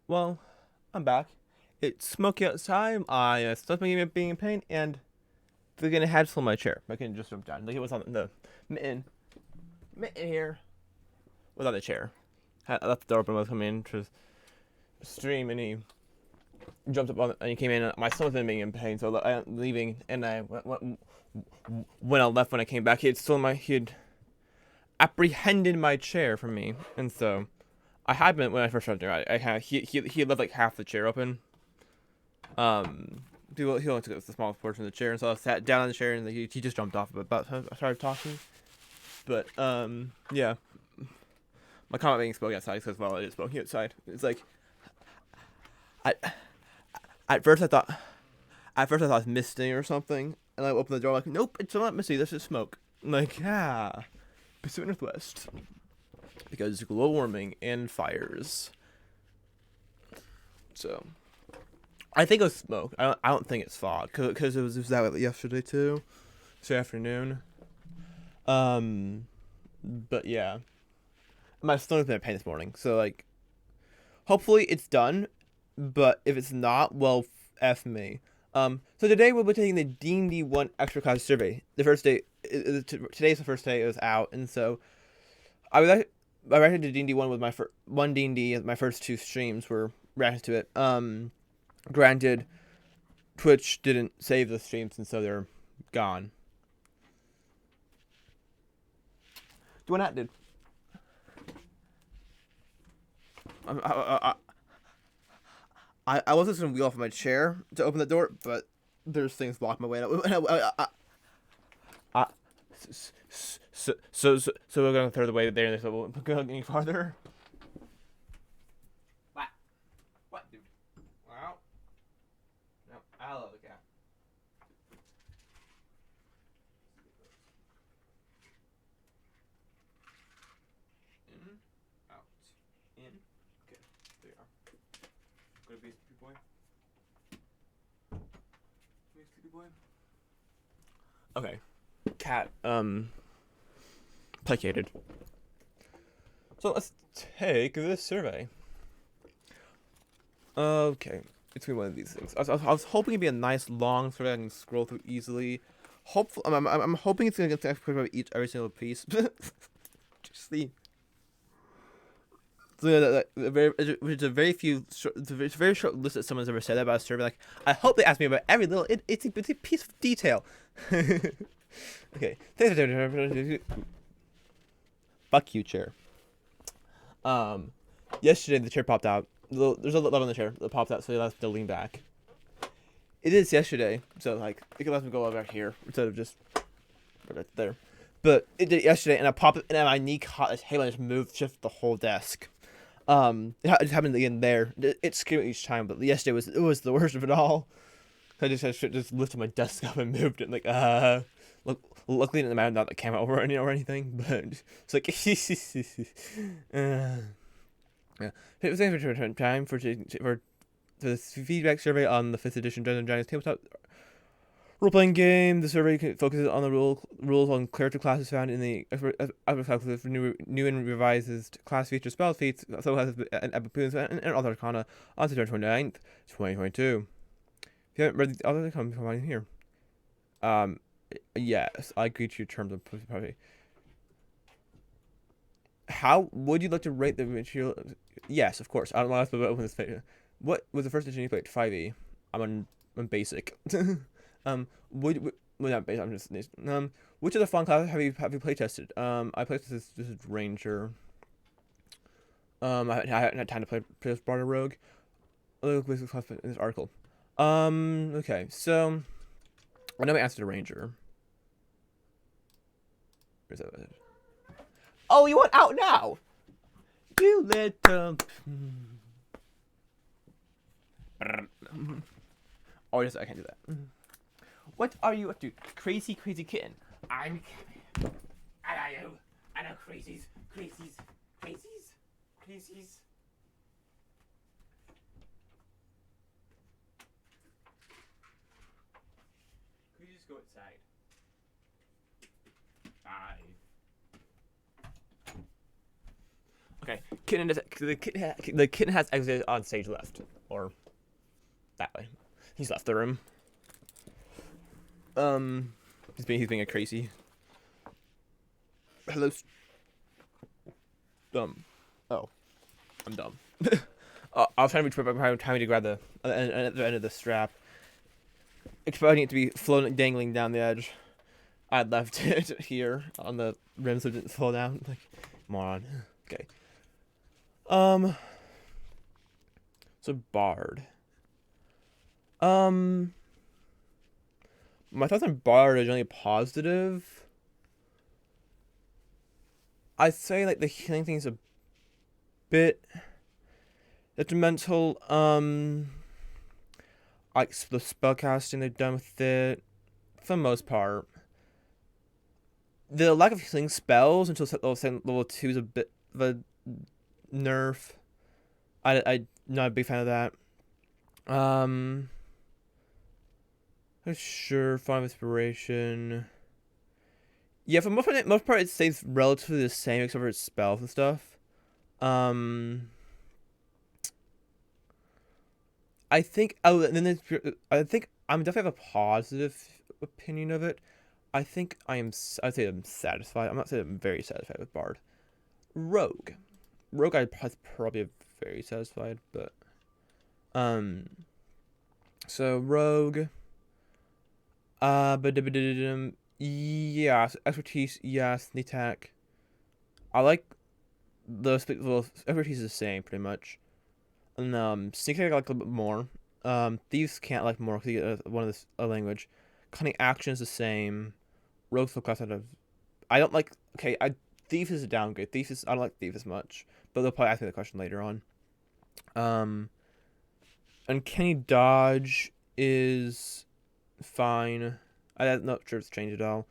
Well, I'm back. It's smoky outside. I stopped being in pain, and they're gonna had still my chair. I can just jump down. Like it was on the mitten, mitten here was on the chair. I left the door open when I was coming in to stream, and he jumped up on it, and he came in. And my stomach's been being in pain, so I'm leaving. And when I left, when I came back, he had apprehended my chair from me, and so I had been when I first started there. I had he had left like half the chair open. He only took the smallest portion of the chair, and so I sat down in the chair, and he just jumped off of it. But I started talking, but yeah, my comment being spoken outside because well, it is spoken outside. It's like I at first I thought it was misting or something, and I opened the door like nope, it's not misty. This is smoke. I'm like Pacific Northwest because global warming and fires. So. I think it was smoke. I don't think it's fog because it was that way yesterday too, this afternoon. But yeah, my stomach's been in pain this morning, so like, hopefully it's done. But if it's not, well, f me. So today we'll be taking the D&D 1 extra class survey. The first day, today's the first day it was out, and so I reacted to D&D 1 with my one D&D. My first two streams were reacted to it. Granted, Twitch didn't save the streams, and so they're gone. Do what did. I was just gonna wheel off my chair to open the door, but there's things blocking my way. So we're gonna throw the way there, and so we'll go any farther. What, dude? Wow. No, I love the cat. In, out, in. Okay, there you are. Go to be a sleepy boy. Be a sleepy boy. Okay. Cat, placated. So let's take this survey. Okay. It's gonna be one of these things. I was hoping it'd be a nice long survey I can scroll through easily. Hopefully, I'm hoping it's gonna get to every single piece. Just the it's a very few. It's a very short list that someone's ever said about a survey. Like, I hope they ask me about every little it's a piece of detail. Okay. Fuck you, chair. Yesterday the chair popped out. There's a lever on the chair that popped out, so it allows me to lean back. It is yesterday, so like it allows me to go over here instead of just right there. But it did yesterday, and I popped it, and my knee caught this table and just moved, shift the whole desk. It just happened again there. It scared me each time, but yesterday was the worst of it all. I just lifted my desk up and moved it, like luckily it didn't matter not the camera over or anything, but it's like yeah. It was time for the feedback survey on the 5th edition Dungeons & Dragons tabletop role-playing game. The survey focuses on the rules on character classes found in the new and revised class features, spell feats, so has an Boons and other arcana on September 29th, 2022. If you haven't read the other, come on here. Yes, I agree to your terms of property. How would you like to rate the material? Yes, of course. I don't want to open this page. What was the first edition you played? 5e. I'm basic. Not basic. I'm just which of the fun classes have you play tested? I played this ranger. I haven't had time to play this Bardic rogue. Look at this article. Okay, so I know my answer to ranger. Where's that? Oh, you want out now? You little. Oh, yes, I can't do that. What are you up to, crazy kitten? I'm Kevin. And I know crazies. Could you just go outside? Bye. Okay, the kitten has exited on stage left, or that way. He's left the room. He's being a crazy. Hello. Dumb. Oh, I'm dumb. I was trying to grab the end of the strap, expecting it to be floating, dangling down the edge. I left it here on the rim so it didn't fall down. Like, moron. Okay. So Bard. My thoughts on Bard are generally positive. I'd say like the healing thing's a bit detrimental. Like the spellcasting they've done with it, for the most part. The lack of healing spells until level 2 is a bit of a nerf. I'm not a big fan of that. Sure, Fine Inspiration. Yeah, for most part it stays relatively the same except for its spells and stuff. I think I'm definitely have a positive opinion of it. I'd say I'm satisfied. I'm not saying I'm very satisfied with Bard. Rogue I probably very satisfied, but so Rogue, yeah, so expertise, yes, the attack. I like those. Well, expertise is the same pretty much. And sneak attack I like a little bit more. Thieves can't like more because you get one of this language. Cunning action is the same. Rogue full class out of. I don't like. Okay, Thieves is a downgrade. I don't like Thieves as much, but they'll probably ask me the question later on. Uncanny dodge is fine. I'm not sure if it's changed at all.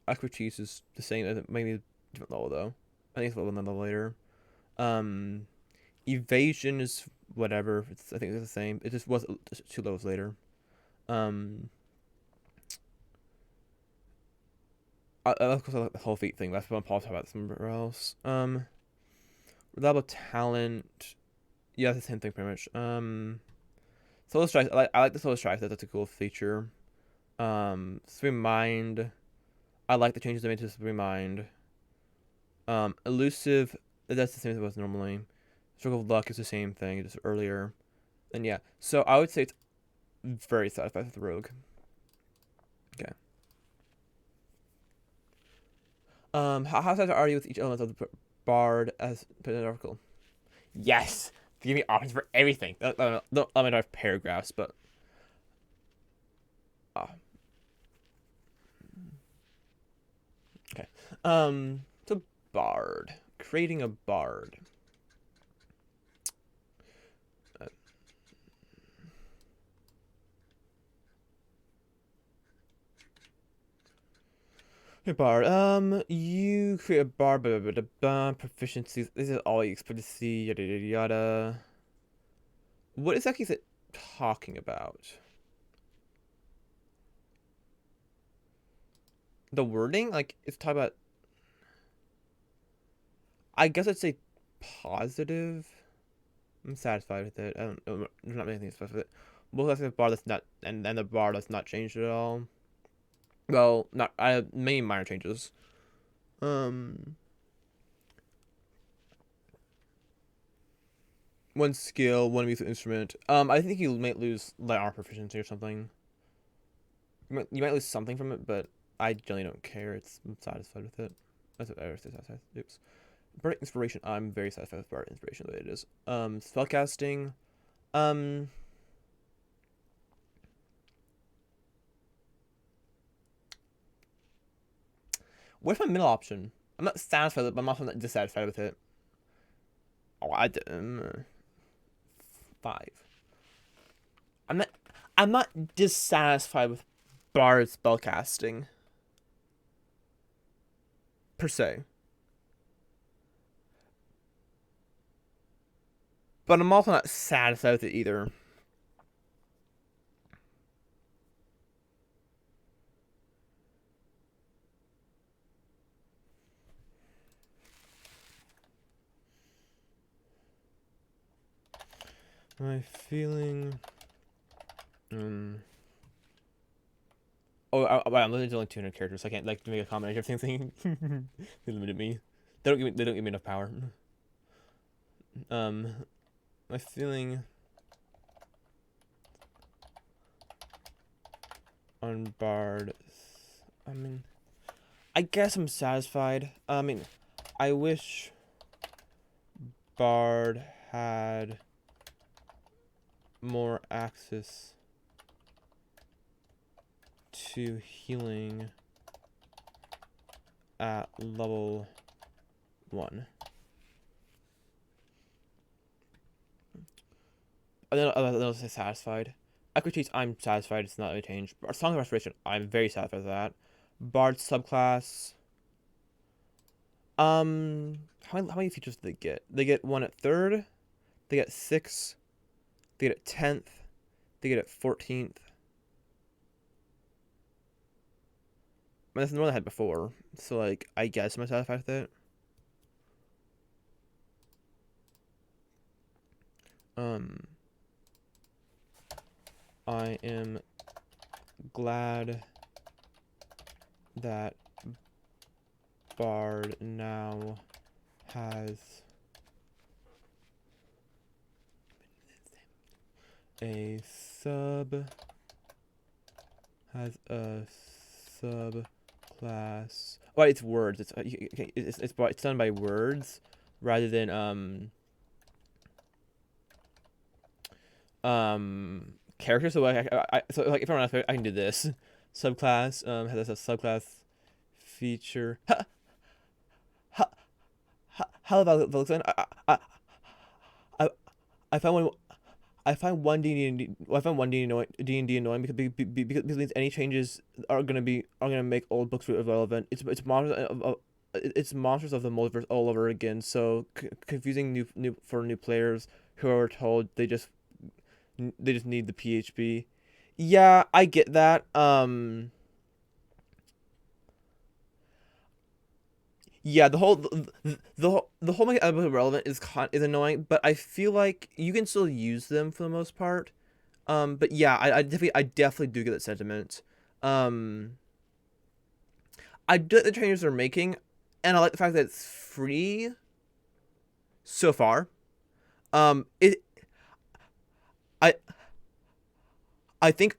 Expertise is the same. Maybe a different level though. I think it's a level later. Evasion is whatever. I think it's the same. It just was 2 levels later. Of course, I like the whole feat thing. That's what I'm talking about somewhere else. Reliable talent. Yeah, it's the same thing pretty much. Solar Strike. I like the Solar Strike. That's a cool feature. Supreme Mind. I like the changes they made to Supreme Mind. Elusive. That's the same as it was normally. Stroke of Luck is the same thing, just earlier. And yeah, so I would say it's very satisfied with the Rogue. Okay. How satisfied are you with each element of the Bard as put in an article? Yes! They give me options for everything. Don't let me know paragraphs, but okay. So Bard. Creating a Bard. Hey Bard, you create a Bard, proficiencies. This is all you expect to see, yada yada yada. What exactly is it talking about? The wording? Like, it's talking about. I guess I'd say positive. I'm satisfied with it. There's not many things special with it. Both the bar that's not, and the bar that's not changed at all. Well, not many minor changes. One skill, one musical instrument. I think you might lose light armor proficiency or something. You might lose something from it, but I generally don't care. I'm satisfied with it. That's what I was satisfied. Oops. Bardic inspiration. I'm very satisfied with Bardic inspiration the way it is. Spellcasting. What's my middle option? I'm not satisfied with it, but I'm also not dissatisfied with it. Oh, I did 5. I'm not dissatisfied with Bard spellcasting per se. But I'm also not satisfied with it either. My feeling. Oh, I'm limited to only 200 characters. So I can't like make a combination of things. They limited me. They don't give me enough power. My feeling on Bard. I mean, I guess I'm satisfied. I mean, I wish Bard had more access to healing at level 1. I'll say satisfied. Expertise, I'm satisfied. It's not really changed. Song of Restoration, I'm very satisfied with that. Bard subclass. How many features do they get? They get 1 at 3rd. They get 6. They get it 10th. They get it 14th. I mean, that's more than I had before. So, like, I guess I'm satisfied with it. I am glad that Bard now has a subclass. Oh, it's words. It's done by words rather than characters. So like if I want to, I can do this subclass. Has a subclass feature. How about Volkswagen? I found one. I find one D&D. I find one D&D annoying because it means any changes are gonna make old books irrelevant. It's monsters of the multiverse all over again. So confusing for new players who are told they just need the PHP. Yeah, I get that. Yeah, the whole making other books relevant is annoying, but I feel like you can still use them for the most part. But yeah, I definitely do get that sentiment. I do like the changes they're making, and I like the fact that it's free so far. It I I think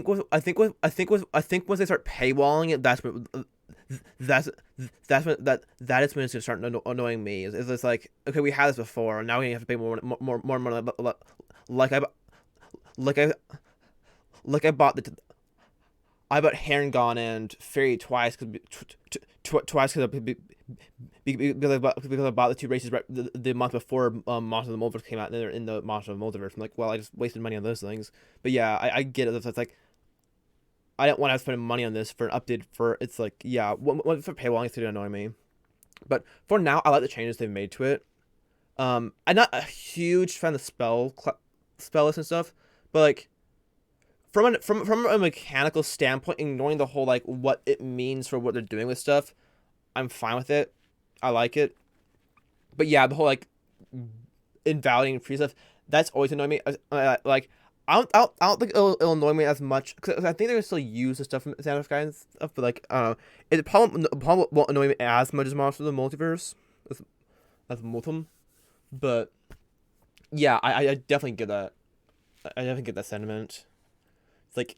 once they start paywalling it, that's that is when it's gonna start annoying me. It's just like, okay, we had this before, and now we have to pay more money. Like I bought I bought Herringon and Fairy twice because I bought the 2 races the month before Monster of the Multiverse came out, and they're in the Monster of the Multiverse. I'm like, well, I just wasted money on those things. But yeah, I get it. It's like, I didn't want to spend money on this for an update for, it's like, yeah, for paywalling, it's going to annoy me. But for now, I like the changes they've made to it. I'm not a huge fan of spell list and stuff, but like, from a mechanical standpoint, ignoring the whole like what it means for what they're doing with stuff, I'm fine with it. I like it. But yeah, the whole like invalidating free stuff, that's always annoying me. Like, I don't think it'll annoy me as much, because I think they're gonna still use the stuff from Standard Sky and stuff. But like, I don't know, it probably won't annoy me as much as Monsters of the Multiverse as Multum. But yeah, I definitely get that. I definitely get that sentiment. It's like,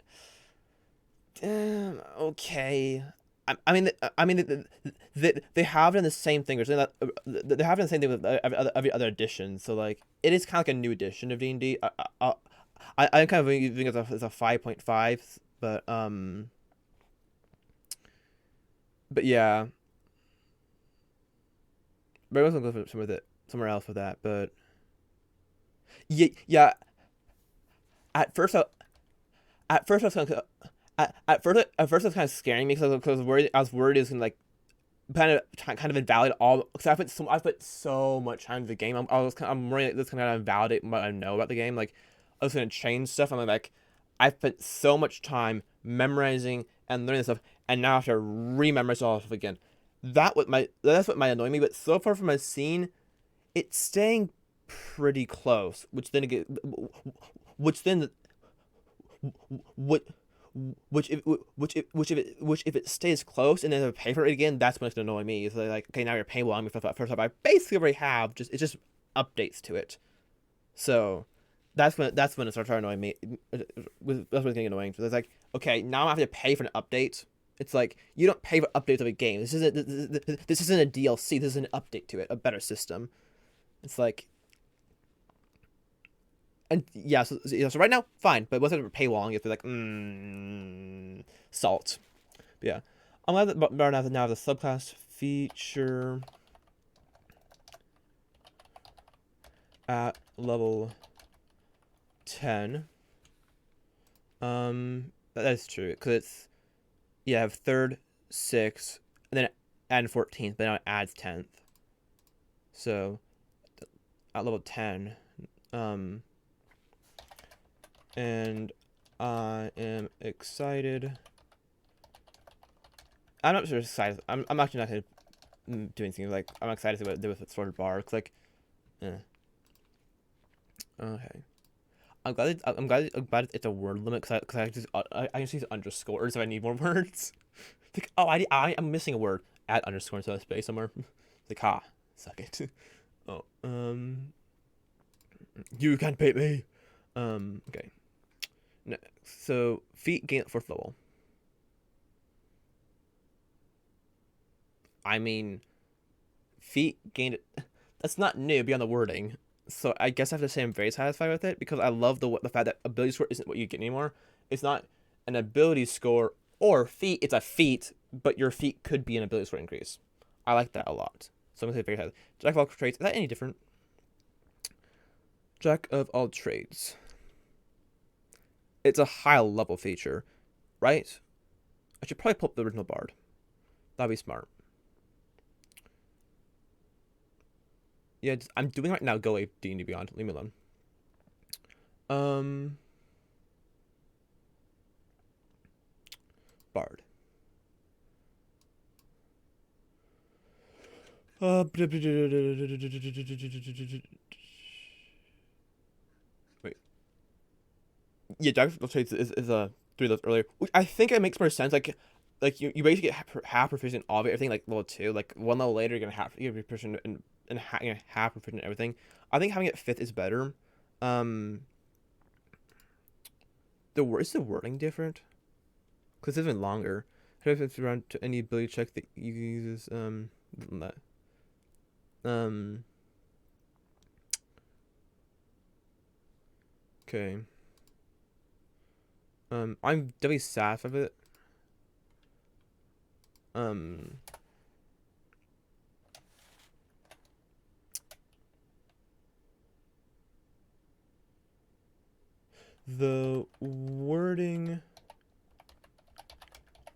damn, okay. I mean, they have done the same thing. They have done the same thing with every other edition. So like, it is kind of like a new edition of D&D. I'm kind of viewing it as a 5.5, but yeah. But I was gonna go somewhere else with that. But yeah. At first, I was kind of. At first, it was kind of scaring me because I was worried. I was worried it was gonna like kind of invalidate all, because I put so much time into the game. I'm worried that this kind of invalidate what I know about the game. Like, I was gonna change stuff. I'm like, I put so much time memorizing and learning this stuff, and now I have to rememorize all of it again. That's what might annoy me. But so far from my scene, it's staying pretty close, which then get, which then, what, which if it stays close and then I pay for it again, that's when it's gonna annoy me. It's like, okay, now you're paying me for that first time. I basically already have it's just updates to it, so that's when it starts annoying me. That's when it's getting annoying. So it's like, okay, now I have to pay for an update. It's like, you don't pay for updates of a game. This isn't a DLC. This is an update to it, a better system. It's like, and yeah, so right now, fine, but once I paywall, you have to be like, salt. But yeah, I'm glad that now the subclass feature at level 10. That is true, because it's, you have 3rd, 6th, and then add 14th, but now it adds 10th. So at level 10, and I am excited. I'm not sure excited. I'm actually not gonna do anything. Like, I'm excited to see what they do with Sword Bar. It's like, okay. I'm glad it's a word limit, because I can see underscores if I need more words. Like, oh, I'm missing a word. Add underscore into a space somewhere. Like, ha, suck it. Oh, you can't beat me. Okay. Next, so feet gain at 4th level. I mean, feet gained it. That's not new beyond the wording. So I guess I have to say I'm very satisfied with it, because I love the fact that ability score isn't what you get anymore. It's not an ability score or feat. It's a feat, but your feat could be an ability score increase. I like that a lot. So I'm gonna say very satisfied. Jack of all trades. Is that any different? Jack of all trades. It's a high level feature, right? I should probably pull up the original Bard. That'd be smart. Yeah, I'm doing right now. Go D&D Beyond. Leave me alone. Bard. Wait. Yeah, Jack of all trades is a 3 levels earlier. Which I think it makes more sense. Like you basically get half proficient in all of it, everything, like level 2. Like 1 level later, you're gonna be proficient in half proficient in everything. I think having it 5th is better. Is the wording different? Because it's even longer. How if it's around to any ability check that you use that. Okay. I'm definitely satisfied with it. The wording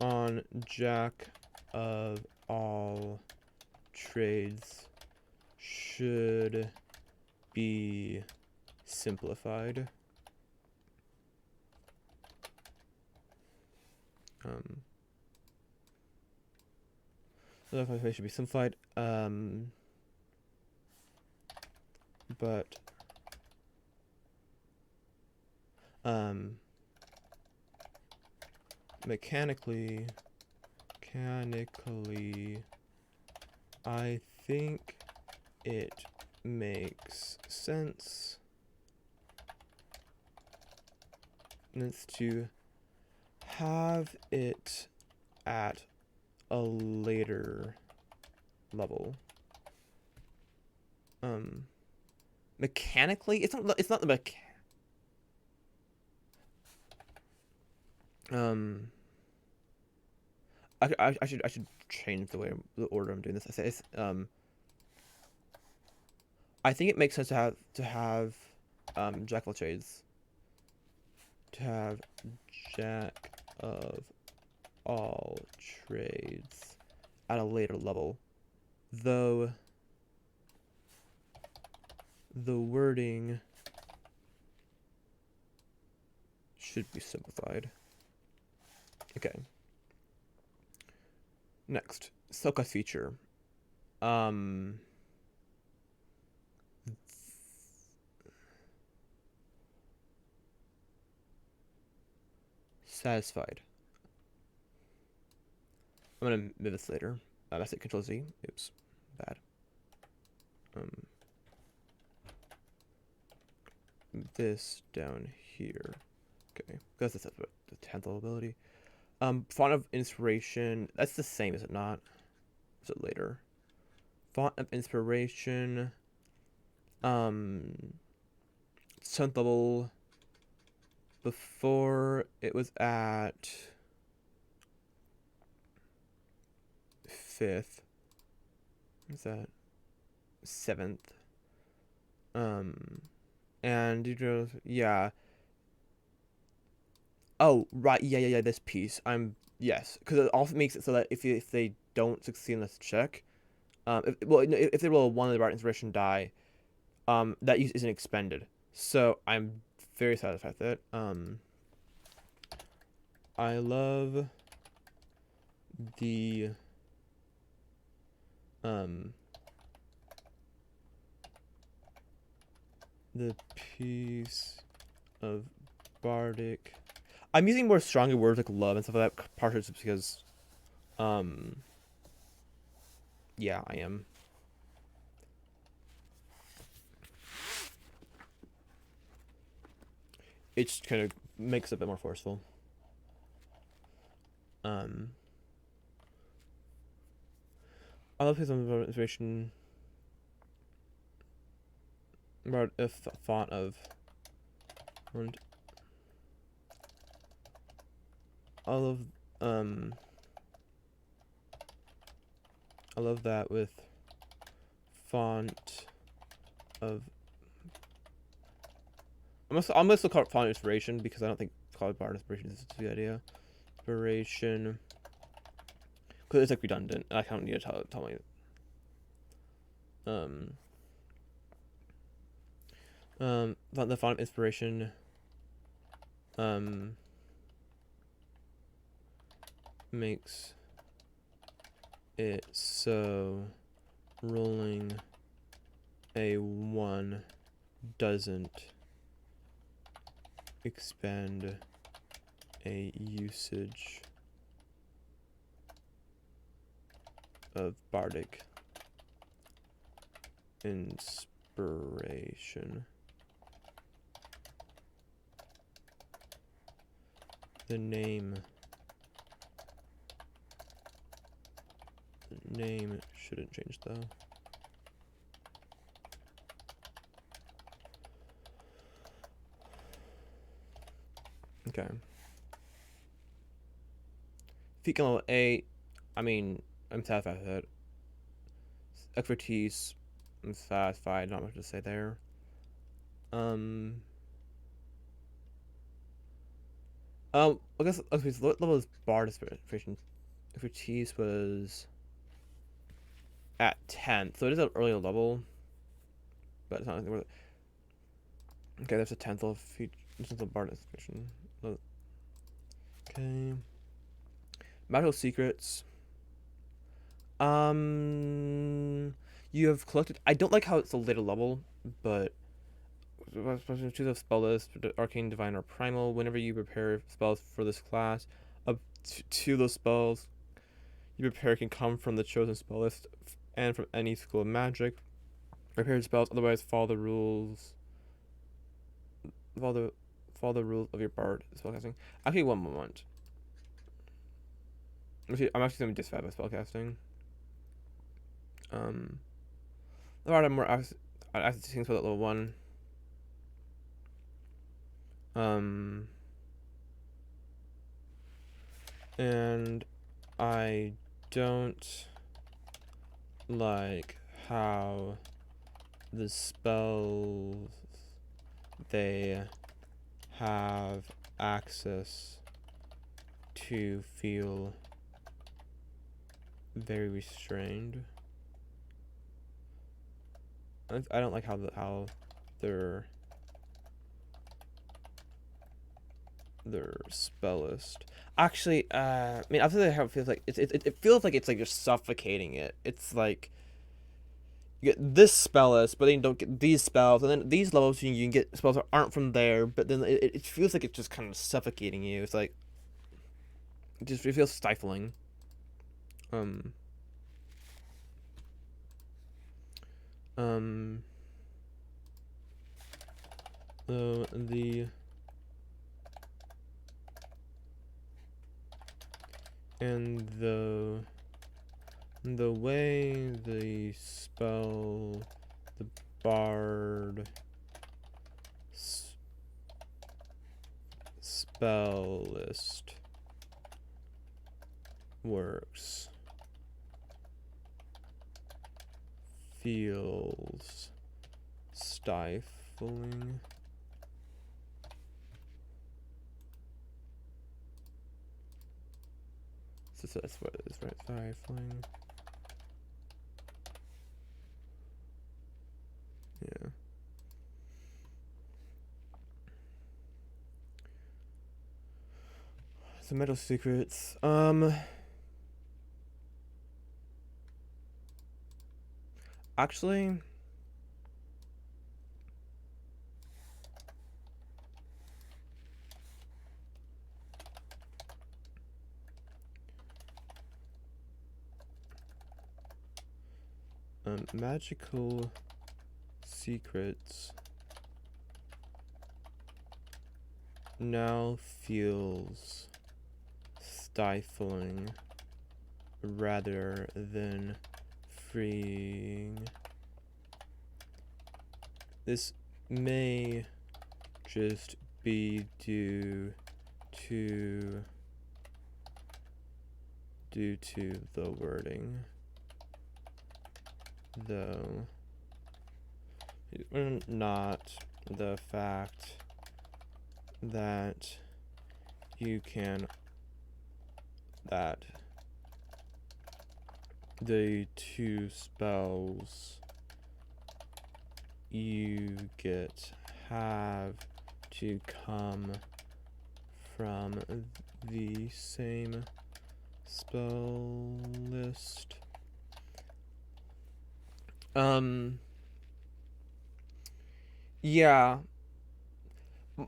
on Jack of all trades should be simplified. It should be simplified. But mechanically, I think it makes sense. And it's to have it at a later level. Mechanically, it's not the I should change the order I'm doing this. I think it makes sense to have Jack of all trades. To have Jack of all trades at a later level, though the wording should be simplified. Okay. Next, Spellcasting feature. satisfied. I'm gonna move this later. That's it. Control Z. Oops, bad. This down here. Okay, because that's the 10th level ability. Font of Inspiration. That's the same, is it not? Is it later? Font of Inspiration. 10th level. Before it was at 5th. What's that? 7th. And you know, yeah. Oh, right. Yeah. This piece. Yes, because it also makes it so that if they don't succeed in this check, if they roll a 1 of the Bardic Inspiration die, that use isn't expended. So I'm very satisfied with it. I love the piece of Bardic. I'm using more stronger words like love and stuff like that, partially just because, yeah, I am. It just kind of makes it a bit more forceful. I love his inspiration. About a font of. And I love that with font of. I'm gonna still call it font inspiration because I don't think call it Bard inspiration is a good idea. Inspiration, because it's like redundant. I don't need to tell me. The font of inspiration. Makes it so rolling a 1 doesn't expend a usage of Bardic inspiration. The name shouldn't change though. Okay. Feat level 8. I mean, I'm satisfied with it. Expertise. I'm satisfied. Not much to say there. I guess what level is Bard inspiration? Expertise was at 10th, so it is an earlier level, but it's not anything worth it. Okay, that's a 10th level feat. This is a Bard inspiration. Okay. Magical secrets. You have collected. I don't like how it's a later level, but choose a spell list, arcane, divine, or primal. Whenever you prepare spells for this class, up to those spells you prepare can come from the chosen spell list and from any school of magic. Prepared spells otherwise follow the rules. Follow the rules of your bard spellcasting. Actually, one moment. I'm actually gonna be dissatisfied with spellcasting. The bard I'm more accessing spell at level 1. And I don't like how the spells they have access to feel very restrained. I don't like how their spell list. Actually, I mean, after how it feels like it feels like it's like you're suffocating it. It's like you get this spell list, but then you don't get these spells, and then these levels you can get spells that aren't from there, but then it feels like it's just kind of suffocating you. It's like it feels stifling. The way the spell, the Bard spell list works feels stifling. So that's what it is, right? Stifling. Yeah. So metal secrets. Actually, magical secrets now feels stifling rather than freeing. This may just be due to the wording, though not the fact that the two spells you get have to come from the same spell list. Yeah.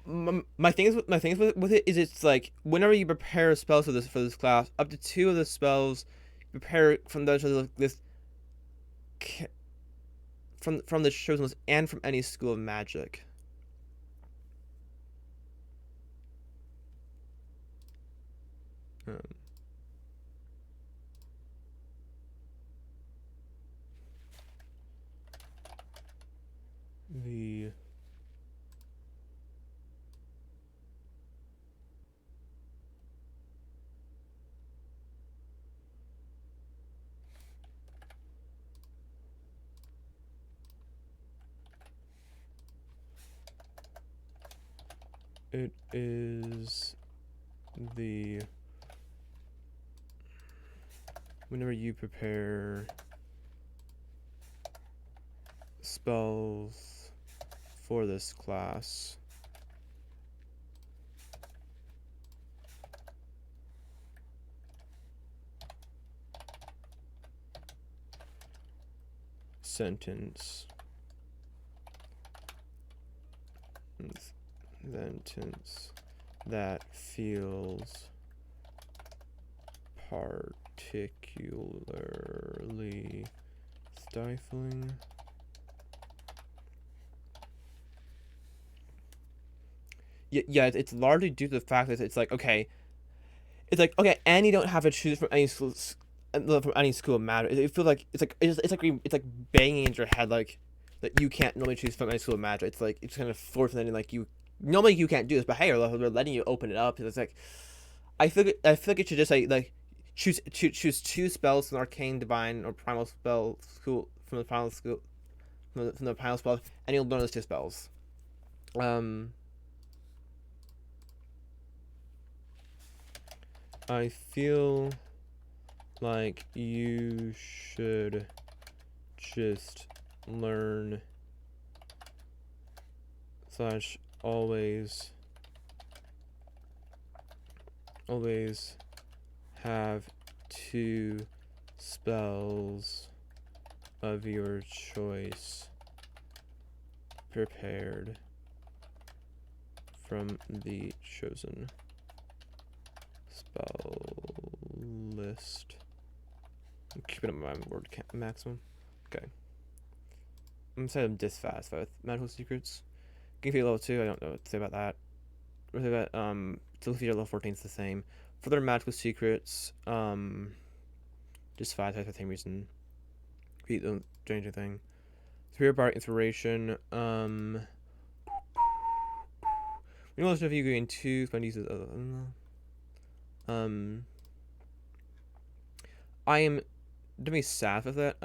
My thing is with it is it's like whenever you prepare spells for this class, up to 2 of the spells you prepare from those this from the chosen list and from any school of magic. It is whenever you prepare spells for this class, sentence that feels particularly stifling. Yeah, it's largely due to the fact that it's like okay, and you don't have to choose from any school of magic. It feels like it's like banging into your head like that you can't normally choose from any school of magic. It's like it's kind of forcing it, like you normally you can't do this, but hey, they're letting you open it up. It's like I feel like it should just like choose 2 spells from arcane, divine, or primal spell school from the primal school from the primal spell, and you'll learn those 2 spells. I feel like you should just learn / always have 2 spells of your choice prepared from the chosen spell list. I'm keeping up my word count maximum. Okay. I'm gonna say I'm dissatisfied with magical secrets. Game feat level 2, I don't know what to say about that. What to say about still feat level 14 is the same. For their magical secrets, dissatisfied for the same reason. Feat don't change anything. Superior Bardic Inspiration, we know if you gain 2 spend uses I am definitely sad with that.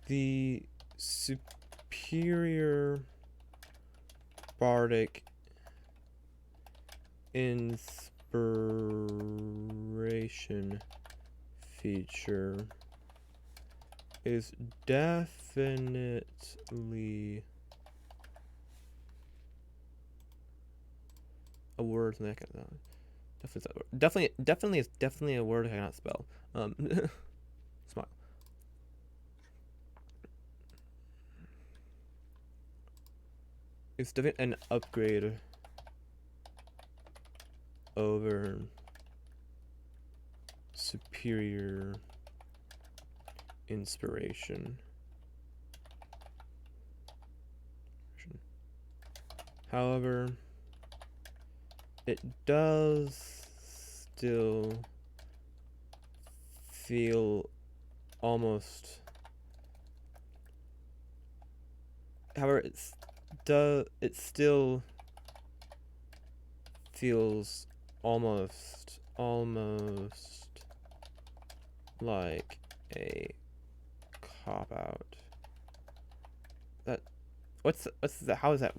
The superior Bardic Inspiration feature is definitely a word that I cannot. Definitely is definitely a word I cannot spell. Smile. It's definitely an upgrade over superior inspiration. However, it does still feel almost. However, it still feels almost like a cop out. What's that? How is that?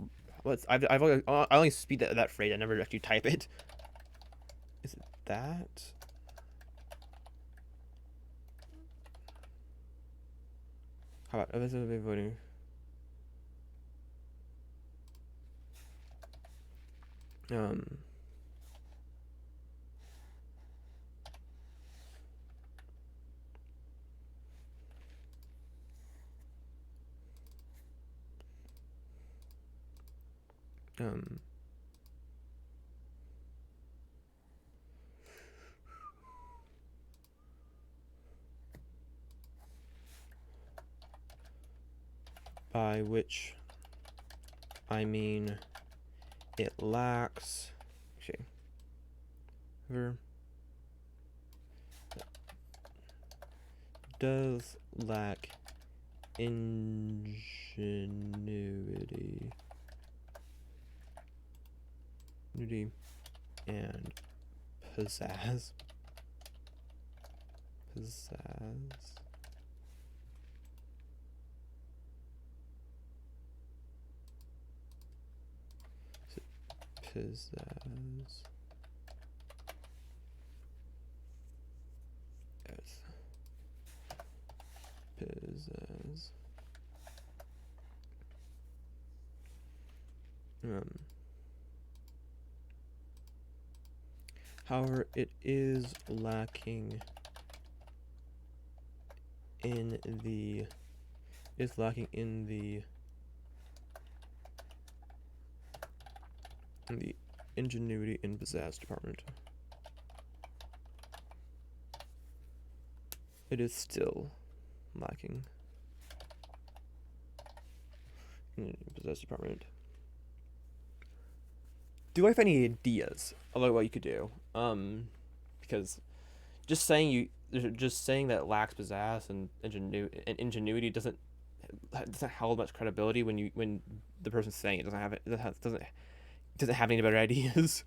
I've only, I only speak that phrase. I never actually type it. Is it that? How about invisible voting? By which I mean it lacks. Okay. Does lack ingenuity and pizzazz. Pizzazz. Yes. Pizzazz. However, it is lacking in the ingenuity and pizzazz department. It is still lacking in the pizzazz department. Do I have any ideas about what you could do? Because just saying that it lacks pizzazz and ingenuity doesn't hold much credibility when the person's saying it doesn't have it. Doesn't have any better ideas.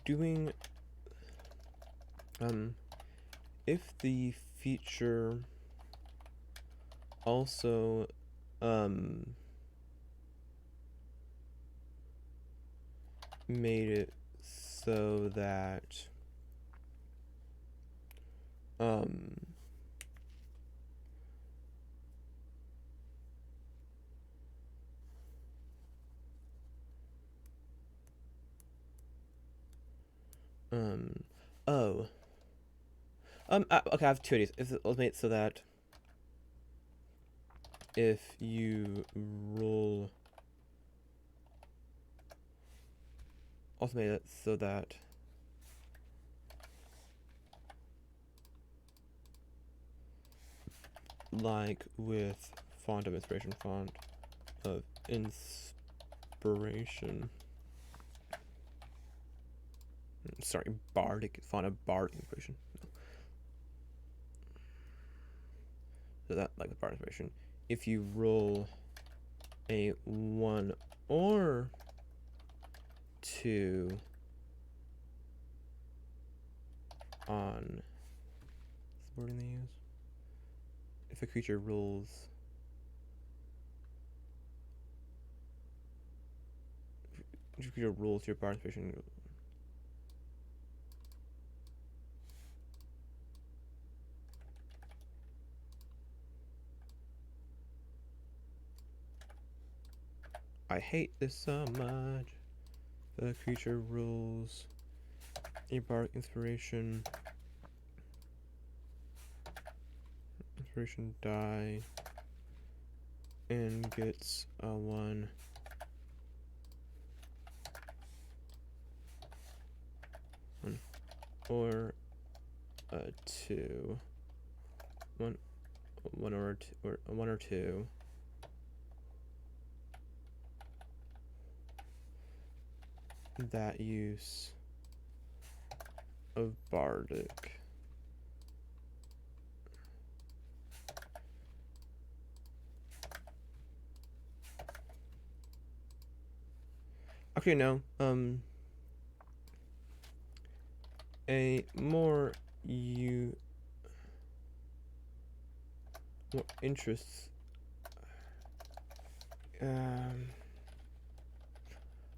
doing if the feature also made it so that oh. Okay, I have two ideas. If let's make it so that if you roll, also made it so that like with font of inspiration, font of inspiration. Sorry, Bardic, font of Bardic inspiration. So that, like with Bardic inspiration, if you roll a 1 or 2 on, what's the wording they use? If a creature rolls your Bardic inspiration. I hate this so much. The creature rolls a Bardic inspiration die and gets a 1 or a 2, 1 or 2, or 1 or 2. That use of Bardic okay, no. A more interests.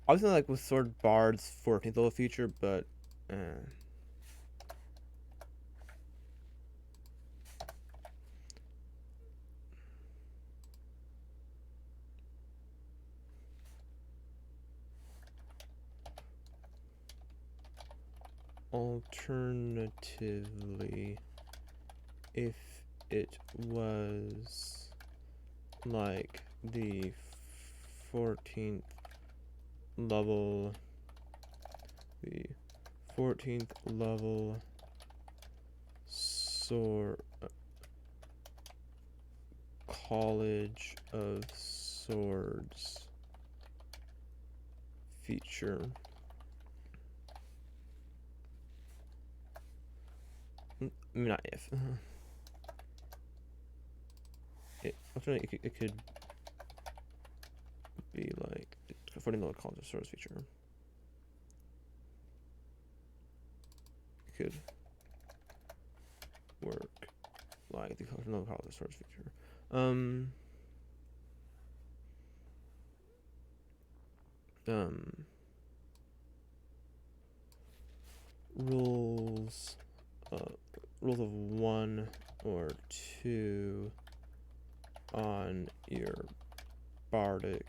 Obviously, like with Sword Bard's 14th level feature, but alternatively, if it was like the 14th level, sword College of Swords feature. Not if. It could be like 14th level College of Swords feature. It could work like the 14th level College of Swords feature. Rules of 1 or 2 on your Bardic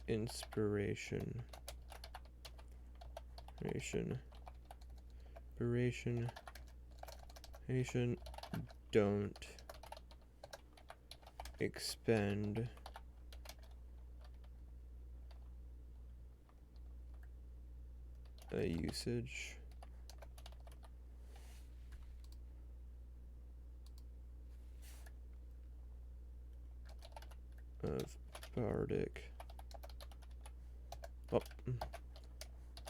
inspiration don't expend a usage of Bardic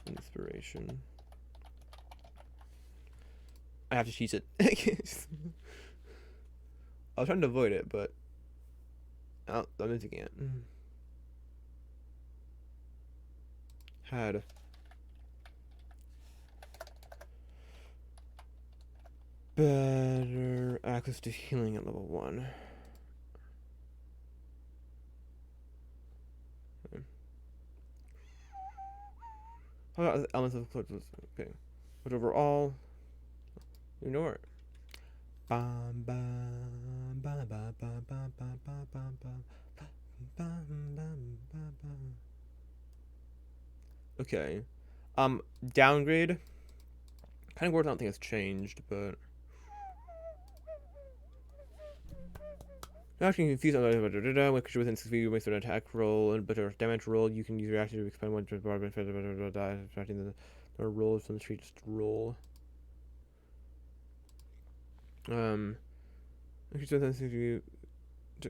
inspiration. I have to cheat it. I was trying to avoid it, but I'm missing it. had better access to healing at level 1. Okay. How about the elements of the okay. But overall, you know where. Bam bam bam bam bam bam bam bam bam bam bam bam. Okay. Downgrade. Cunning words I don't think has changed, but actually confused on when creature within 6 feet you make an attack roll and better damage roll, you can use your action to expend one bar die subtracting the rolls from the tree, just roll. Creature within 6 feet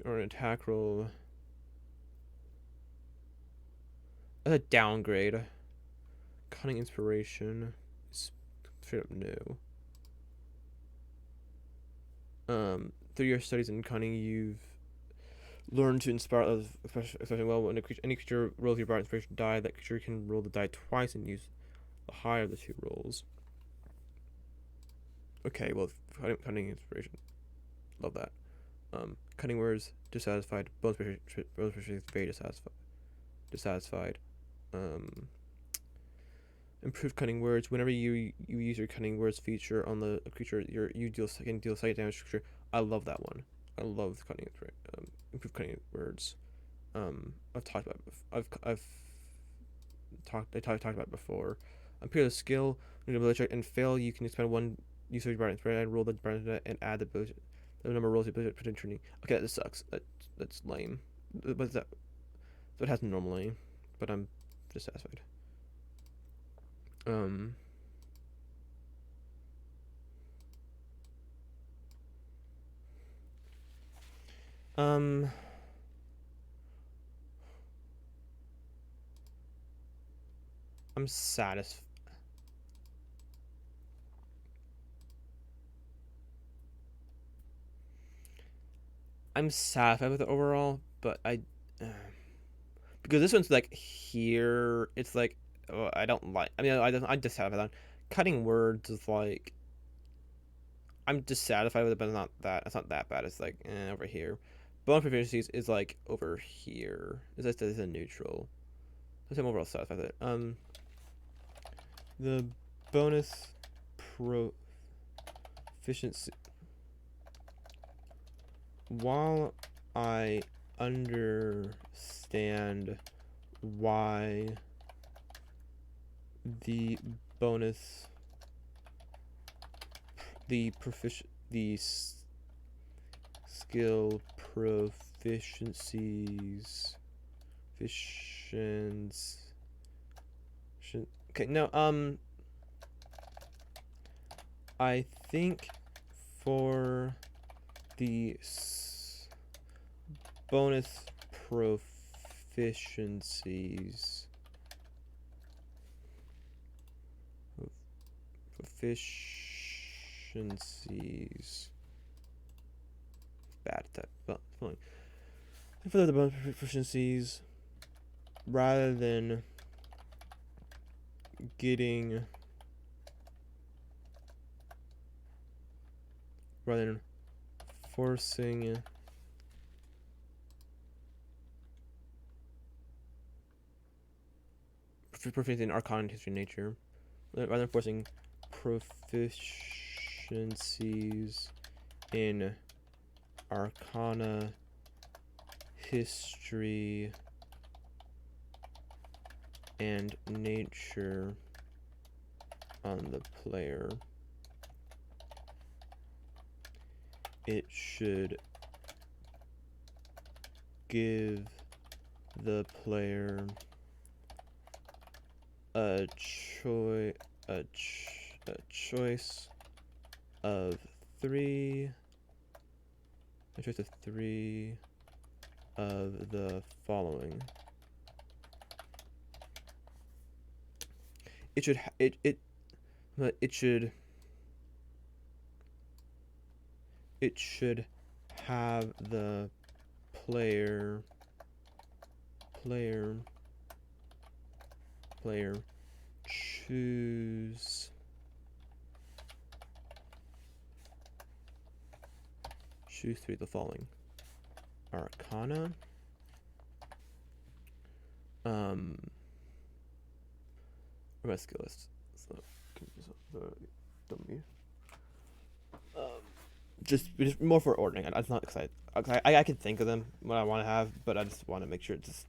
or an attack roll. That's a downgrade. Cunning inspiration is straight up new. Through your studies in cunning, you've learned to inspire others, especially well. When any creature rolls your Bardic inspiration die, that creature can roll the die twice and use the higher of the 2 rolls. Okay, well, cunning inspiration, love that. Cunning words dissatisfied. Bones proficiency very dissatisfied. Improved cunning words. Whenever you use your cunning words feature on the creature, you deal psychic damage to creature. I love that one. I love cunning improved cunning words. I've talked about about it before. Peerless skill. When you ability check and fail, you can expend 1 use of your Bardic inspiration and roll the Bardic and add the number of rolls you put in training. Okay, that sucks. That's lame. But that? So it has normally, but I'm dissatisfied. I'm satisfied. I'm satisfied with it overall, but because this one's like here, it's like I don't like. I mean, I'm dissatisfied with that. Cutting words is like I'm dissatisfied with it, but it's not that. It's not that bad. It's like over here. Bonus proficiencies is like over here. It's a neutral. I'm overall satisfied with it. The bonus proficiency. While I understand why the bonus, the skill proficiencies, okay, no, I think for the bonus proficiencies, bad at that, but fine. For the bonus proficiencies, rather than forcing proficiency in Arcana history nature, rather than forcing proficiencies in Arcana history and nature on the player, it should give the player a choice of three of the following. It should have the player player choose three of the following: Arcana, my skill list. So, just more for ordering. I'm not excited. I can think of them what I want to have, but I just want to make sure just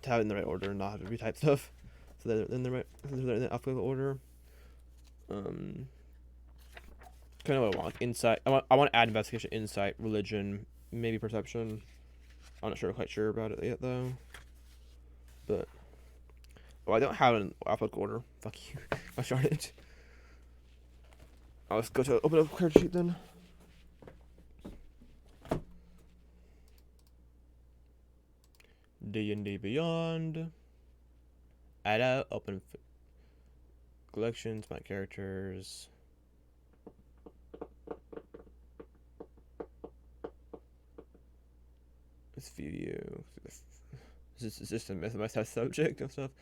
to have it in the right order and not have to retype stuff, so that they're in the right, they're in the alphabetical order. Kind of what I want. Insight. I want to add investigation, insight, religion, maybe perception. I'm not quite sure about it yet though. But I don't have an alphabetical order. Fuck you. I started. I'll just go to open up a card sheet then. D&D Beyond. Add out, open collections, my characters. Let's view you. This is just a myself subject and stuff.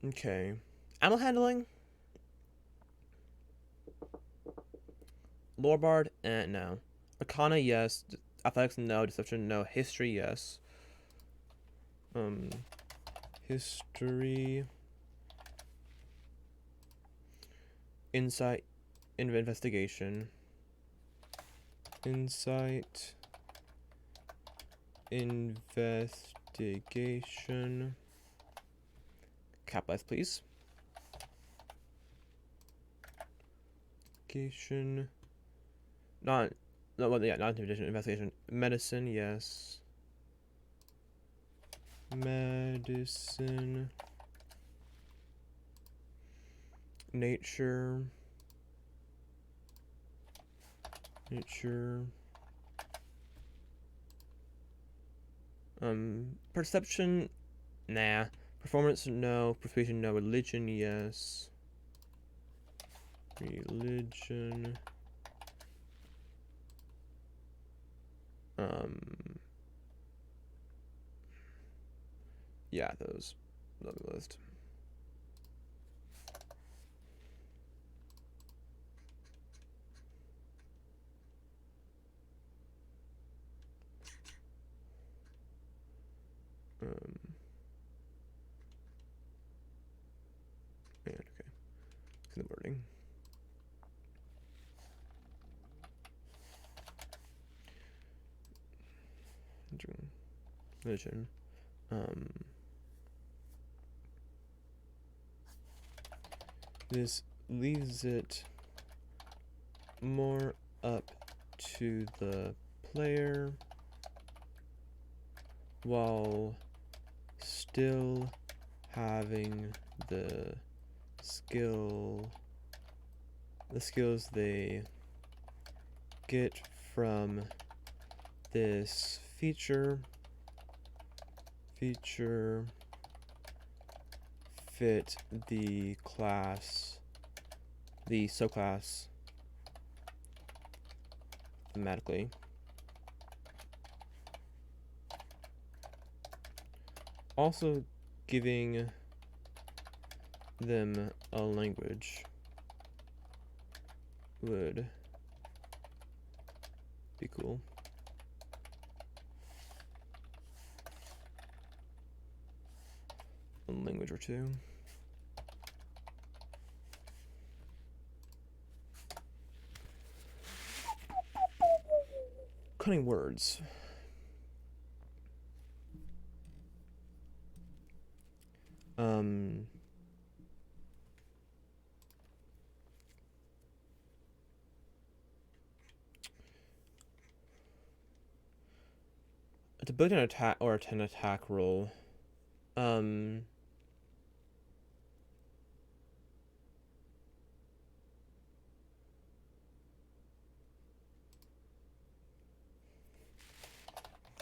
Okay. Animal handling. Lore Bard, no. Arcana, yes. Athletics, no. Deception, no. History, yes. History. Insight. Investigation. Insight. Investigation. Capitalize, please. Investigation. Not intimidation. Investigation. Medicine, yes. Medicine. Nature. Perception, nah. Performance, no. Persuasion, no. Religion, yes. Religion. Yeah, those. Love the list. And okay. The wording. Religion. This leaves it more up to the player while still having the skills they get from this feature fit the subclass thematically. Also giving them a language would be cool. A language or two. Cunning words. To build an attack or an attack roll,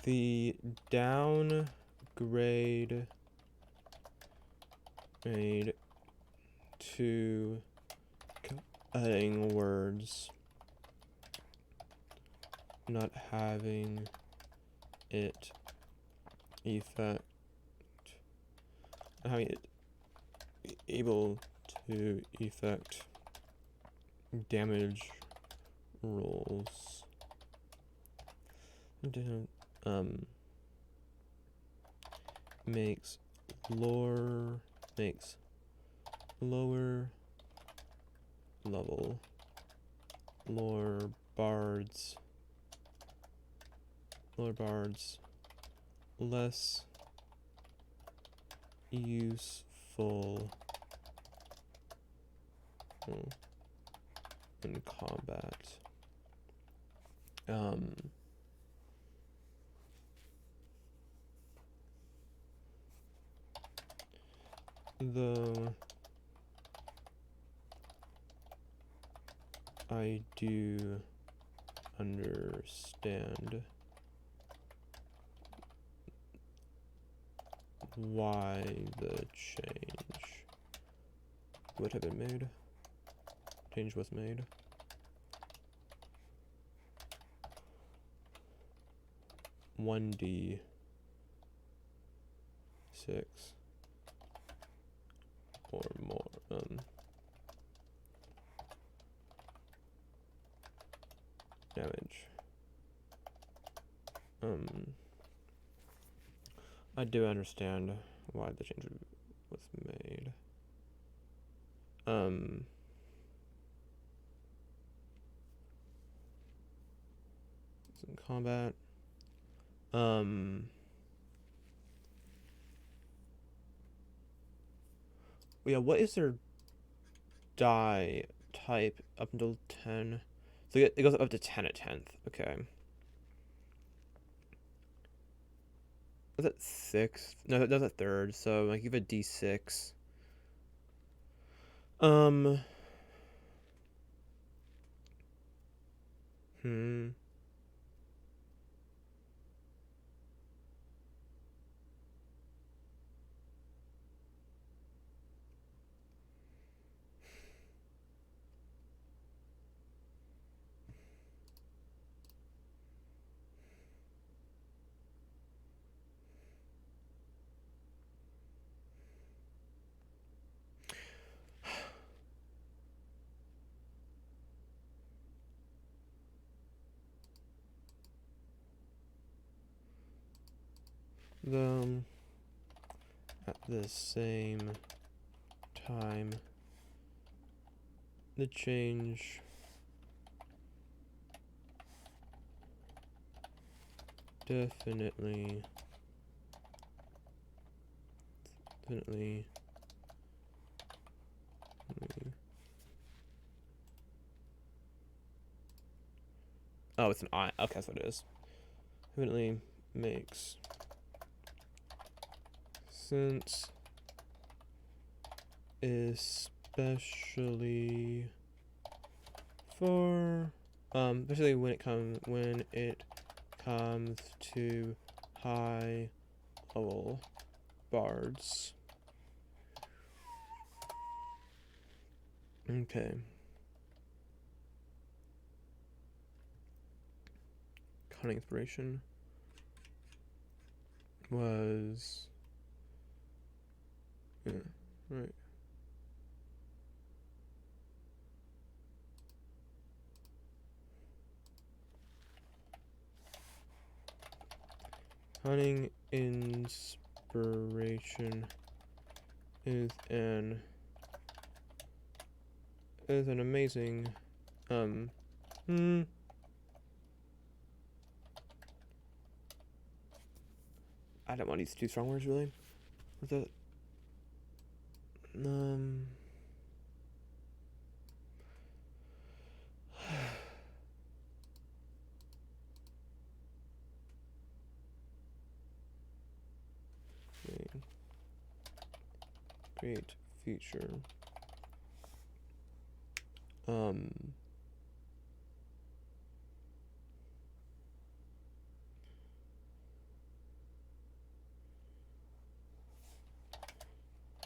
the downgrade made to cutting words, not having it affect having it be able to effect damage rolls. Makes lower level lore bards less useful in combat. Though I do understand why the change would have been made. Change was made. One D6 or more. Damage. I do understand why the change was made. It's in combat. Yeah, what is their die type up until 10? So it goes up to 10 at 10th. Okay. Was it 6th? No, that was a 3rd. So like you have a D6. At the same time, the change definitely oh, it's an I. Okay, that's what it is. Definitely makes sense, especially for especially when it comes to high level bards. Okay. Cunning inspiration was right. Cunning inspiration is an amazing I don't want to use too strong words really. What's that? Great feature.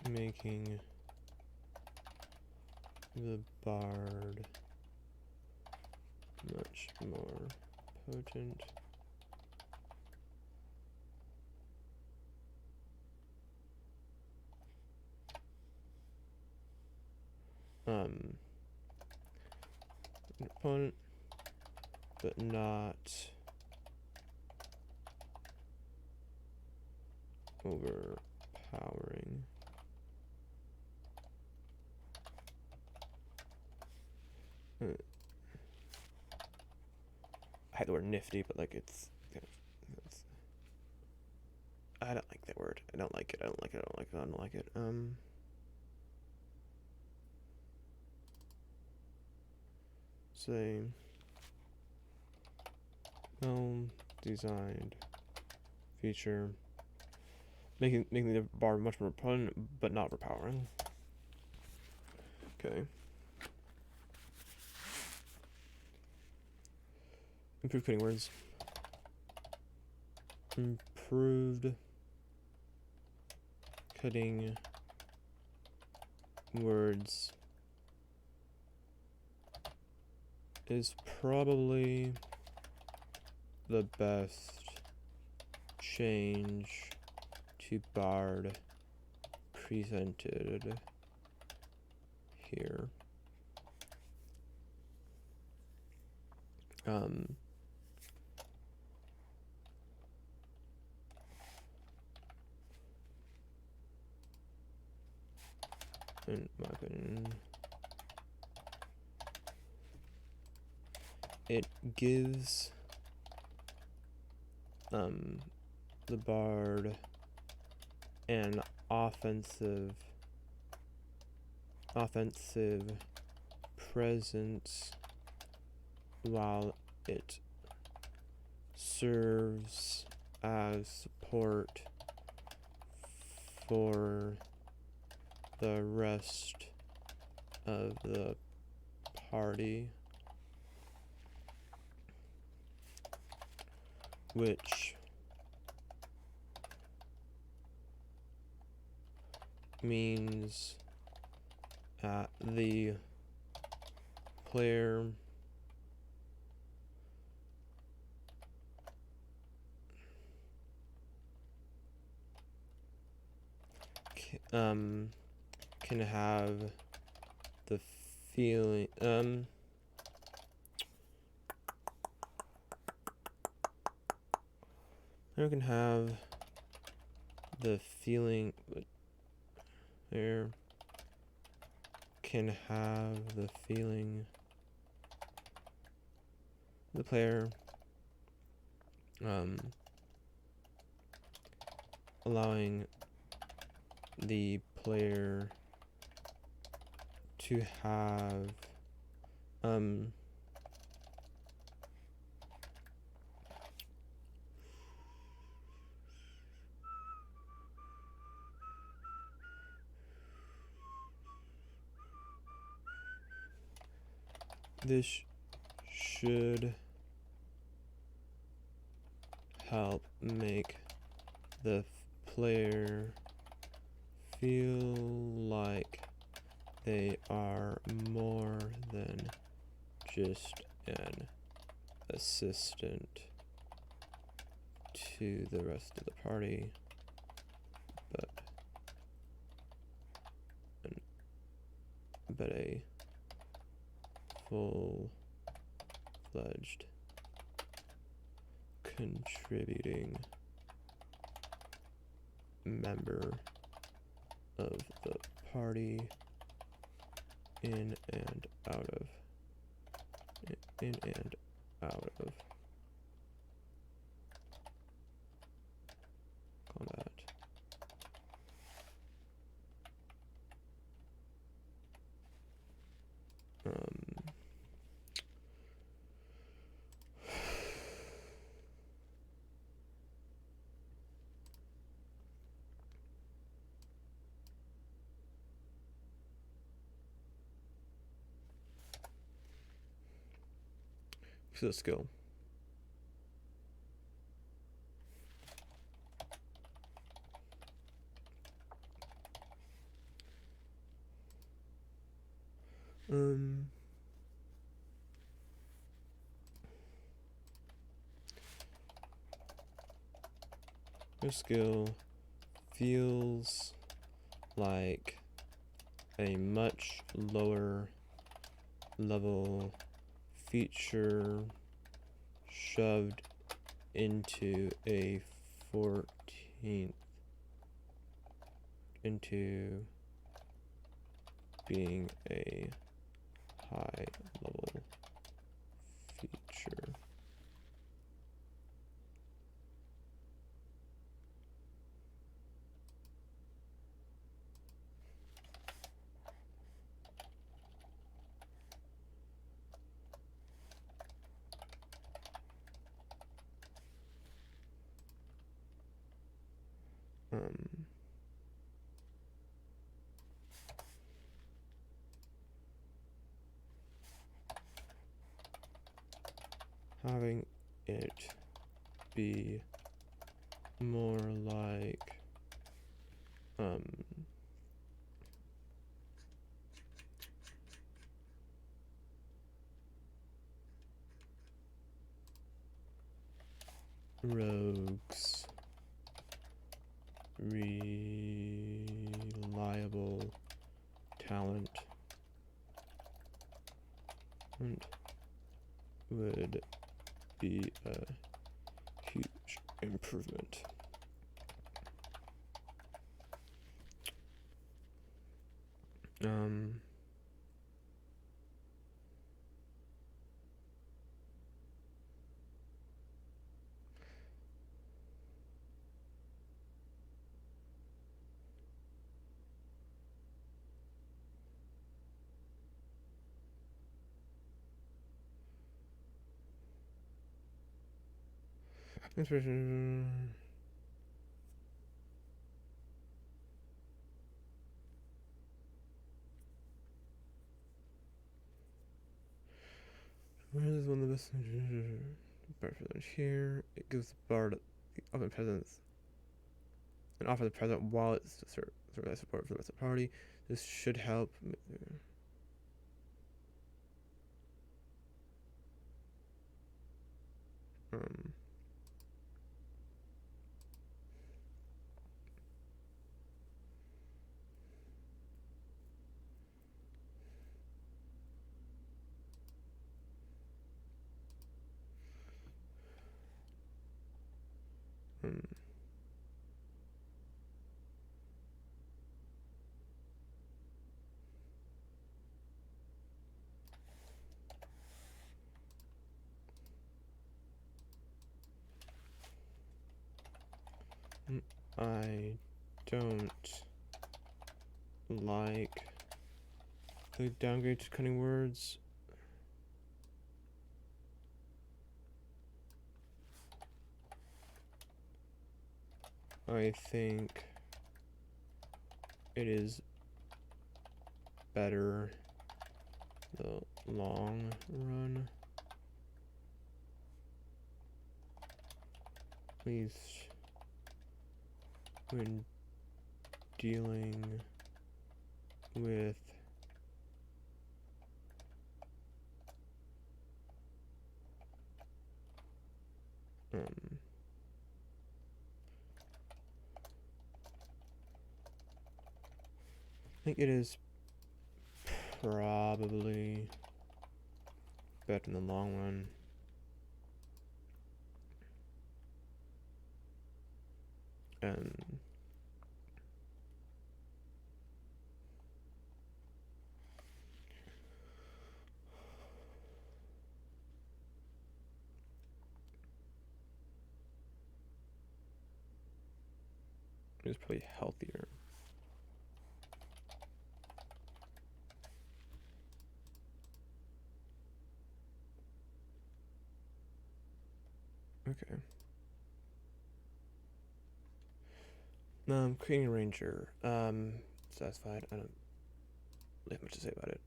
Making the bard much more potent. an opponent, but not overpowering. I had the word nifty, but like it's I don't like that word. I don't like it. I don't like it. I don't like it. I don't like it. Say designed feature making the bard much more potent but not overpowering. Okay. Improved cutting words. Improved cutting words is probably the best change to Bard presented here. In my opinion, it gives the bard an offensive presence while it serves as support for the rest of the party, which means the player can have the feeling there can have the feeling there can have the feeling the player allowing the player to have this should help make the player feel like they are more than just an assistant to the rest of the party, but a full-fledged contributing member of the party in and out of combat. So skill. Your skill feels like a much lower level feature shoved into a 14th into being a high level feature. Having it be more like rogues reliable talent and would be a huge improvement. Inspiration. Where is one of the best? Here, it gives the bard the oven peasants and offer the present while it's support for the rest of the party. This should help. I don't like the downgrade to cunning words. I think it is better the long run. At least when dealing with I think it is probably better in the long run. And it's probably healthier. Okay. Creating a ranger. Satisfied. I don't really have much to say about it.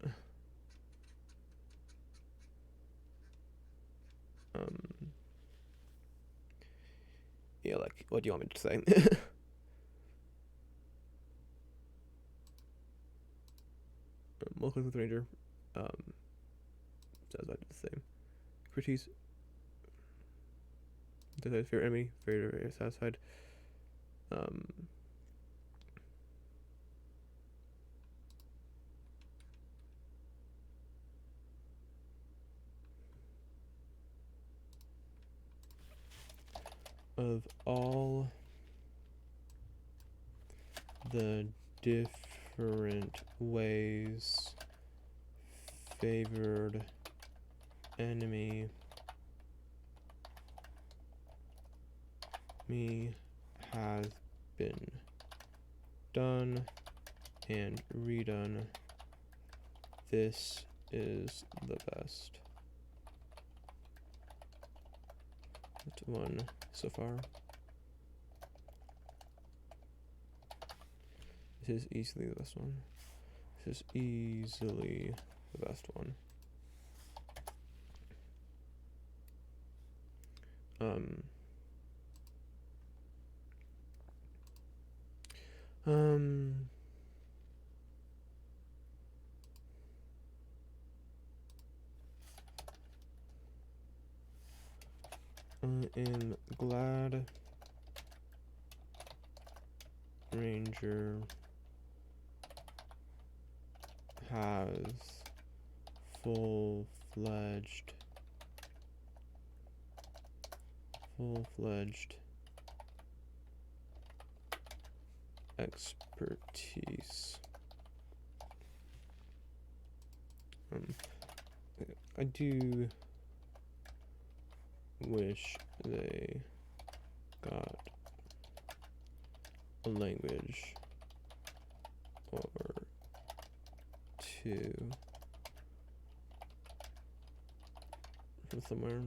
Yeah, like, what do you want me to say? Multiple with ranger. Satisfied the same. Expertise. Does fear enemy. Very, very satisfied. of all the different ways favored enemy me has been done and redone. This is the best. That's one so far. This is easily the best one. This is easily the best one. I am glad Ranger has full-fledged expertise. I do wish they got a language or two from somewhere.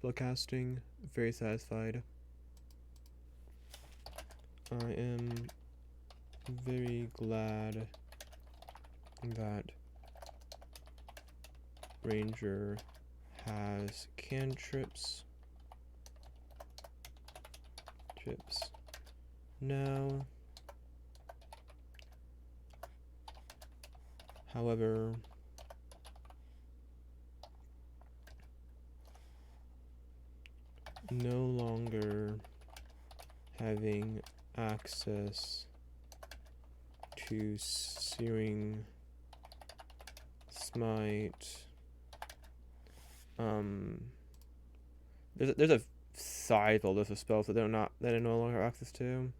Spellcasting, very satisfied. I am very glad that Ranger has cantrips now. However, no longer having access to Searing Smite. There's a sizable list of spells that I no longer have access to.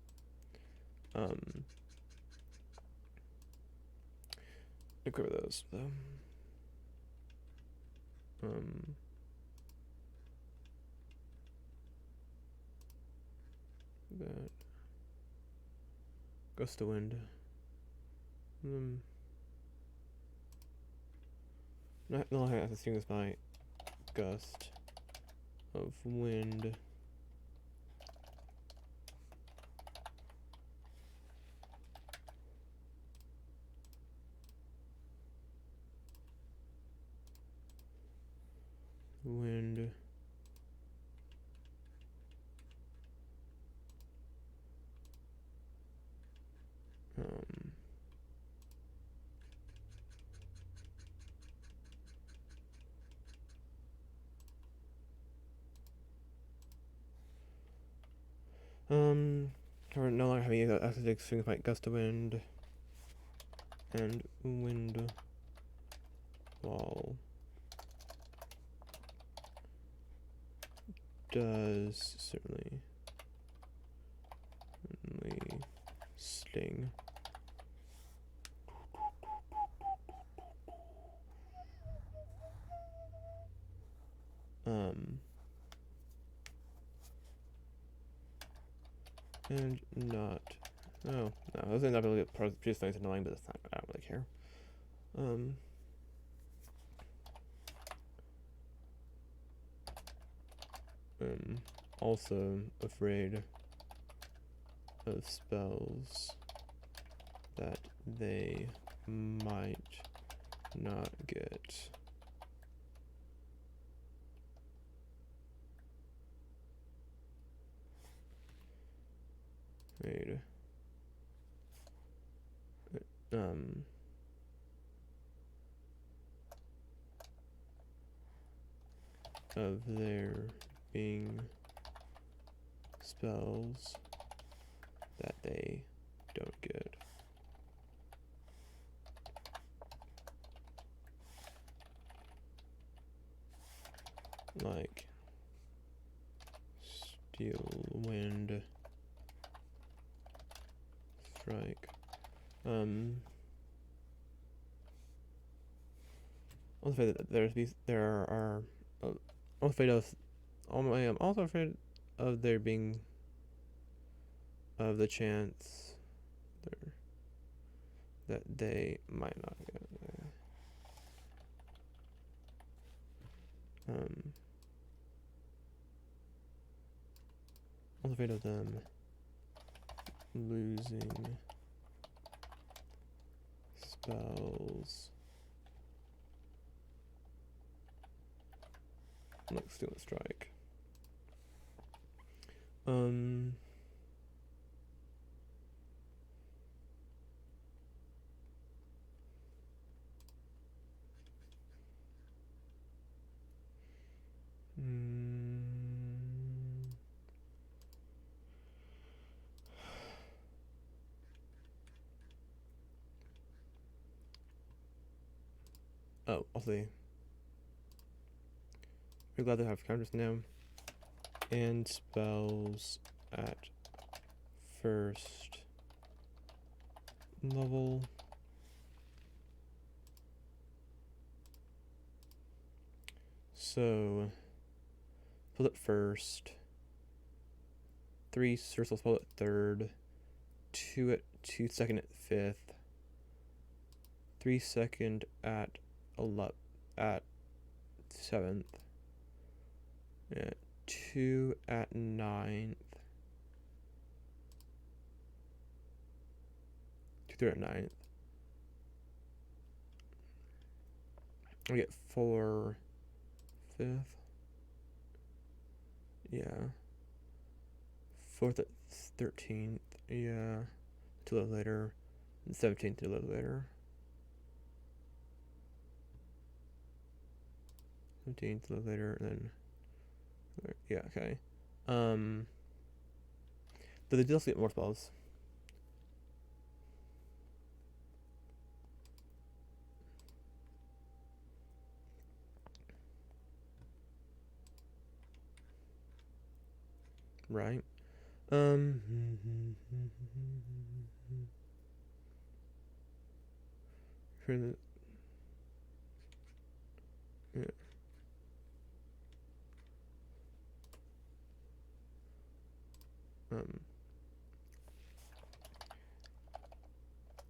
I'll cover those though. That gust of wind. No longer have to sing this by gust of wind. Wind. Or no longer having access to swing fight gust of wind and wind wall does certainly sting. And not. Oh, no, those are not really produce things annoying, but that's not, I don't really care. I'm also afraid of spells that they might not get. Made. Of there being spells that they don't get. Like Steel Wind Strike. I'm afraid that I'm also afraid of there being the chance that they might not get there. I'm afraid of them losing spells like Steel Strike. Oh, also, we're glad to have counters now. And spells at first level. So, spell at first. 3 Circle spell at third. 2 at 2 second at fifth. 3 second at 7th. Yeah, 2 at 9th. 2 at 9th. I get 4 5th. Yeah. 4th at 13th. Yeah. A little later. And 17th a little later. 17th a little later, and then yeah, okay. But they do also get more spells. Right. For the yeah.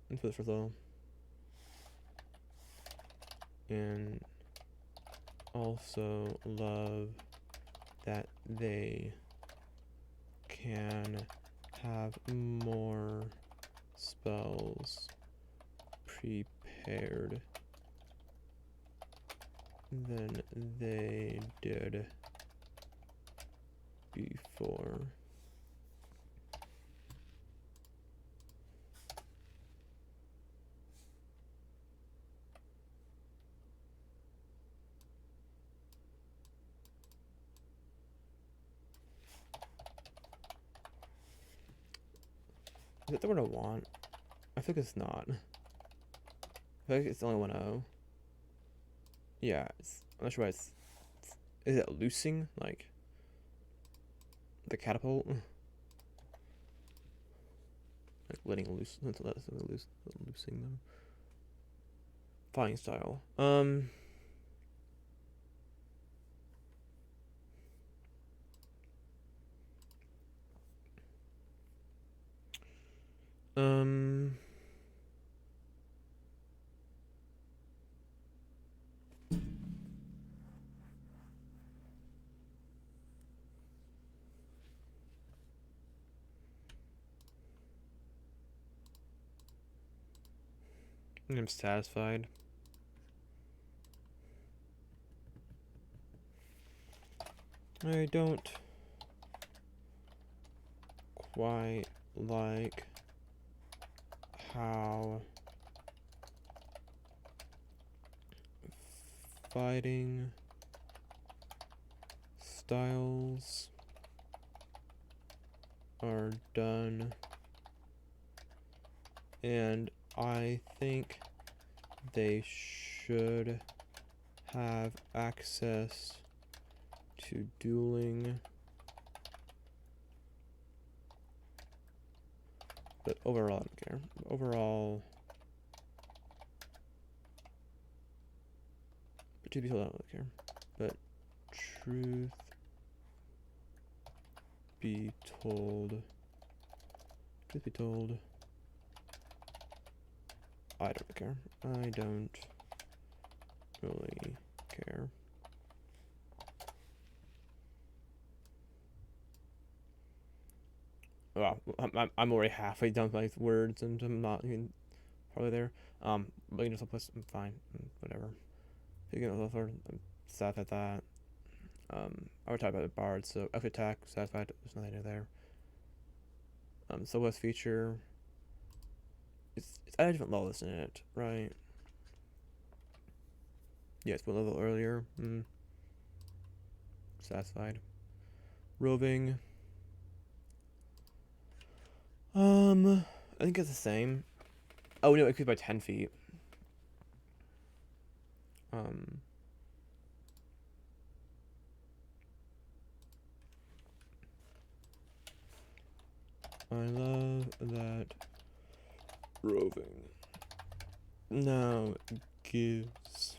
And for this result. And also love that they can have more spells prepared than they did before. Is that the word I want? I think it's not. I feel like it's only 1-0. Yeah, I'm not sure why is it loosing? Like the catapult? Like letting loose, loosing them. Flying style. I'm satisfied. I don't quite like how fighting styles are done, and I think they should have access to dueling, but overall I don't care. Overall, but to be told I don't really care. But truth be told, I don't care. I don't really care. Well, I'm already halfway done with my words, and I'm not even probably there. But you know, someplace I'm fine. Whatever. Picking up the I'm sad at that. I already talked about the bard, so extra attack, satisfied. There's nothing new there. Southwest feature. It's at a different level, isn't it? Right. Yeah, it's one level earlier. Satisfied. Roving. I think it's the same. Oh no, it could be by 10 feet. I love that roving now gives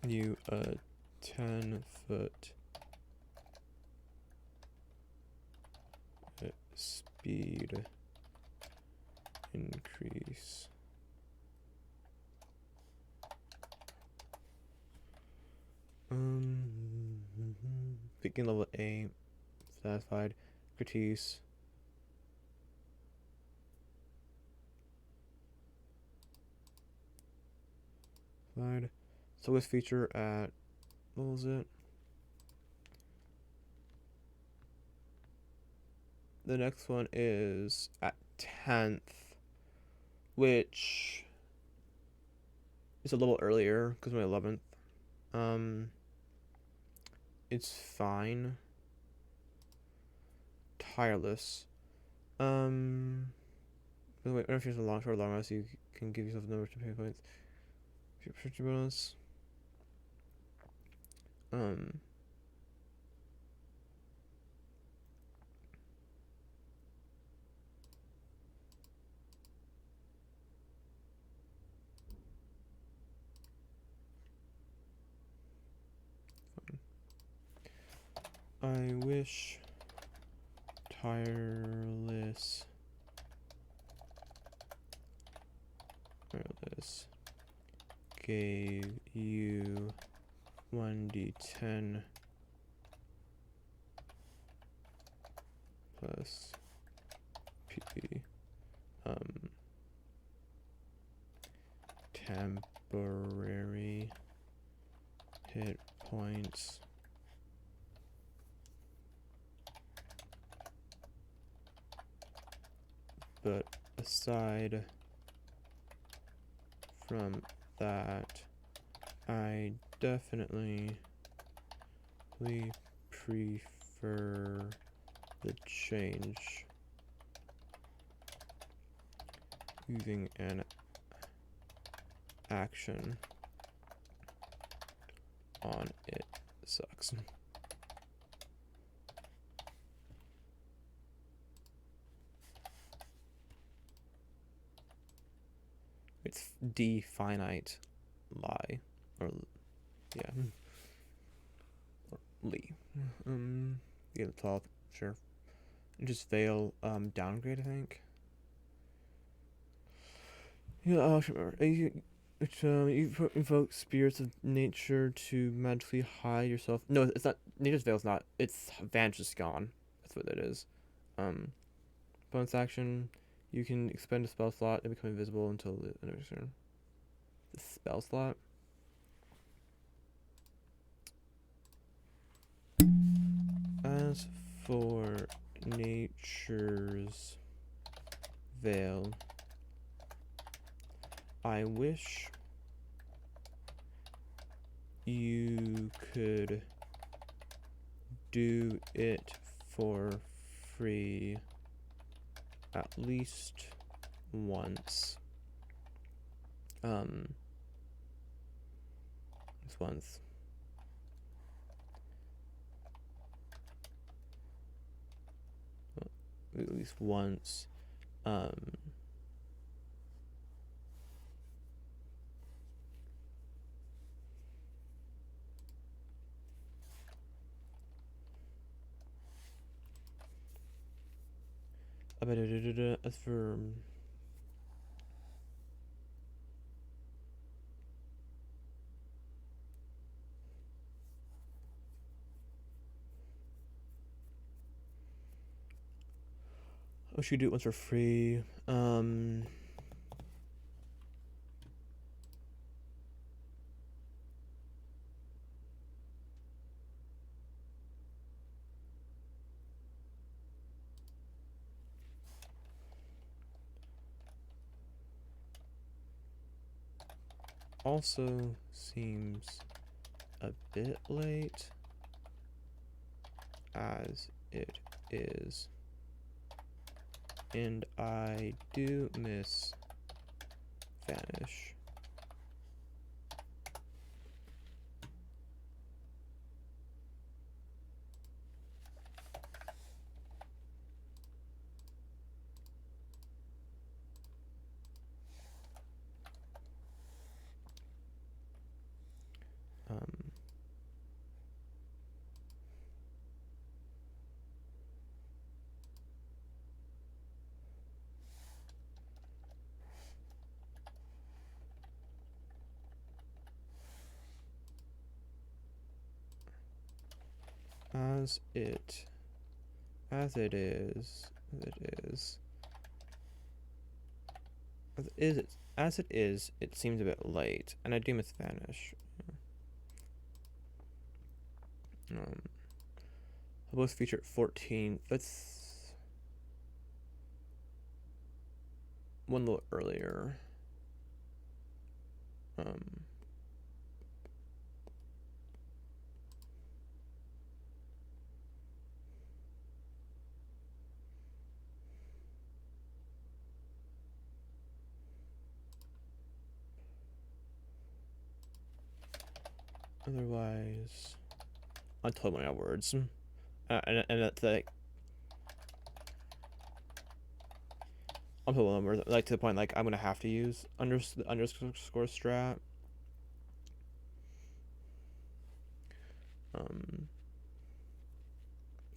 you a 10-foot speed increase. Picking level 8, satisfied. Expertise. So this feature at, what was it? The next one is at 10th, which is a little earlier because my 11th. It's fine. Tireless. By the way, I don't know if you're a long, short, long rest, you can give yourself a number of pay points. Future bonus. I wish Tireless gave you 1d10 plus PP temporary hit points but aside from that, I definitely prefer the change using an action on it. Sucks. It's definite lie, or yeah, or Lee. Yeah, the 12th, sure. And just fail. Downgrade, I think. Yeah, I should remember. You invoke spirits of nature to magically hide yourself. No, it's not. Nature's veil's not. It's Vantage is gone. That's what it is. Bonus action. You can expend a spell slot and become invisible until the end of your turn. The spell slot. As for Nature's Veil, I wish you could do it for free at least once. This one's at least once. As for oh, should we do it once for free? Also seems a bit late as it is, and I do miss Vanish. As it is, it seems a bit late, and I do miss Vanish. I both feature at 14. That's one little earlier. Otherwise, I told my words, and that's like, I'm told my words, like to the point like I'm gonna have to use underscore strat.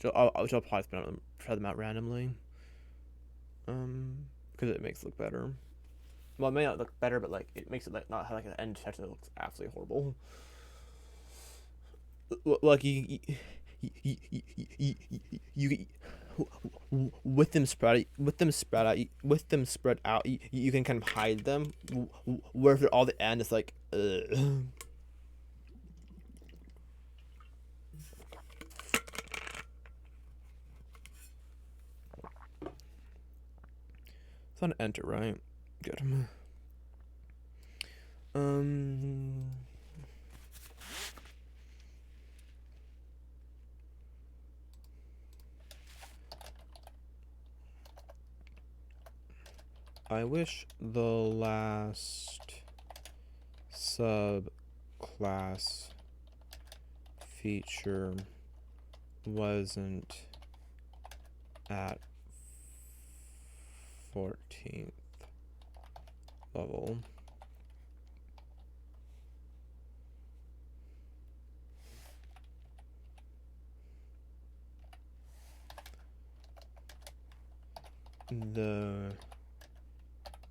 So I'll probably try them out randomly, because it makes it look better. Well, it may not look better, but like it makes it like not have like an end text that looks absolutely horrible. Like you with them spread out, you can kind of hide them. Where if they're all the end, it's like, ugh. It's not an enter, right? Good. I wish the last subclass feature wasn't at 14th level.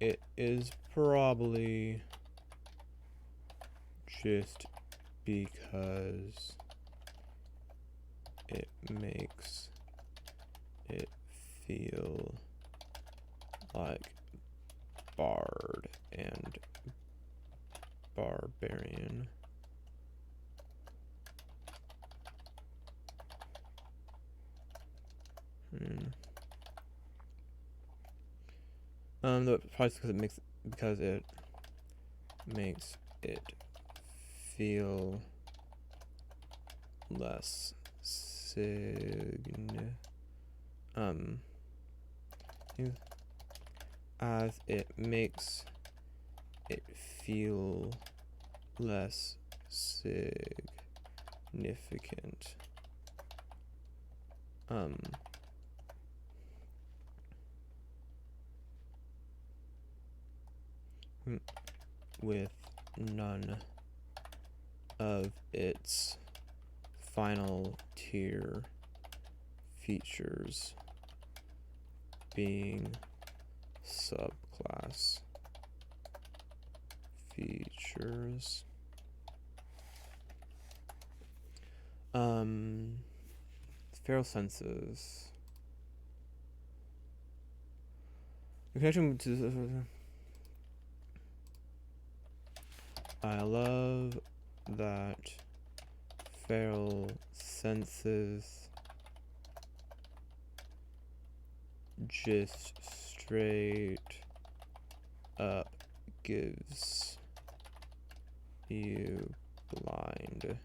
It is probably just because it makes it feel like Bard and Barbarian. No, probably because it makes it feel less as it makes it feel less significant. With none of its final tier features being subclass features. Feral senses. In connection to I love that feral senses just straight up gives you blind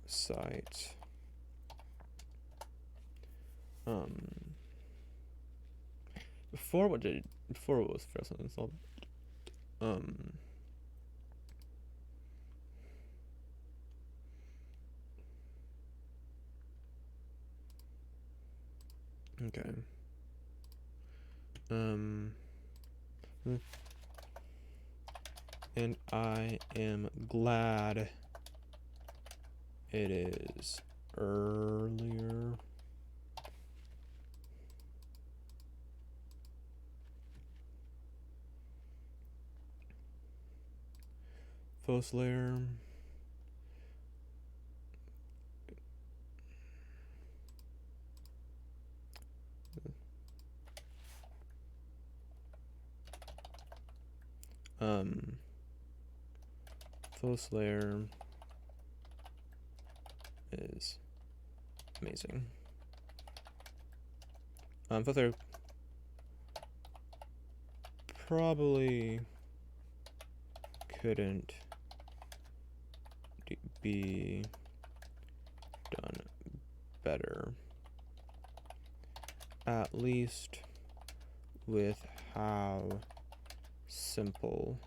sight. Before it was feral senses. Okay. And I am glad it is earlier. Foe Slayer. Foe Slayer is amazing. Foe Slayer probably couldn't be done better, at least with how simple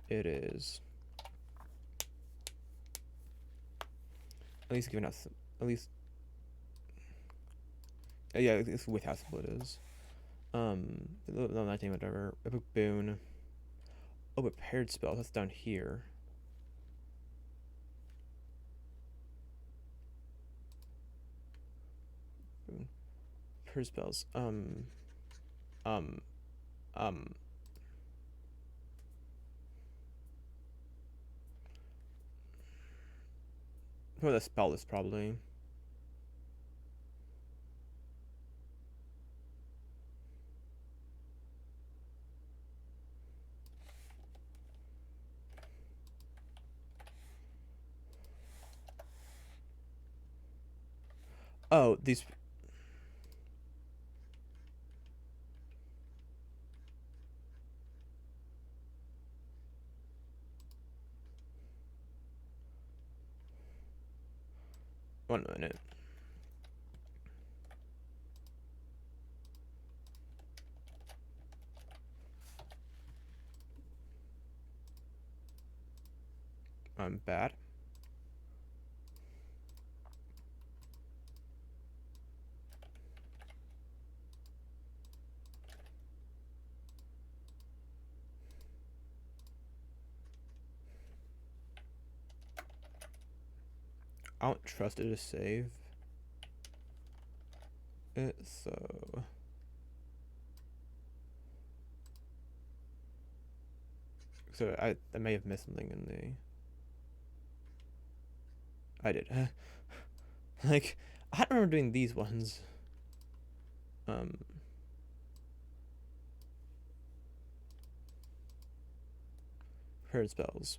it is. At least given us, yeah, it's with how simple it is. No, 19, whatever. Epic Boon. Oh, but paired spells, that's down here. Paired spells. Oh, the spell list probably. Oh, these. One minute. I'm bad. I don't trust it to save it, so I may have missed something in the. I did. Like, I don't remember doing these ones. Prepared spells.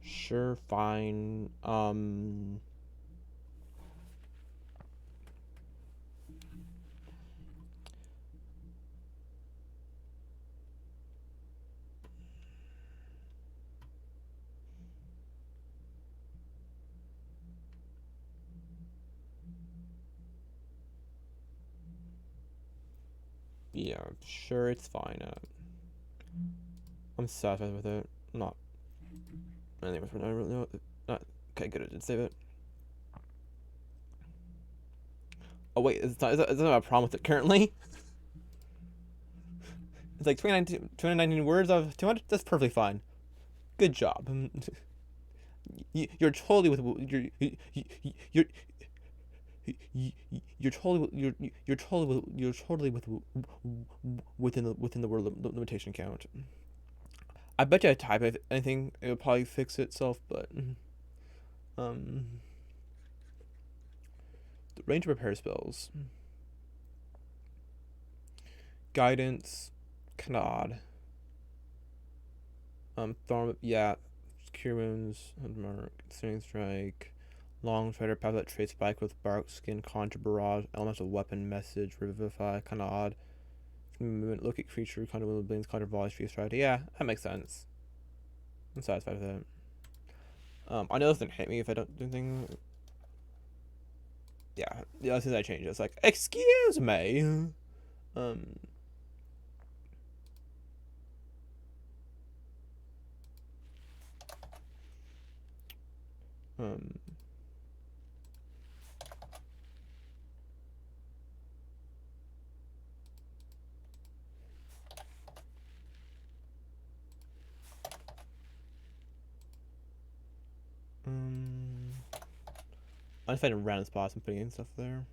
Sure, fine. Yeah, sure, it's fine. I'm satisfied with it. Not. Anyways, we're not really not. Okay, good. I did save it. Oh wait, it's not a problem with it currently. It's like 219 words of 200. That's perfectly fine. Good job. You're totally with you're you're totally within the word limitation count. I bet you I type anything, it would probably fix itself, but the range of repair spells, guidance, kind of odd. Thorn, yeah, cure wounds, mark, stinging strike, long strider, path that trade spike with bark skin, conjure barrage, elemental weapon, message, revivify, kind of odd. Movement, look at creature, conjure will blings, conjure voice, free stride. Yeah, that makes sense. I'm satisfied with that. I know this didn't hit me if I don't do anything. Yeah, as soon as I change it, it's like, excuse me. Um, I'm just finding random spots and putting in stuff there.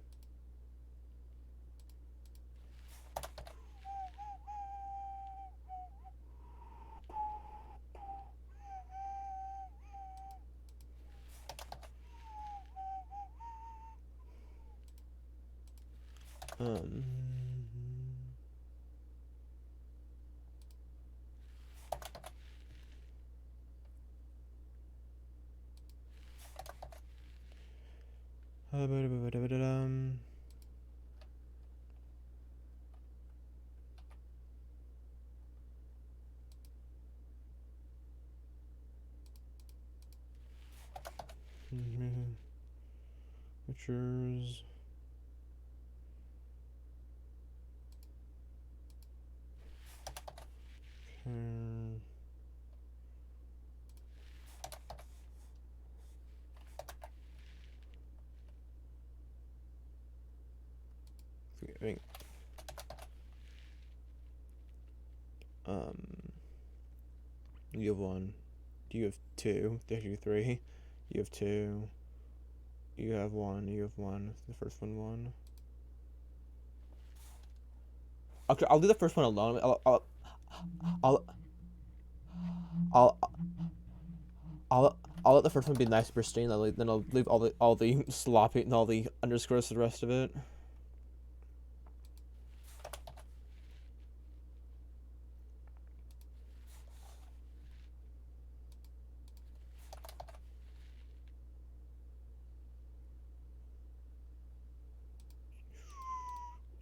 Pictures. I mean, you have one. You have two. There's you three. You have two. You have one. You have one. The first one. Okay, I'll do the first one alone. I'll I'll let the first one be nice and pristine. Then I'll leave all the sloppy and all the underscores to the rest of it.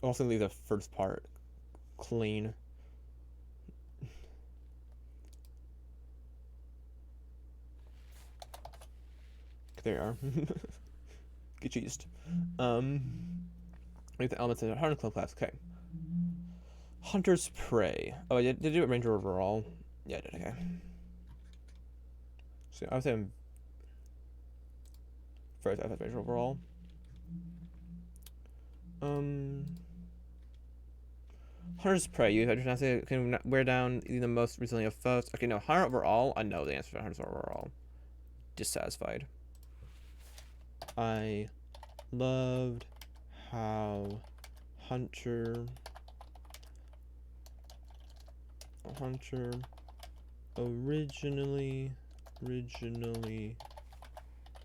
I'll also leave the first part clean. There you are. Get cheesed. Leave the elements in the Hunter Club class. Okay. Hunter's Prey. Oh, I did do it Ranger Overall. Yeah, I did. Okay. So I was saying first I thought Ranger Overall. Hunter's Prey. You can wear down the most resilient foes. Okay, no, Hunter Overall. I know the answer to Hunter's Overall. Dissatisfied. I loved how Hunter originally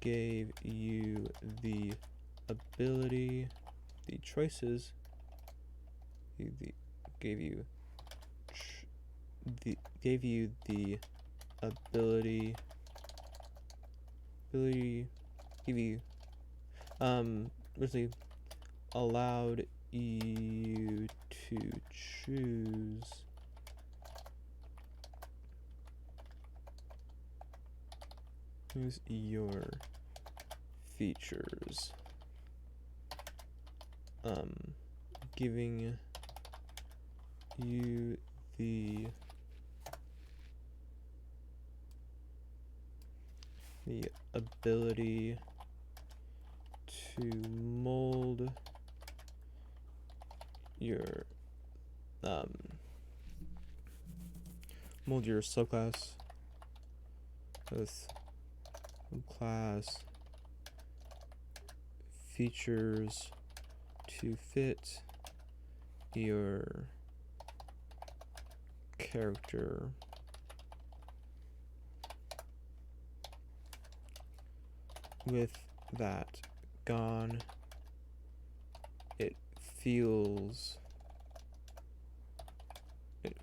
gave you the ability, the choices, gave you the ability, give you originally allowed you to choose your features, giving you the ability to mold your subclass with class features to fit your character. With that gone, it feels it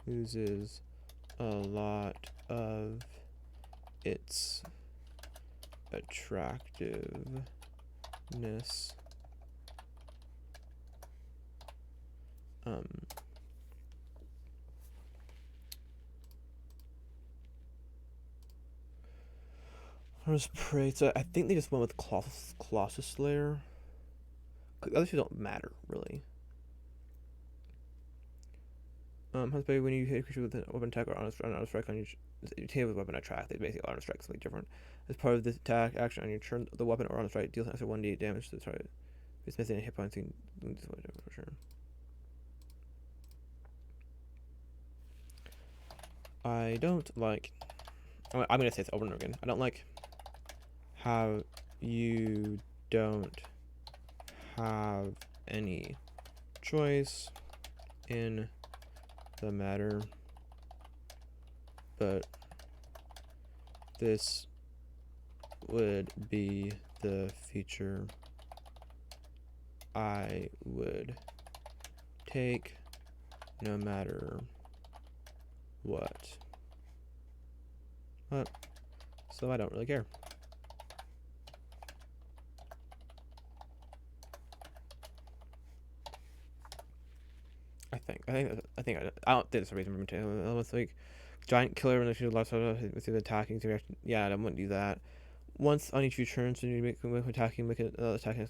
loses a lot of its attractiveness. Let's pray. So I think they just went with Colossus Slayer. The other two don't matter really. When you hit a creature with a weapon attack or on a strike on you hit with weapon attack, they basically on a strike something different. As part of this attack action on your turn, the weapon or on a strike deals an extra 1d8 damage to the target. If it's missing a hit point, for sure. I don't like. I'm gonna say this over and over again. I don't like how you don't have any choice in the matter, but this would be the feature I would take no matter what. So I don't really care. I don't think there's a reason for me to. Almost like giant killer when she lost with the attacking reaction. Yeah, I wouldn't do that. Once on each of your turns, you make attacking, make it attacking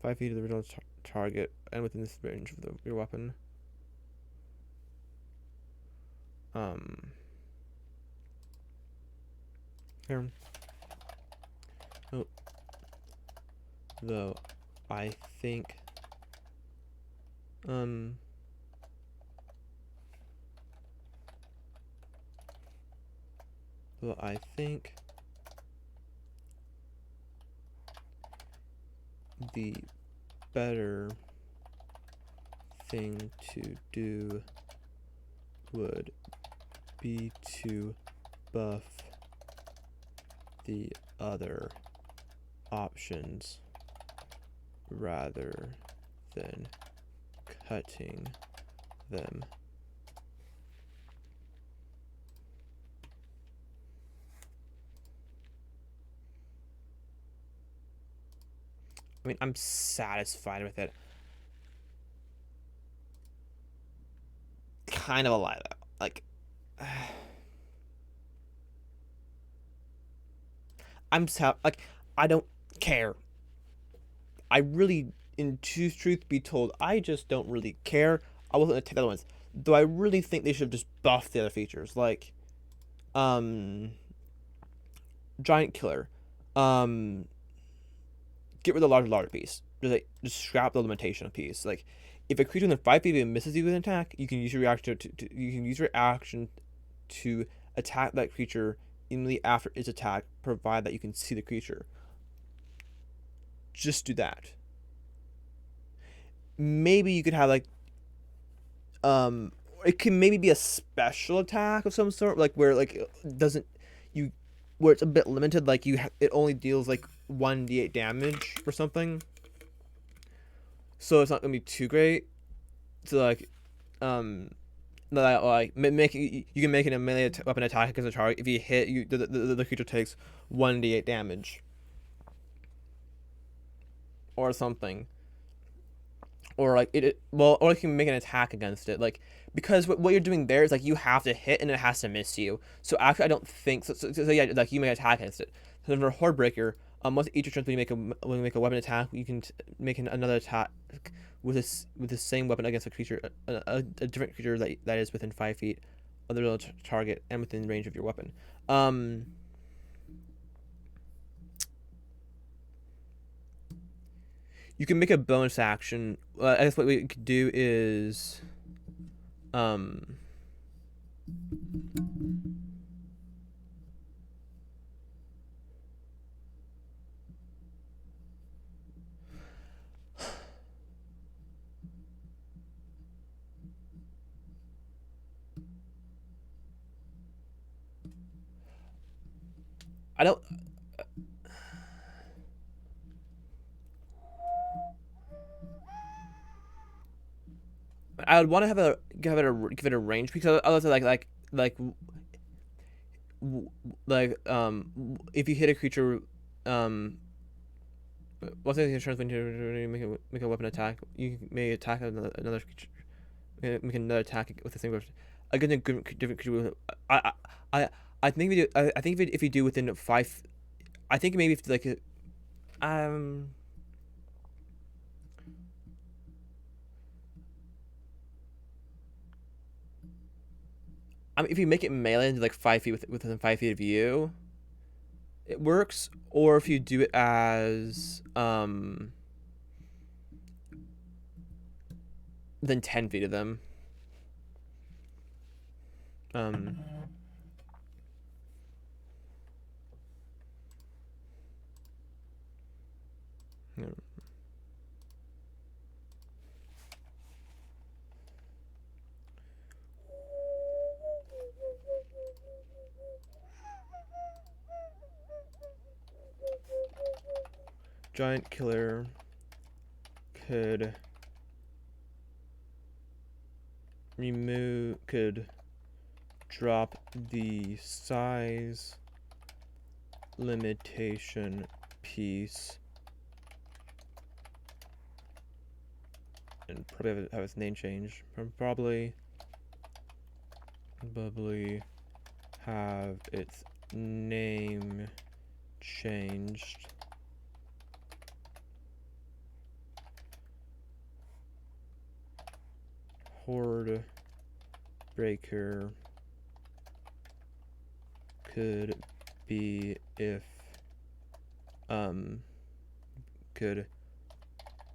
5 feet of the original target and within this range of your weapon. Here. Oh. Though I think the better thing to do would be to buff the other options rather than cutting them. I mean, I'm satisfied with it. Kind of a lie, though. Like, I don't care. I really, in truth be told, I just don't really care. I wasn't gonna take the other ones. Though I really think they should have just buffed the other features. Like, Giant Killer. Get rid of the larger piece. Just scrap the limitation piece. Like, if a creature within 5 feet of you misses you with an attack, you can use your reaction to attack that creature immediately after its attack, provided that you can see the creature. Just do that. Maybe you could have like it can maybe be a special attack of some sort, like where like it doesn't you where it's a bit limited, like it only deals like 1d8 damage or something, so it's not gonna be too great. So like make you can make it a melee weapon attack against a target. If you hit, the creature takes 1d8 damage or something. Or like or you can make an attack against it. Like because what you're doing there is like you have to hit and it has to miss you. So actually, I don't think so. So yeah, like you may attack against it. So for Hordebreaker, once each turn when you make a weapon attack, you can make another attack with the same weapon against a creature, a different creature that is within 5 feet of the real target and within range of your weapon. You can make a bonus action. I guess what we could do is, I don't. I would want to have give it a range because otherwise if you hit a creature, what's the insurance when you make a weapon attack? You may attack another creature, make another attack with the same weapon against a different creature. I I think we do. I think if you do within 5, I think maybe if like I mean, if you make it melee into like 5 feet within 5 feet of you, it works. Or if you do it as within 10 feet of them. Yeah. Giant killer could drop the size limitation piece and probably have its name changed. Probably have its name changed. Horde Breaker could be if could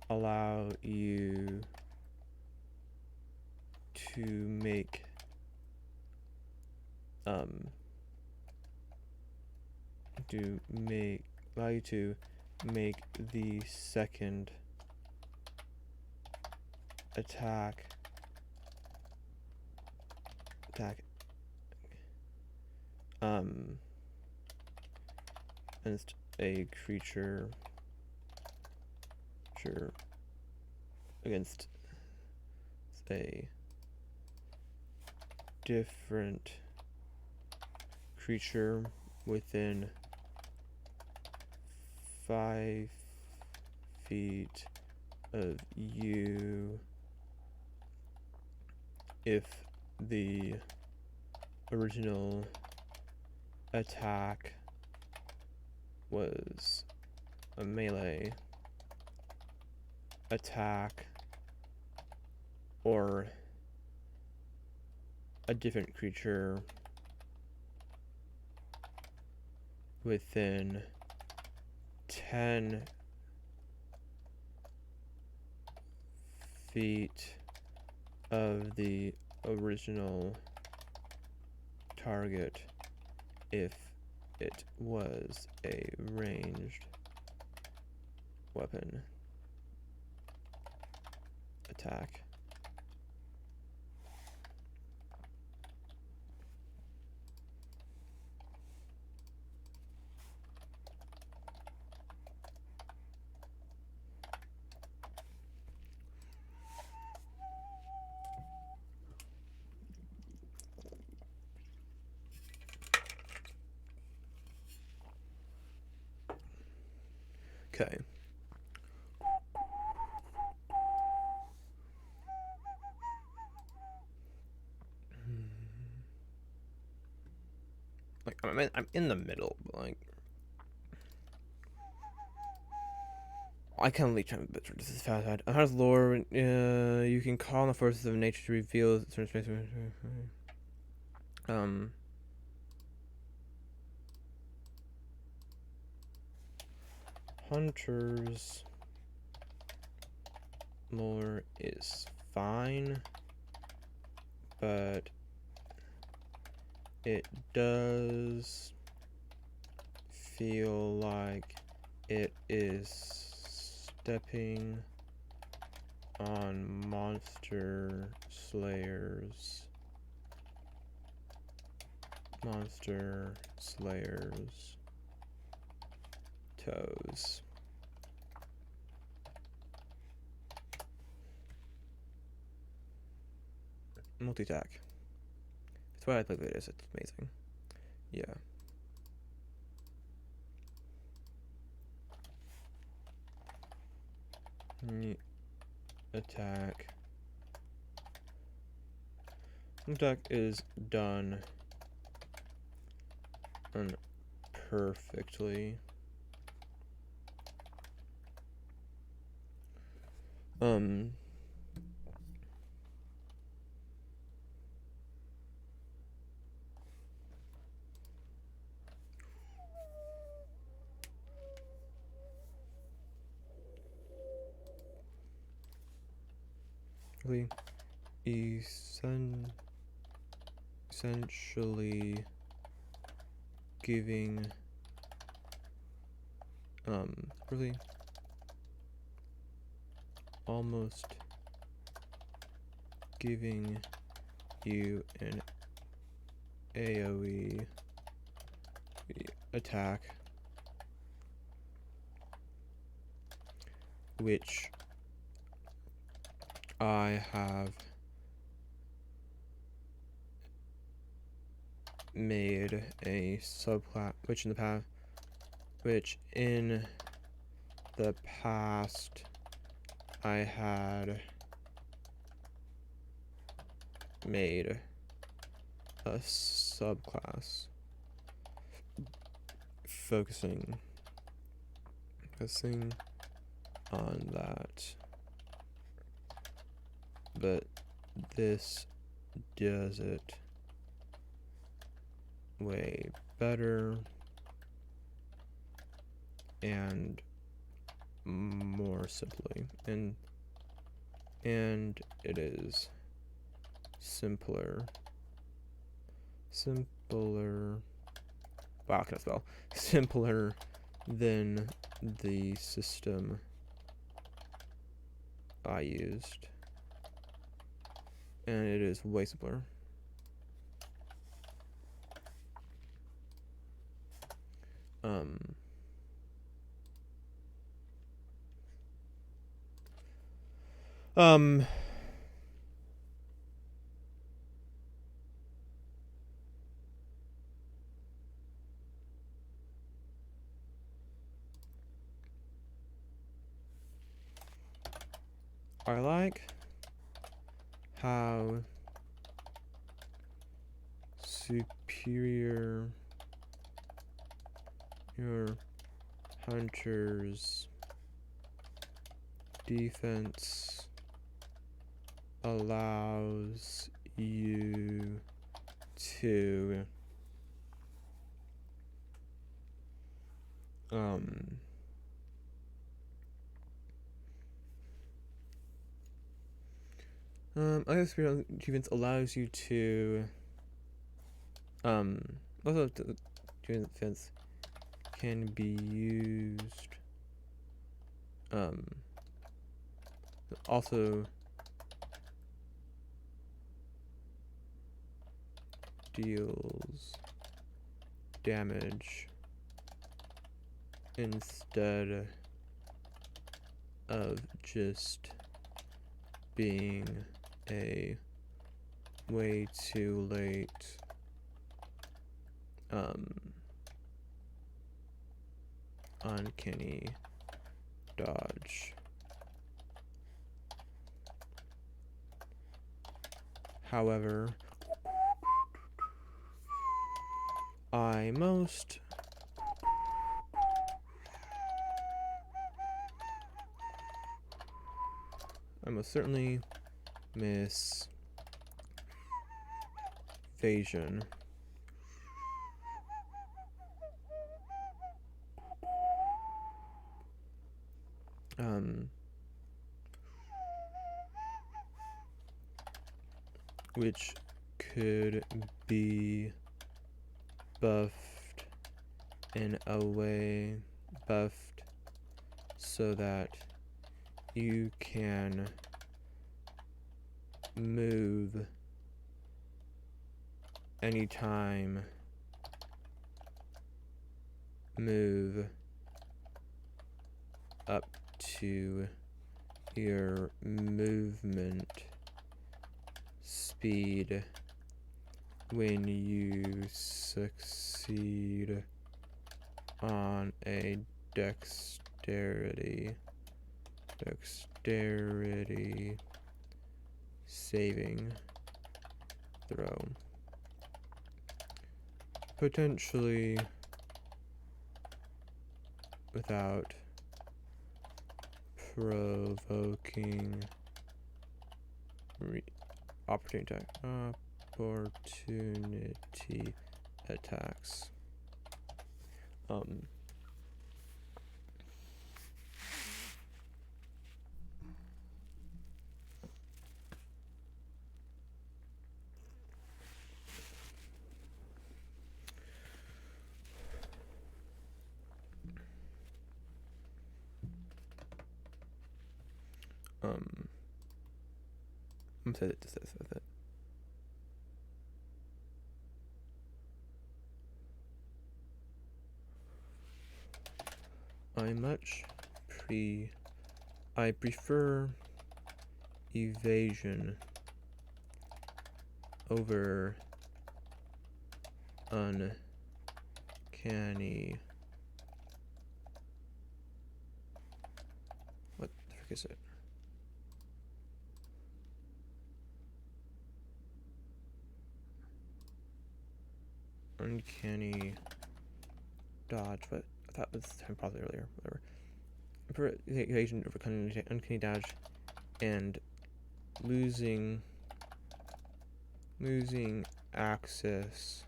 allow you to make allow you to make the second attack against a creature against a different creature within 5 feet of you if the original attack was a melee attack or a different creature within 10 feet of the original target if it was a ranged weapon attack. Okay. I'm in the middle, but like I can't leech on but this is fast. How does lore? You can call on the forces of nature to reveal certain space. Hunter's lore is fine, but it does feel like it is stepping on Monster Slayer's toes. Multiattack. That's why I play it is. It's amazing. Yeah. Attack. Attack is done perfectly. Essentially giving really almost giving you an AoE attack, which I have made a subclass, which in the past I had made a subclass focusing on that, but this does it way better and more simply, and it is simpler. Wow, can I spell? Simpler than the system I used, and it is way simpler. I like how superior your hunter's defense allows you to I guess defense allows you to also defense can be used also deals damage instead of just being a way too late uncanny dodge. However, I most certainly miss evasion. Which could be buffed in a way, so that you can move anytime, move up to your movement speed when you succeed on a dexterity saving throw. Potentially without provoking opportunity attacks. I'm gonna set it to this with it. I prefer evasion over uncanny. What the frick is it? Uncanny dodge, but I thought it was time paused earlier. Whatever. For evasion over uncanny dodge and losing access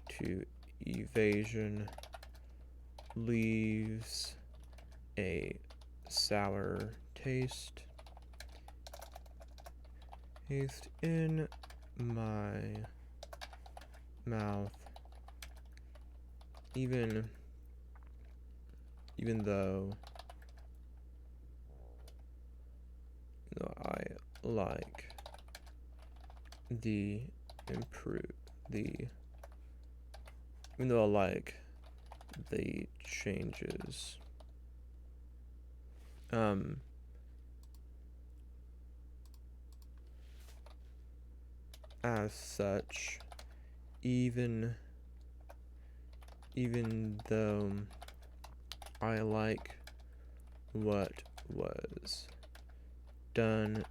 to evasion leaves a sour taste in my mouth, even though I like the changes. As such, even though I like what was done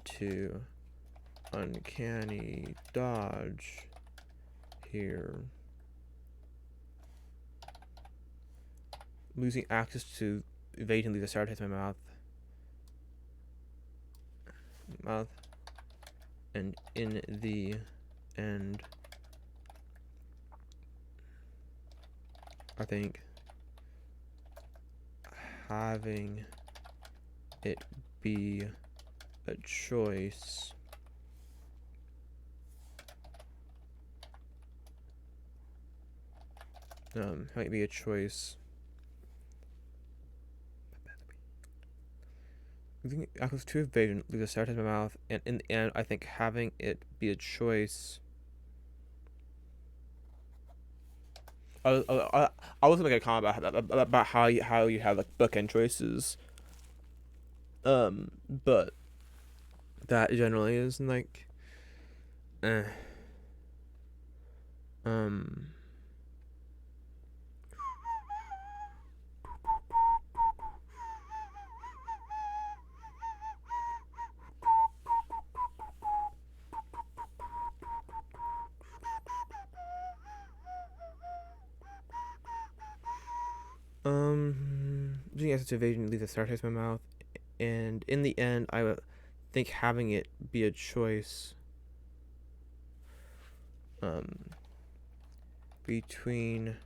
to uncanny dodge here, losing access to evasion leaves a sour taste in my mouth, and in the end, I think having it be a choice losing access to evasion leaves a sour taste in my mouth, and in the end, I think having it be a choice. I was gonna make a comment about how you have like bookend choices, but that generally is like, Losing access to evasion leaves a sour taste in my mouth, and in the end, I would think having it be a choice between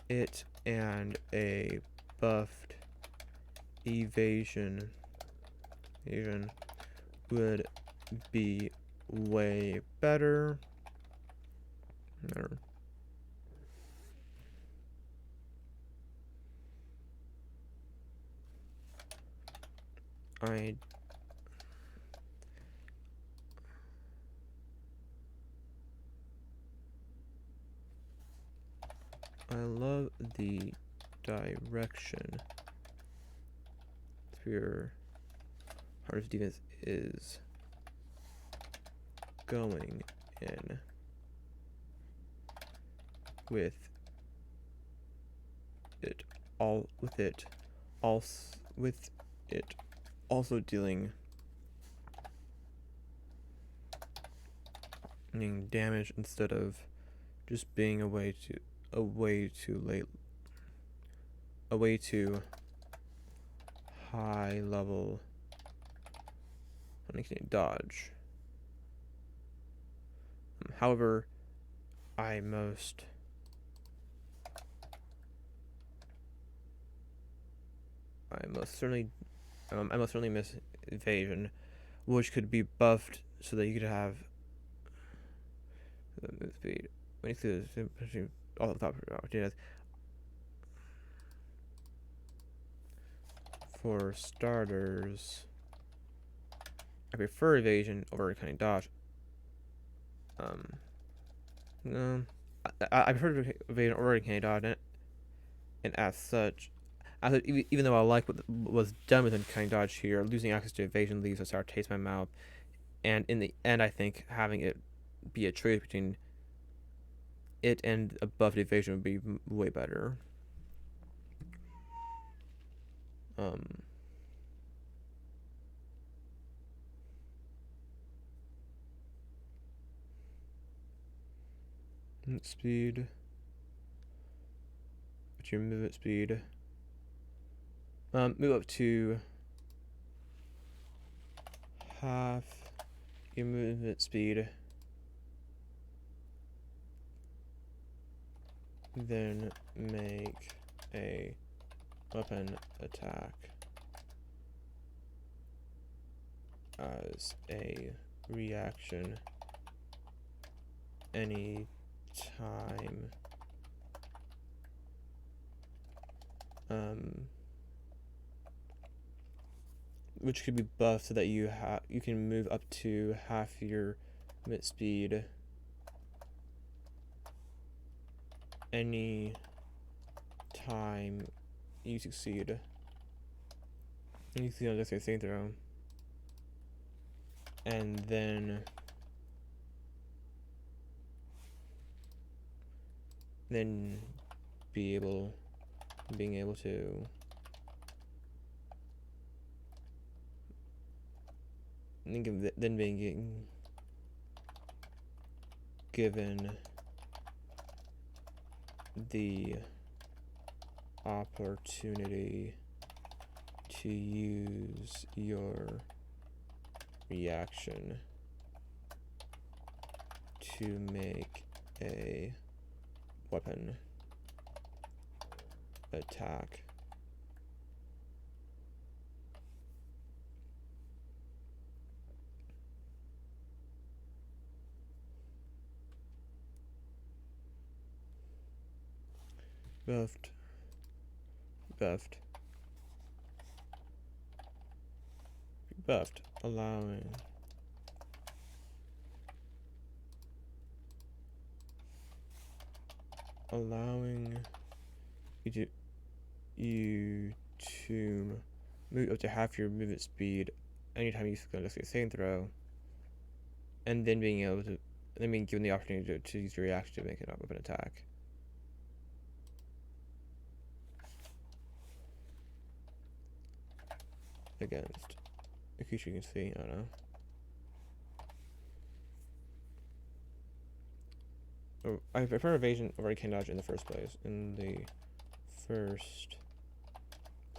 it and a buffed evasion would be way better. I love the direction your hardest defense is going in with it also dealing damage instead of just being a way too high level dodge. However, I most certainly miss evasion, which could be buffed so that you could have the move speed when you all the top opportunities. For starters, I prefer evasion over cunning dodge. No, I prefer evasion over cunning dodge, and as such, even though I like what was done with cunning dodge here, losing access to evasion leaves a sour taste in my mouth, and in the end, I think having it be a choice between it and a buffed evasion would be way better. Speed. What's your movement speed? Move up to half your movement speed. Then make a weapon attack as a reaction any time which could be buffed so that you can move up to half your movement speed any time you succeed. And you see on this saving throw. And then being able to being given the opportunity to use your reaction to make a weapon attack buffed, allowing you to move up to half your movement speed anytime you successfully saving throw, and then being given the opportunity to use your reaction to make an weapon attack. Against a creature you can see. I don't know. I prefer evasion over cunning dodge in the first place. In the first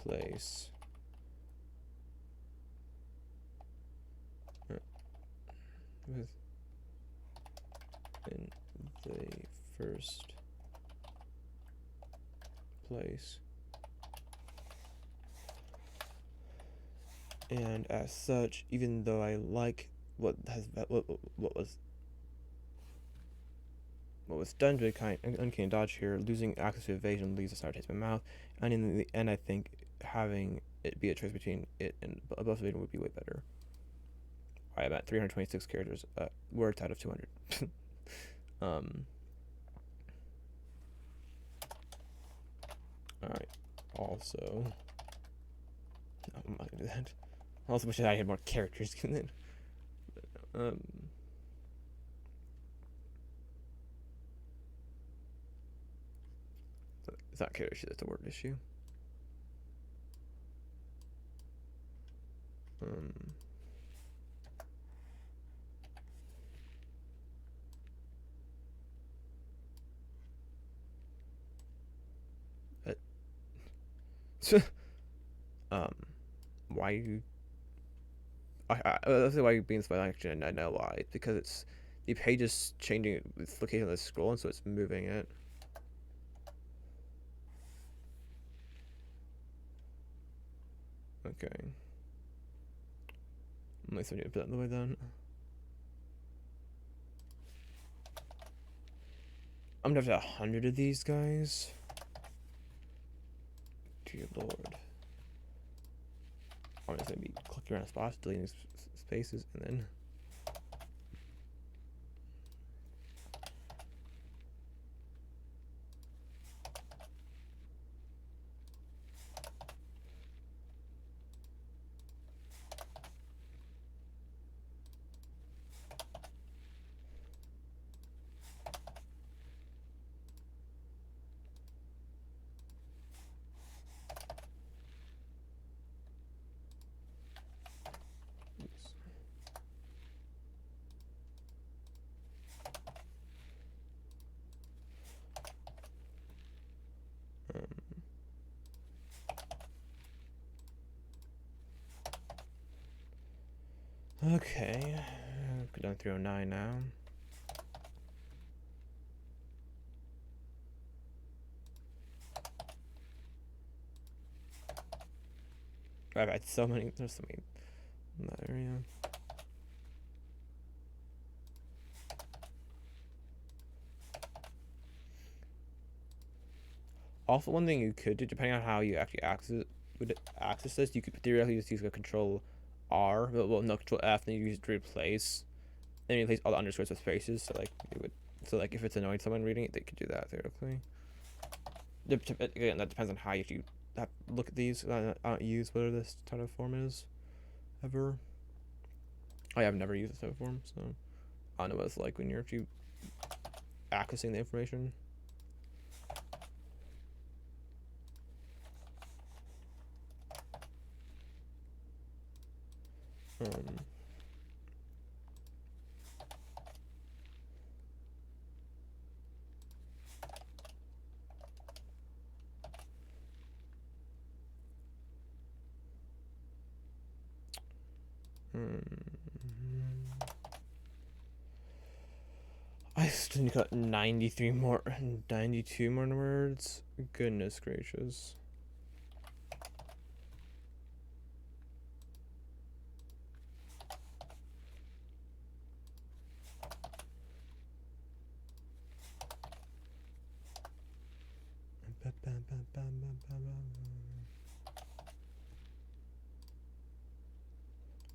place within the first place, and as such, even though I like what was done to a uncanny dodge here, losing access to evasion leaves a sour taste in my mouth, and in the end I think having it be a choice between it and above evasion would be way better. I'm at 326 characters, words out of 200. Alright, also, no, I'm not gonna do that. I also wish I had more characters. It's not character issue, that's a word issue. Why you? Let's say why you're being spelled action, and I know why. It's because it's the page is changing its location of the scroll, and so it's moving it. Okay. At least I need to put that in the way then. I'm gonna have 100 of these guys. Dear Lord. I'm just gonna be clicking around spots, deleting spaces, and then. Okay, go down 309 now. I've had so many, there's so many in that area. Also, one thing you could do, depending on how you actually access this, you could theoretically just use a Control R, well, no, Control F, and then you use it to replace, and you replace all the underscores with spaces. So like you would, so like if it's annoying someone reading it, they could do that theoretically. Again, that depends on how you look at these. I don't use whatever this type of form is, ever. I have never used this type of form, so I don't know what it's like when you're actually accessing the information. I still got 92 more words. Goodness gracious.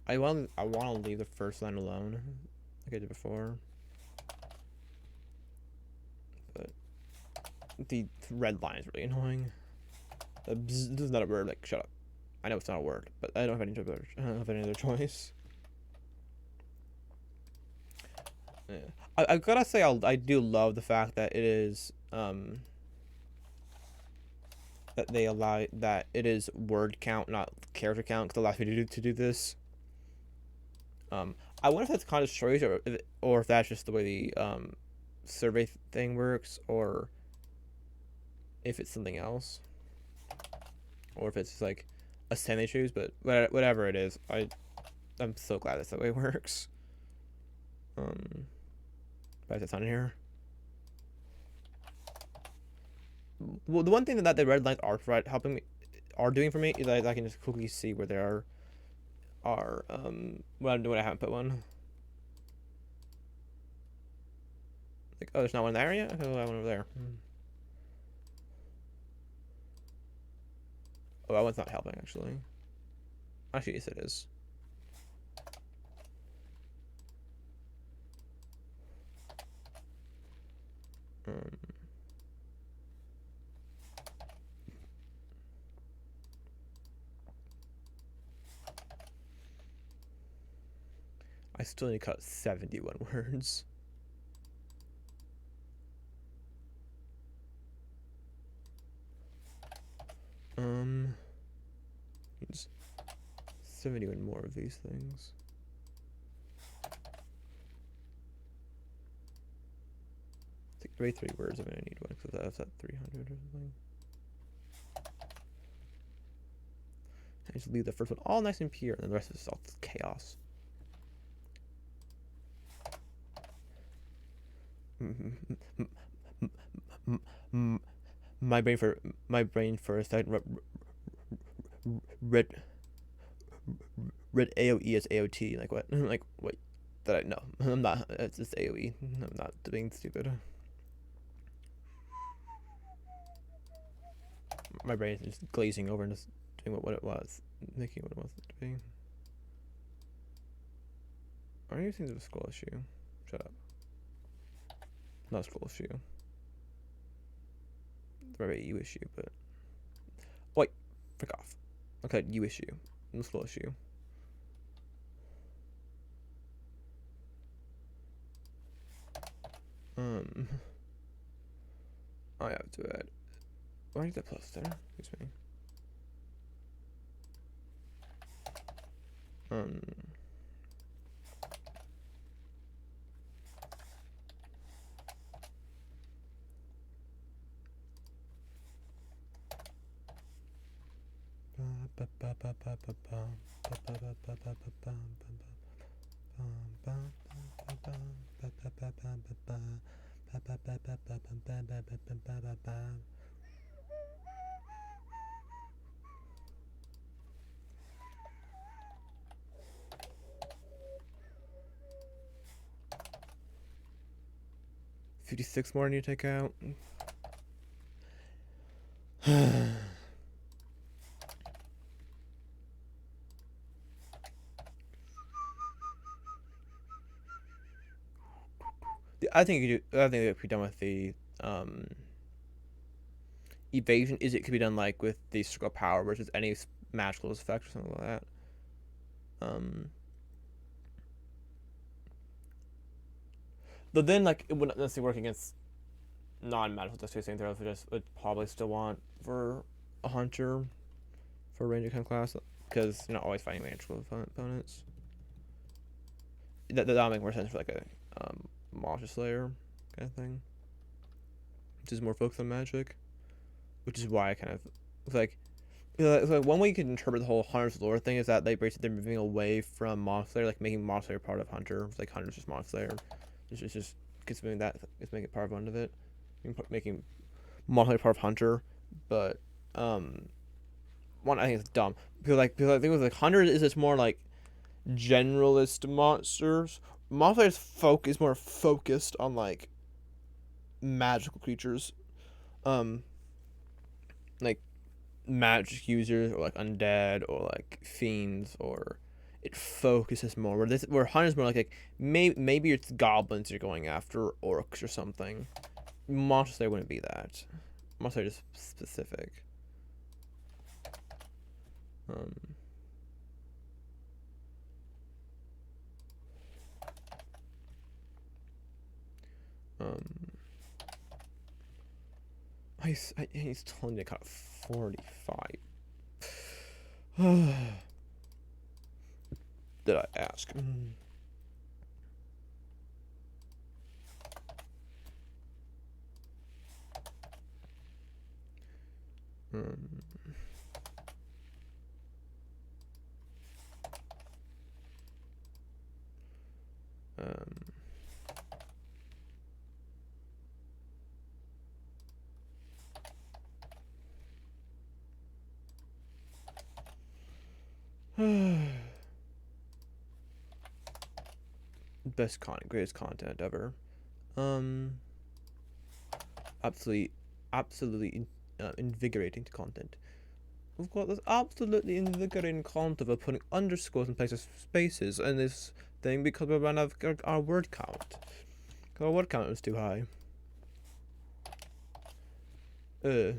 I want to leave the first line alone, like I did before. But the red line is really annoying. This is not a word. Like, shut up. I know it's not a word, but I don't have any other choice. Yeah. I gotta say, I do love the fact that it is that they allow that it is word count, not character count, because it allows me to do this. I wonder if that's conscious choice, or if that's just the way the survey thing works, or if it's something else. or if it's like a stand they choose. But whatever it is, I'm so glad that's the way it works. But that's on here. Well, the one thing that the red lines are doing for me is that I can just quickly see where there are when I haven't put one. Like, oh, there's not one in the area. Okay, well, I went over there. Oh, that one's not helping actually. Actually, yes, it is. I still need to cut 71 words. Needs 71 more of these things. I think 33 words. I'm gonna need one because that's at 300 or something. I just leave the first one all nice and pure, and then the rest is all chaos. My brain for a second read AOE as AOT. Like what? Like wait, that I know. I'm not. It's just AOE. I'm not being stupid. My brain is just glazing over and just doing what it was, making what it was to be. Are you using the scroll issue? Shut up. Not a scroll issue. The right you issue, but wait, frick off. Okay, you issue. No scroll issue. I have to add. Why is that plus there? Excuse me. $56 more than you take out. I think it could be done with the evasion. It could be done like with the circle of power versus any magical effect or something like that. But then like it wouldn't necessarily work against non-magical dexterity throws. Would probably still want for a hunter for ranger kind of class because you're not always fighting magical opponents. That'll make more sense for like a Mage Slayer kind of thing, which is more focused on magic, which is why I kind of like, it's like one way you can interpret the whole Hunter's lore thing is that they basically they're moving away from Mage Slayer, like making Mage Slayer part of Hunter. It's like Hunter's just Mage Slayer, it's just considering that it's making part of one of it, making Mage Slayer part of Hunter, but one I think it's dumb because I think with like Hunter is just more like generalist monsters. Mage Slayer's is more focused on like magical creatures, like magic users or like undead or like fiends, or it focuses more where Hunter's more like maybe it's goblins you're going after, orcs or something. Mage Slayer wouldn't be that. Mage Slayer is specific. He's telling me to cut 45. Did I ask? best content, greatest content ever. Absolutely invigorating content. We've got this absolutely invigorating content of putting underscores in places of spaces in this thing because we ran out of our word count. Our word count was too high. Uh.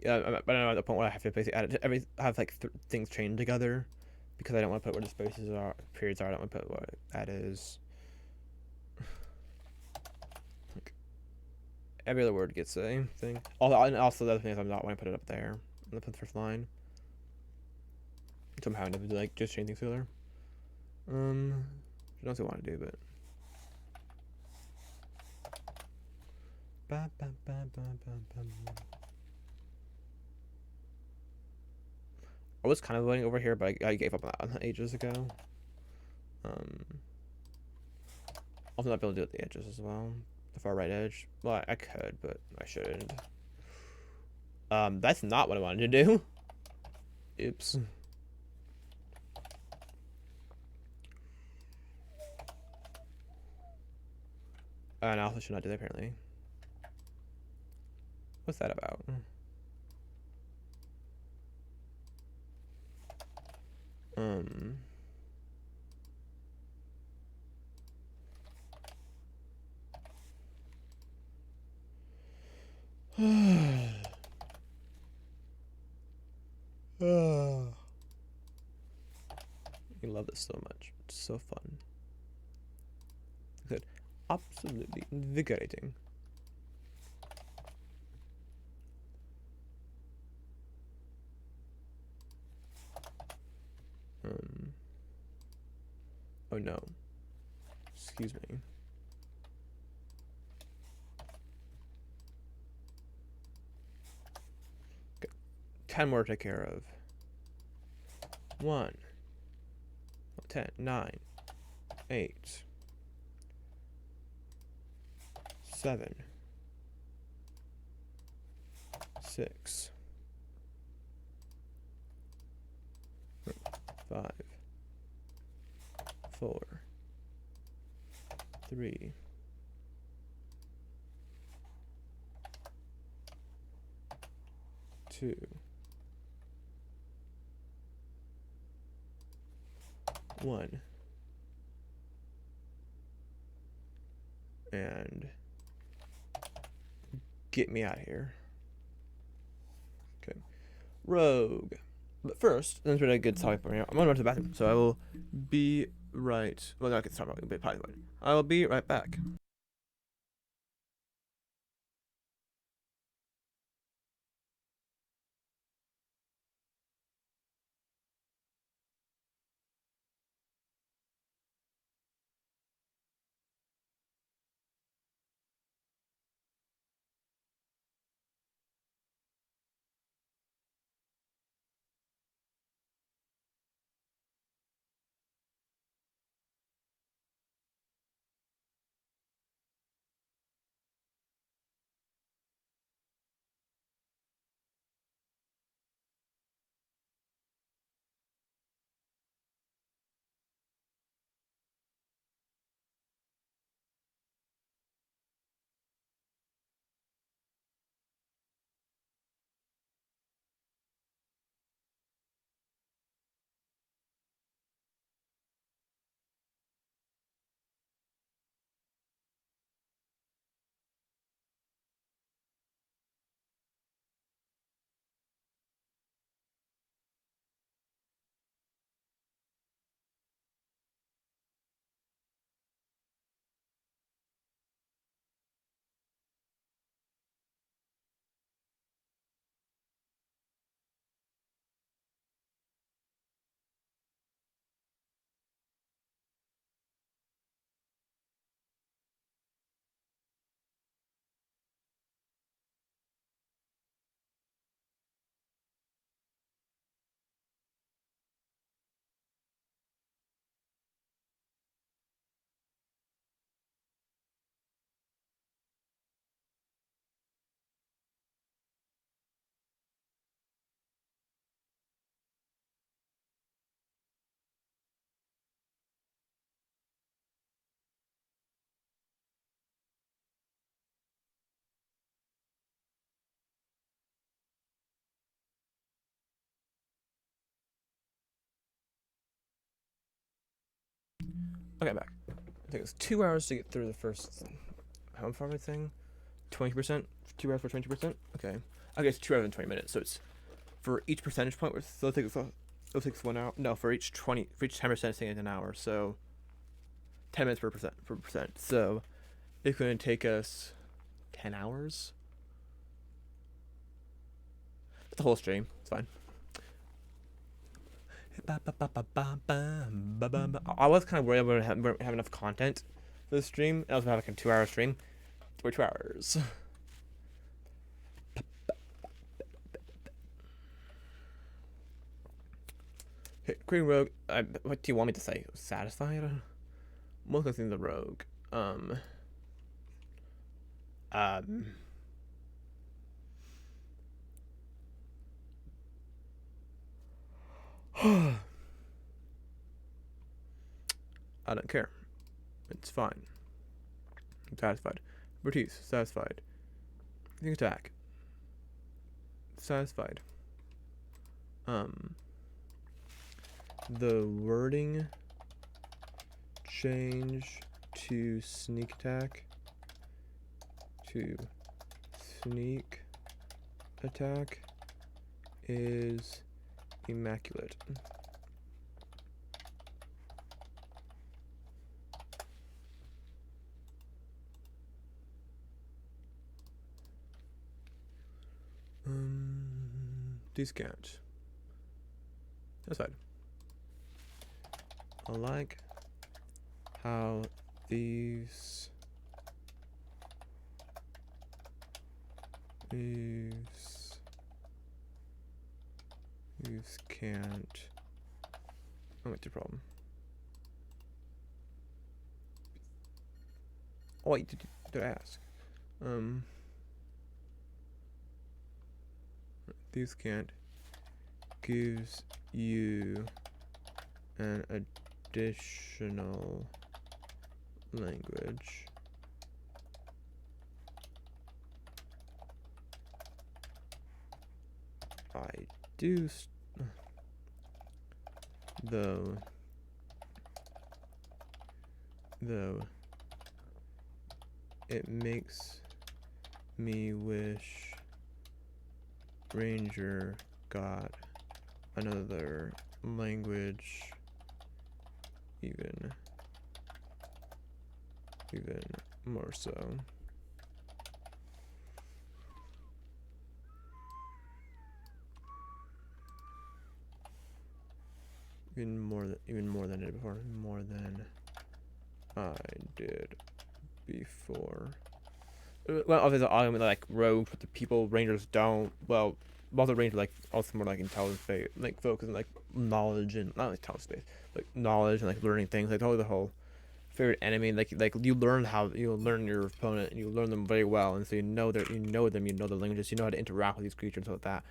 Yeah, but I'm at the point where I have to basically have like things chained together because I don't want to put where the spaces are, periods are. I don't want to put what that is. Like, every other word gets a thing. And also the other thing is I'm not want to put it up there. I'm gonna put the first line. So I'm having to like just chain things together. I don't know what I want to do, but. I was kind of going over here, but I gave up on that ages ago. Also not be able to do it at the edges as well. The far right edge. Well, I could, but I shouldn't. That's not what I wanted to do. Oops. And I also should not do that, apparently. What's that about? I love this so much. It's so fun. Good. Absolutely invigorating. Oh no. Excuse me. Okay. 10 more to take care of. 1, 10, 9, 8, 7, 6, 5, 4, 3, 2, 1, and get me out of here. Okay, rogue. But first, that's really a good talking point here. I'm gonna run to the bathroom, so I will be right. Well, not get started, but probably. I will be right back. Okay, back. I think it's 2 hours to get through the first. How far am I saying? 20%. 2 hours for 20%. Okay. I guess 2 hours and 20 minutes. So it's for each percentage point. So it takes 1 hour. No, for each 10%, it's taking an hour. So 10 minutes per percent. So it's going to take us 10 hours. That's the whole stream. It's fine. I was kind of worried about have enough content for the stream. I was going to have like a 2-hour stream. We're 2 hours. Okay, Queen Rogue. What do you want me to say? Satisfied? Most of the things the Rogue. I don't care. It's fine. I'm satisfied. Bertice, satisfied. Think attack. Satisfied. The wording change to sneak attack to sneak attack is immaculate. These Cant. That's fine. I like how these Cant. Oh, what's your problem? Oh, wait, did I ask? These Cant gives you an additional language. I do, though it makes me wish Ranger got another language even more so. Even more than I did before. More than I did before. Well, obviously, I'm like rogues, but the people rangers don't. Well, most of the rangers like also more like intelligence based, like focus on like knowledge and not like intelligence based, like knowledge and like learning things. Like the whole favorite enemy. Like you learn your opponent and you learn them very well, and so you know them, you know the languages, you know how to interact with these creatures and stuff like that.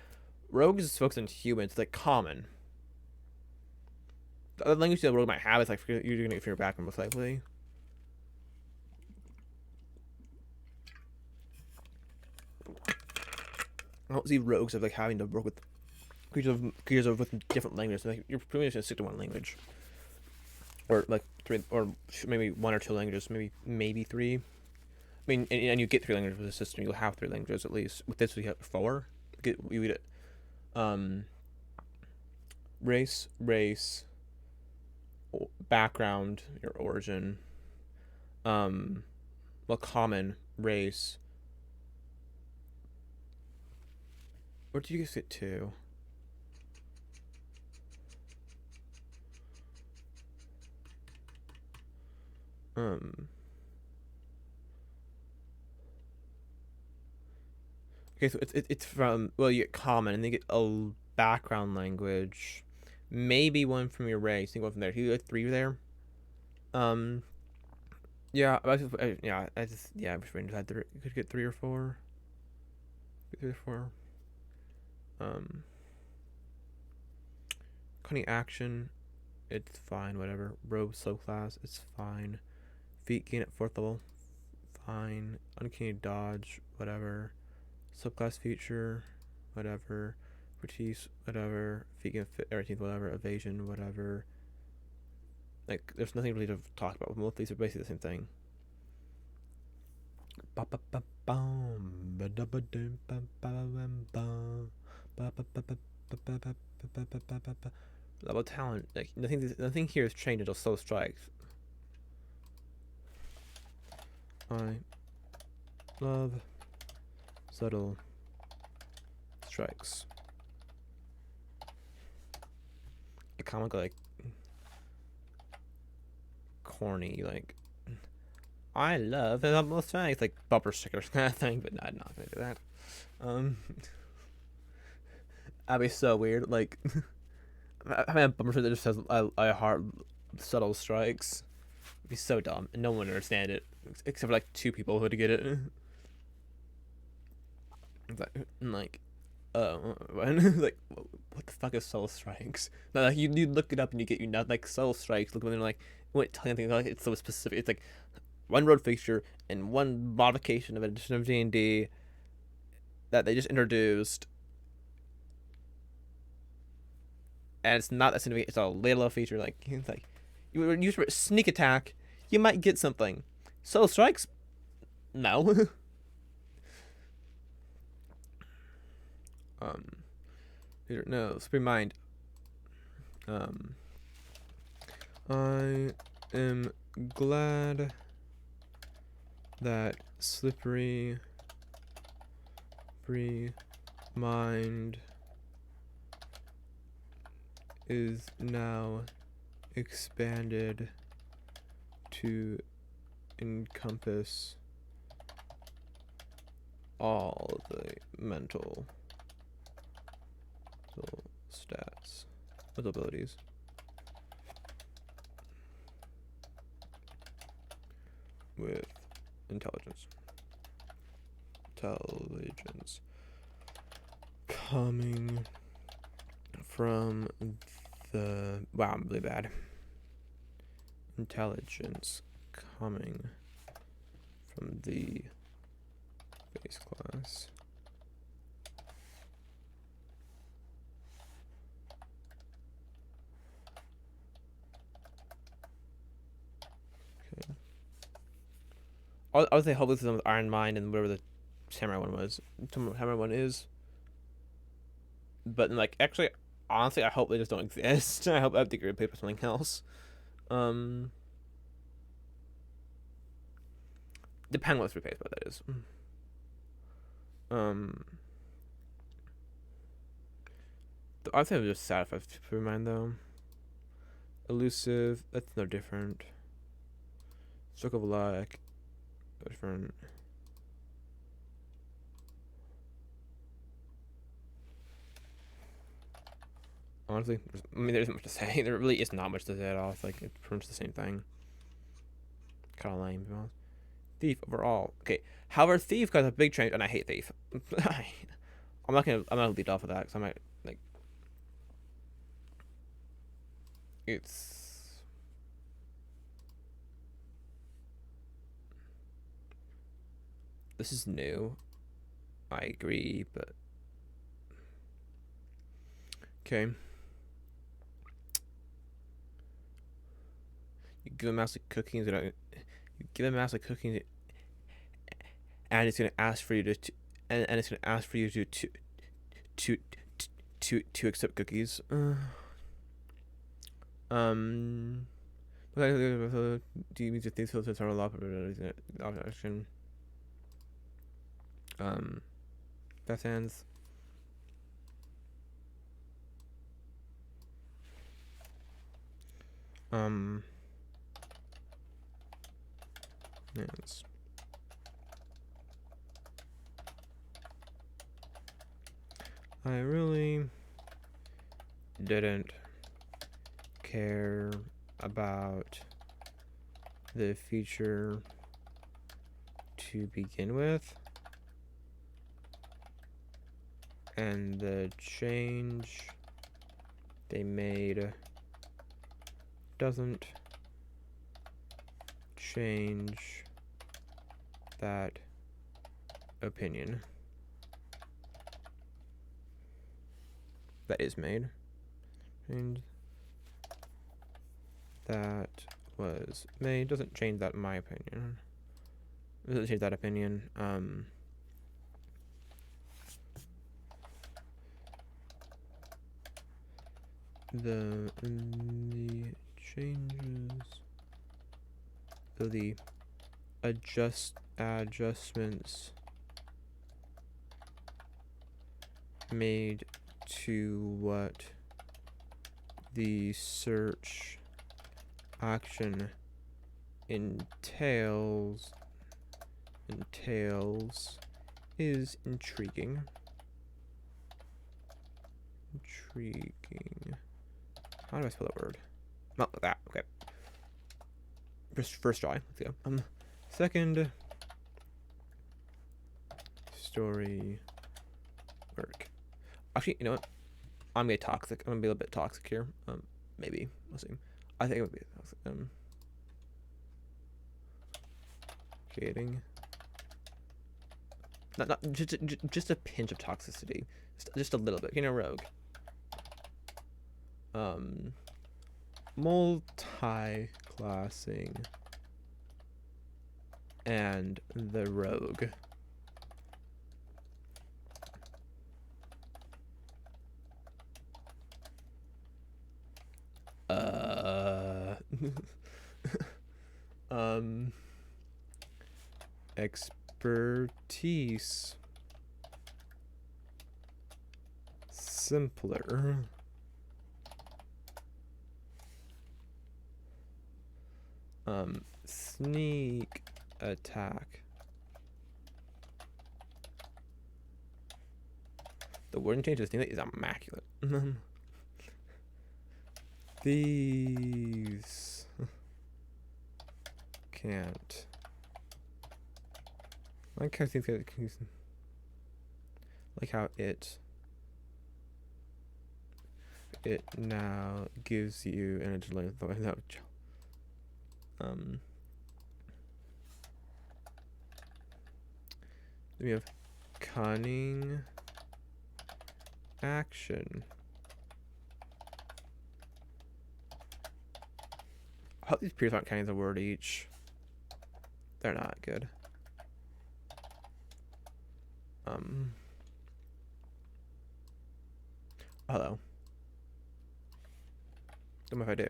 Rogues is focused on humans, like common. The other language that rogue might have is like you're gonna get your background most likely. I don't see rogues of like having to work with creatures of with different languages. Like you're pretty much gonna stick to one language, or like 3, or maybe 1 or 2 languages, maybe 3. I mean, and you get 3 languages with the system. You'll have 3 languages at least. With this, we have 4. You get race, background, your origin. Well, common, race. Where did you guys get to? Okay, so it's from, well, you get common, and then you get a background language, maybe 1 from your race. You can go from there. You get 3 there. Yeah, I wish rangers had 3. You could get 3 or 4. 3 or 4. Cunning action, it's fine, whatever. Rogue slow class, it's fine. Feet gain at 4th level, fine. Uncanny dodge, whatever. Subclass feature, whatever. Expertise, whatever. Feet gain 18th, whatever. Evasion, whatever. Like, there's nothing really to talk about. Both these are basically the same thing. Level talent. Like, nothing here is changed until slow strikes. I love subtle strikes. It kind of like corny, like I love the subtle strikes, like bumper stickers kind of thing. But I'm not gonna do that. That'd be so weird. Like having a bumper sticker that just says I heart subtle strikes. It'd be so dumb, and no one would understand it except for like 2 people who would get it. Like, like, what the fuck is soul strikes? Like, you look it up and you get nothing. Like, soul strikes. Look when they're like, won't tell you anything. Like, it's so specific. It's like one road feature and one modification of an edition of D&D that they just introduced, and it's not that significant. It's a little feature. Like, it's like you use sneak attack, you might get something. Soul strikes, no. No, spring mind. I am glad that slippery free mind is now expanded to encompass all the mental stats with abilities. With intelligence. Coming from the... Wow, I'm really bad. Intelligence coming from the base class. I would say hopefully this is with Iron Mind and whatever the Samurai one was. Samurai one is. But like, actually, honestly, I hope they just don't exist. I hope I have to get replaced with something else. Depending what's replaced, but that is. I'd say I'm just sad if I for mine though. Elusive, that's no different. Stroke of Luck, different. Honestly, there isn't much to say. There really is not much to say at all. It's like it's pretty much the same thing. Kind of lame, to be honest. Thief overall. Okay, however, Thief got a big change, and I hate Thief. I'm not gonna lead off of that because I might like. This is new. I agree, but okay. You give a mouse a cookie, and it's gonna ask for you to to accept cookies. Do you mean to think so? Turn a lot of action. Best hands. Yes. I really didn't care about the feature to begin with, and the change they made doesn't change that opinion that is made. And that was made. Doesn't change that in my opinion. Doesn't change that opinion. The changes, so the adjustments made to what the search action entails is intriguing. How do I spell that word? Not like that. Okay. First try. Let's go. Second story work. Actually, you know what? I'm gonna be toxic. I'm gonna be a little bit toxic here. Maybe. We'll see. I think it would be toxic. Creating. Not just a pinch of toxicity. Just a little bit. You know, rogue. Multi-classing and the rogue. Expertise simpler. Sneak attack. The wording change to sneak is immaculate. Thieves. Cant. Like how things get confusing. Like how it now gives you an agility. We have cunning action. I hope these peers aren't counting the word each. They're not good. Hello. What if I do?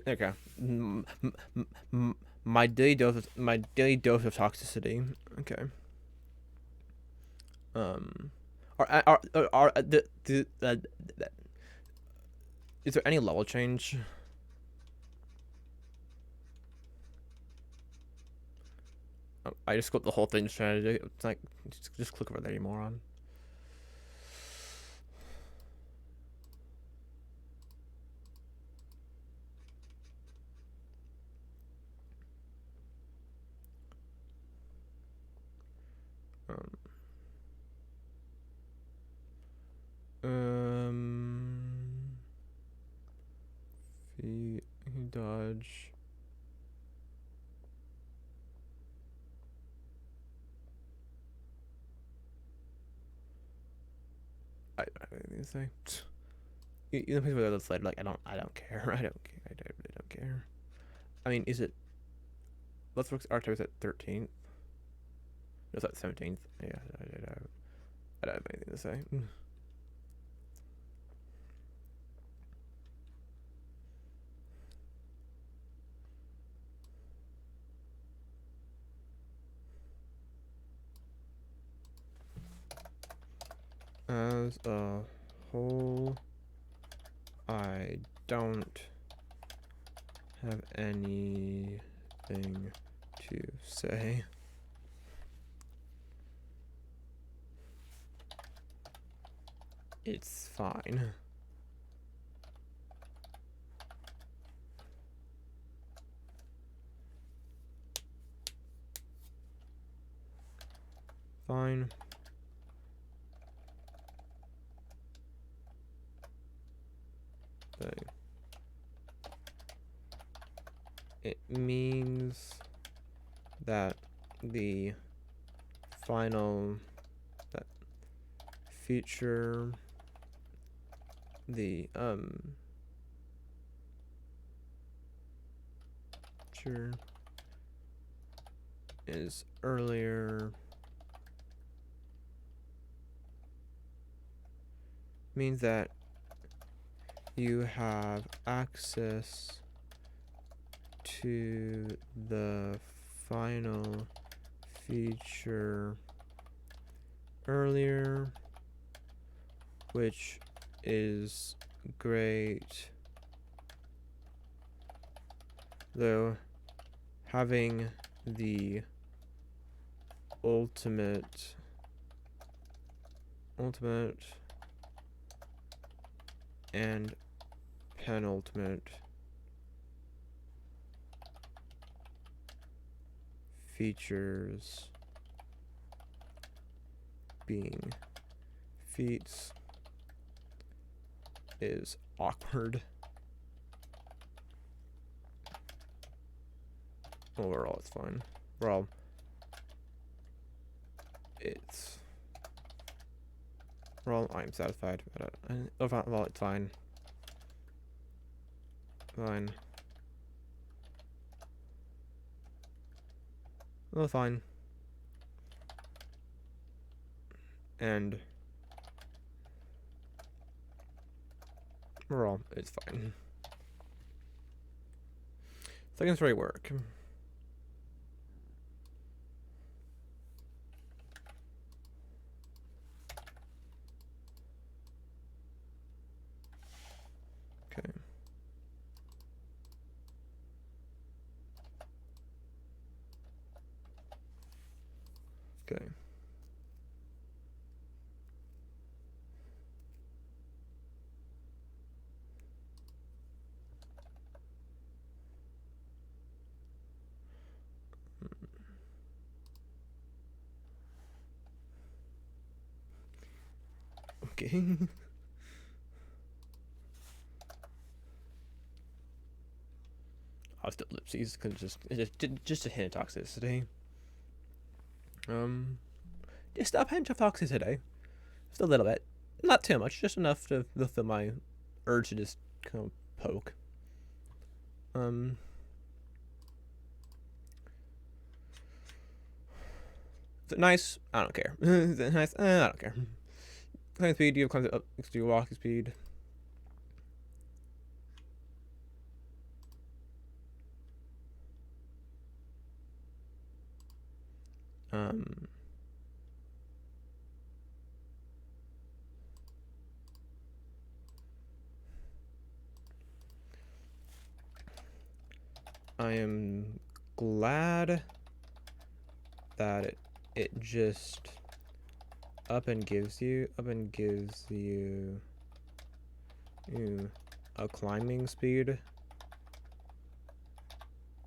Okay. My daily dose of toxicity. Okay. Is there any level change? I just clicked the whole thing strategy. It's like just click over there, you moron. The dodge. I don't have anything to say. You know, people that slide like I don't care. I really don't care. I mean, is it? Let's look. Our time is at 13th. No, it's at 17th. Yeah, I don't have anything to say. As a whole, I don't have anything to say. It's fine. Fine. Thing. It means that the final feature feature is earlier means that you have access to the final feature earlier, which is great, though having the ultimate and penultimate features being feats is awkward. Overall, it's fine. Overall, I'm satisfied. Overall, it's fine. Fine. Well, fine. And overall, it's fine. Second story work. Okay. Okay. Okay. I'll still ellipses because just a hint of toxicity. Just a hint of toxicity. Just a little bit, not too much, just enough to fulfill my urge to just kind of poke. Is it nice? I don't care. Is it nice? I don't care. Climbing speed, you have climbing up next to your walking speed. I am glad that it just up and gives you a climbing speed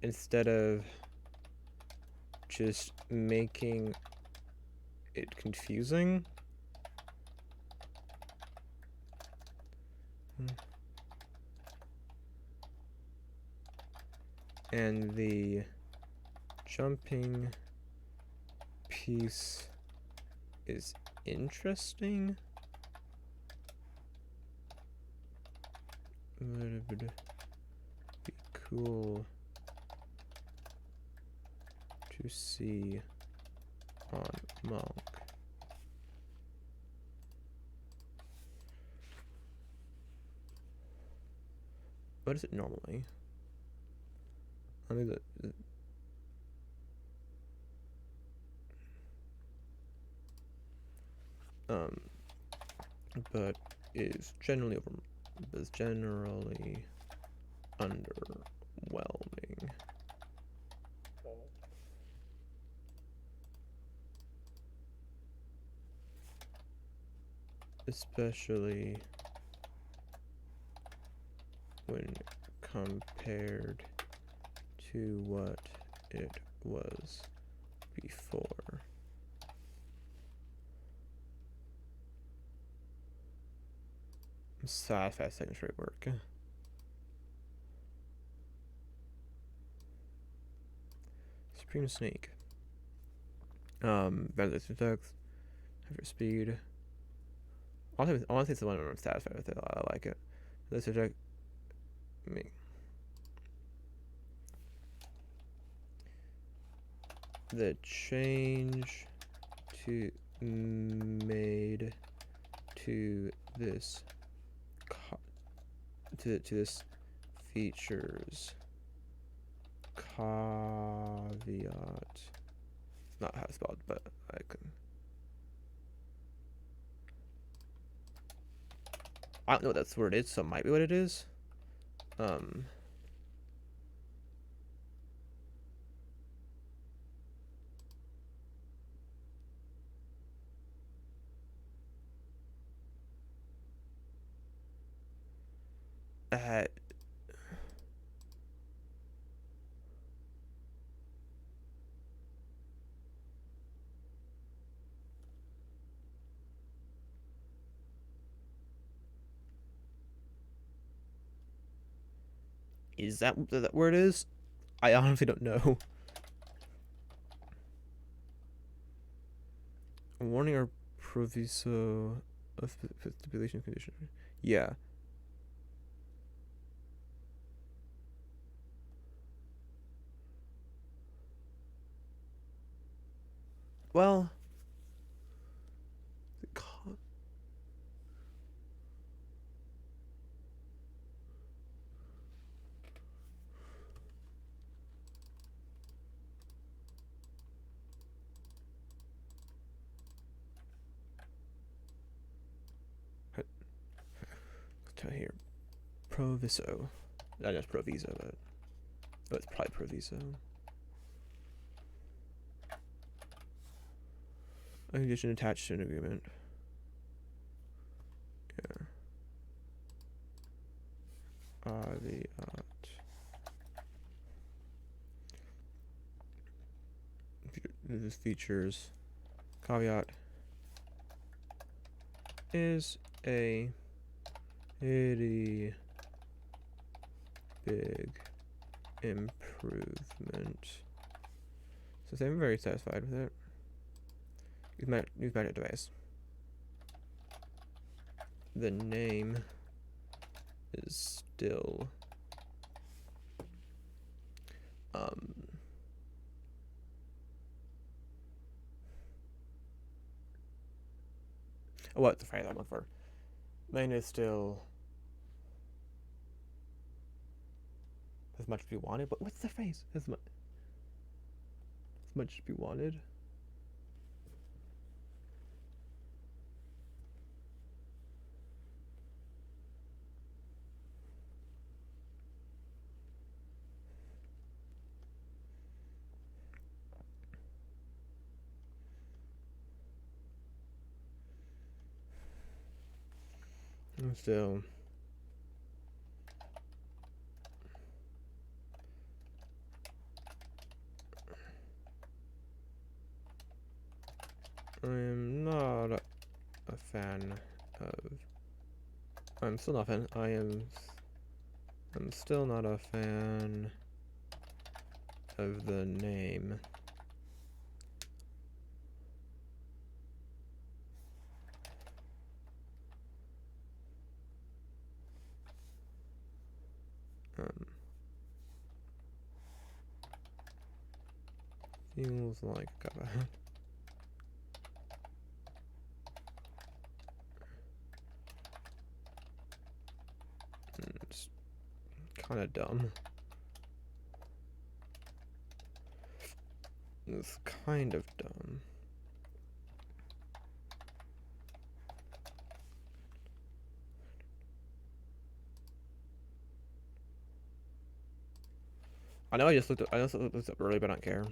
instead of just making it confusing. And the jumping piece is interesting. Would be cool to see on Monk. What is it normally? I mean, but is generally underwhelming. Especially when compared to what it was before. I'm so fast second straight work. Supreme Snake. Benefits attacks. Have your speed. Honestly, it's the one I'm satisfied with it. I like it. This attack. Me. The change to made to this to this features caveat. Not how it's spelled, but I can. I don't know what that word is, so it might be what it is. Is that what that word is? I honestly don't know. A warning or proviso of stipulation condition. Yeah. Well, here, proviso. Not just proviso, but it's probably proviso. A condition attached to an agreement. Yeah. This features caveat is a pretty big improvement. So I'm very satisfied with it. Use magic device. The name is still what's the phrase I'm looking for? Name is still as much to be wanted, but what's the phrase? As much to be wanted. Still, I'm not a fan of. I'm still not a fan. I'm still not a fan of the name. Feels like Combatant. It's kind of dumb. It's kind of dumb. I know I just looked up early, but I don't care.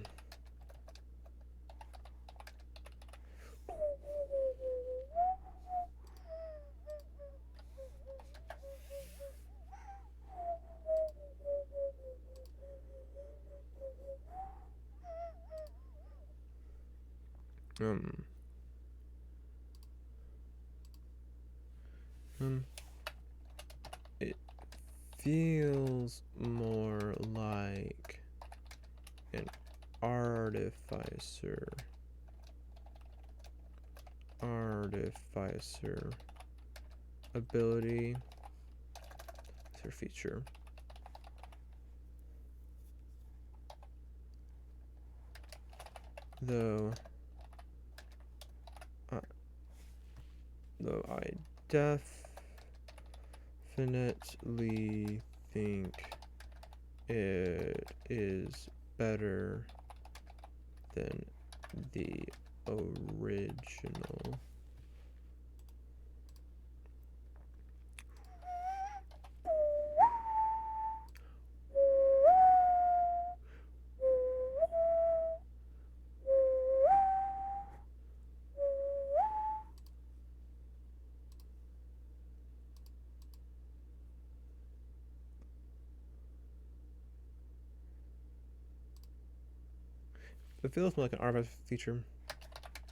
It feels more like an artificer ability or feature. Though I definitely think it is better than the original. It feels more like an artifact feature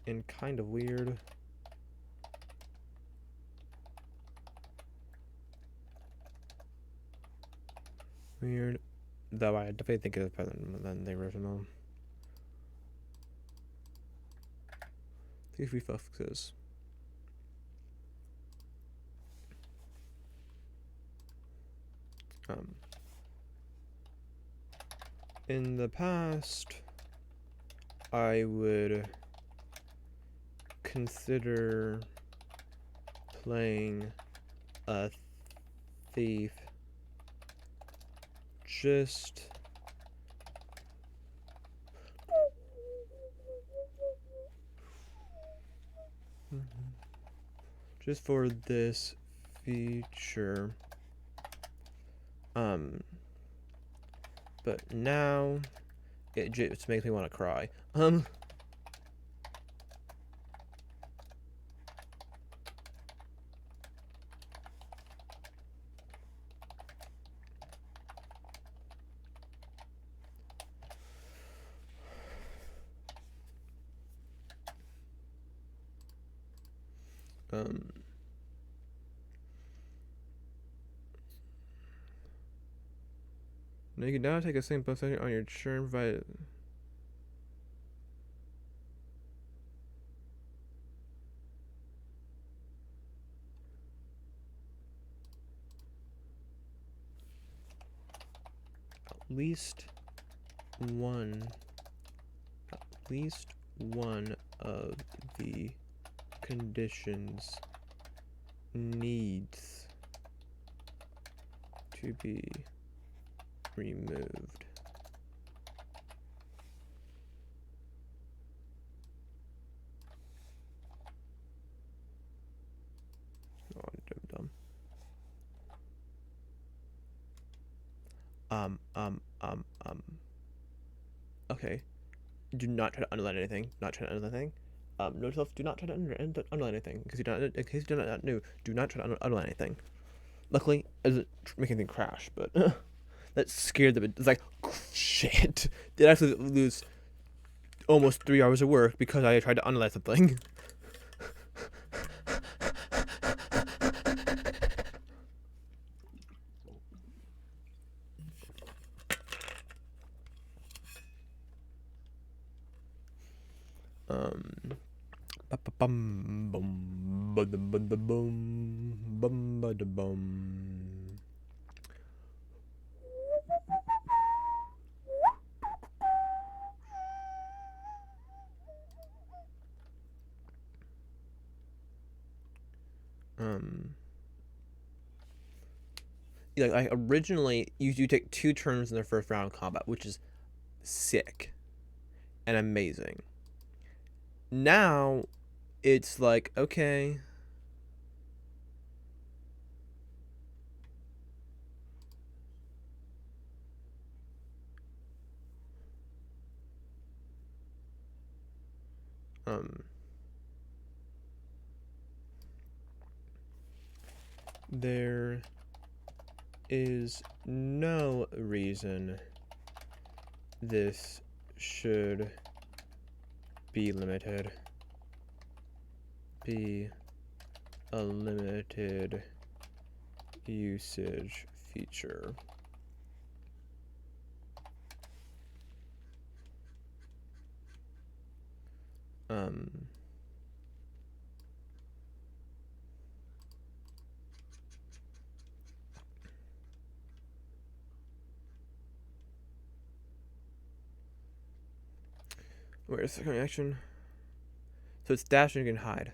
and kind of weird. Though I definitely think it is better than the original. These reflexes. In the past, I would consider playing a thief just for this feature. But now it just makes me want to cry. Now you can now take a same position on your turn, provided at least one of the conditions needs to be removed. Oh, I'm dumb. Okay. Do not try to underline anything. Not try to underline anything. Note yourself, do not try to underline anything. In case you do not know, do not try to underline anything. Luckily, it doesn't make anything crash, but that scared them. It's like, shit. Did I actually lose almost 3 hours of work because I tried to underline something? Bum bum bum bum bum bum bum. Like I originally you take 2 turns in the first round of combat, which is sick and amazing. Now it's like, okay, there is no reason this should be limited. Be a limited usage feature. Where's the action? So it's dash and you can hide.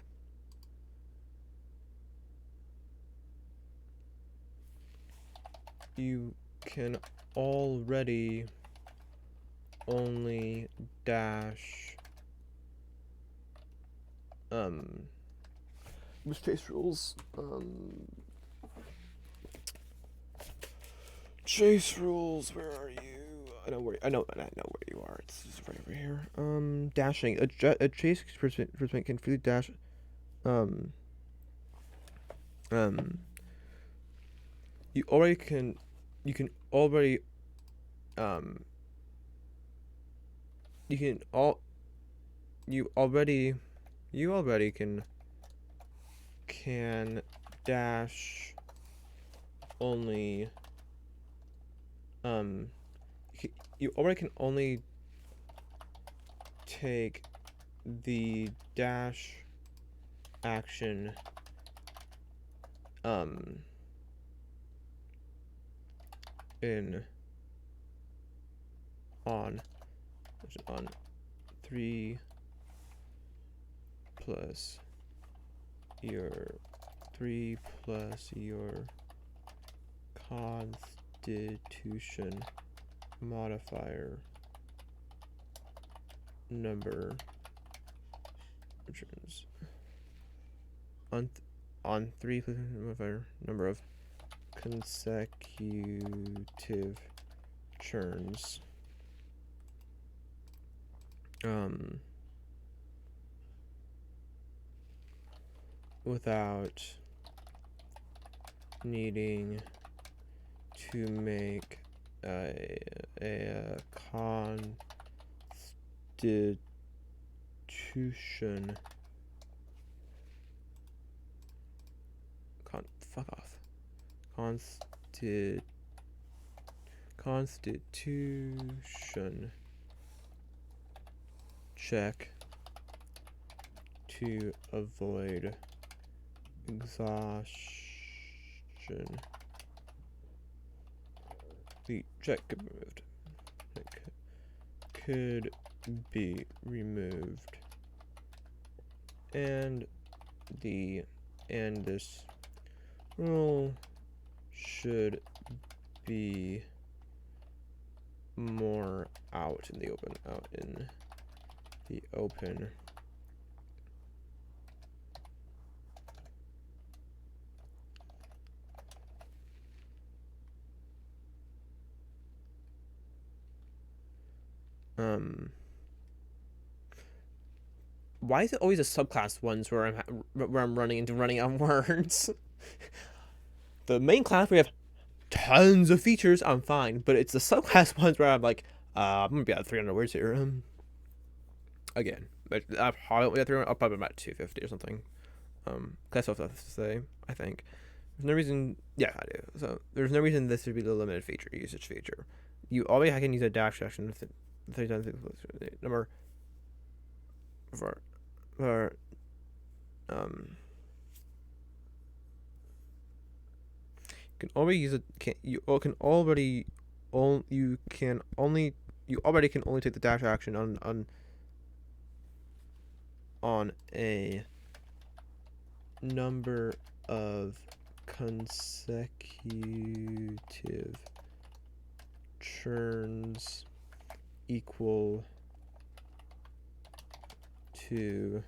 You can already only dash. Which chase rules? Chase rules. Where are you? I know where you are. It's just right over here. Dashing. A chase person can freely dash. You already can. You can already. You already can dash only. You already can only take the dash action on 3 plus your Constitution modifier number returns on 3 plus modifier number of consecutive turns. Without needing to make a constitution constitution check to avoid exhaustion. The check could be removed. And this rule should be more out in the open. Why is it always the subclass ones where I'm running out of words? The main class we have tons of features, I'm fine, but it's the subclass ones where I'm like, I'm gonna be at 300 words here. Again, but I'll probably about 250 or something. That's what I have to say. I think there's no reason. Yeah, I do. So there's no reason this should be the limited feature usage feature. You already can use a dash action 30 times number of our can already use it. You already can only take the dash action on a number of consecutive turns equal to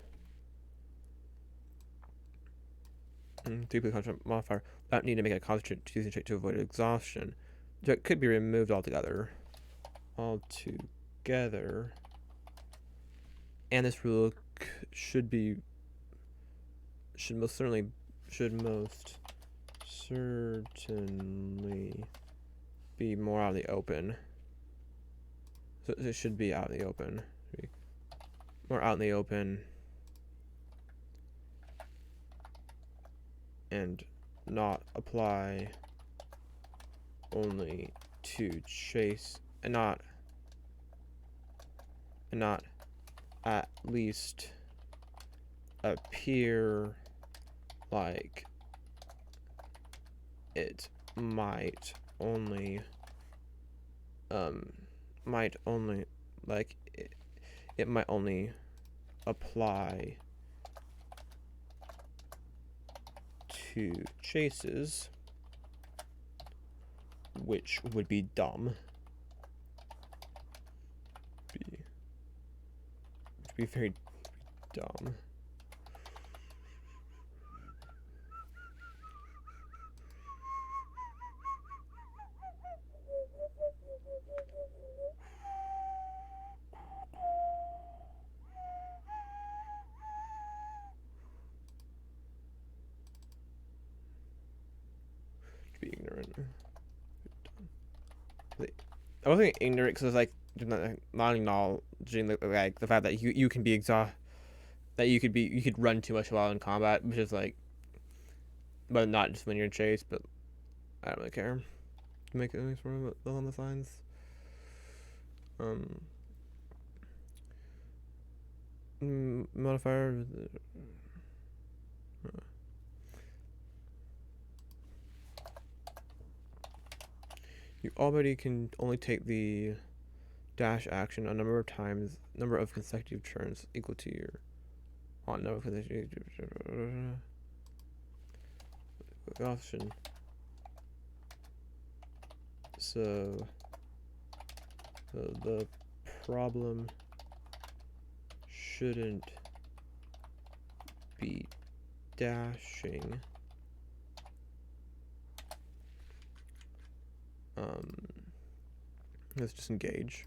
3 plus modifier without needing to make a constitution check to avoid exhaustion. That could be removed altogether. And this rule should most certainly be more out in the open. So it should be out in the open. More out in the open. And not apply only to chase, and not at least appear like it might only apply to chases, which would be dumb. Be very dumb. Be ignorant. I wasn't ignorant because I was not acknowledging the fact that you can be exhausted, that you could run too much while in combat, which is but not just when you're in chase. But I don't really care. Make it nice for on the signs. Modifier. You already can only take the dash action a number of consecutive turns equal to your number of consecutive option. So the problem shouldn't be dashing. Let's just engage.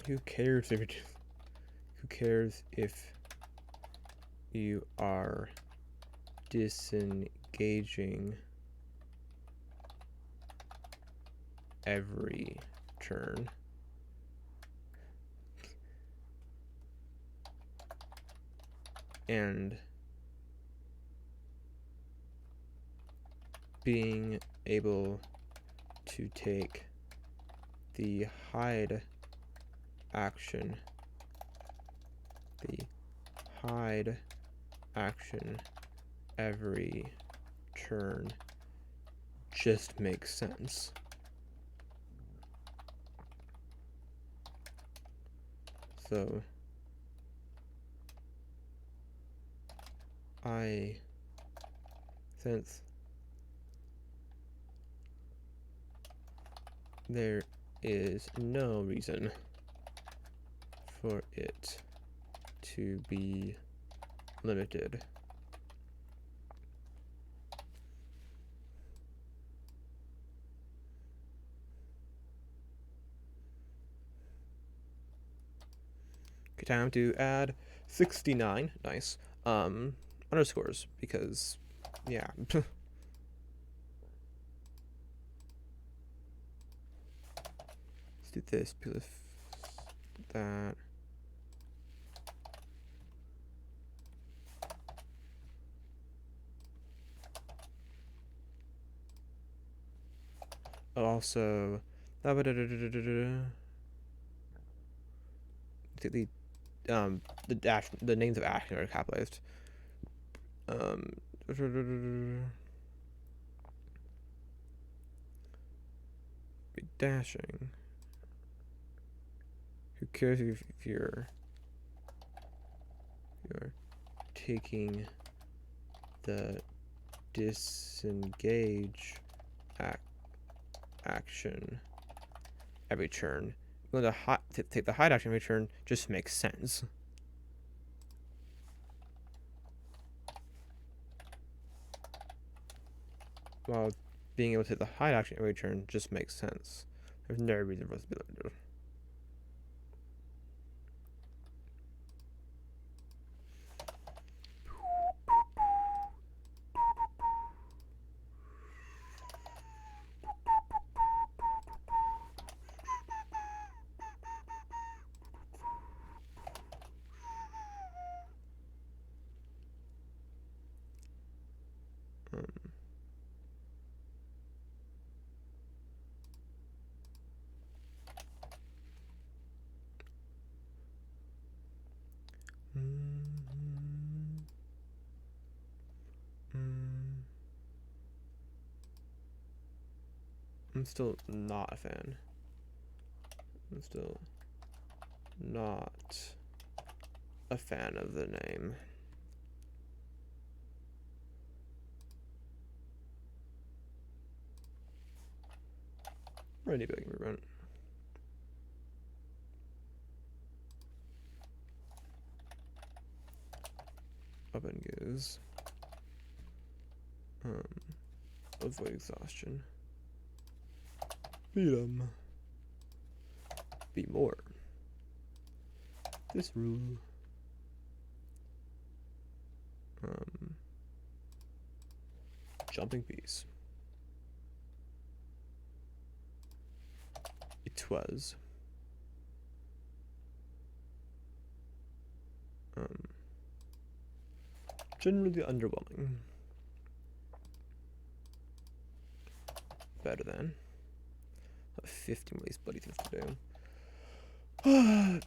Who cares if you are disengaging every turn? And being able to take the hide action every turn just makes sense. So since there is no reason for it to be limited, okay, time to add 69. Nice. Underscores, because yeah. Let's do this, because that. Also, the names of action are capitalized. Be dashing. Who cares if you're taking the disengage action every turn? Going to take the hide action every turn just makes sense. While being able to take the hide action every turn just makes sense. There's no reason for us to be able to do it. I'm still not a fan. I'm still not a fan of the name. Ready back run. Up and goes. Avoid exhaustion. Beat 'em. Be more. This rule. Jumping piece. It was. Generally underwhelming. Better than. 50 more of these bloody things to do.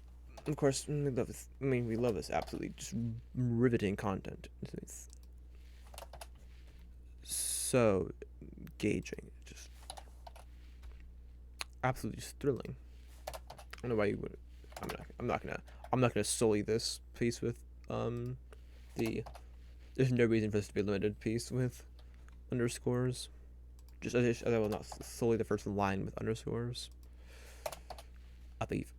Of course, we love this. I mean, we love this absolutely just riveting content. It's so engaging, just absolutely just thrilling. I don't know why you would. I'm not gonna sully this piece with There's no reason for this to be a limited piece with underscores. Just as I will not sully the first line with underscores. I believe.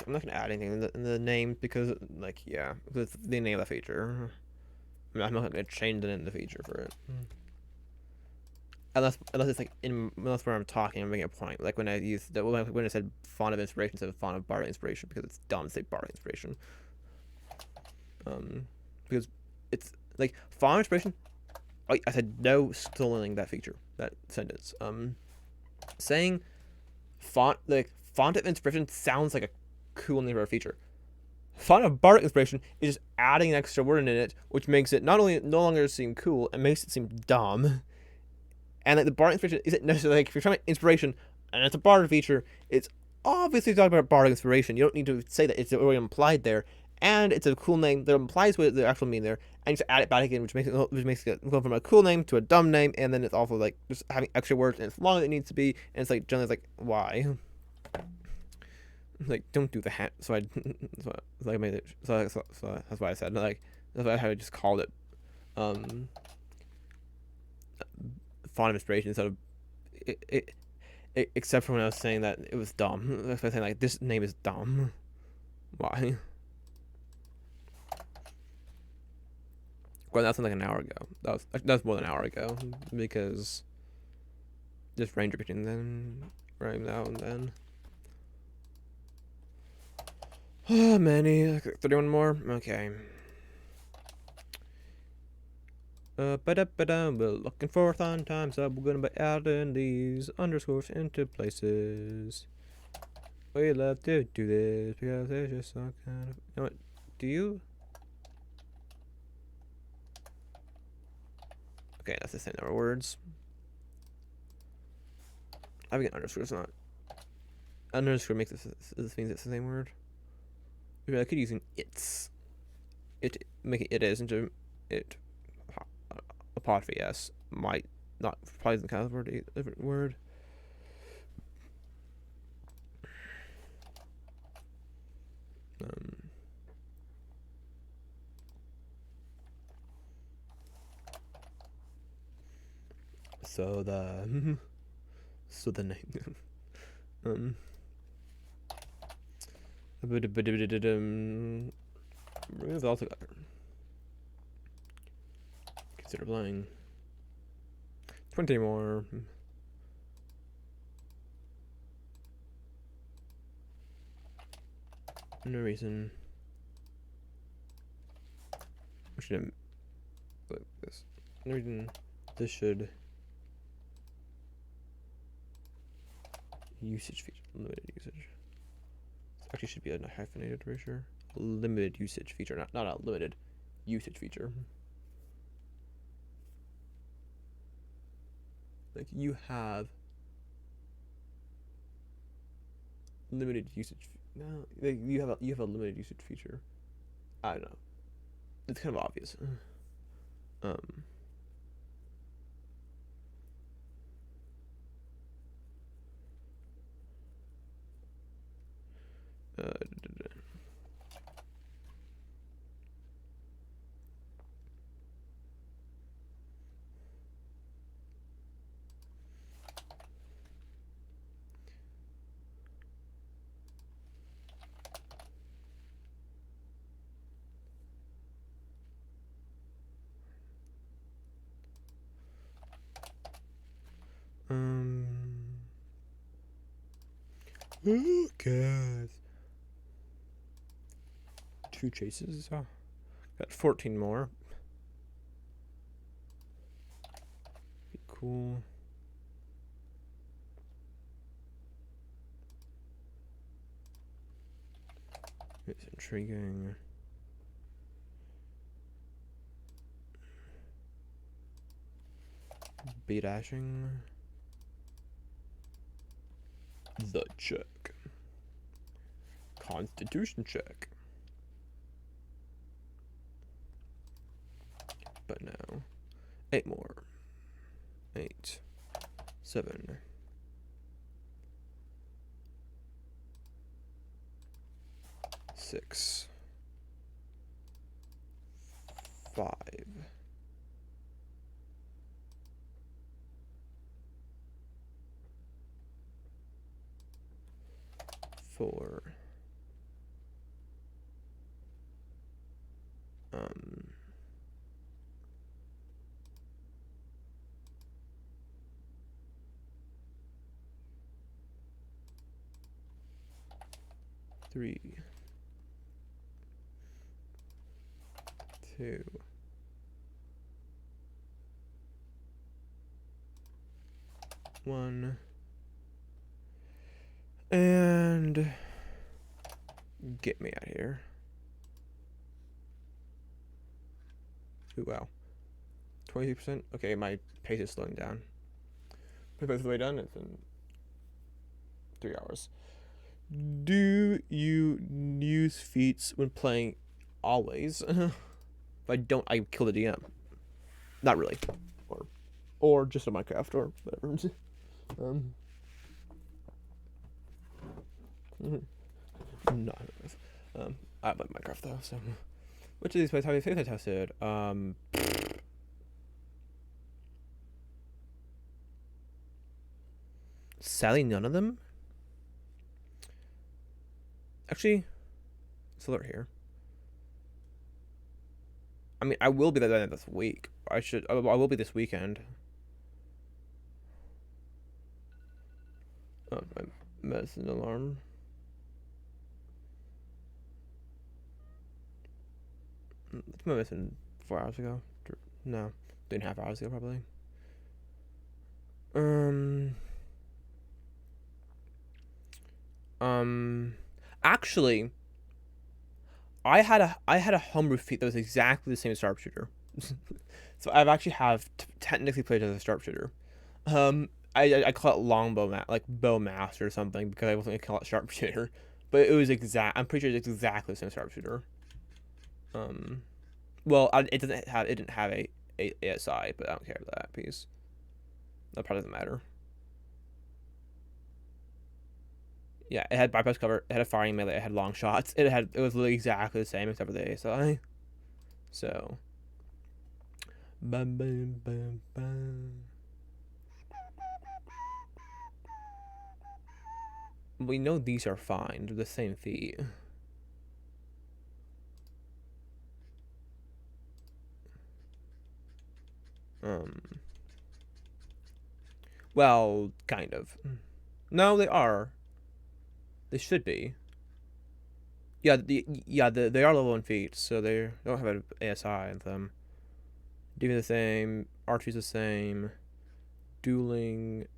I'm not gonna add anything in the name because, like, yeah, because it's the name of the feature. I mean, I'm not gonna change the name of the feature for it, unless it's like unless where I'm talking, I'm making a point. Like when I used when I said font of inspiration instead of font of Bardic inspiration, because it's dumb to say Bardic inspiration. Because it's like font of inspiration. I said no stealing that feature, that sentence. Saying font of inspiration sounds like a cool name for a feature. Font of Bardic inspiration is just adding an extra word in it, which makes it not only no longer seem cool, it makes it seem dumb. And like the Bardic inspiration isn't necessarily like if you're talking about inspiration and it's a Bardic feature, it's obviously talking about Bardic inspiration. You don't need to say that, it's already implied there, and it's a cool name that implies what the actual mean there, and you just add it back again, which makes it go from a cool name to a dumb name, and then it's also like just having extra words and it's longer than it needs to be, and it's like generally it's like why. Like, don't do that. So I made it. So that's why I said, like, that's why I just called it font of inspiration instead of except for when I was saying that it was dumb. That's why I saying like this name is dumb. Why? Well, that's like an hour ago. That was more than an hour ago because just range between then right now and then. Many, 31 more. Okay. We're looking for fun times, so we're gonna be adding these underscores into places. We love to do this because it's just so kind of. You know what? Do you? Okay, that's the same number of words. I think underscore's not. Underscore makes this means it's the same word. Maybe I could use an it's. It make it is into it. Apostrophe s might not probably isn't kind of word a different word. So the name remove altogether. Consider playing 20 more. No reason. I should like this. No reason this should usage feature. Limited usage. This actually should be a hyphenated for sure. Limited usage feature, not a limited usage feature. Like you have limited usage. No, like you have a limited usage feature. I don't know. It's kind of obvious. Oh god. 2 chases. Oh. Got 14 more. Be cool. It's intriguing. Be dashing. The check. Constitution check. But now, 8 more. 8, 7, 6, 5, 4, 3, 2, 1, and get me out of here. Ooh, wow. 23%? Okay, my pace is slowing down. If it's the way done, it's in 3 hours. Do you use feats when playing always? If I don't, I kill the DM. Not really. Or just a Minecraft or whatever. Not I like Minecraft though, so which of these plays have you faith tested? Sadly none of them. Actually, it's alert here. I mean, I will be there this week. I will be this weekend. Oh, my medicine alarm. It's my medicine 4 hours ago. No, 3.5 hours ago, probably. Actually, I had a homebrew feat that was exactly the same as Sharpshooter. So I've actually technically played as a Sharpshooter. I call it like bow master or something because I wasn't gonna call it Sharpshooter, but it was I'm pretty sure it's exactly the same as Sharpshooter. Well, it didn't have a ASI, but I don't care about that piece. That probably doesn't matter. Yeah, it had bypass cover, it had a firing melee, it had long shots, it was literally exactly the same except for the ASI. So we know these are fine, they're the same feat. Well, kind of. No, they are. They should be. Yeah, they are level 1 feats, so they don't have an ASI in them. Demon the same, archery's the same, dueling.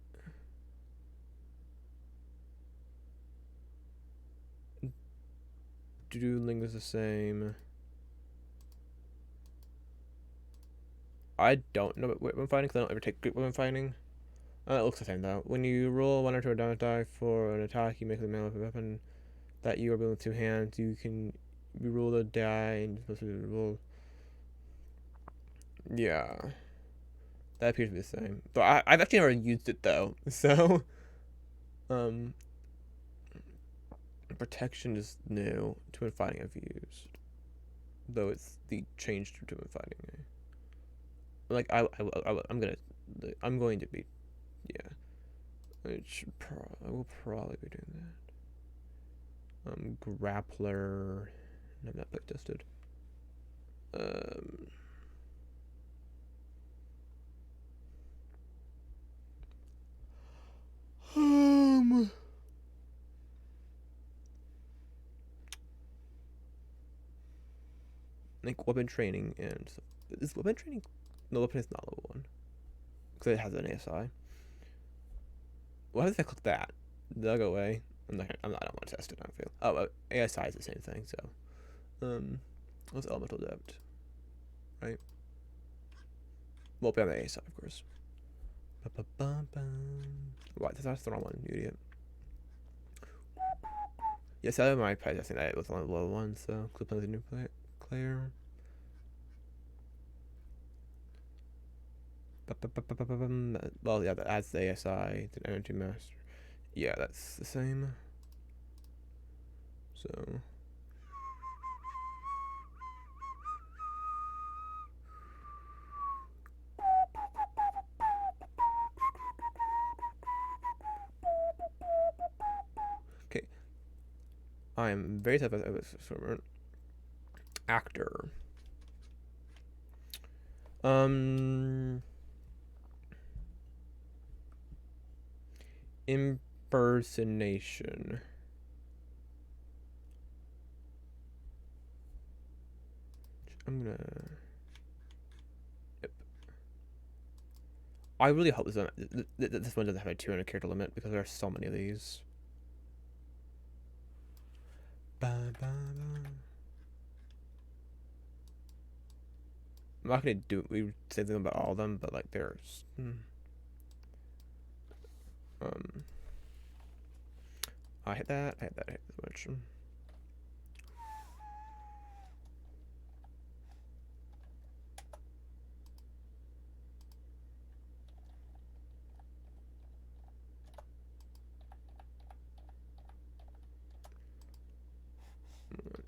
Dueling is the same. I don't know what weapon fighting because I don't ever take good weapon fighting. It looks the same though. When you roll 1 or 2 down die for an attack, you make the melee of a weapon that you are building with 2 hands. You can roll the die and you're supposed to roll. Yeah, that appears to be the same. But I've actually never used it though, so protection is new. Twin fighting I've used, though it's the changed to twin fighting. Like I'm going to be, yeah. I will probably be doing that. Grappler. I've not play tested. Like weapon training and stuff. Is weapon training? No, weapon is not level 1 because it has an ASI. Why if I click that? Did I go away? I don't want to test it. I don't feel. Oh, ASI is the same thing. So, what's elemental adept? Right. Well, beyond the ASI, of course. Right, that's the wrong one, you idiot. Yes, I might play testing that it was on level 1, so click on the new player. Well, yeah, that adds the ASI to Energy Master. Yeah, that's the same. So. Okay. I am very tough as a actor. Impersonation. I'm gonna. Yep. I really hope this one doesn't have a 200 character limit because there are so many of these. I'm not gonna say something about all of them, but like there's. I hit that. I hit the switch.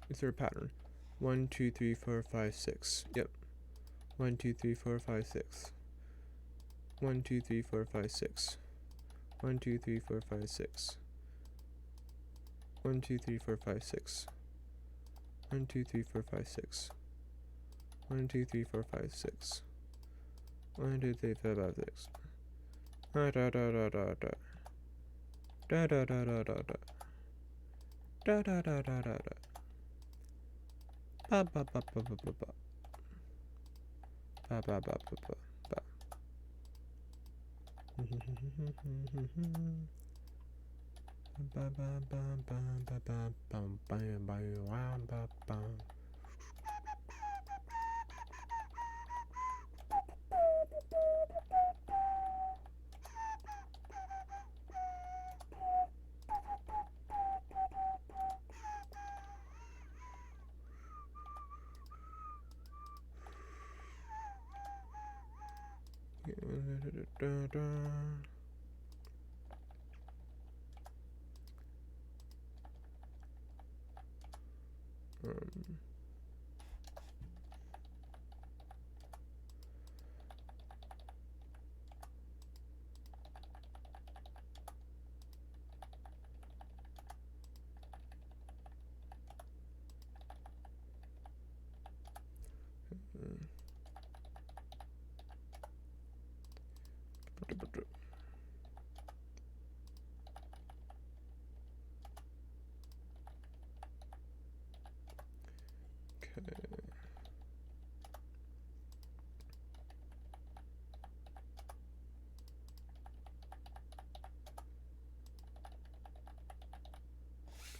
Is there a pattern? 1, 2, 3, 4, 5, 6. Yep. 1, 2, 3, 4, 5, 6. 1, 2, 3, 4, 5, 6. 1, 2, 3, 4, 5, 6. 1, 2, 3, 4, 5, 6. 1, 2, 3, 4, 5, 6. 1, 2, 3, 4, 5, 6. 1, 2, 3, 4, 5, 6. Da da da da da da. Da da da da da da. Da da da da da da. Ba ba ba ba ba ba ba. Ba ba ba ba ba.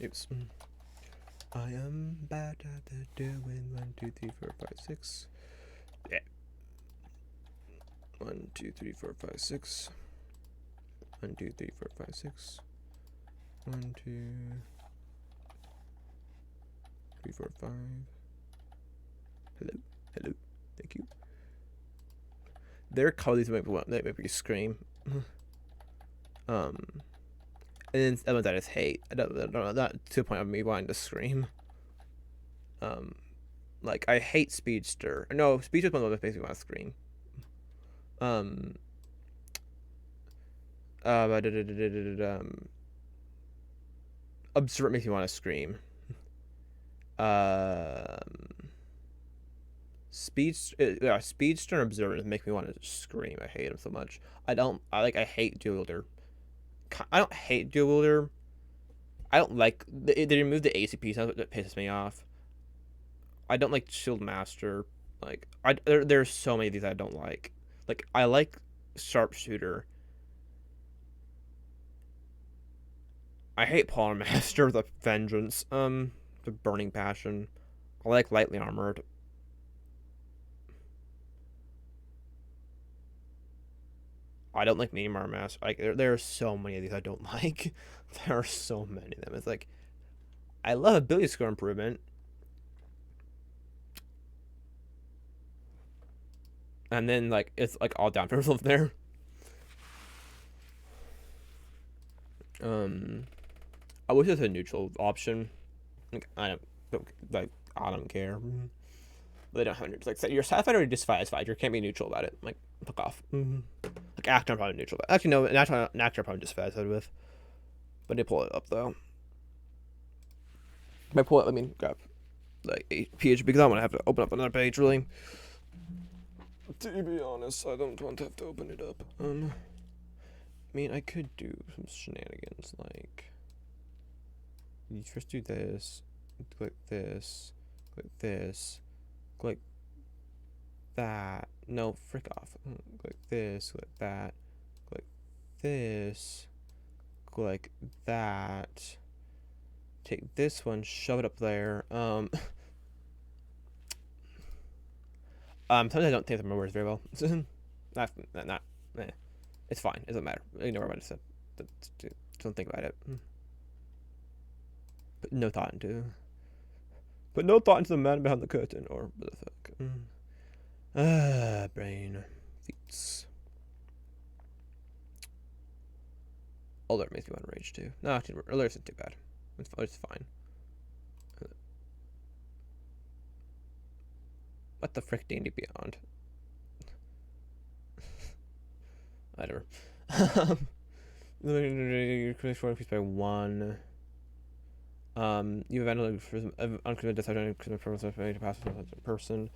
Oops. I am bad at the doing 1, 2, 3, 4, 5, 6. Yeah. 1, 2, 3, 4, 5, 6. 1, 2, 3, 4, 5, 6. 1, 2, 3, 4, 5. Hello, hello, thank you. There are colors that make me scream. And then elements I just hate. I don't know, not to the point of me wanting to scream. Like I hate Speedster. No, Speedster is one of the makes me want to scream. Observant makes me want to scream. Speedster and Observant make me want to scream. I hate them so much. I hate Wielder. I don't hate Duelist. I don't like they removed the ACP, so that pisses me off. I don't like Shield Master. Like there's so many of these I don't like. Like I like Sharpshooter. I hate Polearm Master with a vengeance. The Burning Passion. I like Lightly Armored. I don't like Medium Armor Master. Like there are so many of these I don't like. There are so many of them. It's like I love ability score improvement. And then like it's like all down from there. I wish there's a neutral option. Like I don't care. But they don't have neutral. Like your side fighter dissatisfied. You can't be neutral about it. Like fuck off. Like actor I'm probably neutral. But actually no, an actor I'm probably dissatisfied with. But they pull it up though. By pull it, I mean grab like a PHP because I want to have to open up another page really. To be honest, I don't want to have to open it up. I mean, I could do some shenanigans, like you first do this, click this, click this, click that. No, frick off. Click this, click that, click this, click that. Take this one, shove it up there. Sometimes I don't think of my words very well. It's fine. It doesn't matter. Ignore what I said. Don't think about it. Put no thought into the man behind the curtain, or what the fuck. Brain. Feats. Alert makes me want to rage too. No, actually, alert isn't too bad. It's fine. What the frick, D&D Beyond? Whatever. Your critical increased by 1. You have uncommitted deception and purpose of to pass a person.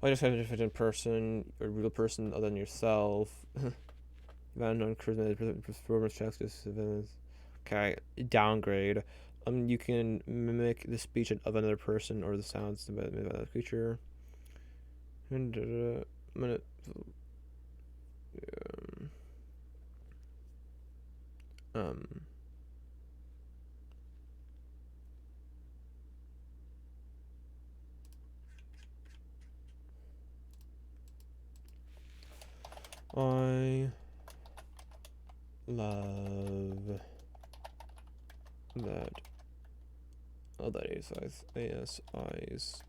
Why just have a different person, a real person other than yourself? You've unknown charisma performance checks. Okay, downgrade. You can mimic the speech of another person or the sounds of another creature. And minute. I love that. Oh, that ASIs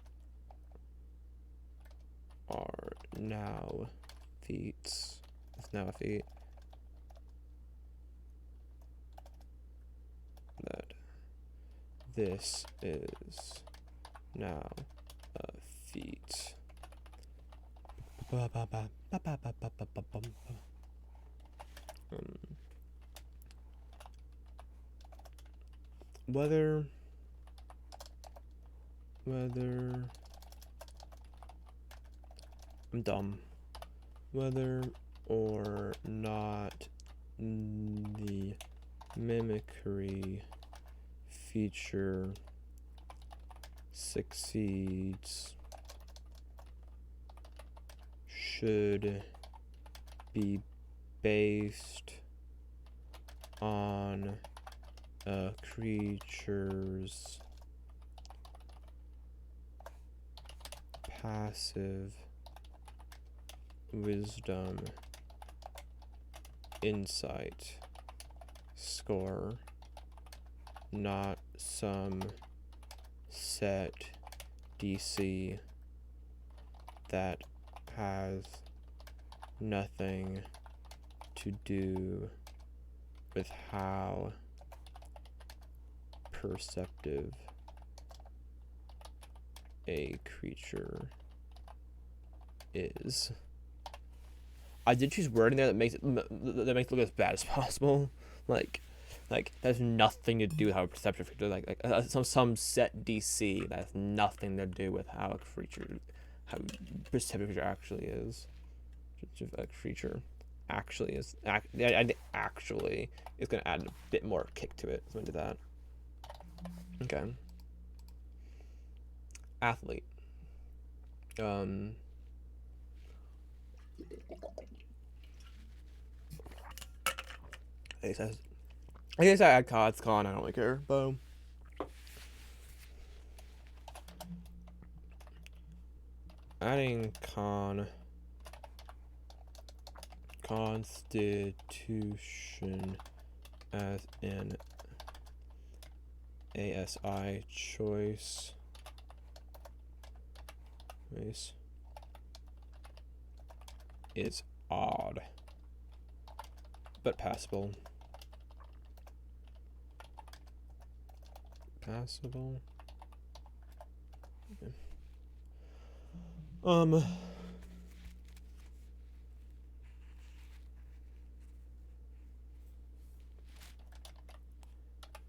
are now feats. It's now a feat. That this is now a feat. Whether I'm dumb. Whether or not the mimicry feature succeeds should be based on a creature's passive wisdom insight score, not some set DC that has nothing to do with how perceptive a creature is. I did choose wording there that makes it look as bad as possible. Like that has nothing to do with how perceptive creature, some set DC that has nothing to do with how perceptive creature actually is. A creature actually is. I think actually is going to add a bit more kick to it. So I'm going to do that. Okay. Athlete. I guess I add cards, con. I don't really care. Boom. Adding constitution as an ASI choice is odd, but passable. Passable. Okay.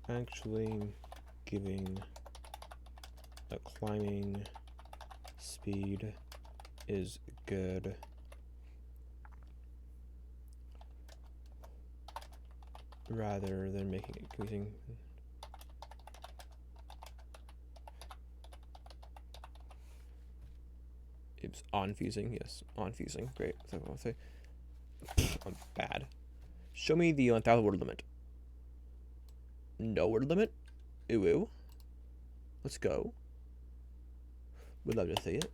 Actually giving a climbing speed is good. Rather than making it confusing. It's on fusing, yes, on fusing. Great. That's what I'll say. I'm bad. Show me the 1,000 word limit. No word limit? Ooh. Let's go. Would love to see it.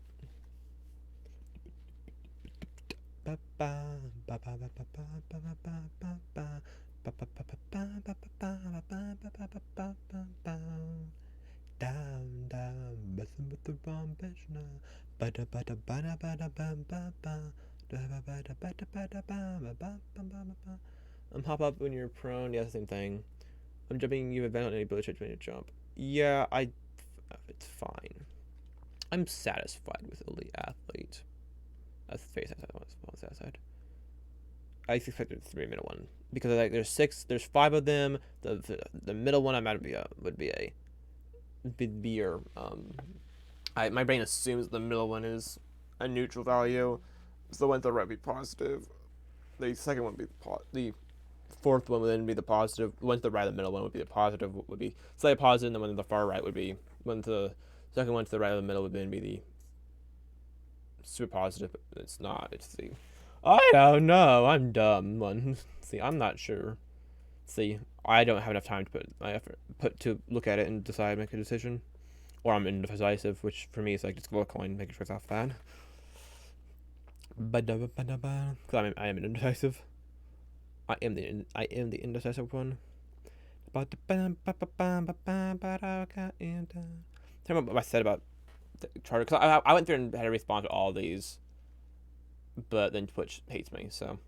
Hop up when you're prone. Yeah, same thing. I'm jumping. You have advantage on any ability to jump. Yeah, it's fine. I'm satisfied with elite athlete. That's the face outside. I expected 3 middle one because there's 5 of them. The middle one I might would be your my brain assumes the middle one is a neutral value, so the one to the right would be positive. The second one would be the fourth one would then be the positive. The one to the right, the middle one would be the positive, would be slightly positive, and the one to the far right would be the second one to the right of the middle would then be the super positive. But it's not. It's the I don't know. I'm dumb one. See, I'm not sure. See, I don't have enough time to put to look at it and decide, make a decision, or I'm indecisive, which for me is like just go a coin, make a choice off that. Because I am indecisive. I am the indecisive one. I don't remember what I said about the charter, because I went through and had to respond to all these, but then Twitch hates me. So,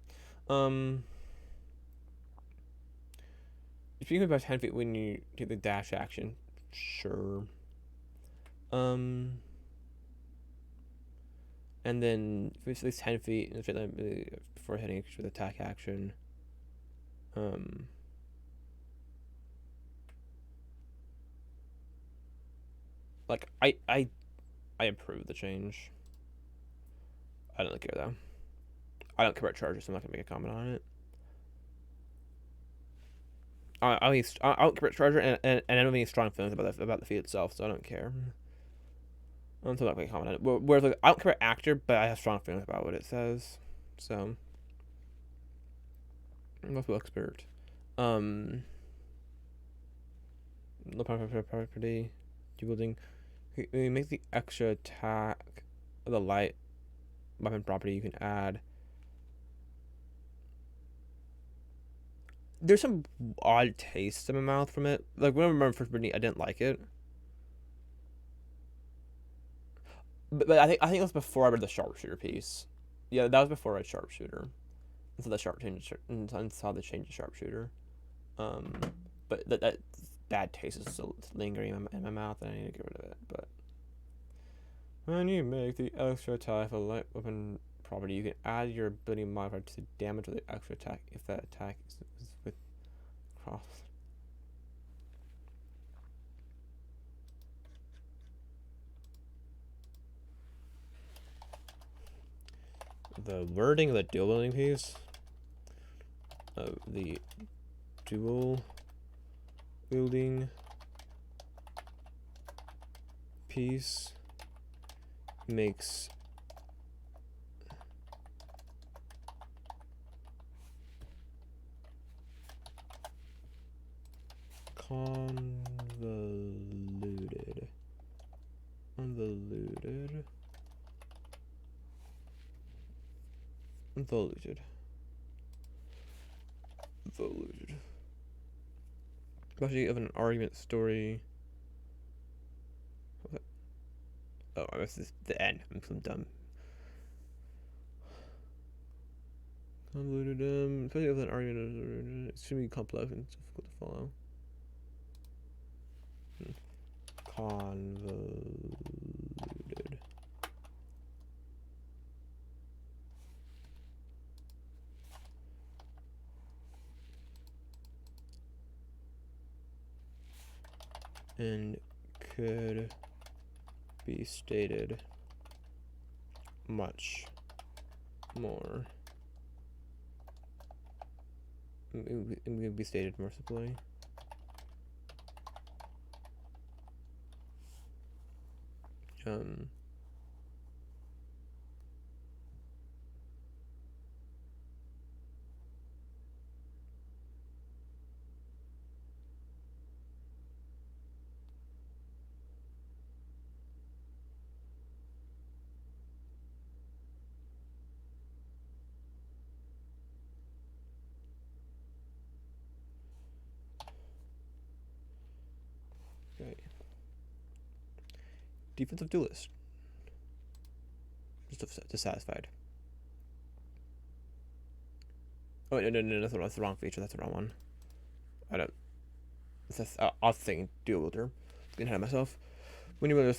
if you can move by 10 feet when you do the dash action, sure. And then if it's at least 10 feet before hitting with attack action, like I approve the change. I don't care though. I don't care about charges, so I'm not gonna make a comment on it. I don't care about charger, and I don't have any strong feelings about the feat itself, so I don't care. I'm still not making a comment on it. Whereas like, I don't care about actor, but I have strong feelings about what it says. So, Crossbow Expert. No property. Dueling. We make the extra attack of the light weapon property you can add. There's some odd taste in my mouth from it. Like when I remember first reading it, I didn't like it. But I think it was before I read the Sharpshooter piece. Yeah, that was before I read Sharpshooter. And so the saw the change to Sharpshooter. But that bad taste is still lingering in my mouth, and I need to get rid of it. But when you make the extra attack of a light weapon property, you can add your ability modifier to the damage of the extra attack if that attack is with cross. The wording of the dual wielding piece of the dual wielding piece makes convoluted especially of an argument story. Oh, this is the end. I'm so dumb. Convoluted, especially of an argument, it's extremely complex and difficult to follow. Convoluted. And could be stated much more. It would be stated more simply. Okay. Defensive Duelist. Just dissatisfied. Oh, no, that's the wrong feature. That's the wrong one. I was thinking Dual Wielder. Getting ahead of myself. When you wield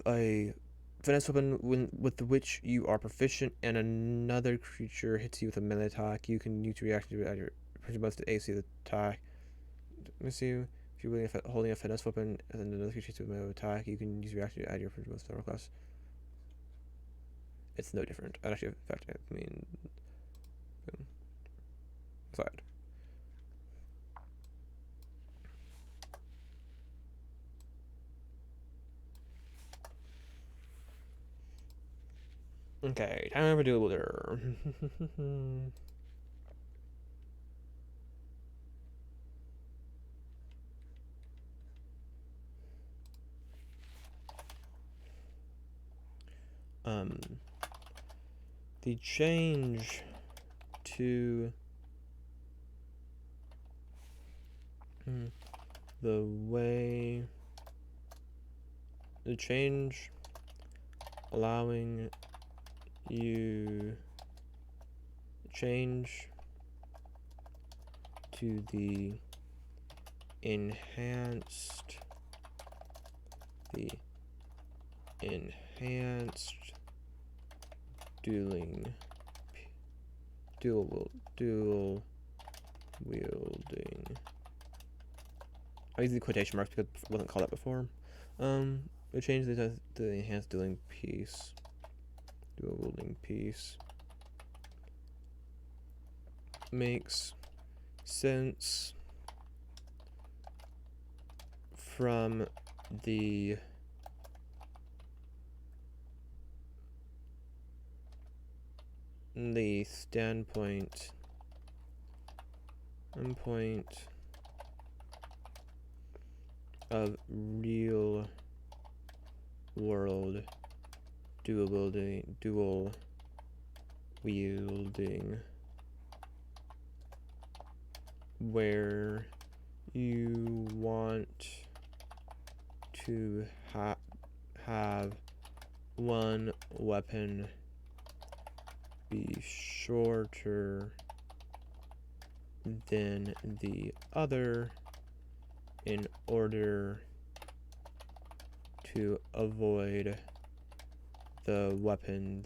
a finesse weapon with which you are proficient and another creature hits you with a melee attack, you can use your reaction to add your bonus to AC the attack. Let me see. If you're holding a finesse weapon and then another creature hits you with a melee attack, you can use your reaction to add your bonus to class. It's no different. Actually, in fact, I mean, side. Okay, time for Dual Wielder. the change to the change allowing you change to the enhanced dual wielding. I use the quotation marks because it wasn't called that before. We changed the enhanced dual wielding piece. Makes sense from the standpoint of real world dual wielding, where you want to have one weapon be shorter than the other in order to avoid the weapons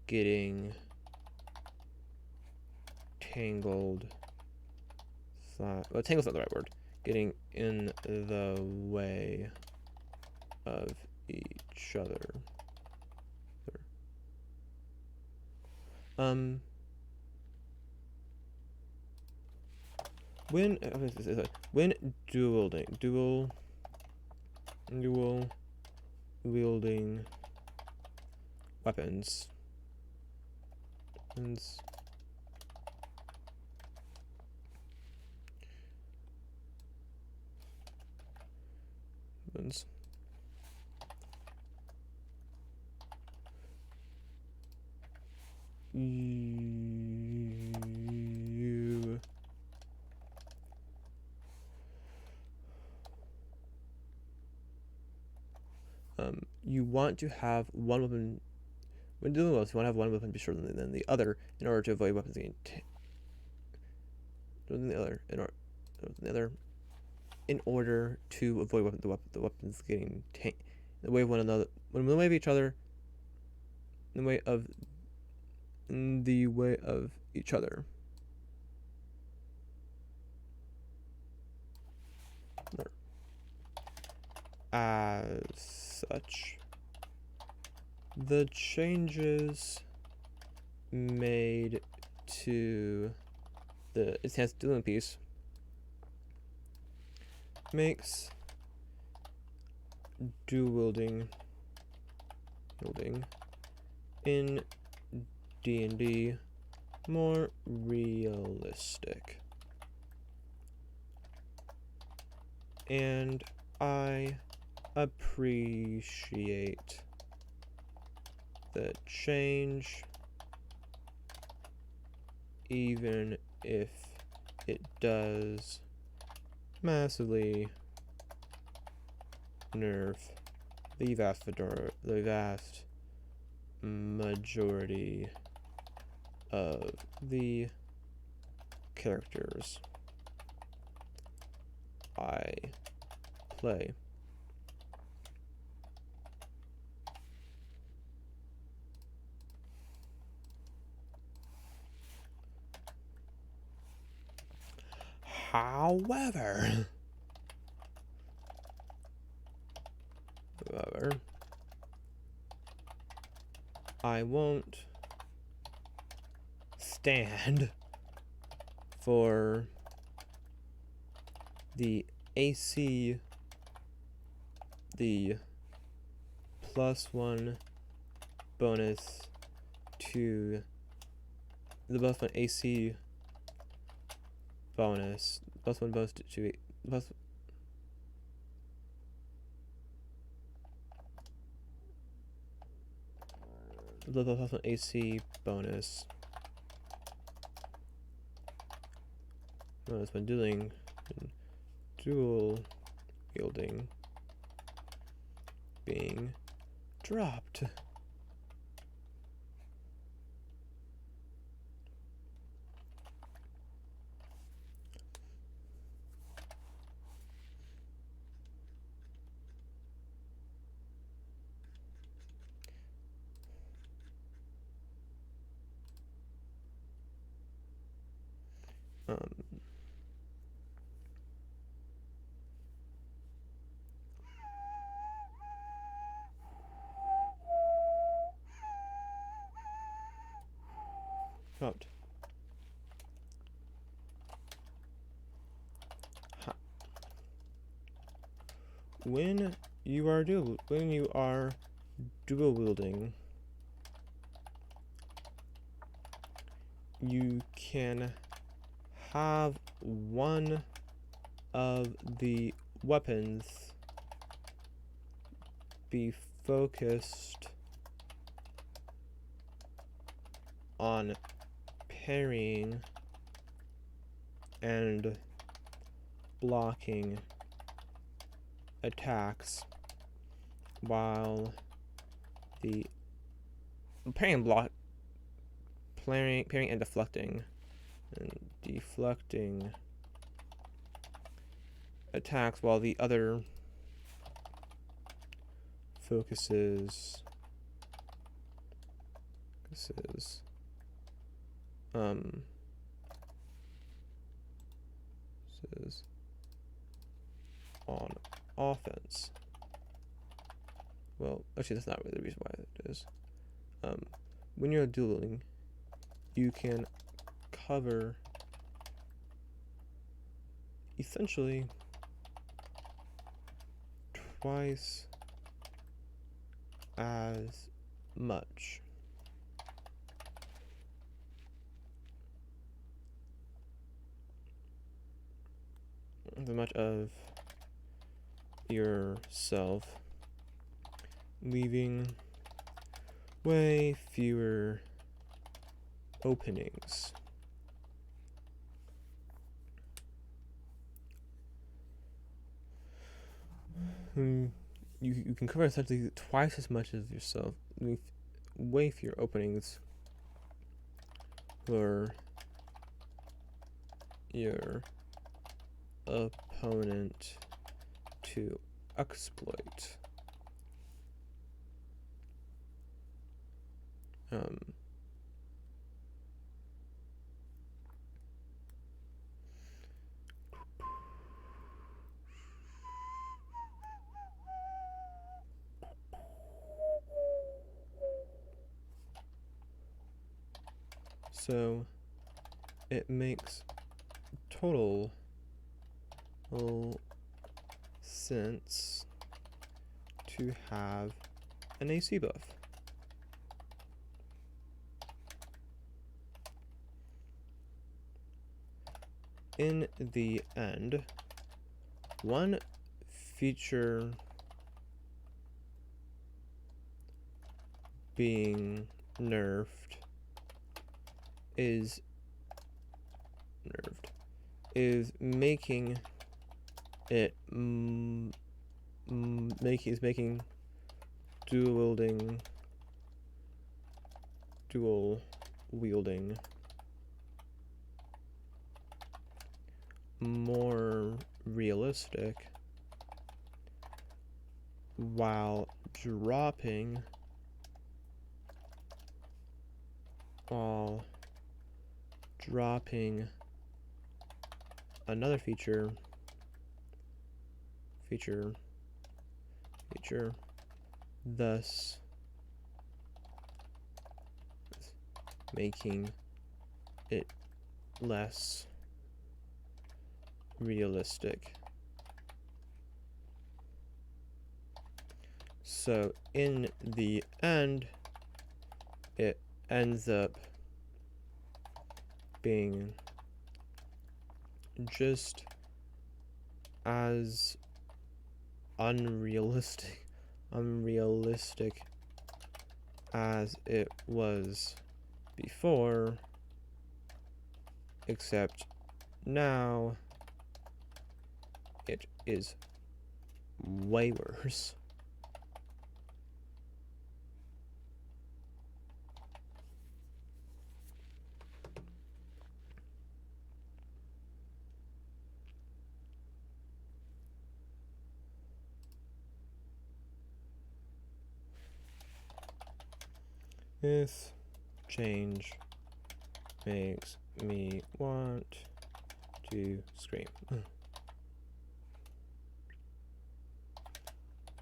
getting tangled. Well, tangled's not the right word. Getting in the way of each other. When dual wielding weapons you want to have one weapon. When doing this, you want to have one weapon be shorter than the other in order to avoid weapons getting in order to avoid the weapons getting in the way of one another, in the way of each other, in the way of each other. As such, the changes made to the enhanced dueling piece makes dual wielding in D&D more realistic, and I appreciate the change, even if it does massively nerf the vast majority of the characters I play. However, I won't stand for the AC, the +1 bonus to the +1 AC bonus, +1 bonus to plus. level plus 1 AC bonus. Notice when dual wielding being dropped. Dropped. Ha. When you are dual wielding, you can have one of the weapons be focused on parrying and blocking attacks, while the parrying and deflecting attacks, while the other focuses on offense. Well, actually, that's not really the reason why it is. When you're dueling, you can cover essentially twice as much. As much of yourself, leaving way fewer openings. You can cover essentially twice as much as yourself, leave way fewer openings for your opponent to exploit. So it makes total sense to have an AC buff. In the end, one feature being nerfed is making it making dual wielding more realistic, while dropping another feature, thus making it less realistic. So in the end, it ends up being just as unrealistic as it was before, except now it is way worse. This change makes me want to scream.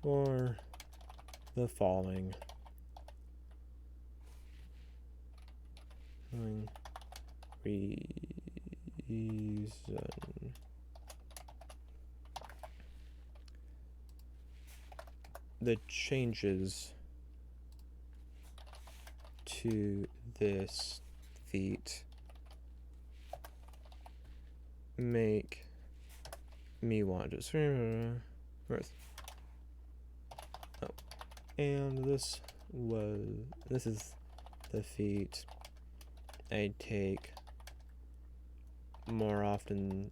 For the following reason. The changes to this feat make me want to scream. Oh, and this is the feat I take more often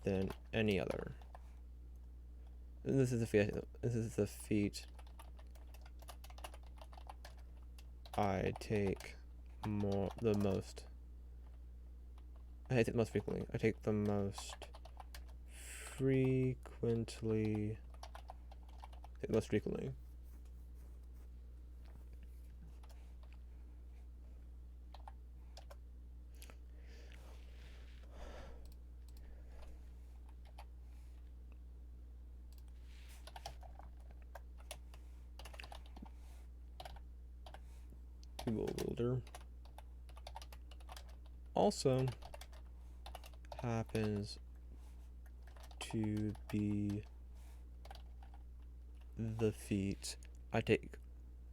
than any other. This is the feat I take the most frequently. I take the most frequently. Wielder also happens to be the feat I take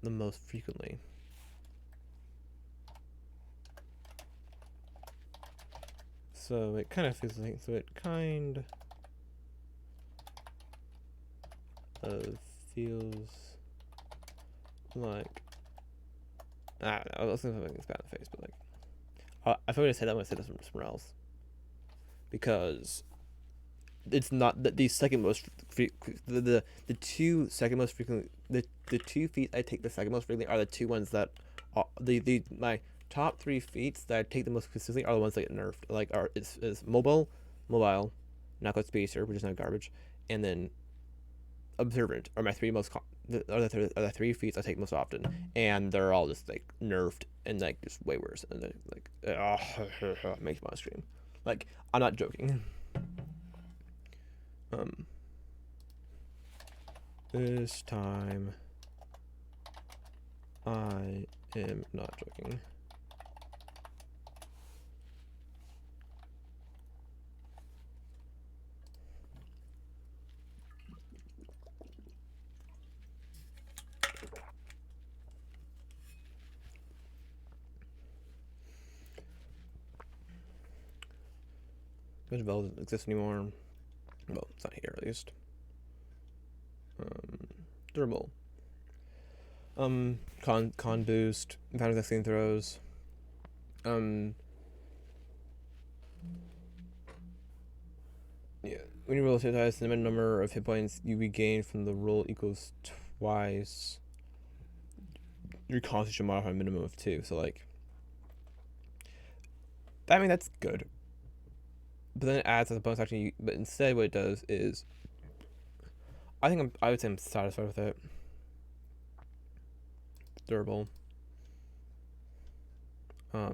the most frequently. So it kind of feels like, I was gonna make this bad in the face, but like, if I'm gonna say that, I'm gonna say this somewhere else, because it's not that the second most the two second most frequently the 2 feats I take the second most frequently are the 2 ones that are my top 3 feats that I take the most consistently are the ones that get nerfed. Like is mobile, not called Speedster, which is not garbage, and then Observant are my 3 most are the 3 feats I take most often, and they're all just like nerfed and like just way worse, and like it makes me want to scream. Like, I'm not joking. This time I am not joking. Bell doesn't exist anymore. Well, it's not here at least. Durable. Con boost. Found Exhausting throws. Yeah. When you roll 2 dice, the number of hit points you regain from the roll equals twice your constitution modifier minimum of 2. So like, I mean, that's good. But then it adds as a bonus action. But instead, what it does is, I would say I'm satisfied with it. Durable. I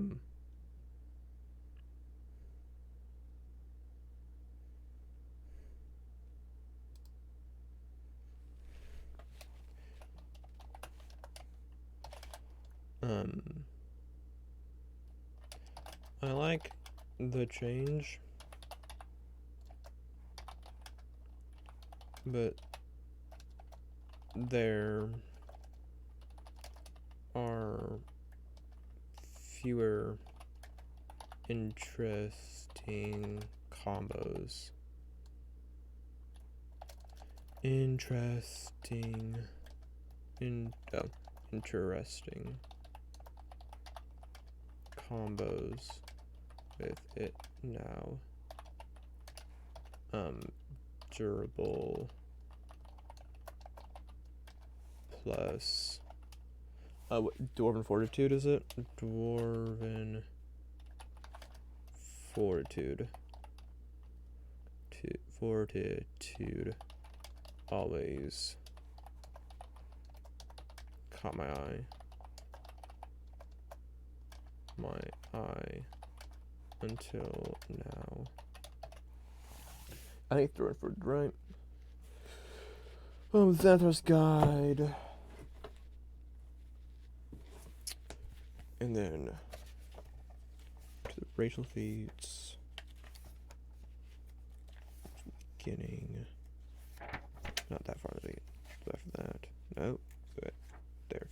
like the change, but there are fewer interesting combos. interesting combos with it now. Durable plus Dwarven Fortitude, is it? Dwarven Fortitude. Fortitude always caught my eye. Until now. I think Dwarven Fortitude, right? Xanthos Guide. And then to the racial feats. Beginning. Not that far to be after that. No. Good. There.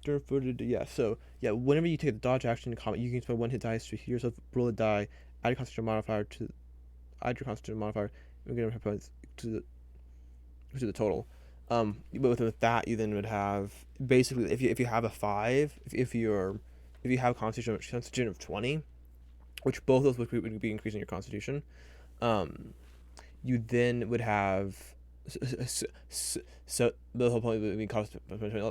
Durable footed, yeah, so yeah, whenever you take the dodge action in combat, you can spend one hit dice to heal yourself, roll a die, add your constitution modifier and get a points to the total. But with that, you then would have basically, if you have a 5, if you have a constitution of 20, which both of those would be increasing your constitution, you then would have so the whole point would be cost 20,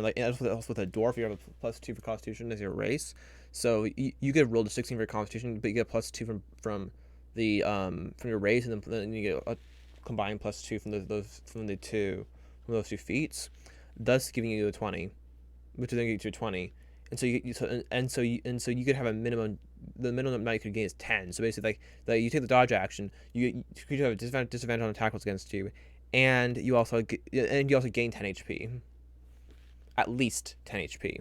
like, and also with a dwarf you have a +2 for constitution as your race, so you get rolled a 16 for your constitution, but you get +2 from your race, and then you get a combined +2 from those two feats, thus giving you a 20, which then gives you a 20. And so you could have a minimum. The minimum amount you could gain is 10. So basically, like you take the dodge action, you could have a disadvantage on attack rolls against you, and you also gain 10 HP. At least 10 HP.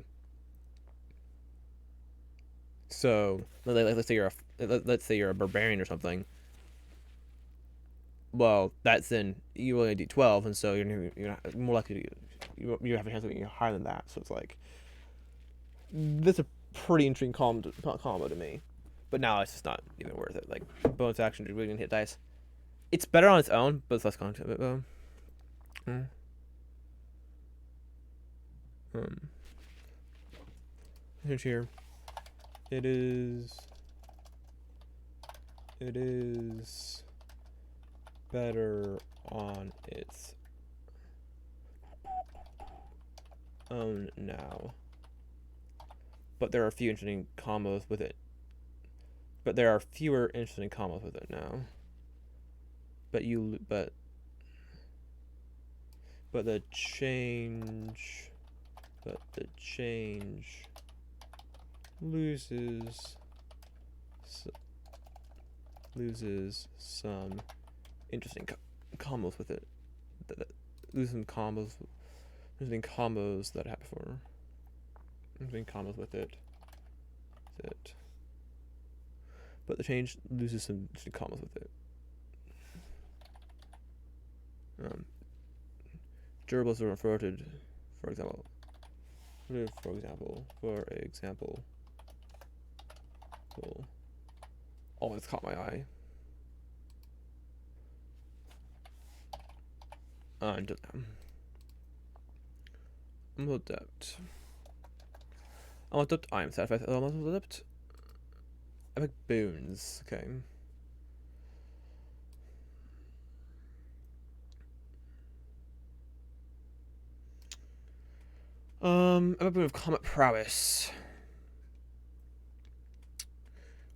So let's say you're a barbarian or something. Well, that's then you only do 12, and so you're more likely you have a chance of getting higher than that. So it's like, that's a pretty interesting combo to me, but now it's just not even worth it. Like, bonus action to really hit dice, it's better on its own, but it's less content. Here's here. It is better on its own now. But there are fewer interesting combos with it now. But the change loses some interesting combos with it. Interesting combos that I had before. Interesting combos with it. But the change loses some interesting combos with it. Durables are reverted, for example. Always caught my eye. I'm Adept. I am satisfied. I'm Adept. I pick Boons. Okay. I'm a bit of Combat Prowess.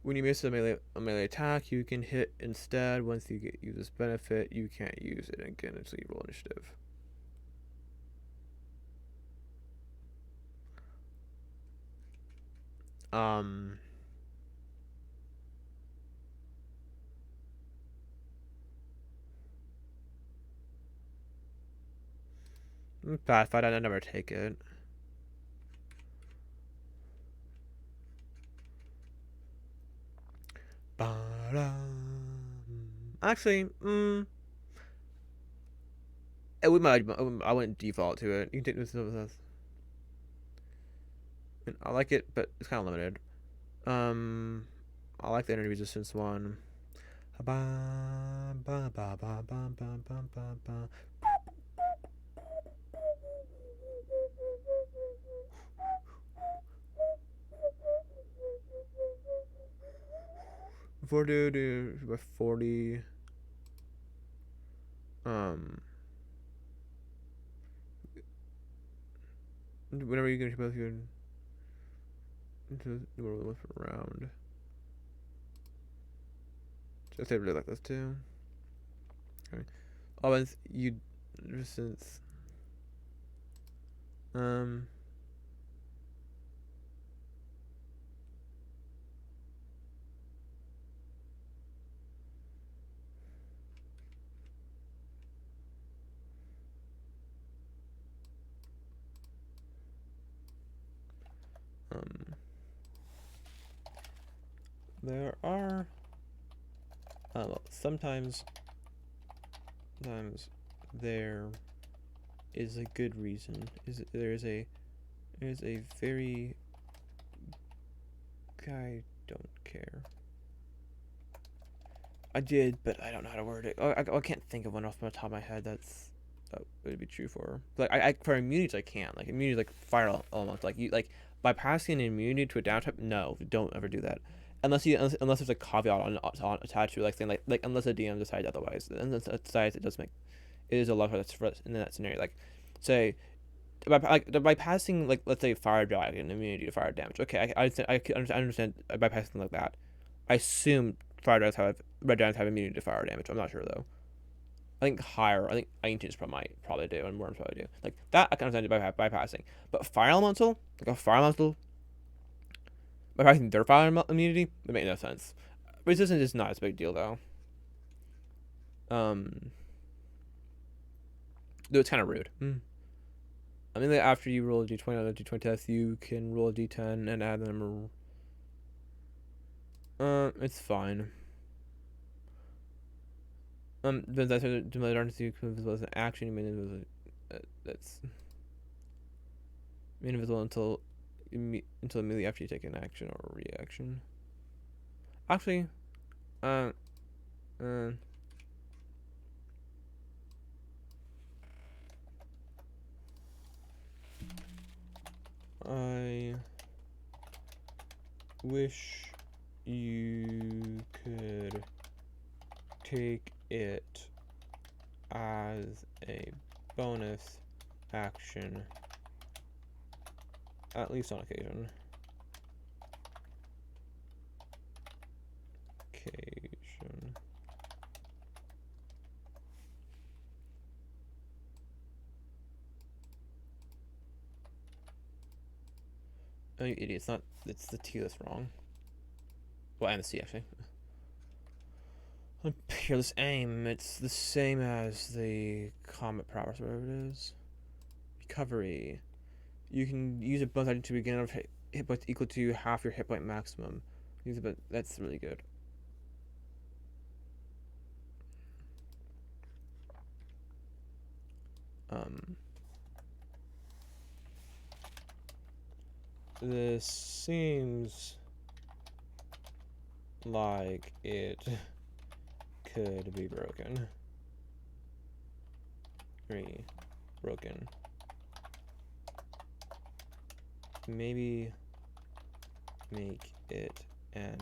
When you miss a melee attack, you can hit instead. Once you use this benefit, you can't use it again until you roll initiative. Bad fight, I never take it. Actually, I wouldn't default to it. You can take this with us. I like it, but it's kind of limited. I like the energy resistance one. Fortitude by 40. Whenever you get both your into the world with a round. Just I really like this too. Okay. Offense, you resistance. There are well, sometimes there is a good reason. There's a very I don't care. I did, but I don't know how to word it. I can't think of one off the top of my head that would be true for. Like I for immunities I can't. Like immunities like fire elements. Like you like bypassing an immunity to a down type. No, don't ever do that. Unless there's a caveat on attached to it, like saying like unless a DM decides otherwise, and then decides it is a lot for in that scenario. Like say by passing like let's say fire dragon immunity to fire damage. Okay, I understand bypassing like that. I assume red dragons have immunity to fire damage. I'm not sure though. I think higher. I think ancients probably do, and worms probably do. Like that, I can understand it bypassing. But fire elemental, like a fire elemental, bypassing their fire immunity, that makes no sense. Resistance is not as big a deal though. Though it's kind of rude. I mean, like after you roll a d20 on a d20 test, you can roll a d10 and add the number. It's fine. But that's to my darkness, you can invisible as an action. You made invisible. That's made invisible until immediately after you take an action or a reaction. Actually, I wish you could take it as a bonus action, at least on occasion. Oh, you idiot! It's the T that's wrong. Well, and the C actually. Peerless Aim, it's the same as the Combat Prowess, whatever it is. Recovery. You can use a bonus action to begin with hit points equal to half your hit point maximum. Use it, but that's really good. This seems like it could be broken. Broken. Maybe make it an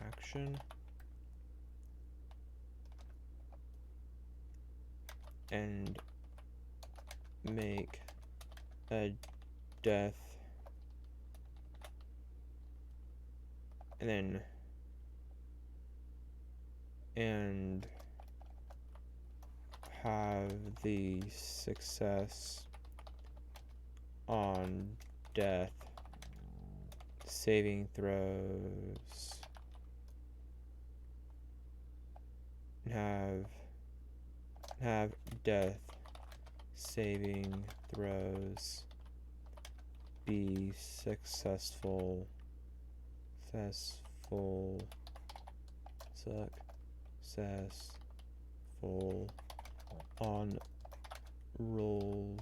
action. And make a death. And have the success on death saving throws have death saving throws be successful on rolls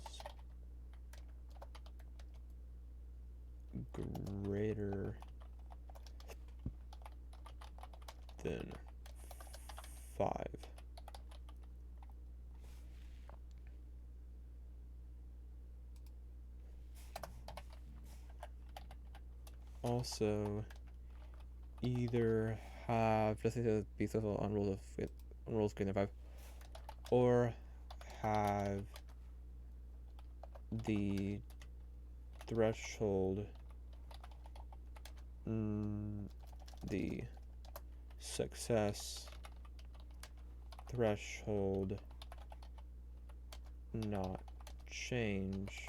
greater than 5. Also, either have just to be successful on rolls greater than 5, or have the threshold, the success threshold not change,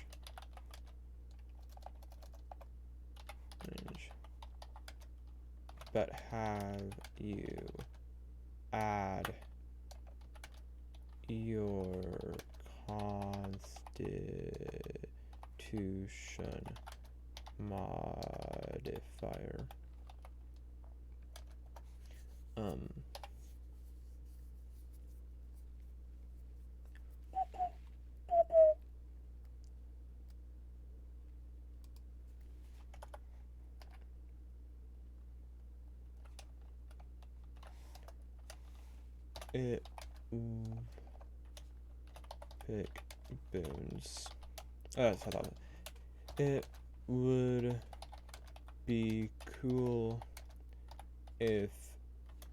but have you add your constitution modifier. It pick boons. That's what I thought. It would be cool if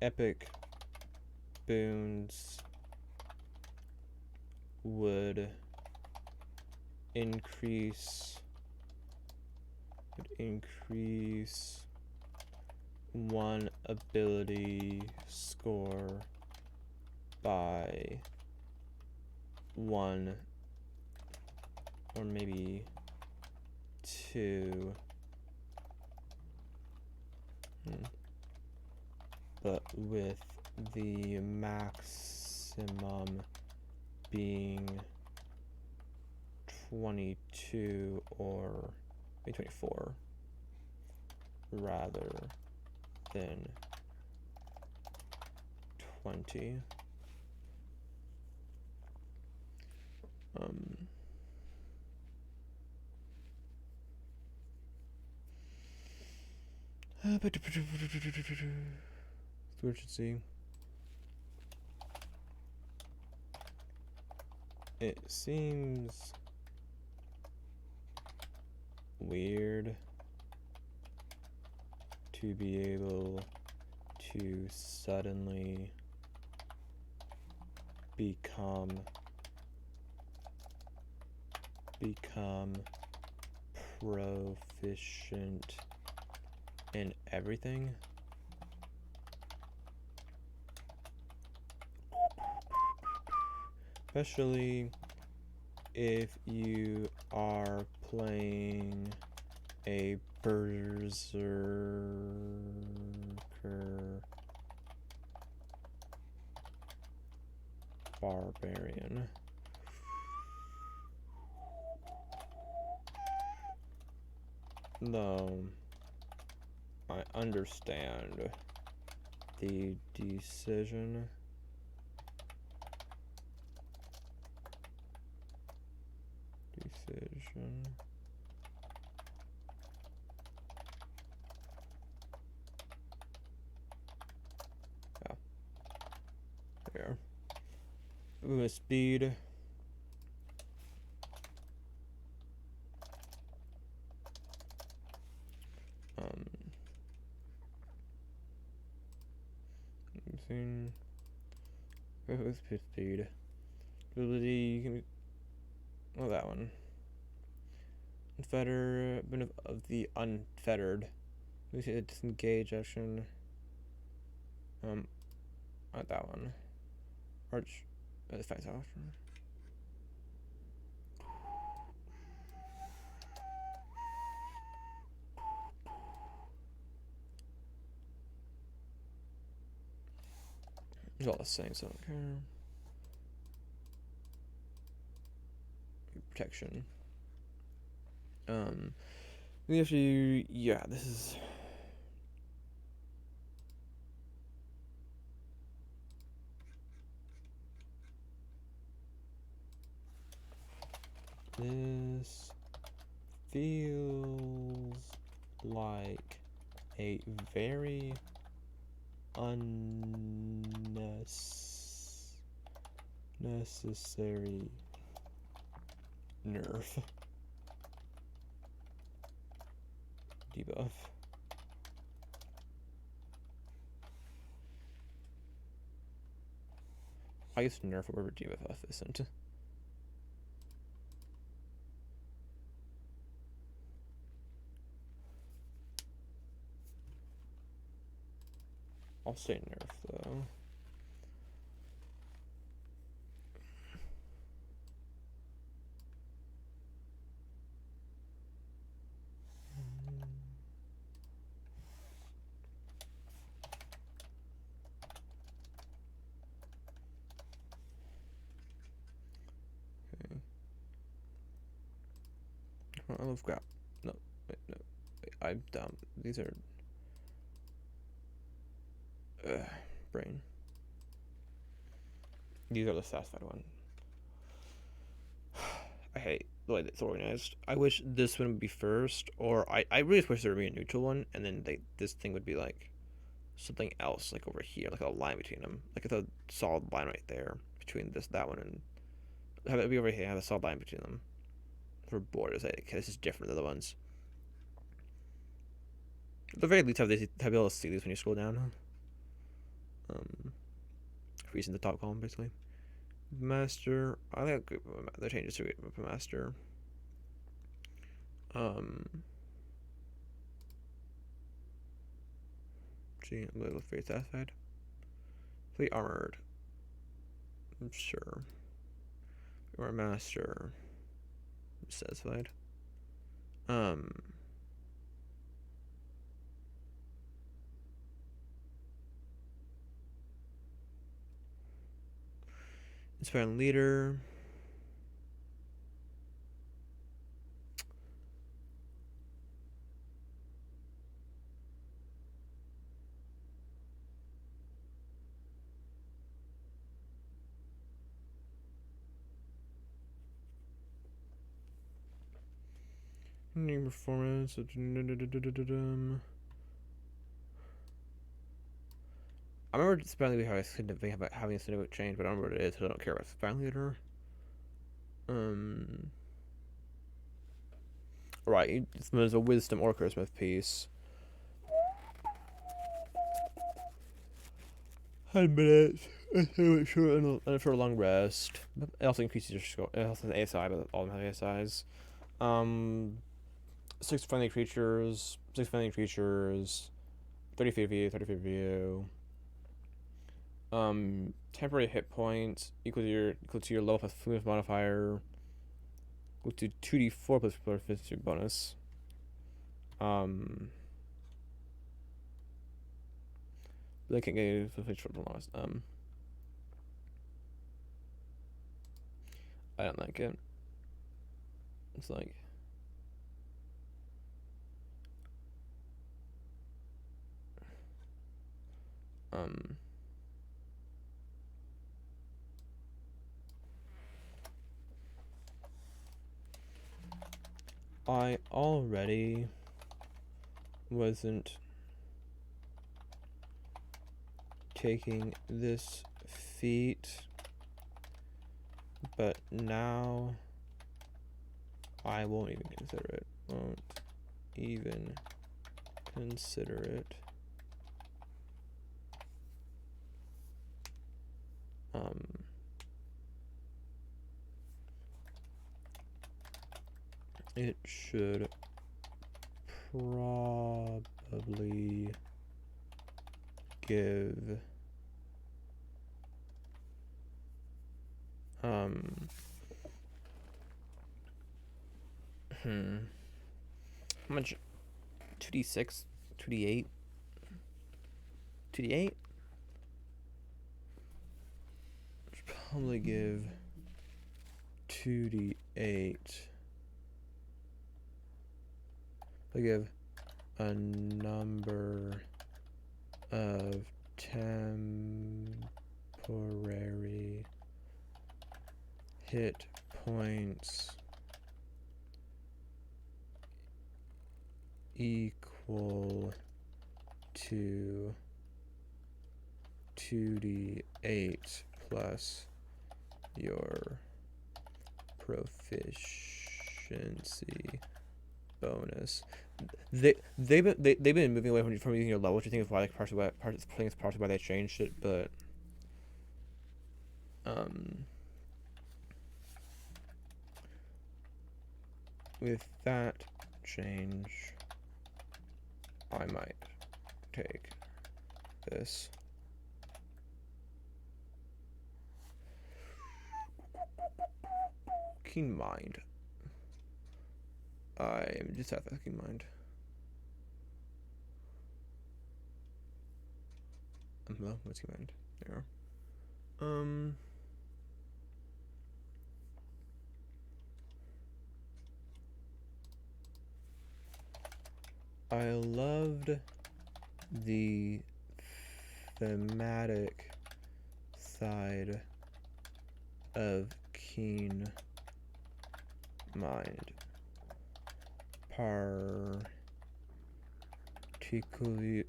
epic boons would increase one ability score by 1 or maybe 2, but with the maximum being 22 or maybe 24 rather than 20. Proficiency. It seems weird to be able to suddenly become proficient in everything. Especially if you are playing a berserker barbarian. Though I understand the decision. Yeah. There. With speed. With speed. Ability, you can be, well, that one. Unfettered, of the unfettered. We see a disengage action. Not that one. Arch, defense option. It's all the same, so I don't care. Protection. We actually, yeah, this is. This feels like a very unnecessary nerf. Debuff. I guess nerf whatever DFF isn't. I'll say nerf though. I love grab. No, wait, no. Wait, I'm dumb. These are... brain. These are the satisfied one. I hate the way it's organized. I wish this one would be first, or I really wish there would be a neutral one, and then this thing would be like something else, like over here, like a line between them. Like it's a solid line right there between that one, and have it be over here, have a solid line between them. For borders, like, this is different than the other ones. At the very least, have be able to see these when you scroll down. Freezing the top column, basically. Master, I like the changes to Master. Gee, I'm a little very satisfied. Fully armored. I'm sure. Or Master. Satisfied. Inspiring leader. Name performance. I remember Spellcasting having a significant change, but I don't remember what it is, so I don't care about Spellcasting leader. Right, there's a Wisdom or Charisma piece. $100 minutes. And for a long rest. It also increases your score. It also has ASI, but all of them have ASIs. 6 friendly creatures. 30 feet of view, 30 feet of view. Temporary hit points equal to your level plus fluid modifier. Equal to 2d4 plus proficiency bonus. They can't get a short bonus. I don't like it. It's like I already wasn't taking this feat, but now I won't even consider it. Won't even consider it. It should probably give how much? 2d6, 2d8, 2d8. Should probably give 2d8. I give a number of temporary hit points equal to 2d8 plus your proficiency bonus. They've been moving away from using your level, which I think is why partially why they changed it. But With that change, I might take this. Keen Mind. I am just at that Keen Mind. Well, what's Keen Mind? There. I loved the thematic side of Keen Mind, particularly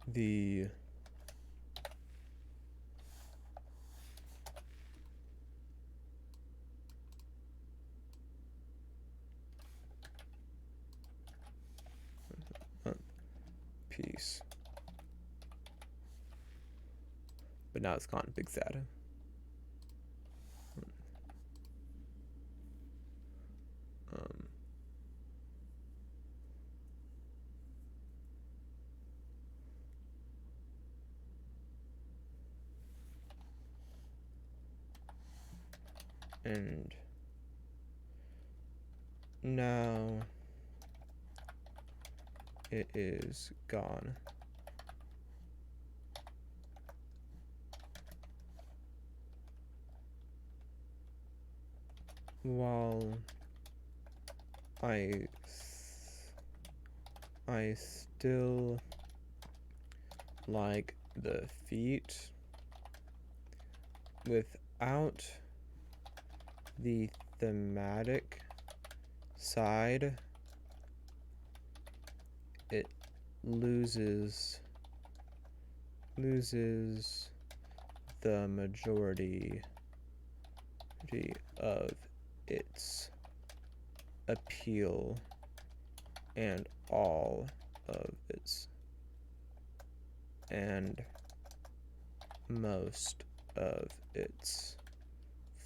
the piece. But now it's gone big sad. And now it is gone. While I still like the feat without the thematic side, it loses the majority of its appeal and all of its and most of its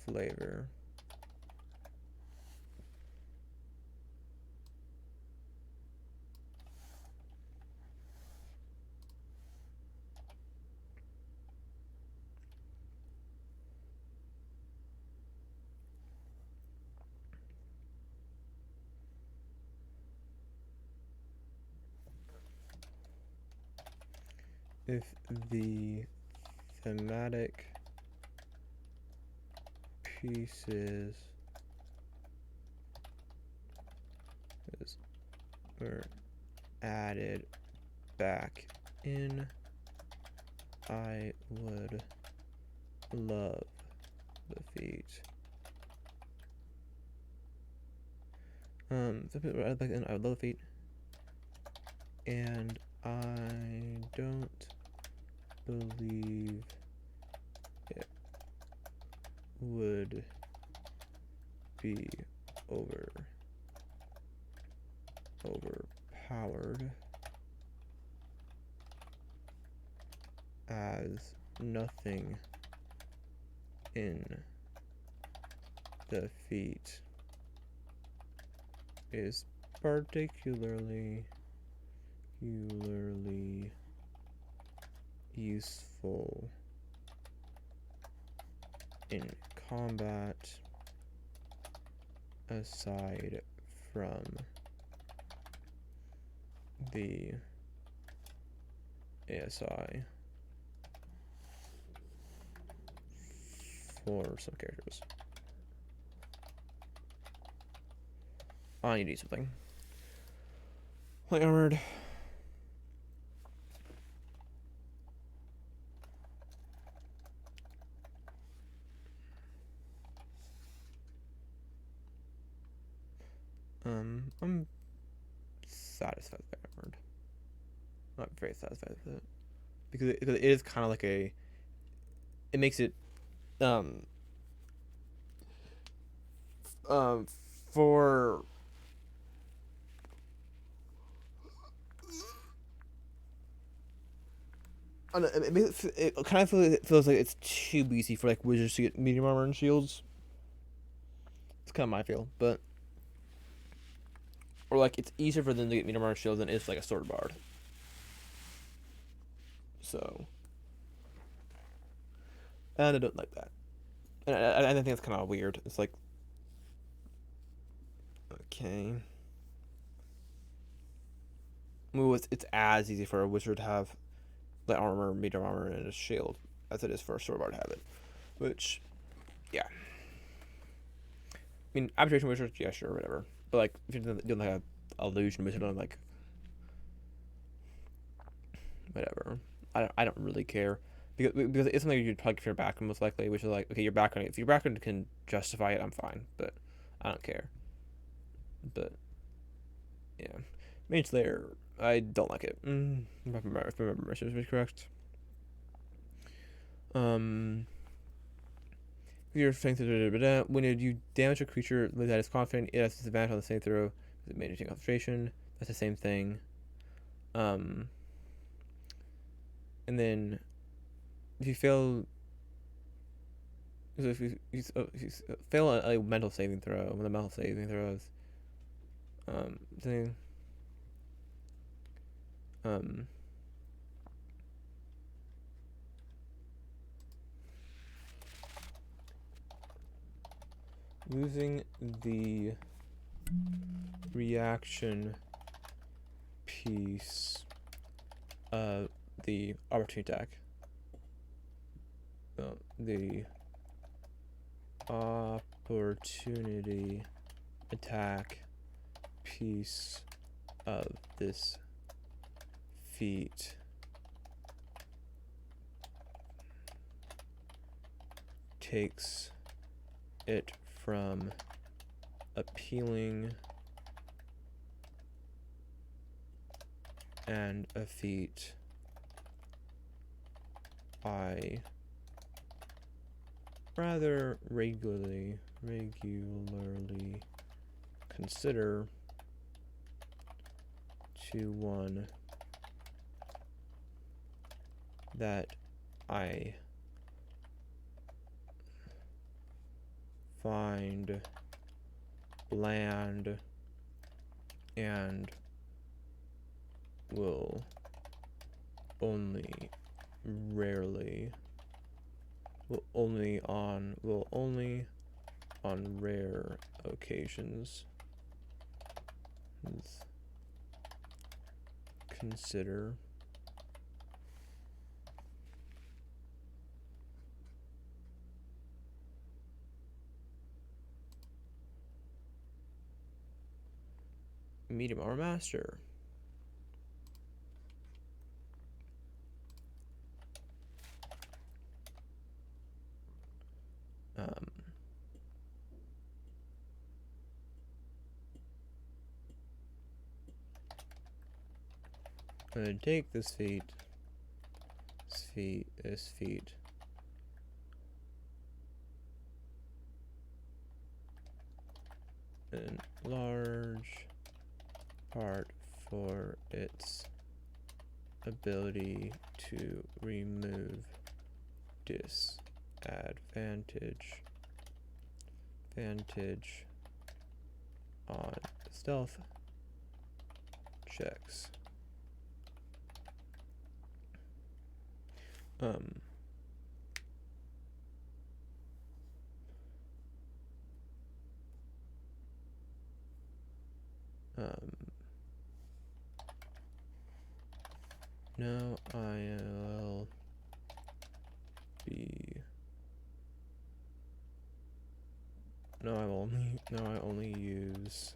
flavor. If the thematic pieces were added back in, I would love the feat. Some people were added back in, I would love the feat. And I don't believe it would be overpowered, as nothing in the feat is particularly useful in combat aside from the ASI for some characters. I need to do something. Light armored. I'm satisfied with that armored. Not very satisfied with it. Because it is kind of like it makes it, for I don't know, it kind of feels like it's too easy for like wizards to get medium armor and shields. It's kind of my feel, but or like it's easier for them to get medium armor and shields than it is like a sword bard. So, and I don't like that, and I think it's kind of weird. It's like, okay, well, it's as easy for a wizard to have the armor, medium armor, and a shield as it is for a sword bard to have it, which, yeah. I mean, abjuration wizard, yeah, sure, whatever. But like, if you're doing like a illusion wizard, I'm like, whatever. I don't really care because it's something you'd probably fear background most likely, which is like, okay, your background. If your background can justify it, I'm fine, but I don't care. But yeah, Mage Slayer, I don't like it. If I remember my source was correct. Your strength when you damage a creature that is confident, it has disadvantage on the same throw. It managing concentration. That's the same thing. And then if you fail, so if you fail a mental saving throw, one of the mental saving throws, thing, losing the reaction piece of the opportunity attack. The opportunity attack piece of this feat takes it from appealing and a feat I rather regularly consider to one that I find bland and will only on rare occasions consider medium armor master. I'm gonna take this feat, in large part for its ability to remove disadvantage on stealth checks. No, I will be. No, I only use.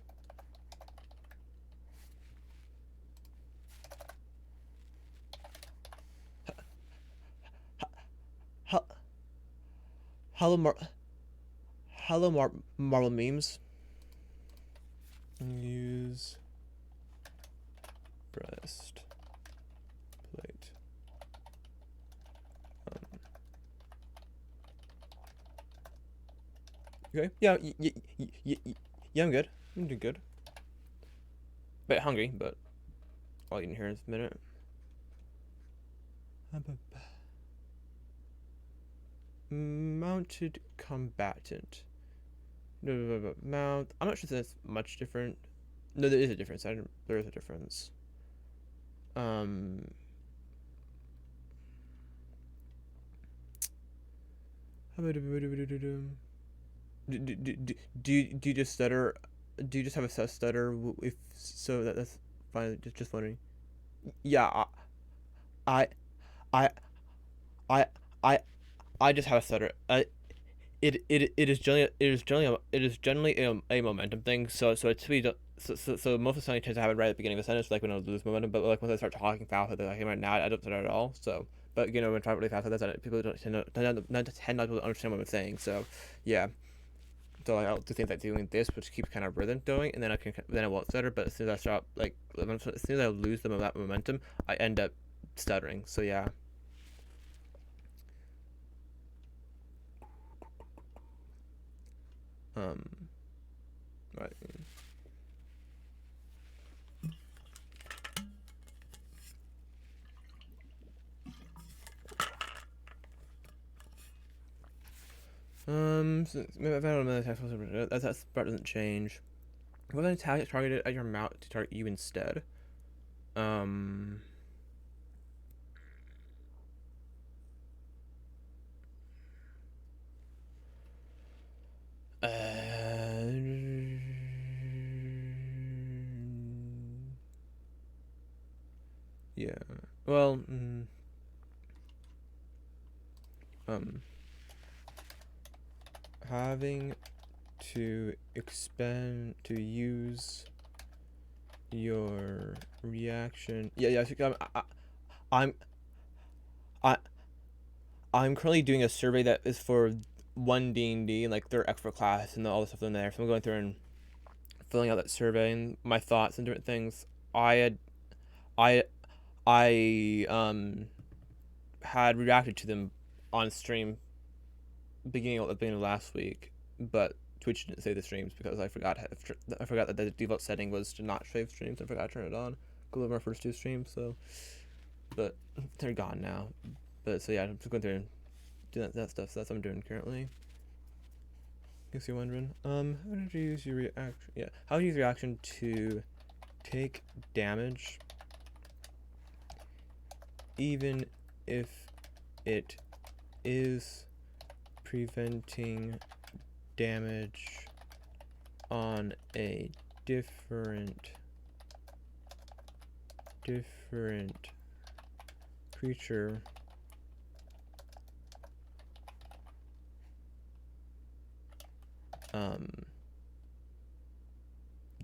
Hello, Marvel memes. Use breast plate. Okay. Yeah. Yeah. I'm good. I'm doing good. Bit hungry, but I'll eat in here in a minute. Mounted combatant. Mount. I'm not sure if that's much different. No, there is a difference. There is a difference. Do you just stutter? Do you just have a sus stutter? If so, that's fine. Just wondering. Yeah, I, I, I, I, I just have a stutter. It is generally a momentum thing. So it's really so most of the time I tend to have it right at the beginning of the sentence, like when I lose momentum. But like once I start talking fast, like right now, I don't stutter at all. So, but when I talk really fast, people don't tend not to understand what I'm saying. So, yeah. So like, I'll do things like doing this, which keeps kind of rhythm going, and then I won't stutter. But as soon as I stop, like as soon as I lose that momentum, I end up stuttering. So yeah. Right. Maybe if I don't know that part doesn't change. What an attack targeted at your mount to target you instead? Um. Yeah. Well. Having to expend to use your reaction. Yeah. So I'm I I'm currently doing a survey that is for One D&D and like their expert class and all the stuff in there. So I'm going through and filling out that survey and my thoughts and different things. I had reacted to them on stream beginning of last week, but Twitch didn't save the streams because I forgot that the default setting was to not save streams. I forgot to turn it on. Go over my first 2 streams, so but they're gone now. But so yeah, I'm just going through and doing that stuff. So that's what I'm doing currently. In case you're wondering, how did you use your reaction? Yeah, how do you use reaction to take damage, even if it is preventing damage on a different creature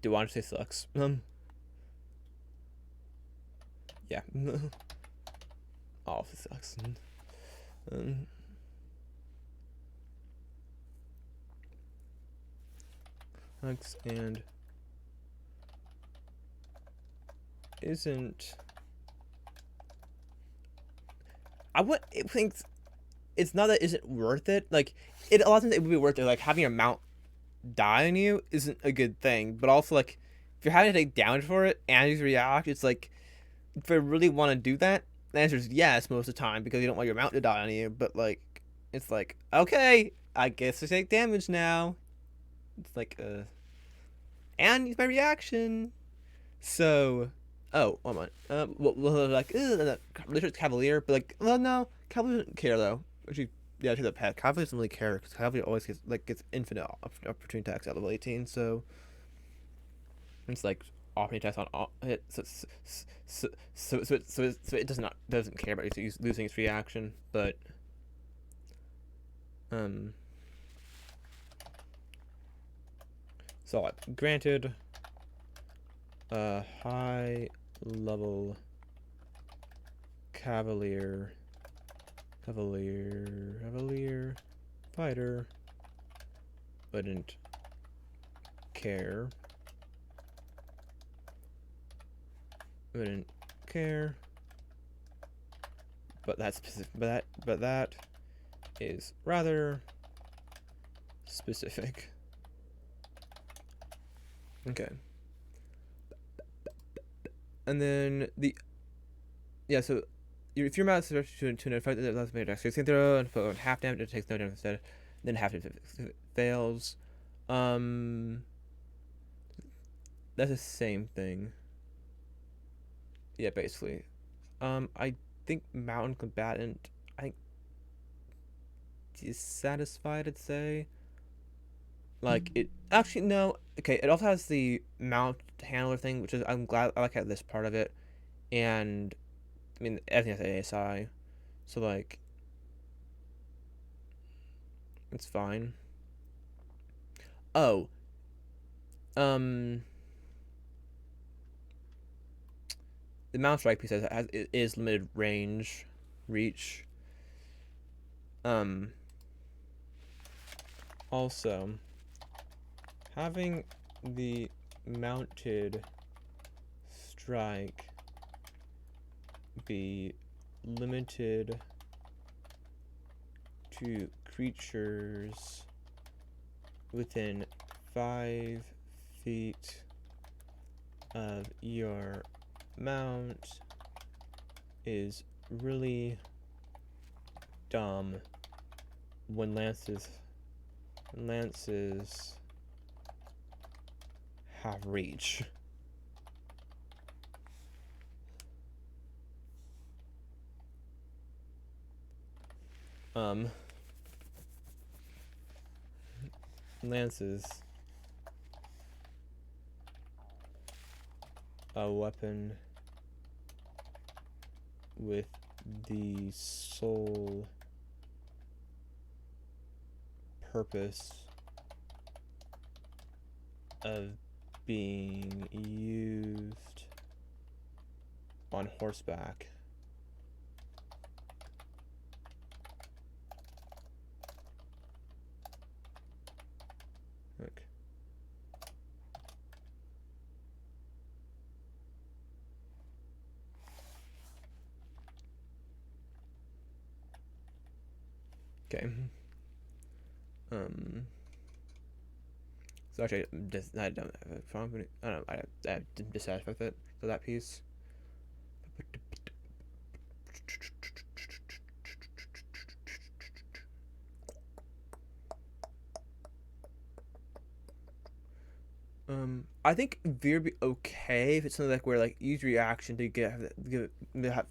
do I want to say sucks? Yeah. All of it sucks. Sucks and isn't. I would think it's not that it isn't worth it. Like a lot of times it would be worth it. Like having your mount die on you isn't a good thing, but also like if you're having to take damage for it and you react, it's like if I really want to do that, the answer is yes most of the time because you don't want your mount to die on you. But like it's like okay, I guess I take damage now. It's like and use my reaction. So one moment. Well like Cavalier, but like well no, Cavalier doesn't care though. Actually, yeah, to the pet. Cavalier doesn't really care because Cavalier always gets infinite opportunity attacks at level 18. So it's like opportunity attacks on all hit. So it doesn't care about losing its reaction, but so like, granted, high level Cavalier fighter wouldn't care. But that's specific. But that is rather specific. Okay. And then so if your mouse is to an effect that allows me to dexterity throw and put on half damage, it takes no damage instead. Then half damage if it fails. That's the same thing. Yeah, basically. I think Mountain Combatant, I think, dissatisfied, I'd say. Like, it, actually, no, okay, it also has the mount handler thing, which is, I'm glad, I like this part of it, and, I mean, everything has ASI, so, like, it's fine. Oh, the mount strike piece it is limited reach. Also, having the mounted strike be limited to creatures within 5 feet of your mount is really dumb when lances have reach. Lances, a weapon with the sole purpose of being used on horseback. Look. Okay. So actually, I don't have a problem. I don't know. I'm dissatisfied with it. So that piece. I think Veer would be okay if it's something like where like use reaction to have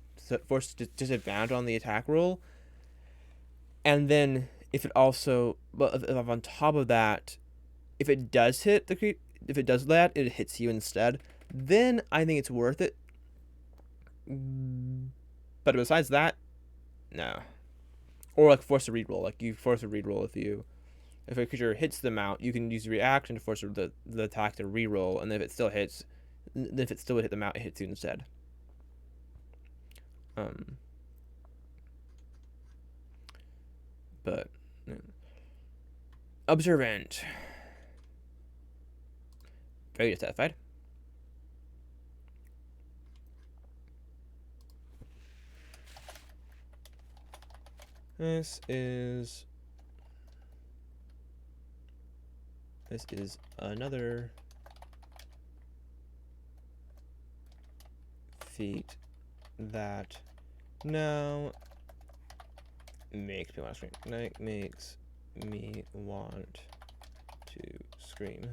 force disadvantage on the attack roll, and then if it also, but if on top of that, if it does hit if it does that, it hits you instead. Then I think it's worth it. But besides that, no. Or like force a reroll. Like you force a reroll if a creature hits the mount, you can use reaction to force the attack to reroll, and if it still hits, if it still would hit the mount, it hits you instead. But Observant, very dissatisfied. This is another feat that now makes me want to scream. Makes me want to scream.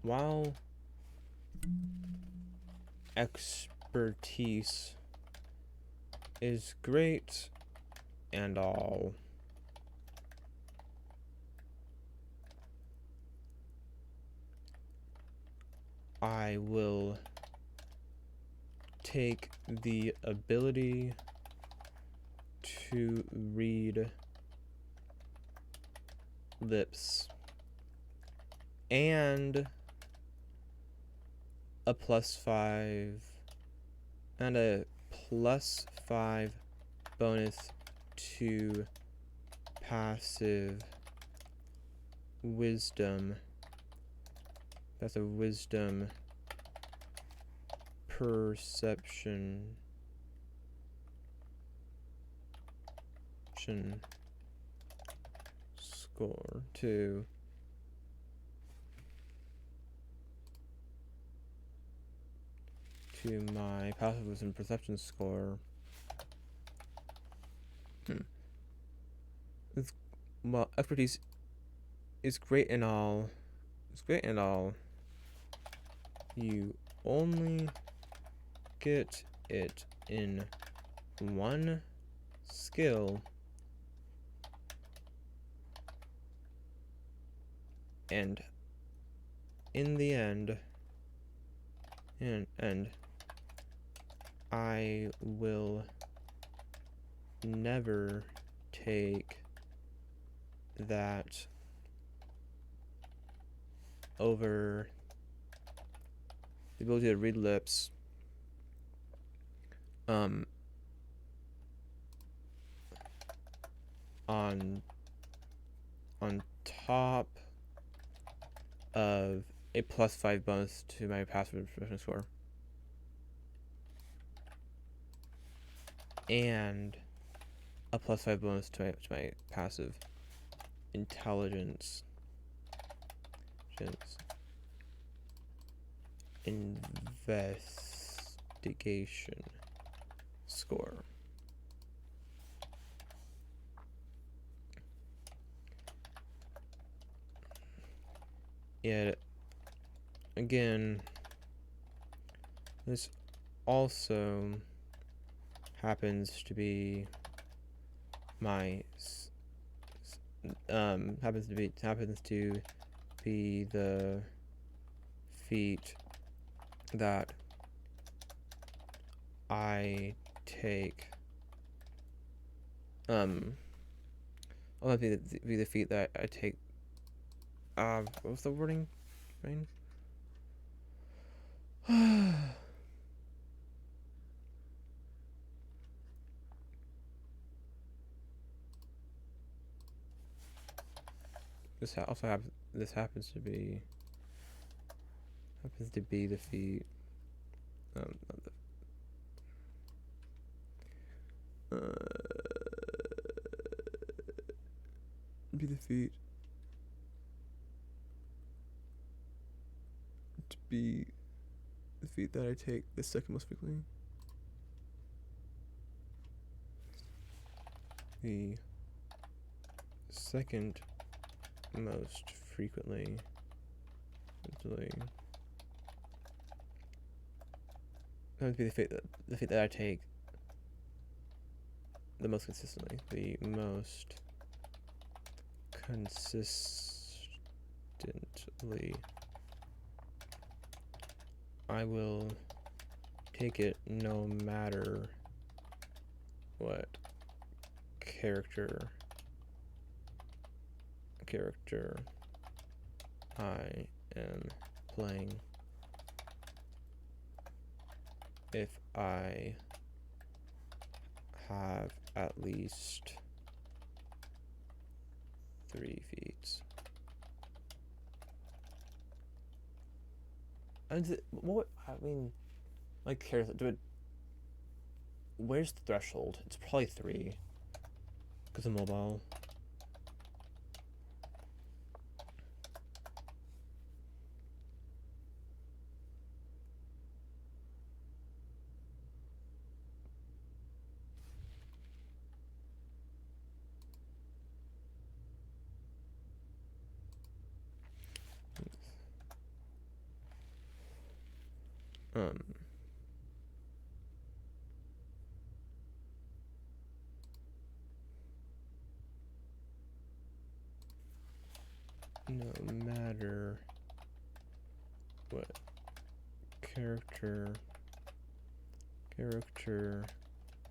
While expertise is great and all, I will take the ability to read lips and a +5 and a +5 bonus to passive wisdom. That's a wisdom perception score to my passive wisdom perception score. Well, expertise is great and all. It's great and all. You only get it in one skill, and in the end, I will never take that over the ability to read lips. On top of a +5 bonus to my passive perception score, and a +5 bonus to my passive intelligence, investigation score. Yet again, this also happens to be my happens to be the feat that I take. I'll be the feat that I take. What was the wording? Right? This also happens. This happens to be the feat. Not the, be the feat. To be the feat that I take the second most frequently. The second most frequently. That would be the feat that I take the most consistently. The most consistently. I will take it no matter what character I am playing. If I have at least 3 feats. And what I mean, like, cares do it. Where's the threshold? It's probably 3 because of mobile. No matter what character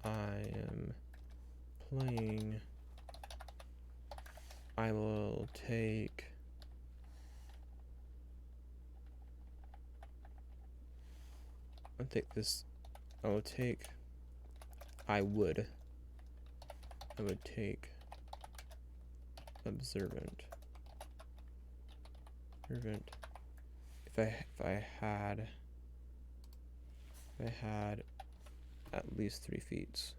I am playing, I will take this. I would take Observant. If I had at least 3 feats.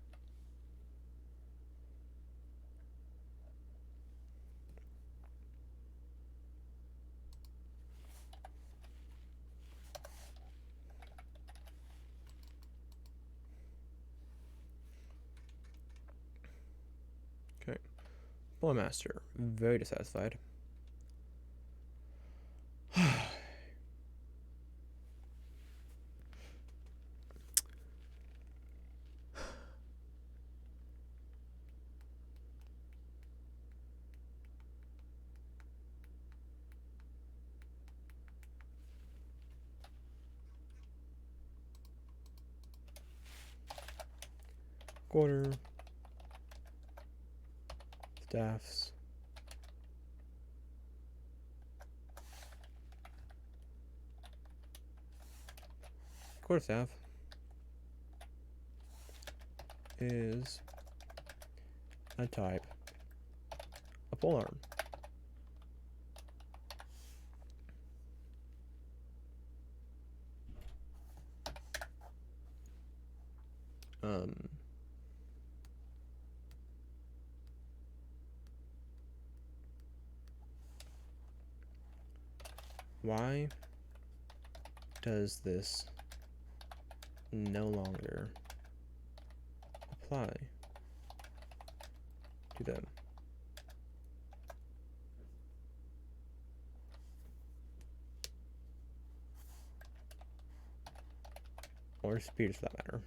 Polearm Master, very dissatisfied. Quarter. Staffs. Quarterstaff is a type of polearm. Why does this no longer apply to them? Or spears, for that matter.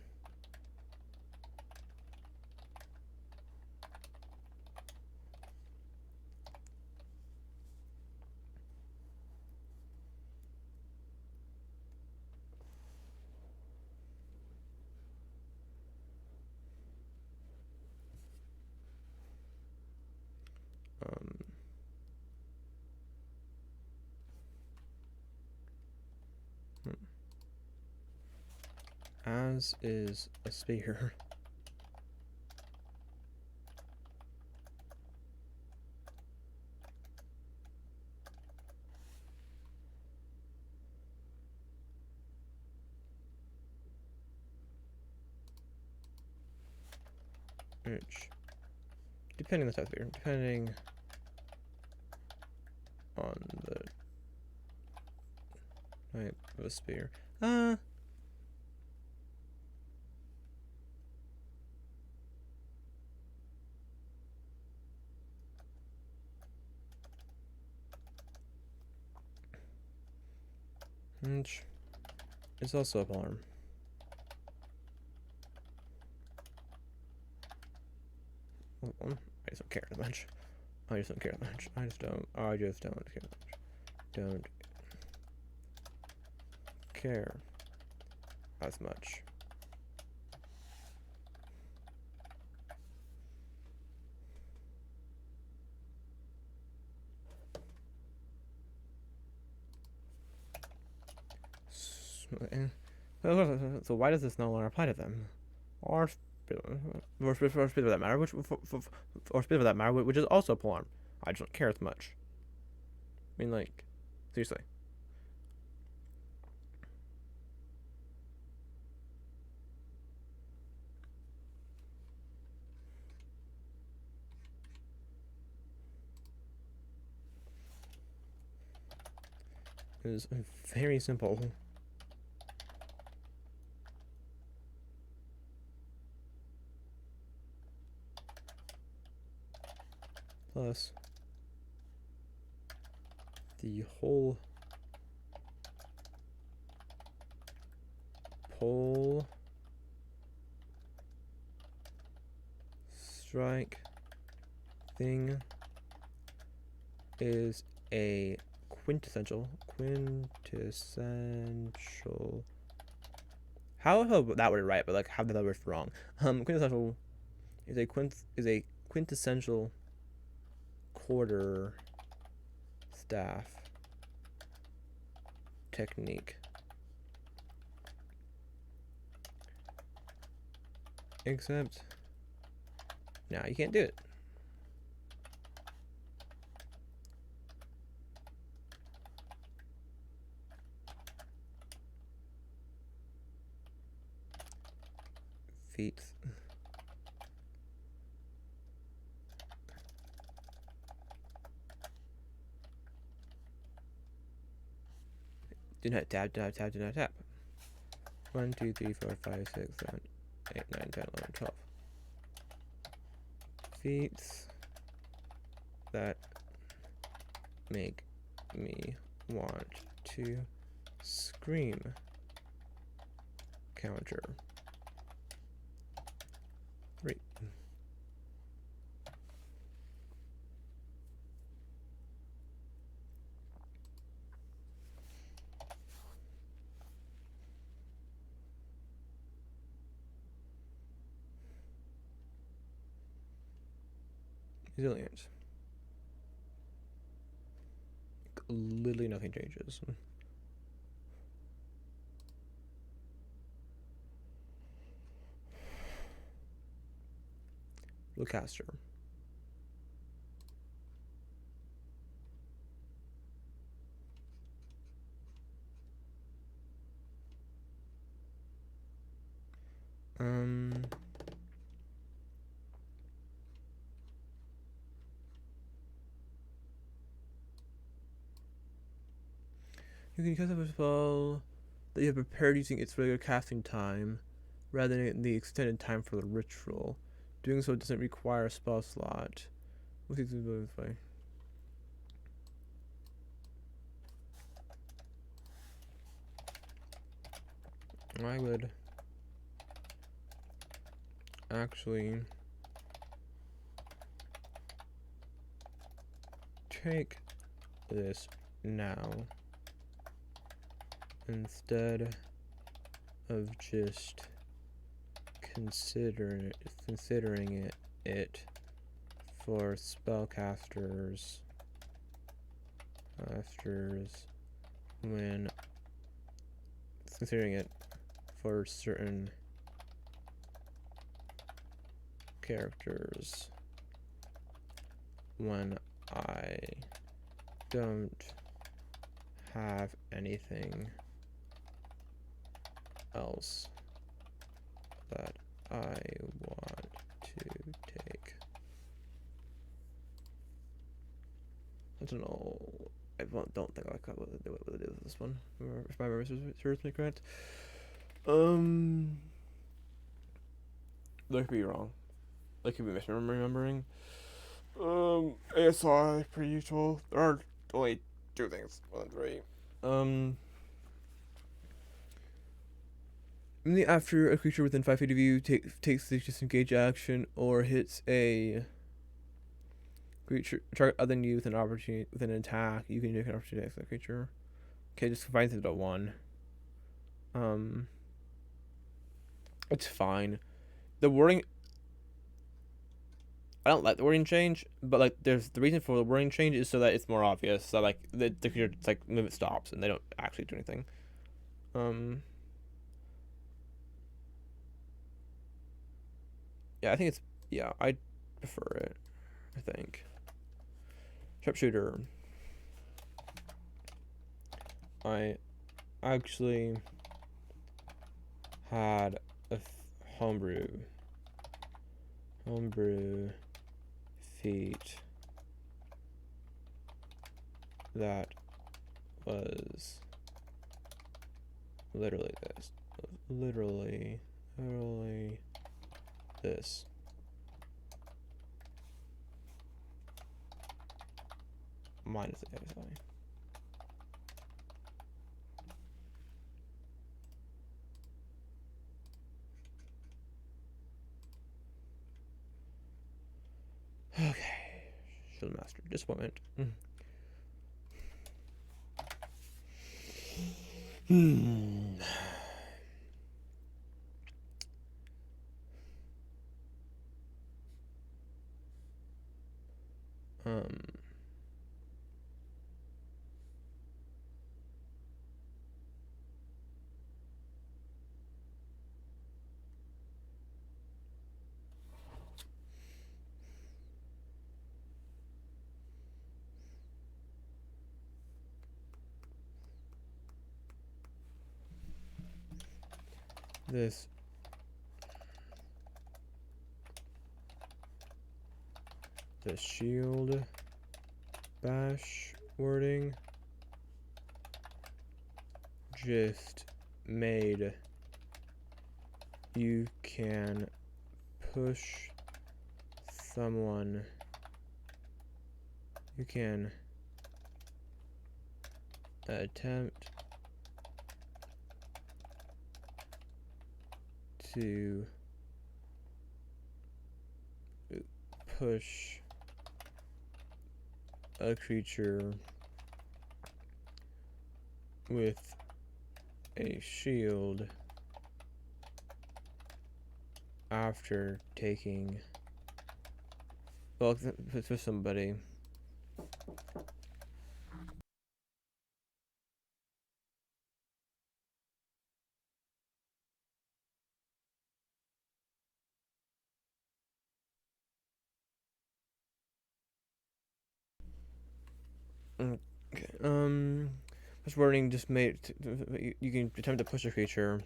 As is a spear. Which, depending on the type of spear, depending on the type of a spear. Which is also a polearm. I just don't care as much. I just don't care as much. I just don't care as much. Don't care as much. So why does this no longer apply to them? Or speed for that matter, which is also a polearm. I just don't care as much. I mean, like, seriously. It is very simple. Plus the whole pole strike thing is a quintessential. How that word right, but like how that word's wrong. Quintessential is a quintessential quarter staff technique. Except now you can't do it. Feats. Do not tap. 1, 2, 3, 4, 5, 6, 7, 8, 9, 10, 11, 12. Feats that make me want to scream. Counter 3. Resilient. Literally nothing changes. Caster. You can cast a spell that you have prepared using its regular casting time, rather than the extended time for the ritual. Doing so doesn't require a spell slot. What's this way? I would actually take this now instead of just considering it for spellcasters when considering it for certain characters when I don't have anything else that I want to take. I don't know. I don't think I like what it is with this one. If my memory serves me correct. That could be wrong. That could be misremembering. ASI, per usual. There are only 2 things, 1 and 3. After a creature within 5 feet of you takes the disengage action or hits a creature target other than you with an opportunity with an attack, you can make an opportunity against that creature. Okay, just combines it to 1. It's fine. The wording, I don't like the wording change, but like there's the reason for the wording change is so that it's more obvious. So like the creature like movement stops and they don't actually do anything. Yeah, I think it's I prefer it. I think. Sharpshooter. I actually had a homebrew feat that was literally this. Literally this. Minus the ASI. Okay. Shield Master. Disappointment. This the shield bash wording just made you can push someone you can attempt to push a creature with a shield after taking, well, for somebody. Okay. This wording just made you can attempt to push a creature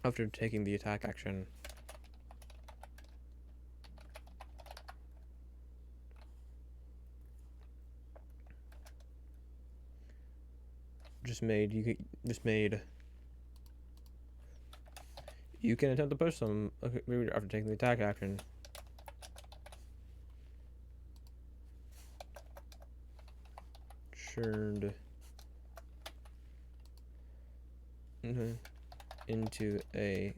after taking the attack action. You can attempt to push some after taking the attack action. Churned into a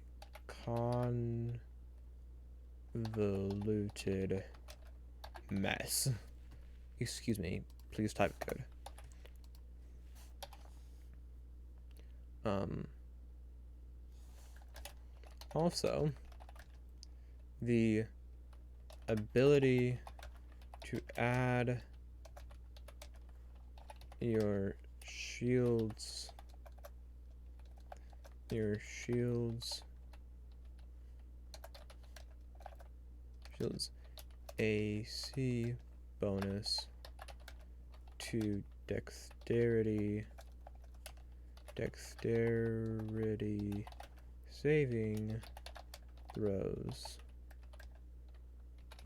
convoluted mess. Excuse me, please type code. Also, the ability to add your shields AC bonus to dexterity saving throws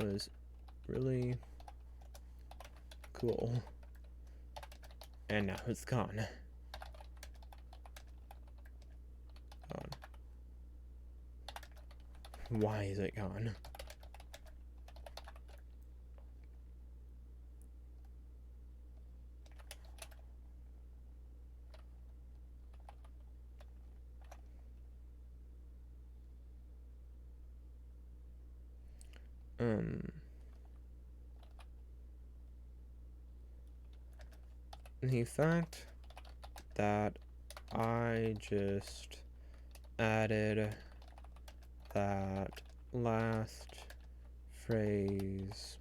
was really cool. And now it's gone. Why is it gone? The fact that I just added that last phrase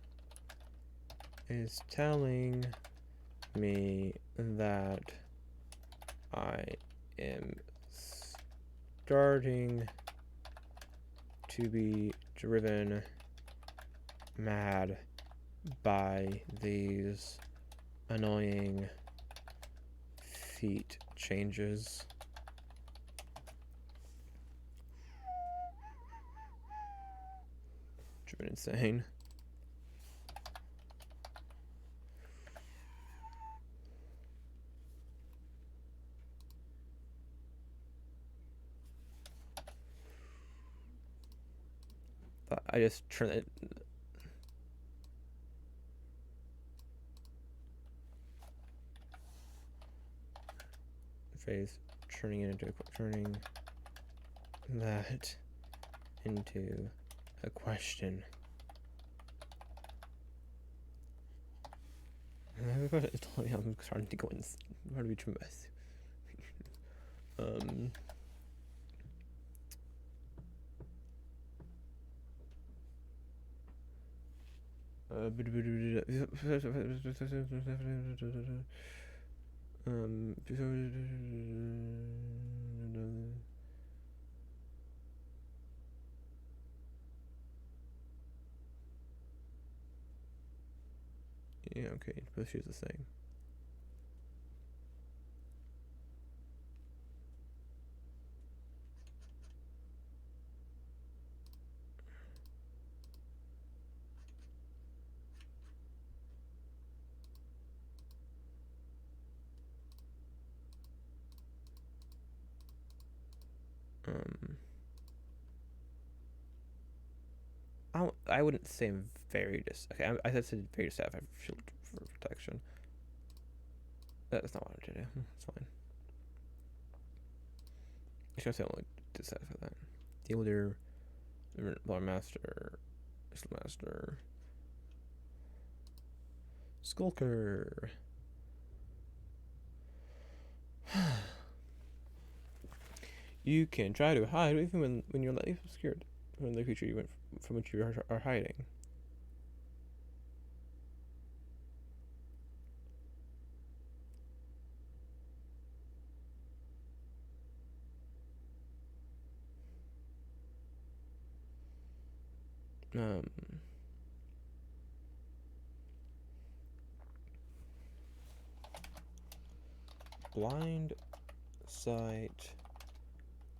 is telling me that I am starting to be driven mad by these annoying feat changes. Driven insane. But I just turn it. Phrase turning that into a question. I'm starting to go in. How do we trim this? Yeah, okay, both use the same. I wouldn't say I'm very okay. I said very dissatisfied. for protection. That's not what I did. It's fine. I should say I only decide for that. Wielder, Polearm Master, Master, Skulker. You can try to hide even when you're lightly obscured from the creature you went from which you are hiding. Blind sight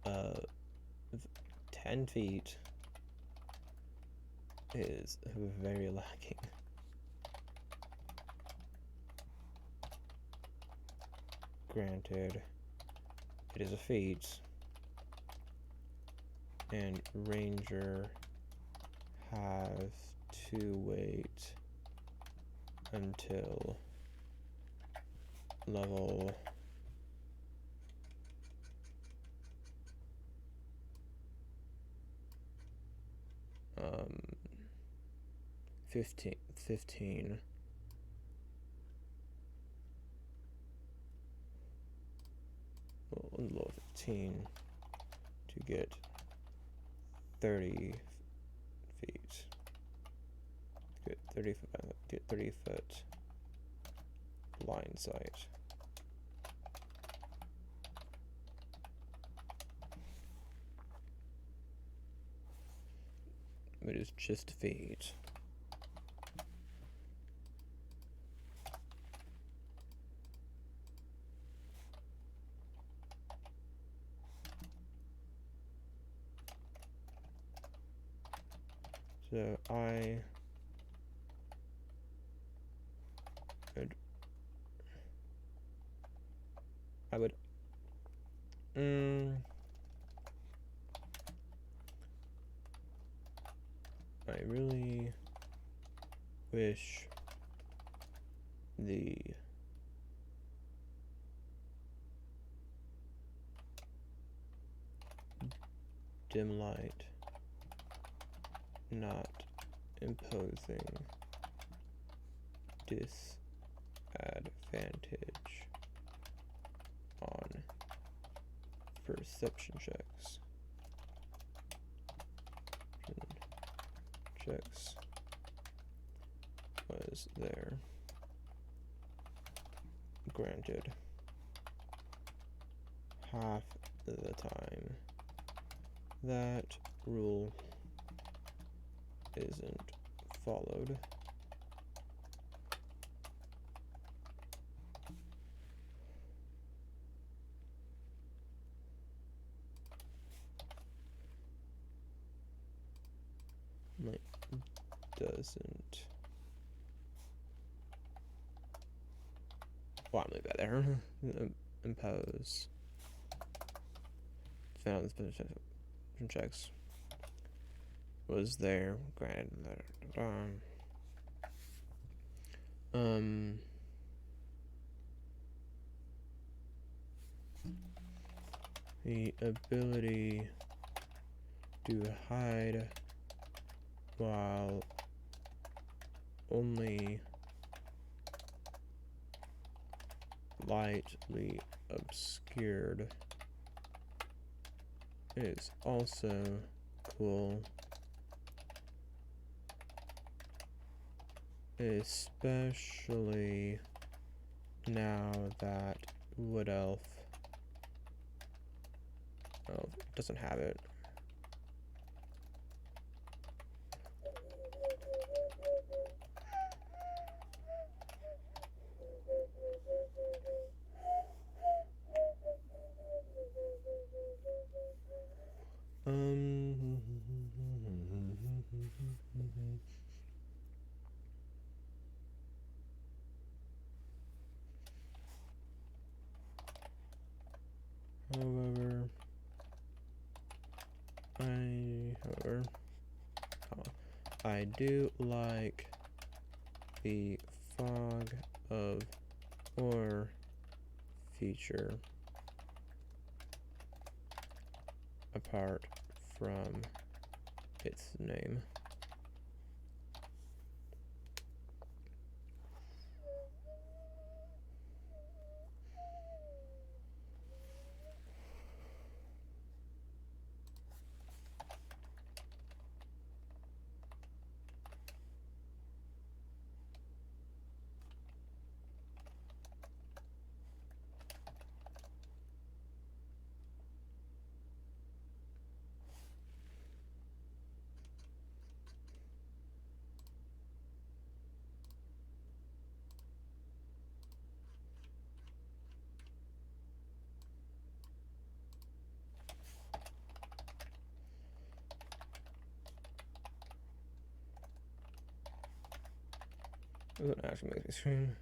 of 10 feet is very lacking. Granted, it is a feat, and Ranger have to wait until level 15. Well, level 15 to get 30 feet. Get 30 foot blind sight. It is just feet. So I would I really wish the dim light not imposing disadvantage on perception checks. Was there. Granted, half the time that rule isn't followed. Like, doesn't. Well, I'm really bad there. Impose. Found special checks. Was there. Granted. The ability to hide while only lightly obscured is also cool, especially now that Wood Elf doesn't have it. However, I do like the fog of or feature apart from its name. Doesn't actually make the screen.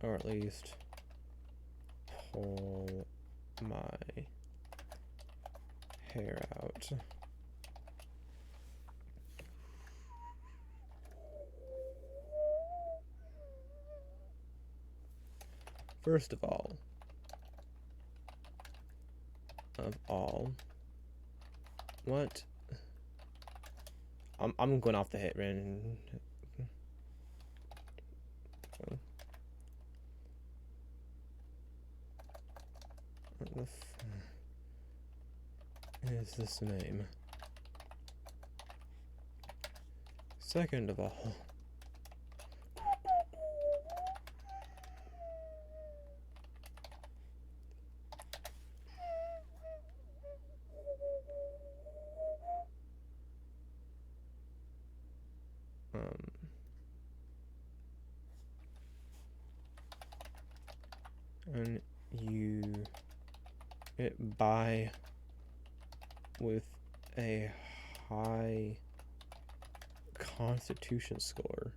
Or at least pull my hair out. First of all, what? I'm going off the hit random. What the is this name? Second of all, and it buy with a high Constitution score.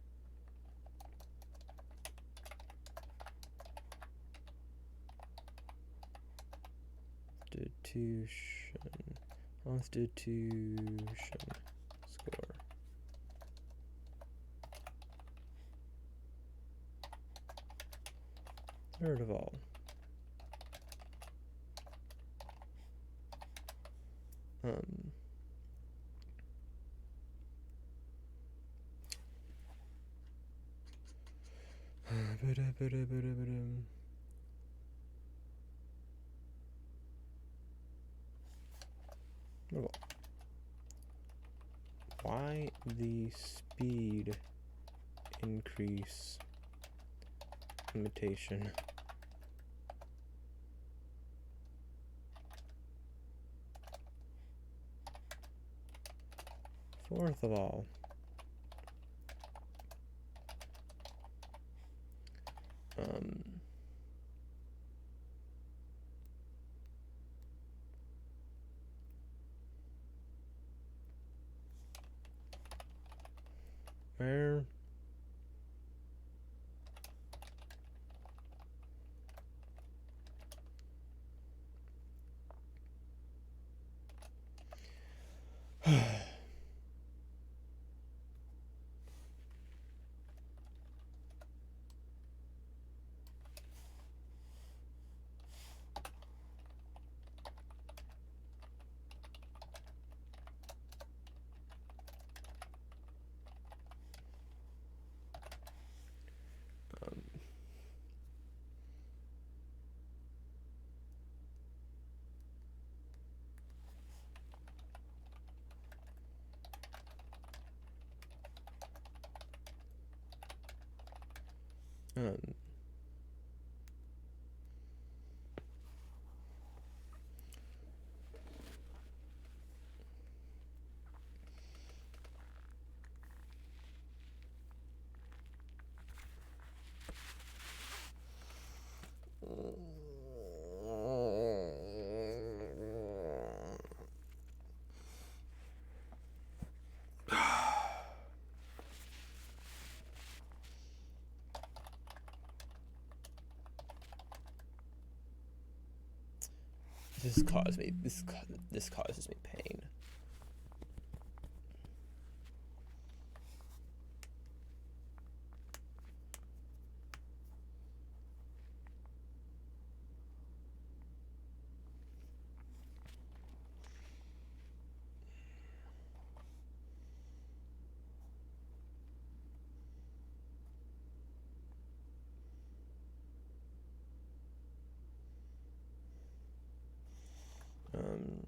Constitution score. Third of all, why the speed increase limitation? Fourth of all, where this causes me pain. Um,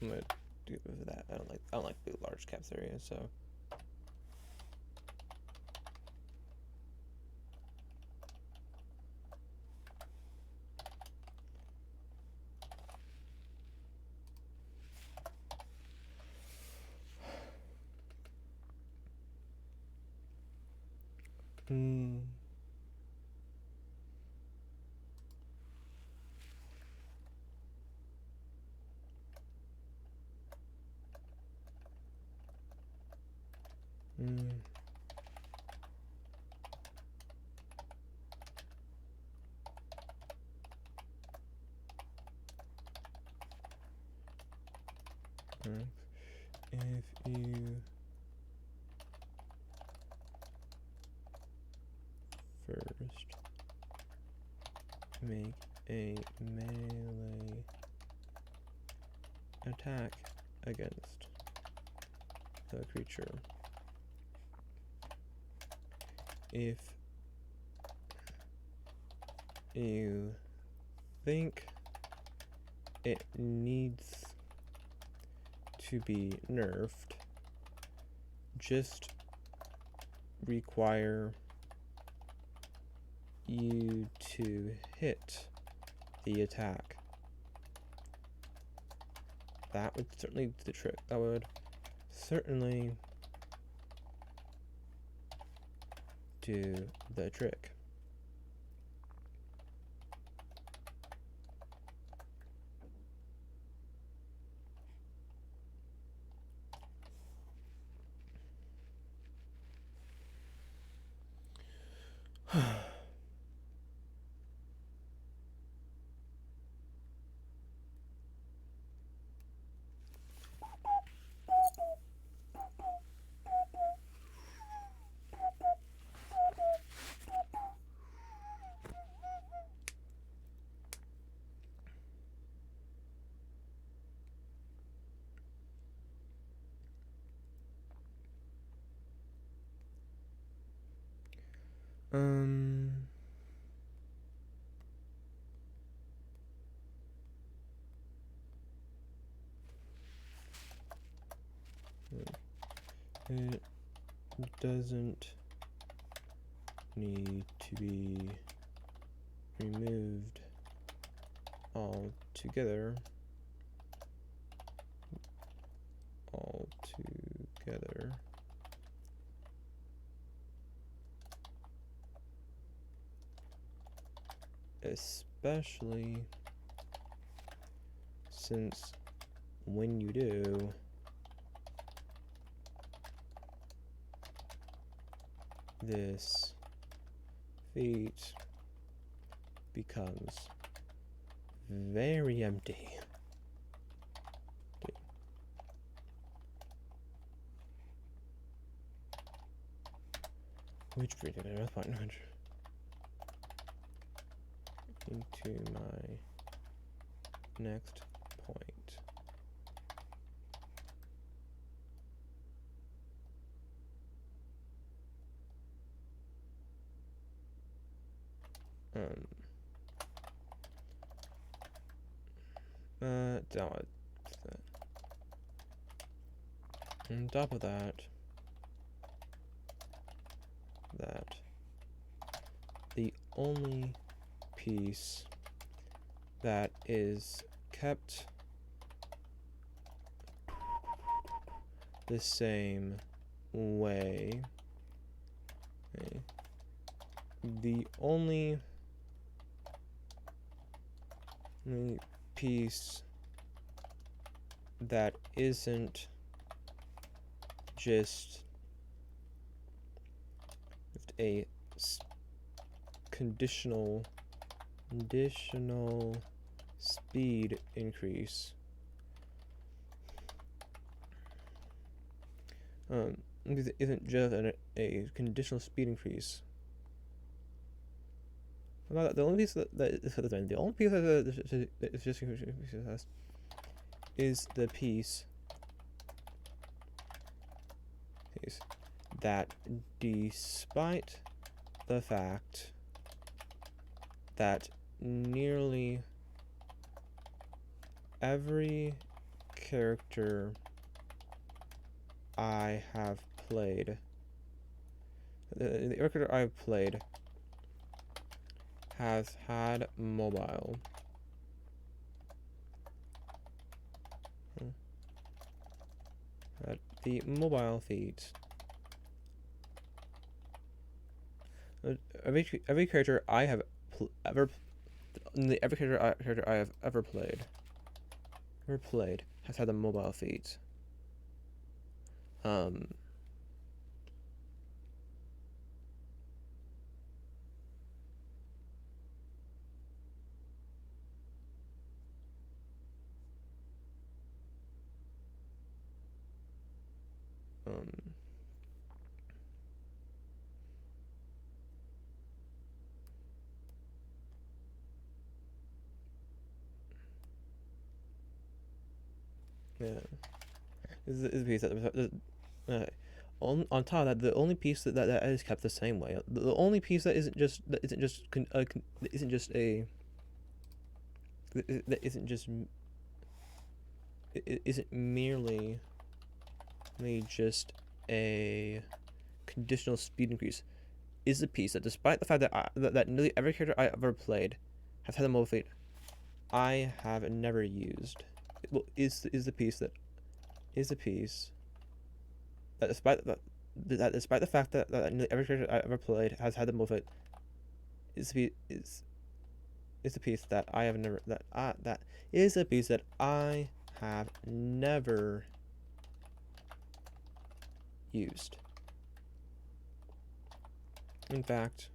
I'm gonna do with that. I don't like big large caps area, so. Hmm. Hmm. If you first make a melee attack against the creature, if you think it needs to be nerfed, just require you to hit the attack. That would certainly do the trick. That would certainly do the trick. It doesn't need to be removed altogether. Especially since when you do, this feat becomes very empty. Which brings me to my point into my next point. On top of that, the only piece that is kept the same way, the only piece that isn't just a conditional speed increase. Isn't just a conditional speed increase. The only piece that is just is the piece is that despite the fact that nearly every character I have played, the character I've played has had mobile. The mobile feats. Every character I have every character I have ever played has had the mobile feats. Yeah, this is a piece that on top of that, the only piece that is kept the same way. The only piece that isn't just merely just a conditional speed increase is the piece that, despite the fact that that nearly every character I ever played has had a mobile feat, I have never used. Well, is the piece that despite the fact that nearly every character I ever played has had the mobile feat, is the piece that I have never that is a piece that I have never used. In fact,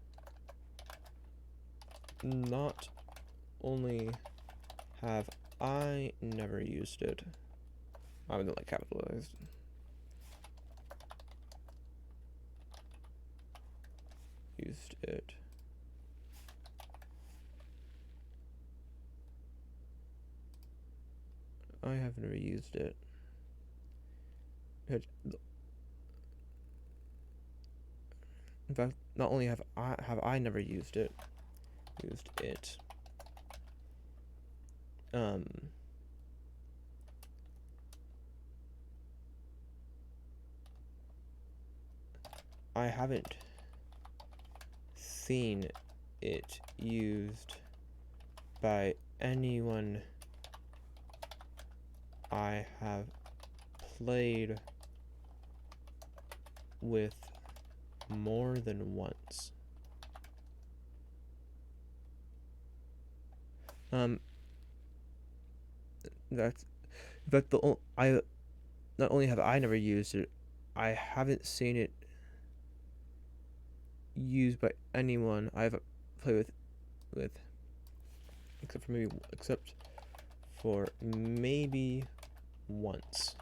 not only have I never used it, I would like capitalized. Used it. I have never used it. In fact, not only have I never used it. I haven't seen it used by anyone I have played with more than once. That's I not only have I never used it, I haven't seen it used by anyone I've played with except for maybe once.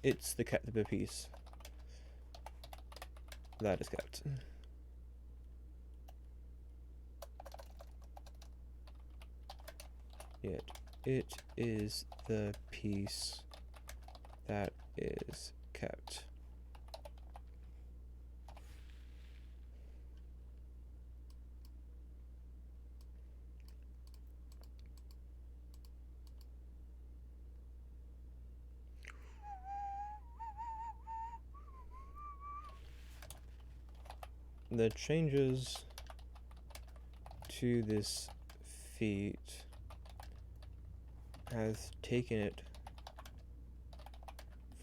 It's the piece that is kept. It is the piece that is kept. The changes to this feat has taken it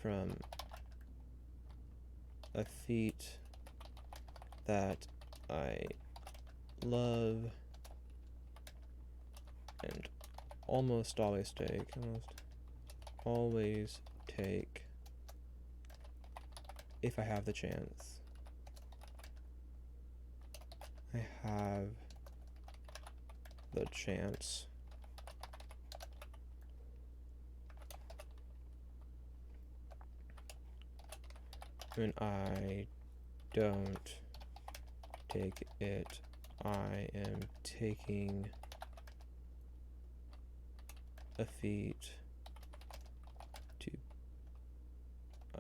from a feat that I love and almost always take if I have the chance. I have the chance. When I don't take it I am taking a feat to...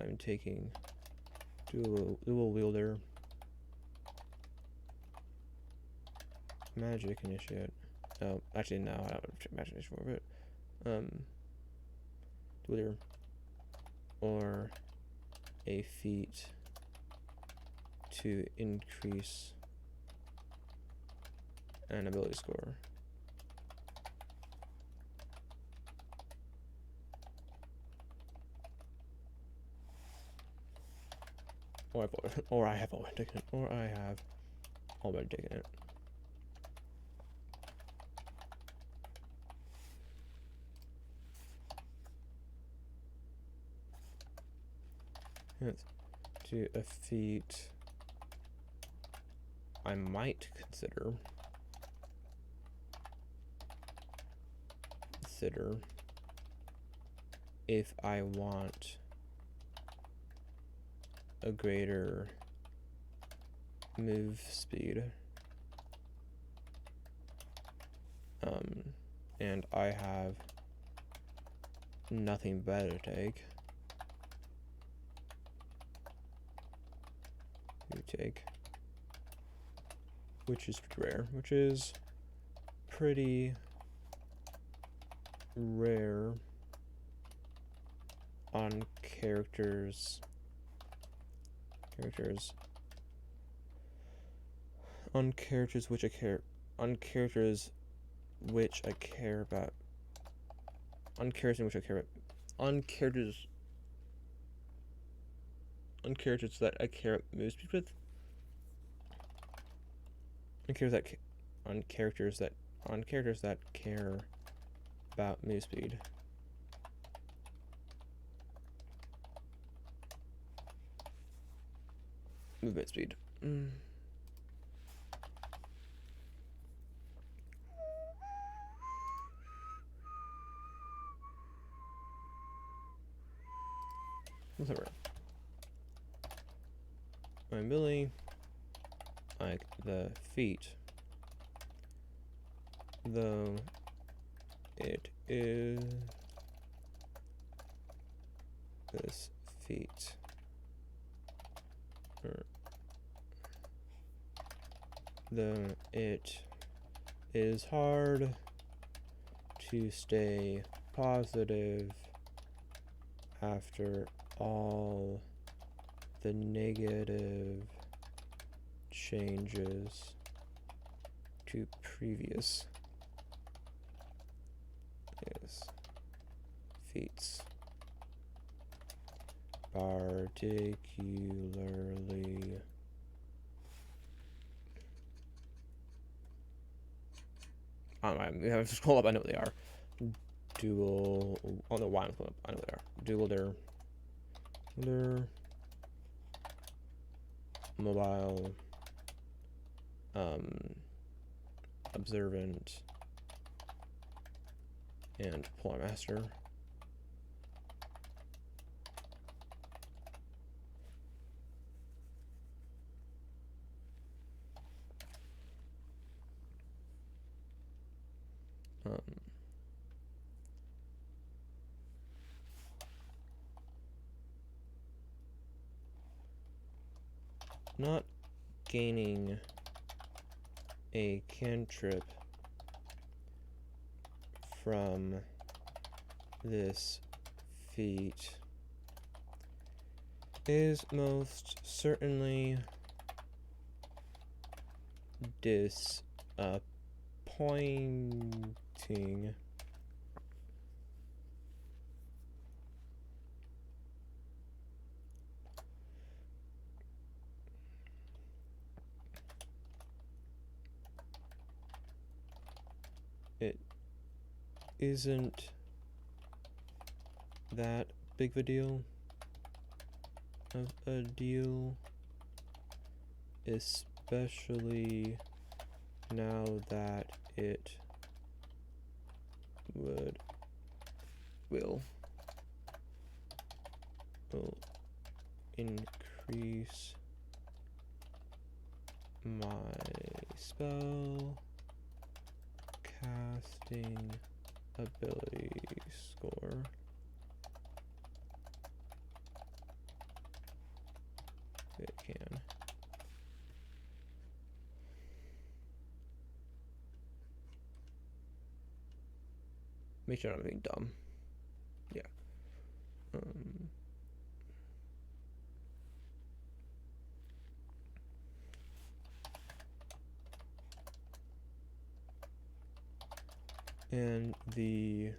I'm taking dual wielder, magic initiate. Oh, actually no, I don't have magic initiate for it. Wielder, or a feat to increase an ability score. Or I have already taken it. Yes. To a feat I might consider if I want a greater move speed, and I have nothing better to take. Which is pretty rare, on characters which I care about, on characters that I care about move speed with, on characters that care about move speed. Movement speed. Whatever. My ability, like the feat, though it is this feat, though it is hard to stay positive after all the negative changes to previous feats, particularly we have to scroll up. I know what they are. Dual. Oh no, why I'm scrolling up. I know what they are. Duelder. Mobile. Observant. And Polearm Master. Not gaining a cantrip from this feat is most certainly disappointing. It isn't that big of a deal, especially now that it will increase my spell casting ability score. It can. Make sure I'm not being dumb. Yeah. And the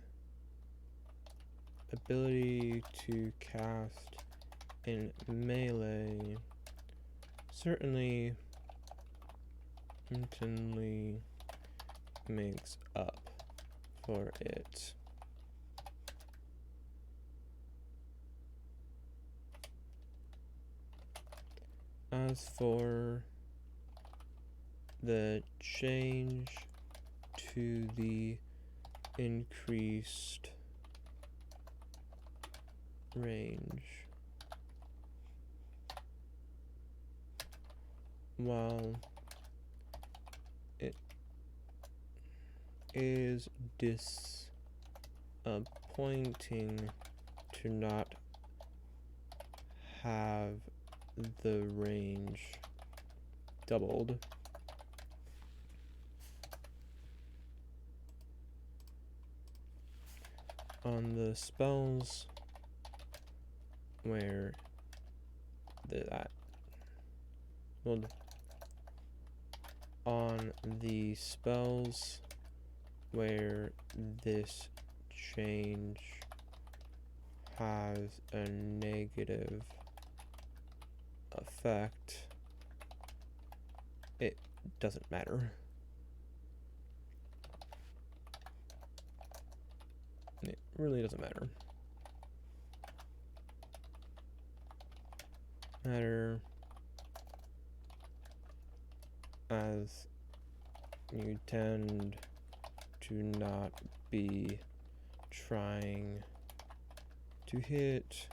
ability to cast in melee certainly makes up for it. As for the change to the increased range, while it is disappointing to not have the range doubled, on the spells where on the spells where this change has a negative effect, it doesn't matter. It really doesn't matter. As you tend to not be trying to hit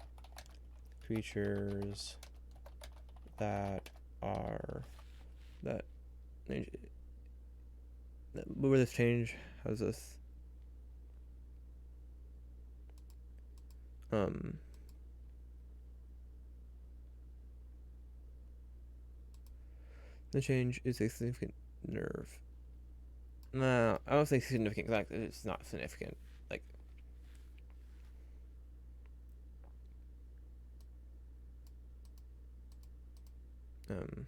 creatures that where this change has this the change is a significant nerve. No, I don't say significant, exactly. It's not significant. Like, it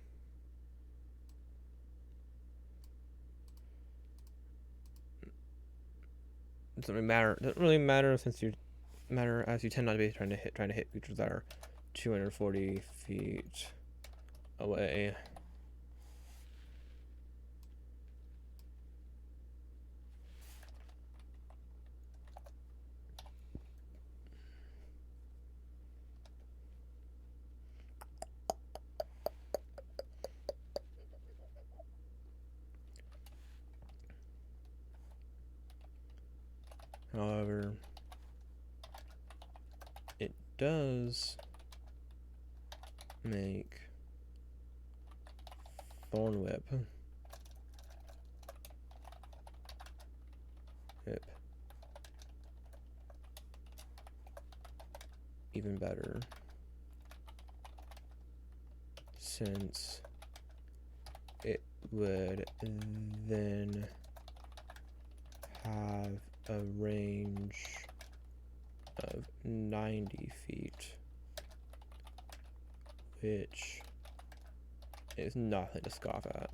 doesn't really matter since you as you tend not to be trying to hit creatures that are 240 feet away. However, it does make Thorn Whip even better, since it would then have a range of 90 feet, which is nothing to scoff at.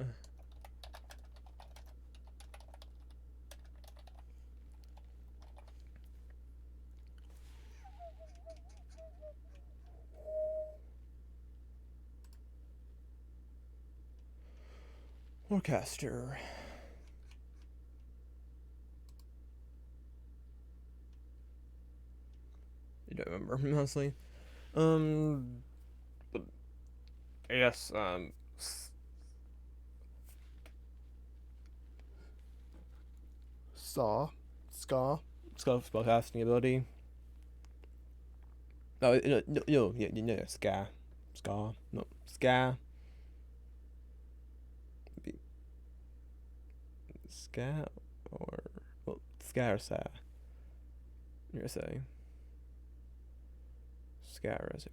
Forecaster. I don't remember, honestly. But I guess, spellcasting ability. No, Ska. Scat or well, Scat or Sa? You're saying Scat or Sa?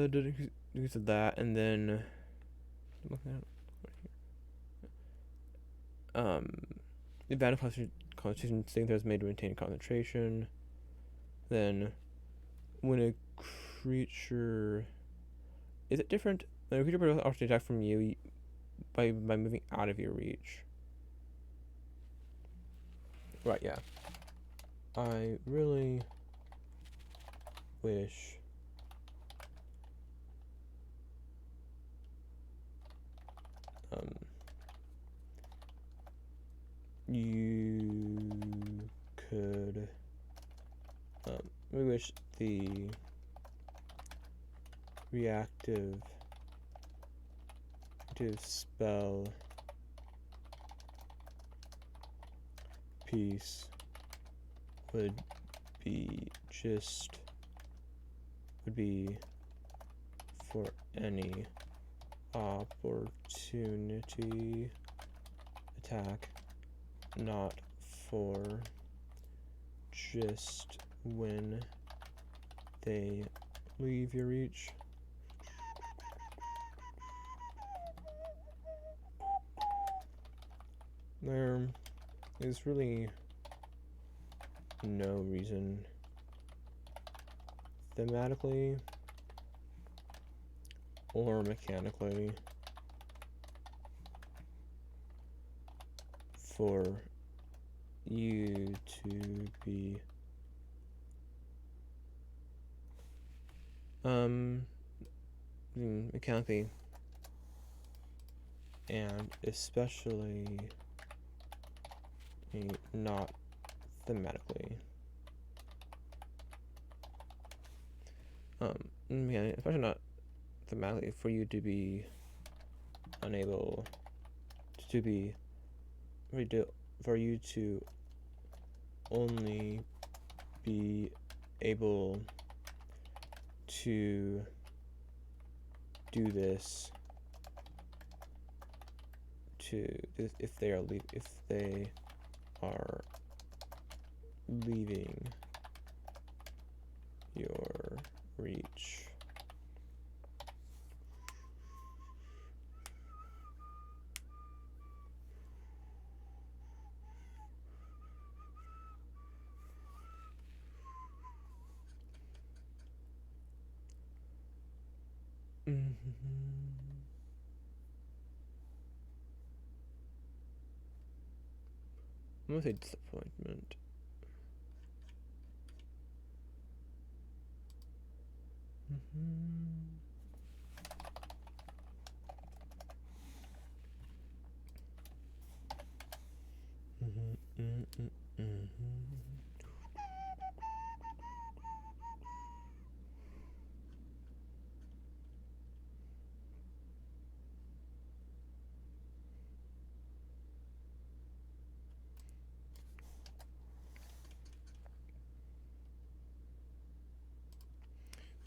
Did you said that, and then the advantage concentration saving throws made to maintain concentration. Then when a creature is it different? When a creature will opportunity attack from you by moving out of your reach. Right, yeah. I really wish you could we wish the reactive spell piece would be for any opportunity attack, not for just when they leave your reach. There is really no reason thematically or mechanically for you to be mechanically and especially not thematically. Yeah, especially not thematically for you to be unable to be for you to only be able to do this if they are leaving your reach. I'm gonna say disappointment.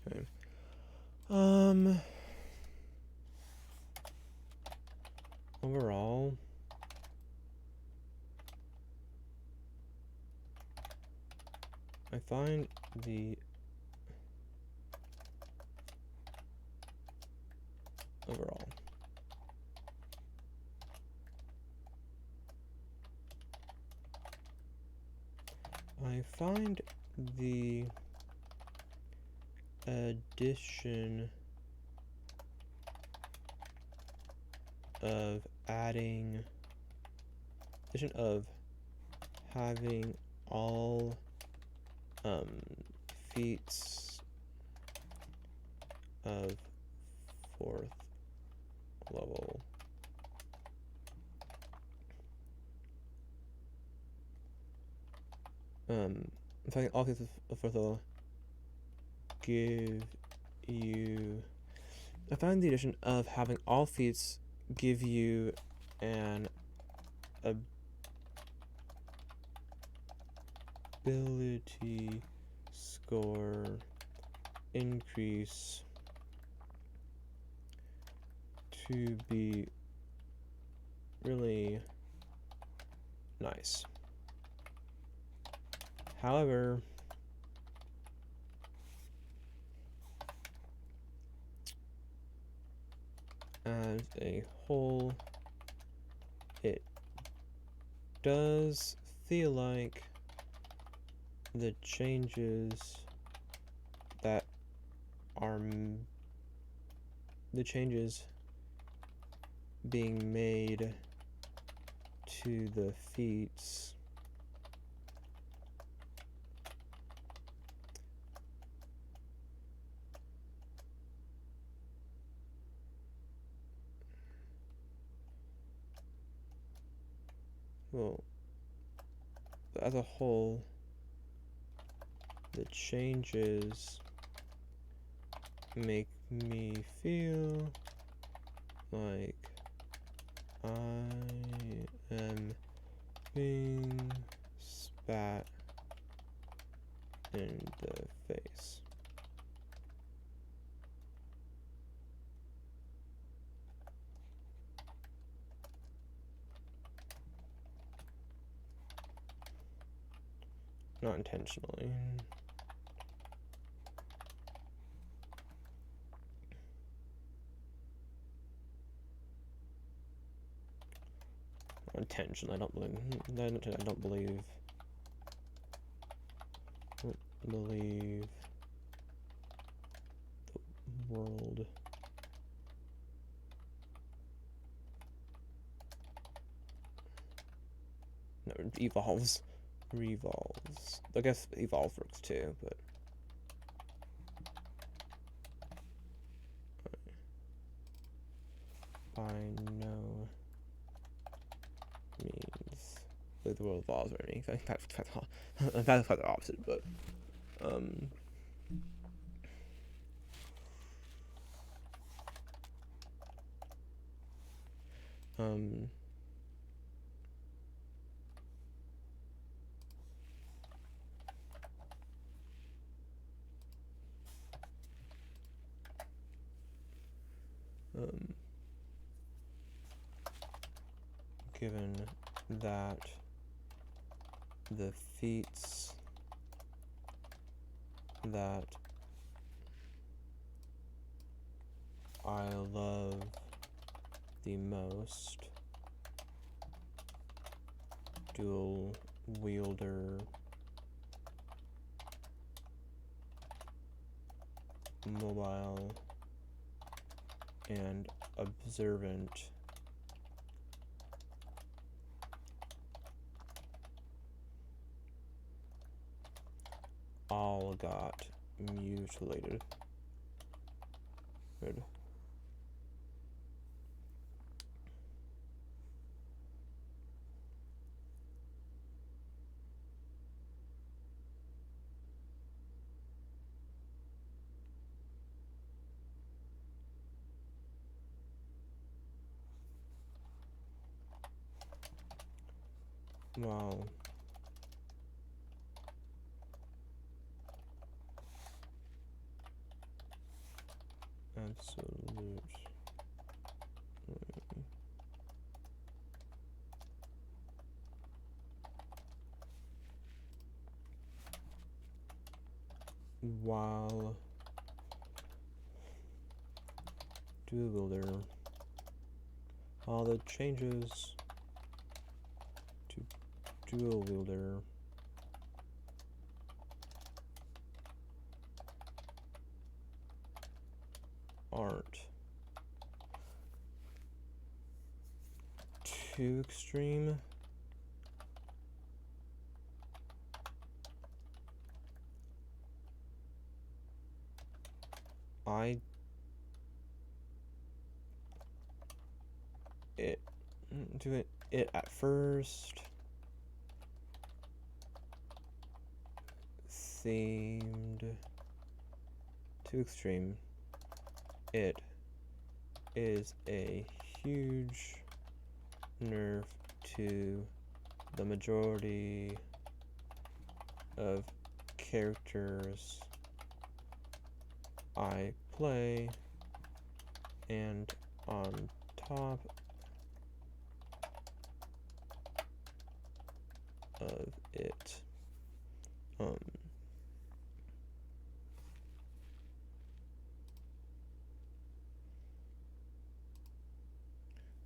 Okay. Overall, I find the overall I find the addition of having all feats of 4th level finding all feats of 4th level give you I find the addition of having all feats give you an ability score increase to be really Nice. However, as a whole, it does feel like the changes that are the changes being made to the feats well, as a whole, the changes make me feel like I am being spat in the face. Not intentionally. Intentionally, I don't believe the world evolves. Revolves. I guess evolve works too, but by no means the world evolves or anything. That's quite the opposite, but given that the feats that I love the most, Dual Wielder, Mobile, and Observant, all got mutilated. Good. Wow. Absolute. While Dual Wielder, all the changes to Dual Wielder aren't too extreme. It at first seemed too extreme. It is a huge nerf to the majority of characters I play, and on top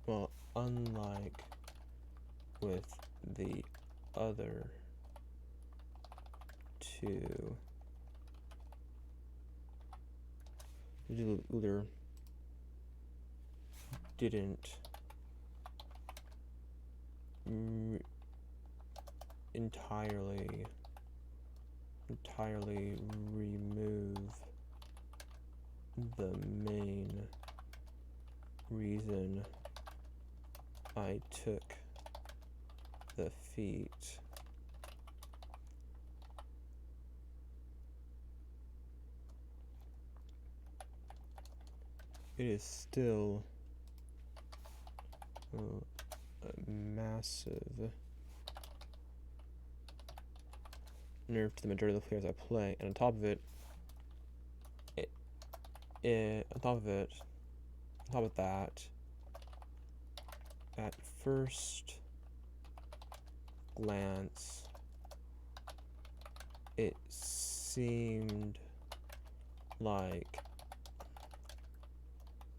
well, unlike with the other two, the Wielder didn't entirely remove the main reason I took the feat. It is still a massive nerf to the majority of the players I play, and on top of that, at first glance, it seemed like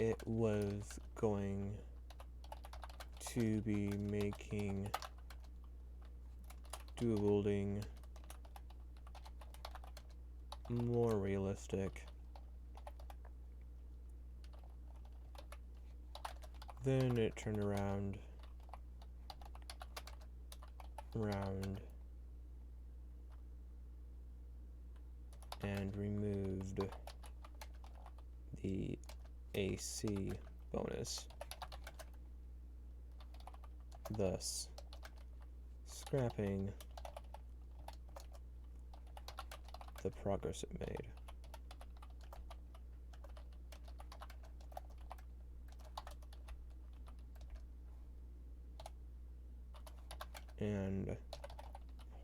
it was going to be making dual wielding more realistic. Then it turned around and removed the AC bonus, thus scrapping the progress it made. And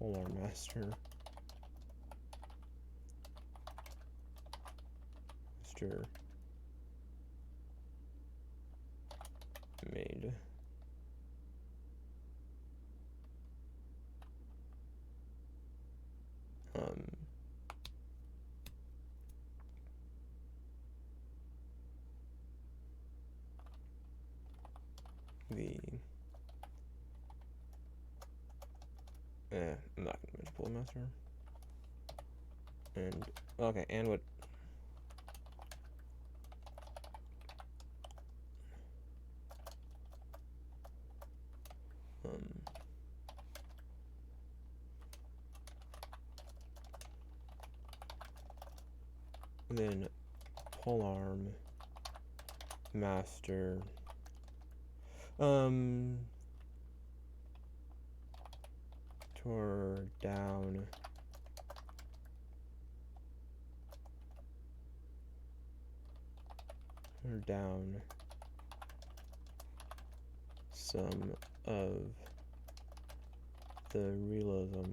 Polearm Master made I'm not gonna mention Polearm Master. And okay, and what then Polearm Master tore down some of the realism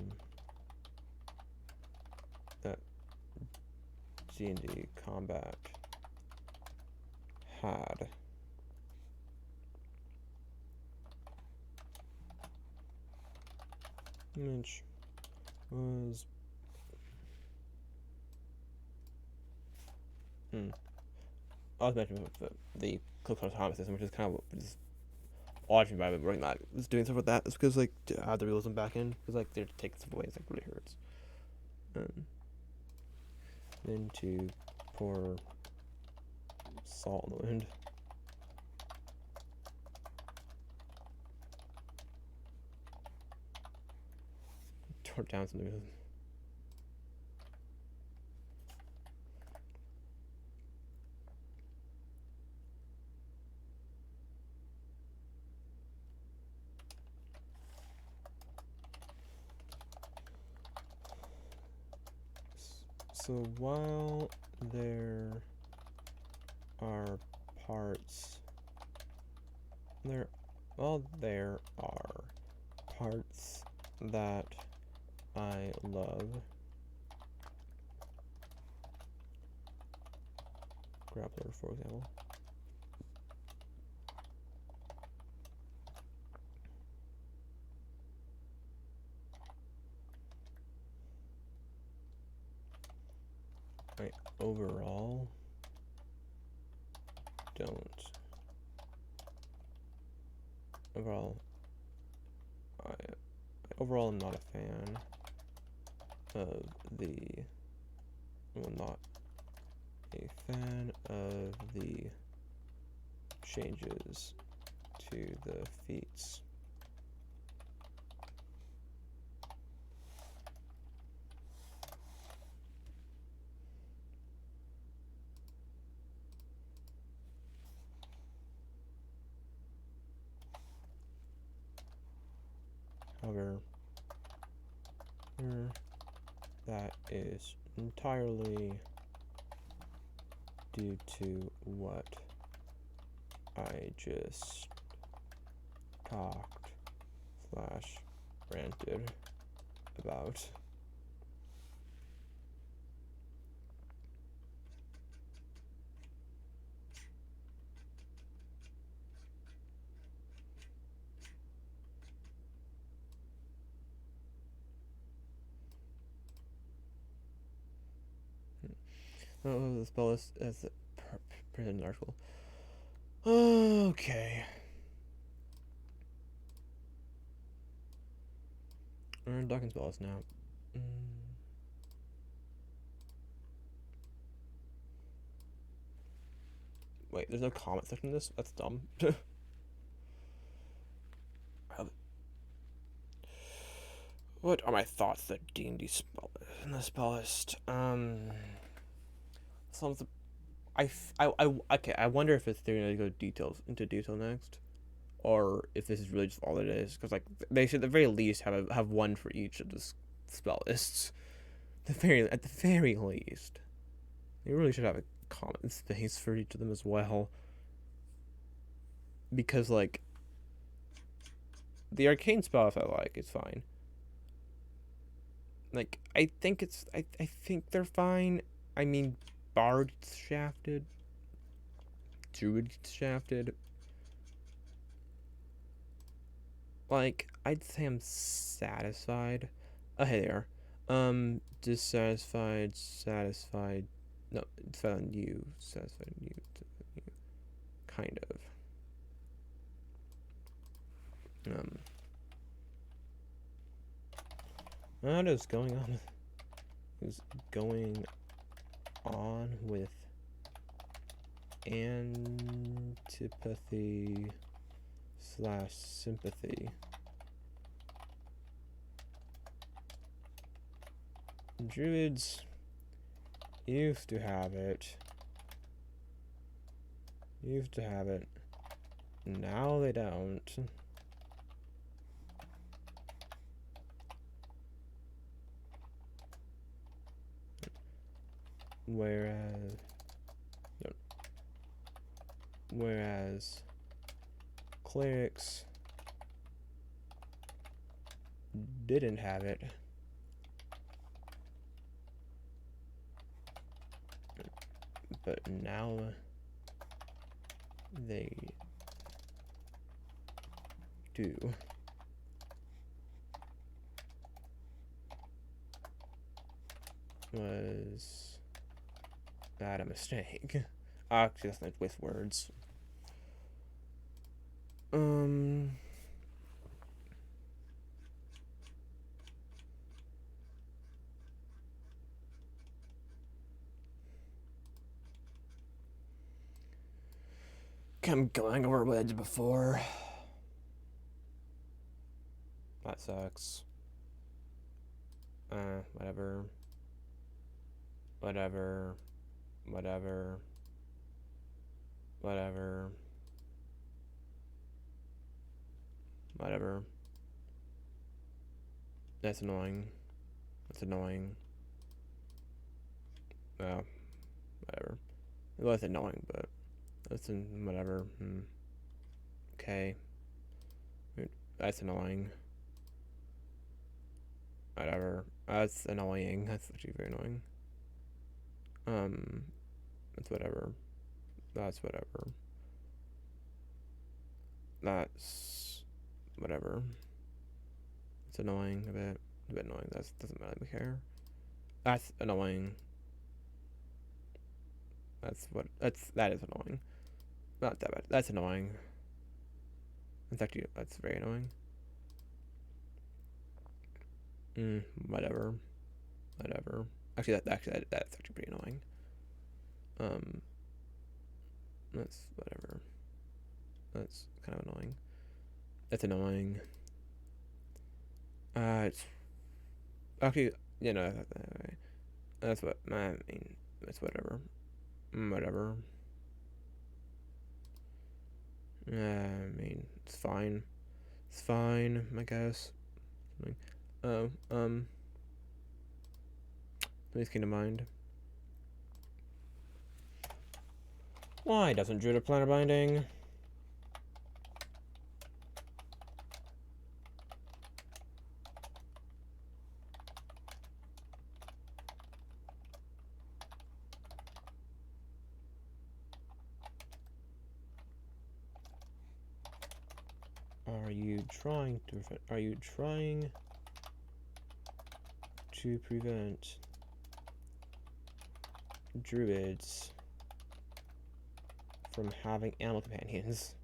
that D&D combat had. Which was I was mentioning the clip autonomous system, which is kind of what was odd to me by bringing that was doing stuff with that. It's because like to add the realism back in, because like they're taking stuff away, it's like really hurts. Then to pour salt in the wound. Tore down some realism. So while there are parts that I love, Grappler for example, I overall don't overall, I overall am not a fan of not a fan of the changes to the feats. However, that is entirely due to what I just talked / ranted about. Oh, the spell is as a prison article. Okay. We're talking spells now. Wait, there's no comment section in this? That's dumb. What are my thoughts that D&D spell in the spell list? Okay, I wonder if they're gonna go into detail next, or if this is really just all it is. Because like they should at the very least have one for each of the spell lists. At the very least, they really should have a comment space for each of them as well. Because like the arcane spell, if I like, it's fine. Like I think they're fine. I mean, Bard's shafted. Druid's shafted. Like, I'd say I'm satisfied. Oh, hey, they are. Dissatisfied, satisfied. No, it's on you. Satisfied, you. Kind of. What is going on? Is going on with antipathy / sympathy? Druids used to have it. Now they don't. Whereas clerics didn't have it. But now they do. Was that a mistake? Actually, that's not with words. I'm going over words before. That sucks. Whatever. That's annoying. Well, whatever. It was annoying, but that's whatever. Okay. That's annoying. Whatever. That's annoying. That's actually very annoying. That's whatever. That's whatever. It's annoying a bit annoying. That doesn't really care. That's annoying. That is annoying. Not that bad. That's annoying. That's very annoying. Whatever. Actually, that's actually pretty annoying. That's whatever. That's kind of annoying. That's annoying. It's actually, you know, that's what I mean. It's whatever. Whatever. I mean, it's fine. It's fine, I guess. Please keep in mind. Why doesn't Judah plan a binding? Are you trying to prevent druids from having animal companions?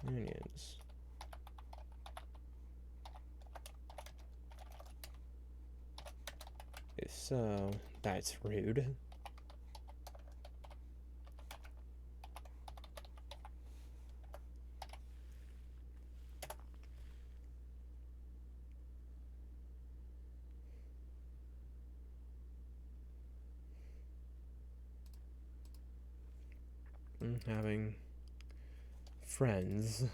Minions. If so, that's rude. Having friends.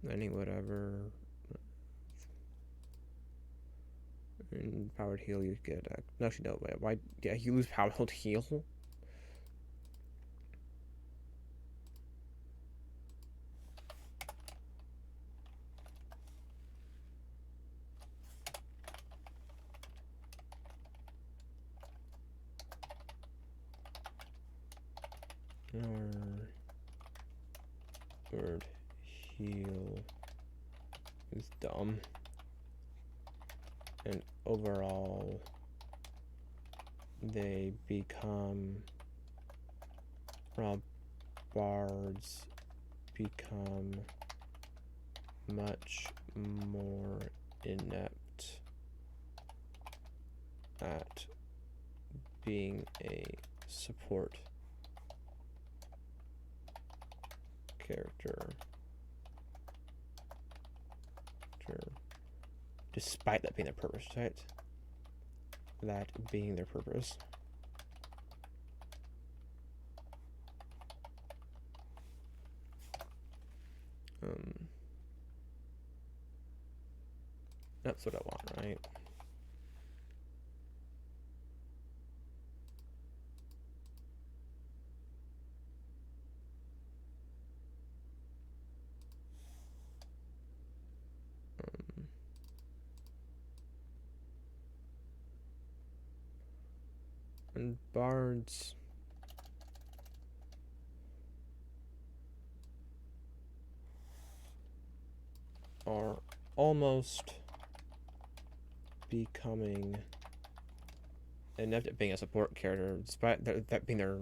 Any whatever. And powered heal, you get. No, actually, no. Why? Yeah, you lose powered heal. Powered heal is dumb. And overall, they become, bards become much more inept at being a support character. Despite that being their purpose, right? That being their purpose. That's what I want, right? And bards are almost becoming inept at being a support character, despite that being their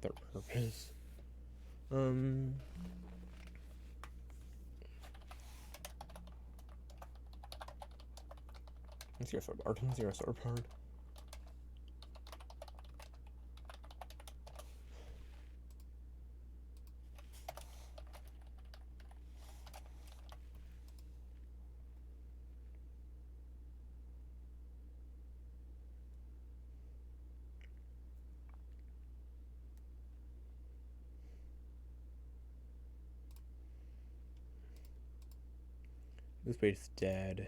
purpose. Zero sword bard. This bait's dead.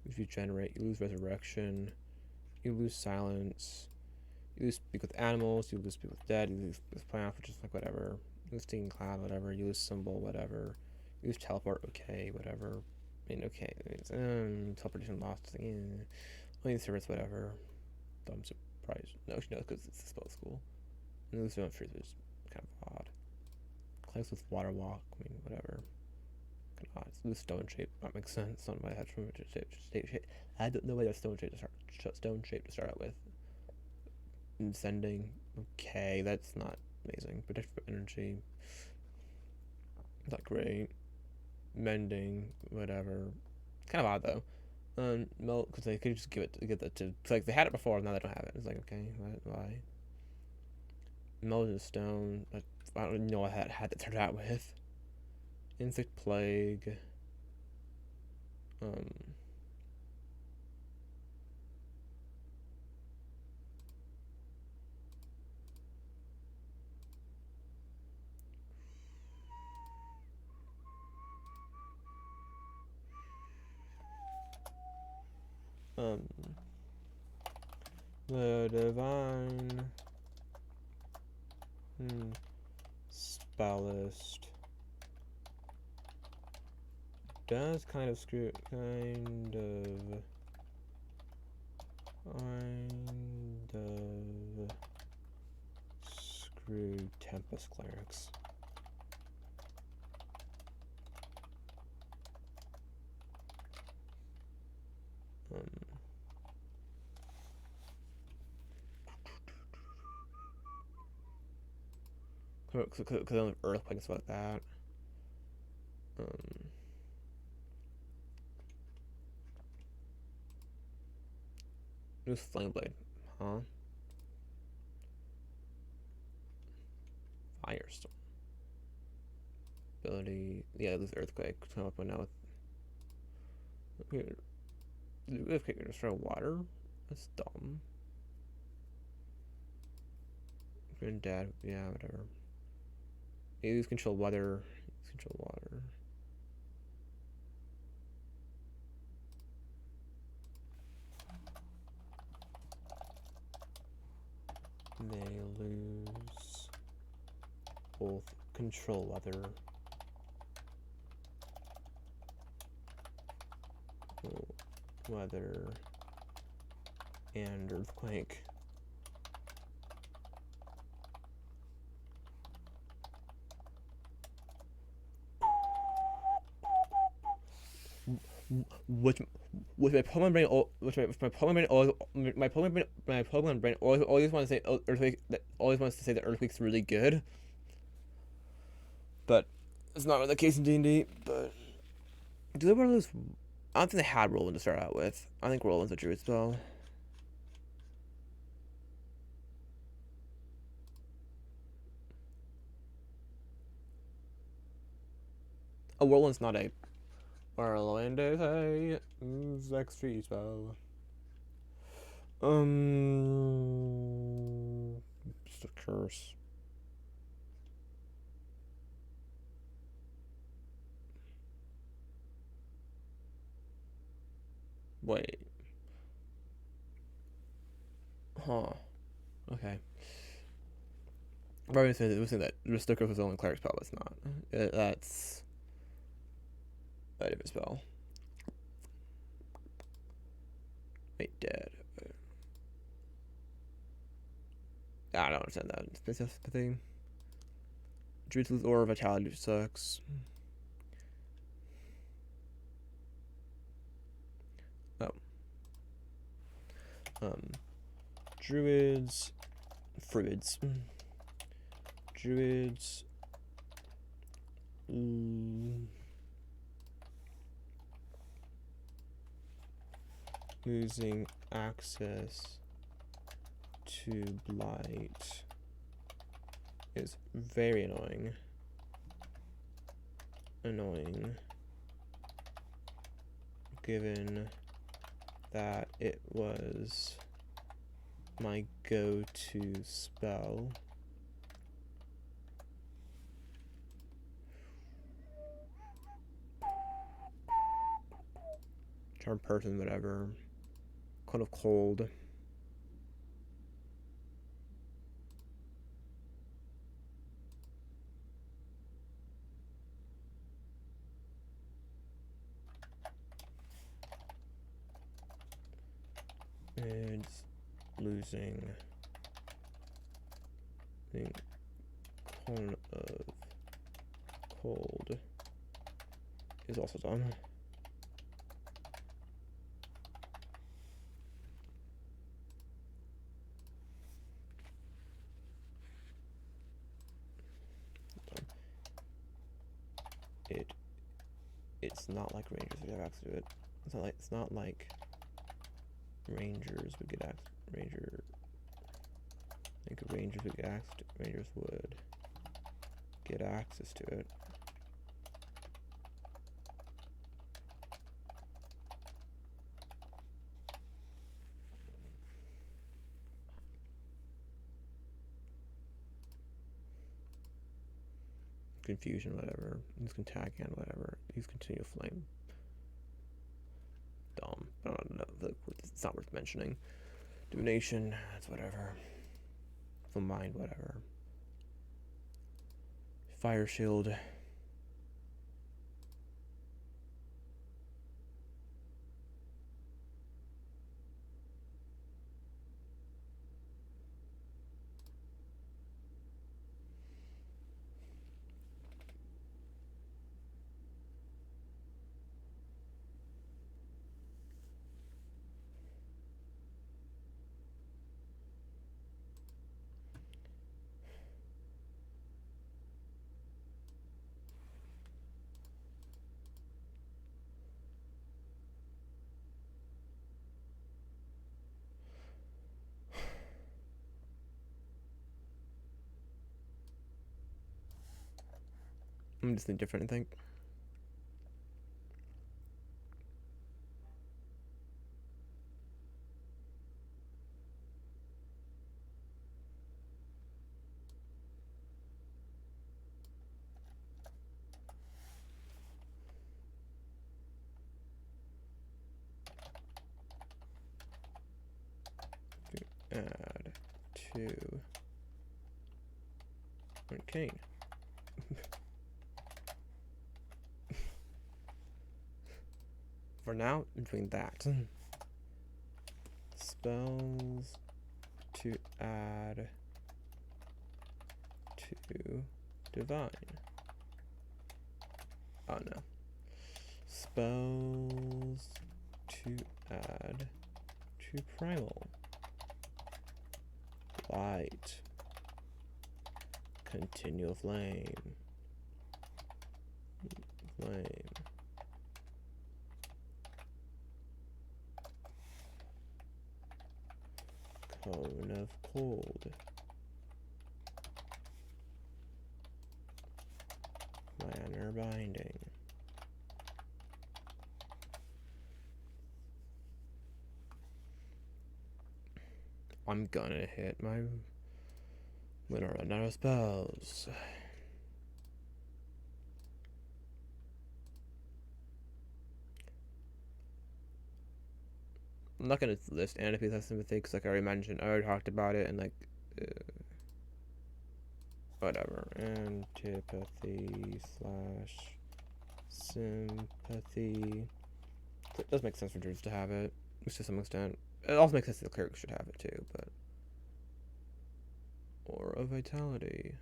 If you generate, you lose resurrection, you lose silence, you lose speak with animals, you lose speak with dead, you lose with plants, which is like whatever. Use Stinging Cloud, whatever. Use Symbol, whatever. Use Teleport, okay, whatever. I mean, okay. Teleportation lost. Only service, whatever. I'm surprised. No, she knows because it's a spell school. And Use Freeze is kind of odd. Clanks with Water Walk, I mean, whatever. Kind of odd. Use Stone Shape, that makes sense. Not why I had shape. I don't know why that's Stone Shape to start out with. Sending, okay, that's not amazing. Protect for energy, not great. Mending, whatever. Kind of odd though. Melt, because they could just give that to. It's like they had it before, now they don't have it. It's like, okay, why? Melt in stone. I don't even know what I had to start out with. Insect plague. The divine spellist does kind of screw Tempest Clerics. Because I don't have Earthquake and stuff like that. It was Flameblade, huh? Firestorm. Ability, yeah, this Earthquake. Come up with now with Earthquake can destroy water. That's dumb. Granddad, yeah, whatever. Use control weather. Use control water. They lose both control weather and earthquake. Which my Pokemon brain always wants to say earthquake. Always wants to say that earthquake's really good, but it's not really the case in D&D. But do they want to lose? I don't think they had Whirlwind to start out with. I think Whirlwind's a druid spell. A Whirlwind's not a Whirlwind is a X3 spell. Just a curse. Wait. Huh. Okay. I was saying that Skulker was only cleric spell, but it's not. That's a different spell. Wait, dead. I don't understand that. That's the thing. Druids lose Aura Vitality, which sucks. Oh. Druids. Fruids. Druids. Losing access to blight is very annoying given that it was my go-to spell. Charm person, whatever. Kind of cold. It's losing the cone of cold is also done. It's not like Rangers would have access to it. It's not like Rangers would get access. I think Rangers would get access to it. Confusion, whatever. Use Contact and whatever. Use Continual Flame. Dumb. I don't know. It's not worth mentioning. Divination, that's whatever. Full Mind, whatever. Fire Shield. I'm just indifferent, I think. Add to arcane. For now, I'm doing that. Spells to add to divine. Oh no. Spells to add to primal. Light. Continual flame. Cone of cold. Manner binding. I'm gonna hit my when I run out of spells. I'm not gonna list Antipathy plus Sympathy because, like I already mentioned, I already talked about it, and like, whatever. Antipathy / sympathy. So it does make sense for druids to have it, at least to some extent. It also makes sense that the clerics should have it too, but. Aura of Vitality.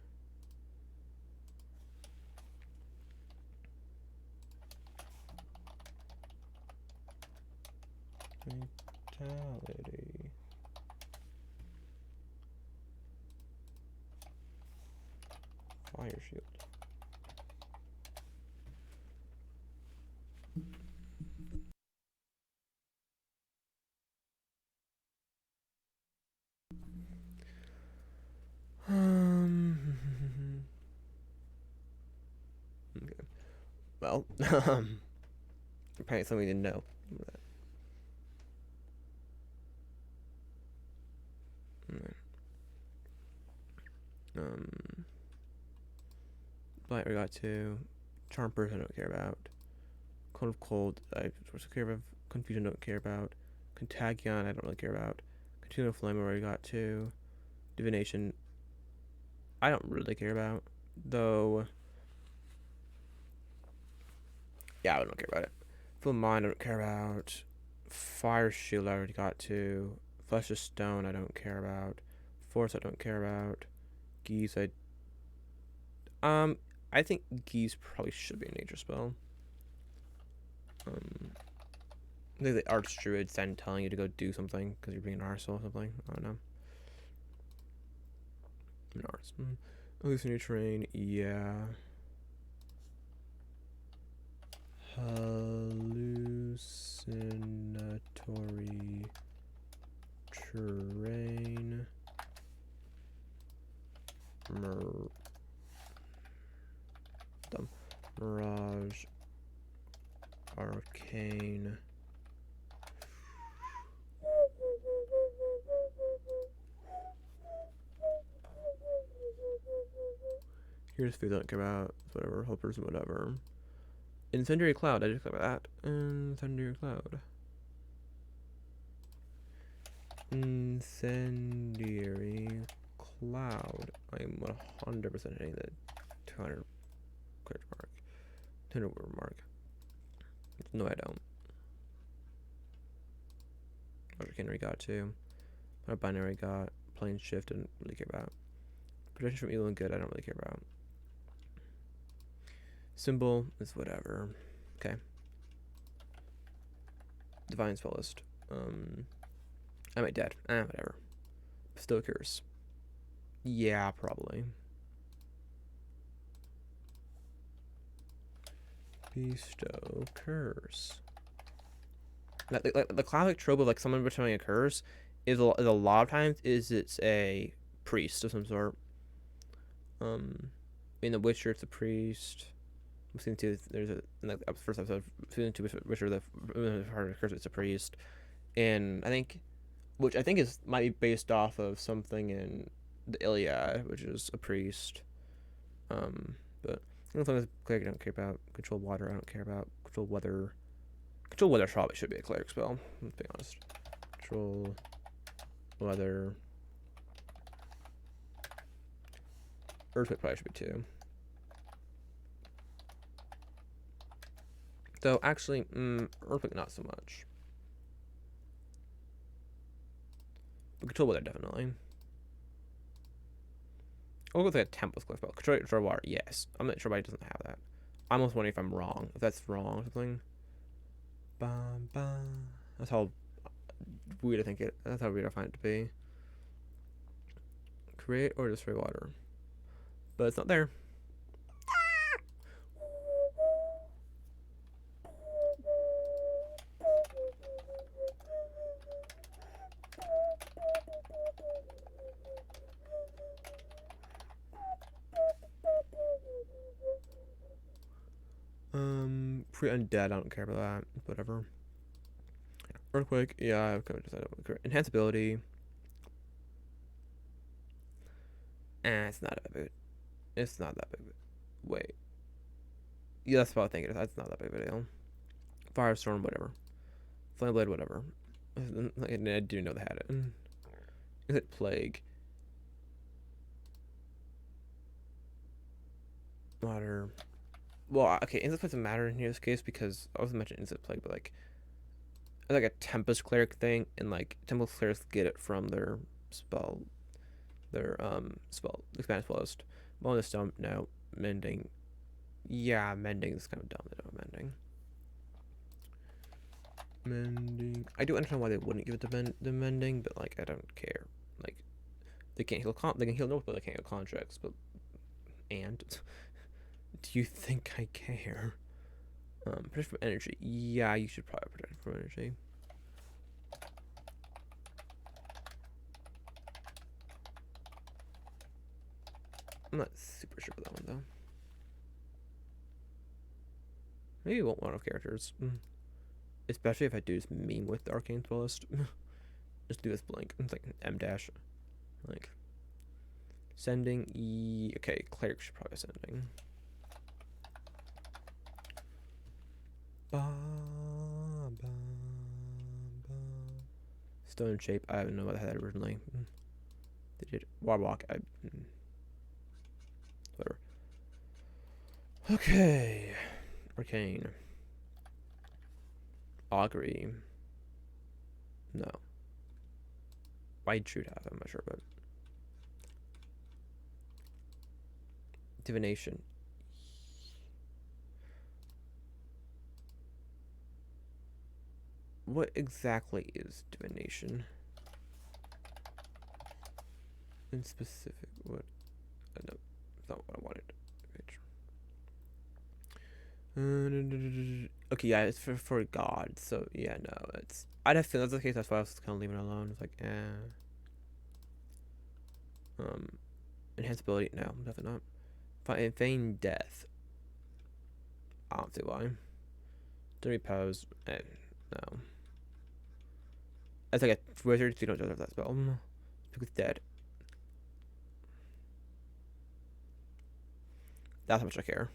Vitality. Fire Shield. Okay. Well, apparently something we didn't know. Blight we got to. Charm Person I don't care about. Cone of Cold I care about. Confusion don't care about. Contagion I don't really care about. Continual Flame I already got to. Divination I don't really care about. Though yeah, I don't care about it. Full Mind I don't care about. Fire Shield I already got to. Flesh of Stone, I don't care about. Force, I don't care about. Geese, I think Geese probably should be a nature spell. I think the Archdruid then telling you to go do something because you're being an arsehole or something. I don't know. An arse. Hallucinatory terrain, yeah. Hallucinatory terrain. Mirage. Arcane. Here's food I don't care about. Whatever. Helpers, whatever. Incendiary Cloud. I just got that. Incendiary Cloud. Incendiary Cloud. I'm 100% hitting the 200 crit mark. 200 word mark. No, I don't. Arcane got too. My binary got. Plane shift, didn't really care about. Protection from evil and good, I don't really care about. Symbol is whatever. Okay. Divine Spellist. I might dead. Whatever. Bestow Curse. Yeah, probably. Bestow Curse. The classic trope of like someone bestowing a curse is a lot of times it's a priest of some sort. In The Witcher, it's a priest. Season 2, there's a in the first episode. Season 2, Witcher, the part of curse, it's a priest, and which I think might be based off of something in the Iliad, which is a priest. But as long as cleric, I don't care about. Control water, I don't care about. Control weather. Control weather probably should be a cleric spell. Let's be honest. Control weather. Earthquake probably should be too. Though actually, Earthquake not so much. But Control weather definitely. I'll go with like a Tempest cleric spell. Control water, yes. I'm not sure why it doesn't have that. I'm almost wondering if I'm wrong. If that's wrong or something. Bum, bum. That's how weird I think it. That's how weird I find it to be. Create or destroy water, but it's not there. Pre-undead, I don't care about that. Whatever. Earthquake, yeah, I've kind of decided. Enhance ability. It's not that big. It's not that big. Wait. Yeah, that's what I think it is. That's not that big of a deal. Firestorm, whatever. Flameblade, whatever. I do know they had it. Is it Plague? Water. Well, okay, insect doesn't matter in this case because I was mentioning insect plague, but like a Tempest cleric thing, and like Tempest clerics get it from their spell, expanded spellist. Bonus stone, no. Mending, yeah, mending is kind of dumb. They don't have mending. I do understand why they wouldn't give it the mending, but like I don't care. Like they can't heal they can heal no, but they can't heal contracts. But do you think I care? Protect from energy. Yeah, you should probably protect from energy. I'm not super sure about that one though. Maybe you won't want of characters. Especially if I do this meme with the Arcane Duelist. Just do this blank. It's like M dash. Like sending. Okay, cleric should probably be sending. Stone shape. I don't know what I had originally. They did Warwalk. Whatever. Okay. Arcane. Augury. No. White should have, I'm not sure, but divination. What exactly is divination? In specific, what? No, it's not what I wanted. Okay, yeah, it's for God. So yeah, no, it's. I'd have feeling that's the case. That's why I was kind of leaving it alone. It's like, enhanced ability. No, definitely not. Feign death. I don't see why. To repose. No. That's like a wizard. So you don't deserve that spell. Because dead. That's how much I care.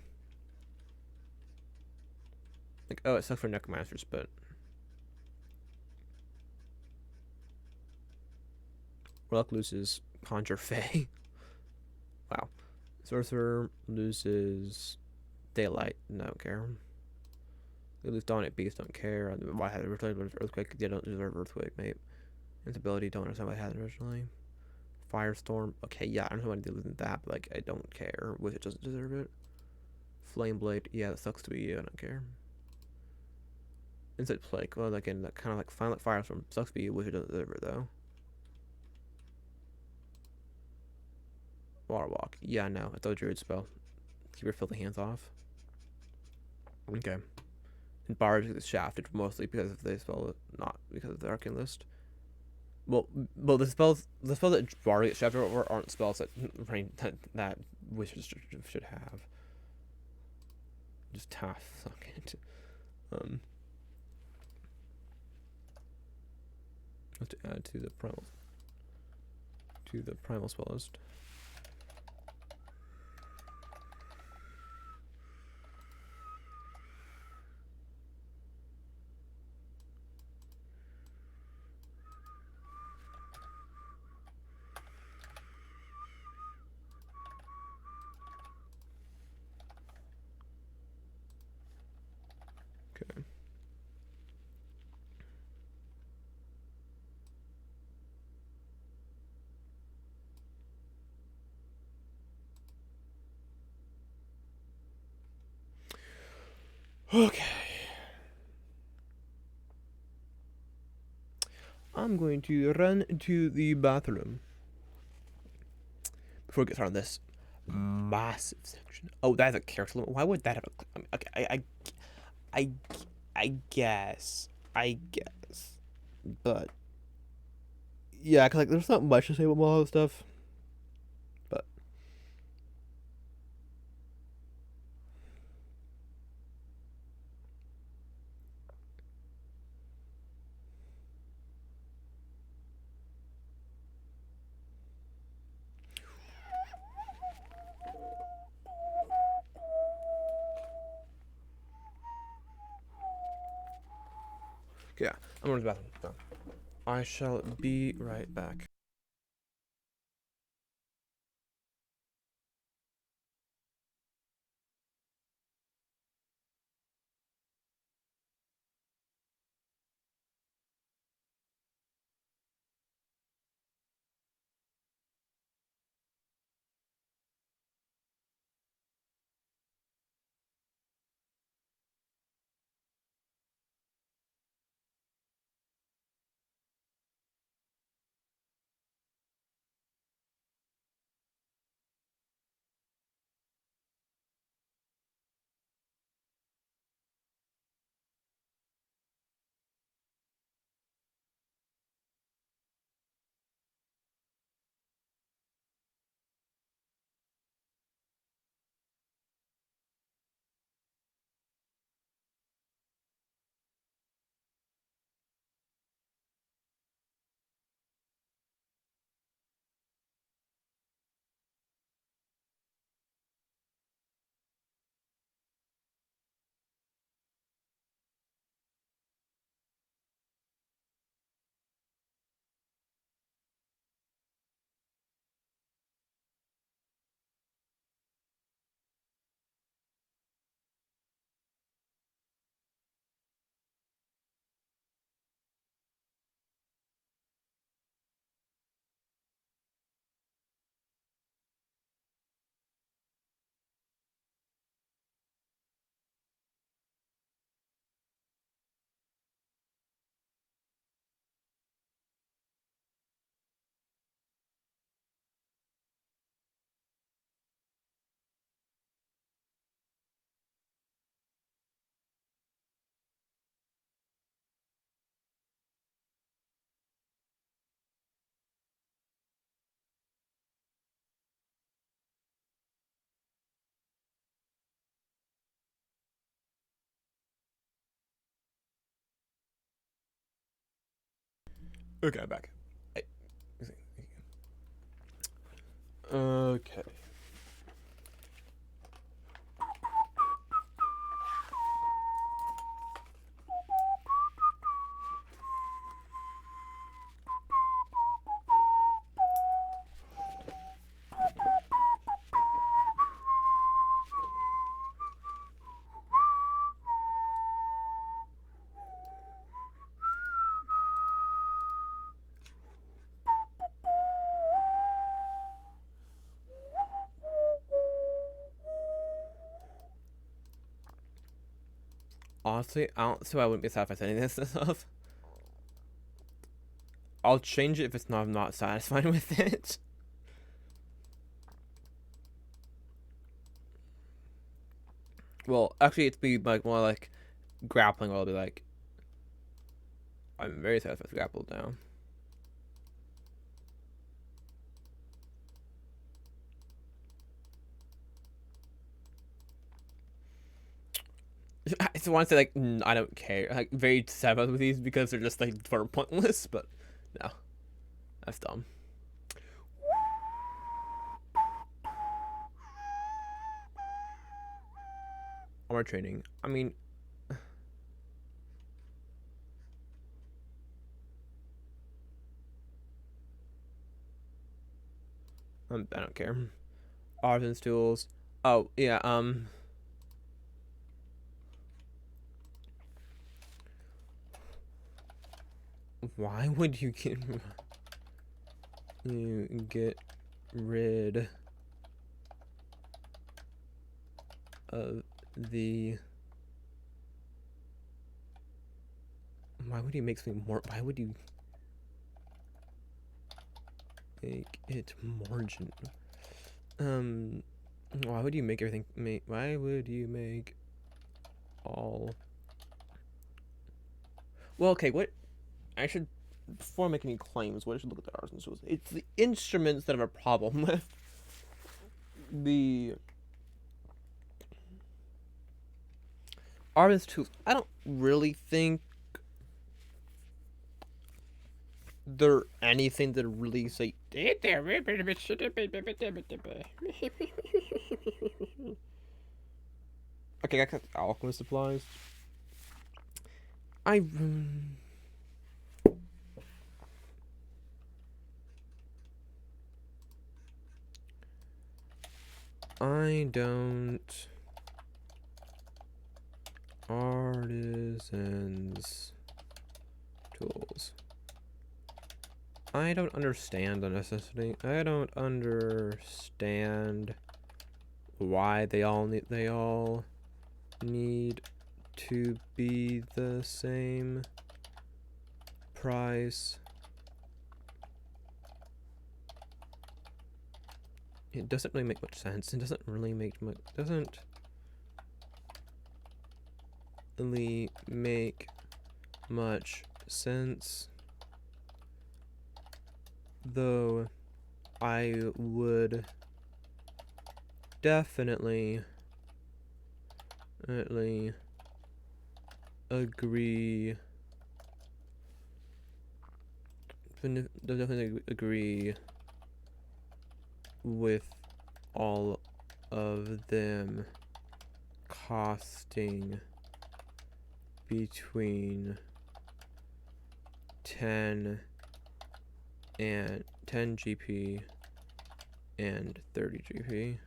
Like, oh, it sucks for necromancers, but Warlock loses Conjure Fey. Wow. Sorcerer loses Daylight. No, don't care. They lose Dominate Beast. Don't care. Why had it originally? Earthquake. They don't deserve Earthquake, mate. Instability. Don't understand why I had it originally. Firestorm. Okay, yeah, I don't know why they lose that, but like, I don't care. Wizard doesn't deserve it. Flame Blade. Yeah, that sucks to be you. I don't care. Insight Plague. Well, again, that kind of like Final Firestorm sucks to be you. Wizard doesn't deserve it though. Water Walk. Yeah, no, it's a druid spell. Keep your filthy hands off. Okay. And Bardic is shafted mostly because of the spell, not because of the arcane list. Well, the spells that Bardic gets shafted over aren't spells that wizards should have. Just tough. Suck it. Have to add to the primal spell list. Okay. Okay. I'm going to run to the bathroom before we get started on this massive section. Oh, that's a character limit. Why would that have a? Okay, I, I guess, but yeah, cause like there's not much to say about all this stuff, but yeah, I'm going to the bathroom. So I shall be right back. Okay, I'm back. Okay. Honestly, I don't see why I wouldn't be satisfied with any of this stuff. I'll change it if it's not I'm not satisfied with it. Well, actually, it's be like more like grappling. I'll be like, I'm very satisfied with grapple down. I just want to say like I don't care. Like very sad with these because they're just like sort of pointless. But no, that's dumb. Armor training. I mean, I don't care. Artisan's tools. Oh yeah. Why would you get rid of the? Why would you make something more? Why would you make it margin? Why would you make everything? Why would you make all? Well, okay. What I should before making any claims, what I should look at the artisan tools. It's the instruments that have a problem with the artisan tools. I don't really think they're anything that really say. Okay, I got alchemist supplies. I don't artisans tools. I don't understand the necessity. I don't understand why they all need to be the same price. It doesn't really make much sense. It doesn't really make much sense. Though I would definitely agree with all of them costing between 10 GP and 30 GP.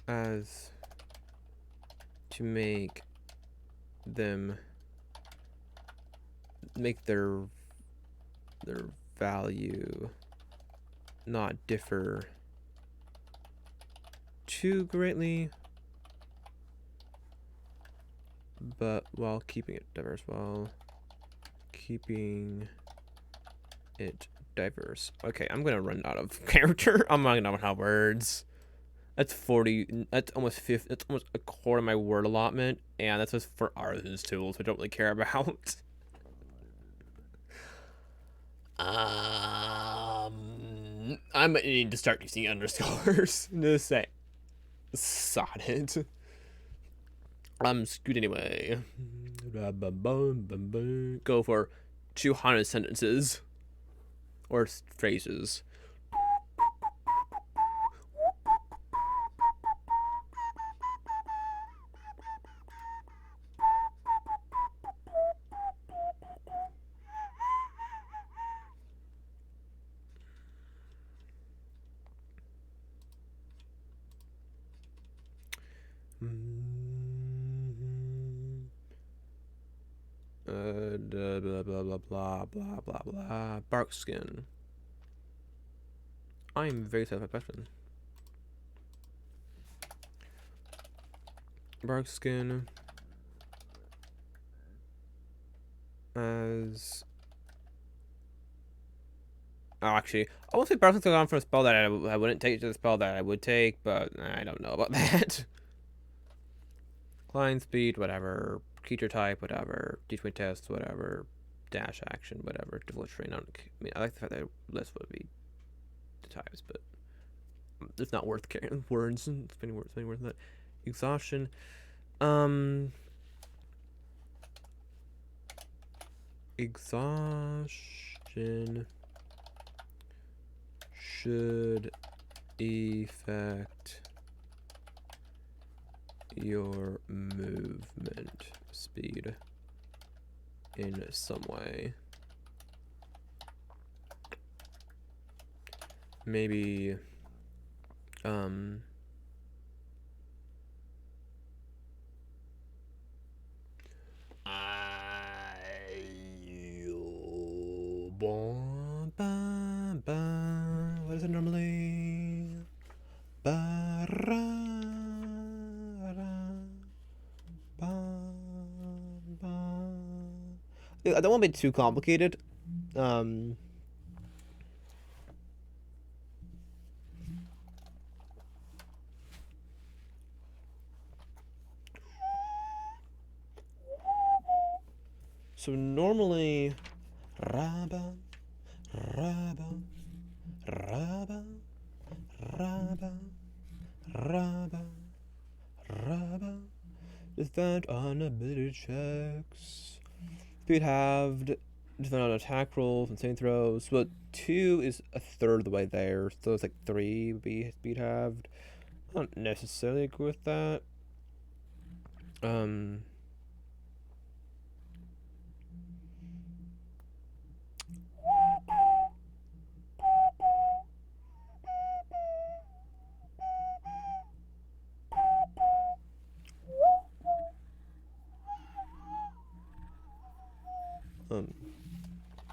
As to make them their value not differ too greatly, but while keeping it diverse. Okay, I'm gonna run out of character. I'm running out of words. That's 40. That's almost 50. That's almost a quarter of my word allotment, and that's just for artisan's tools, which I don't really care about. I might need to start using underscores to say sod it. I'm screwed anyway. Go for 200 sentences or phrases. Blah blah blah blah blah blah blah. Bark skin. I am very sad with my question. Bark skin as. Oh, actually, I won't say bark skin on for a spell that I wouldn't take to the spell that I would take, but I don't know about that. Climb speed, whatever. Creature type, whatever. D20 test, whatever. Dash action, whatever. Divulge terrain. I mean, I like the fact that list would be the types, but it's not worth carrying words. Spending words on that. Exhaustion. Exhaustion should affect your movement speed in some way. Maybe what is it normally? I don't want to be too complicated. So normally, raba, raba, raba, raba, raba, raba. Is that on ability checks? Speed halved, depending on attack rolls and saving throws. So 2 is a third of the way there. So it's like 3 would be speed halved. I don't necessarily agree with that.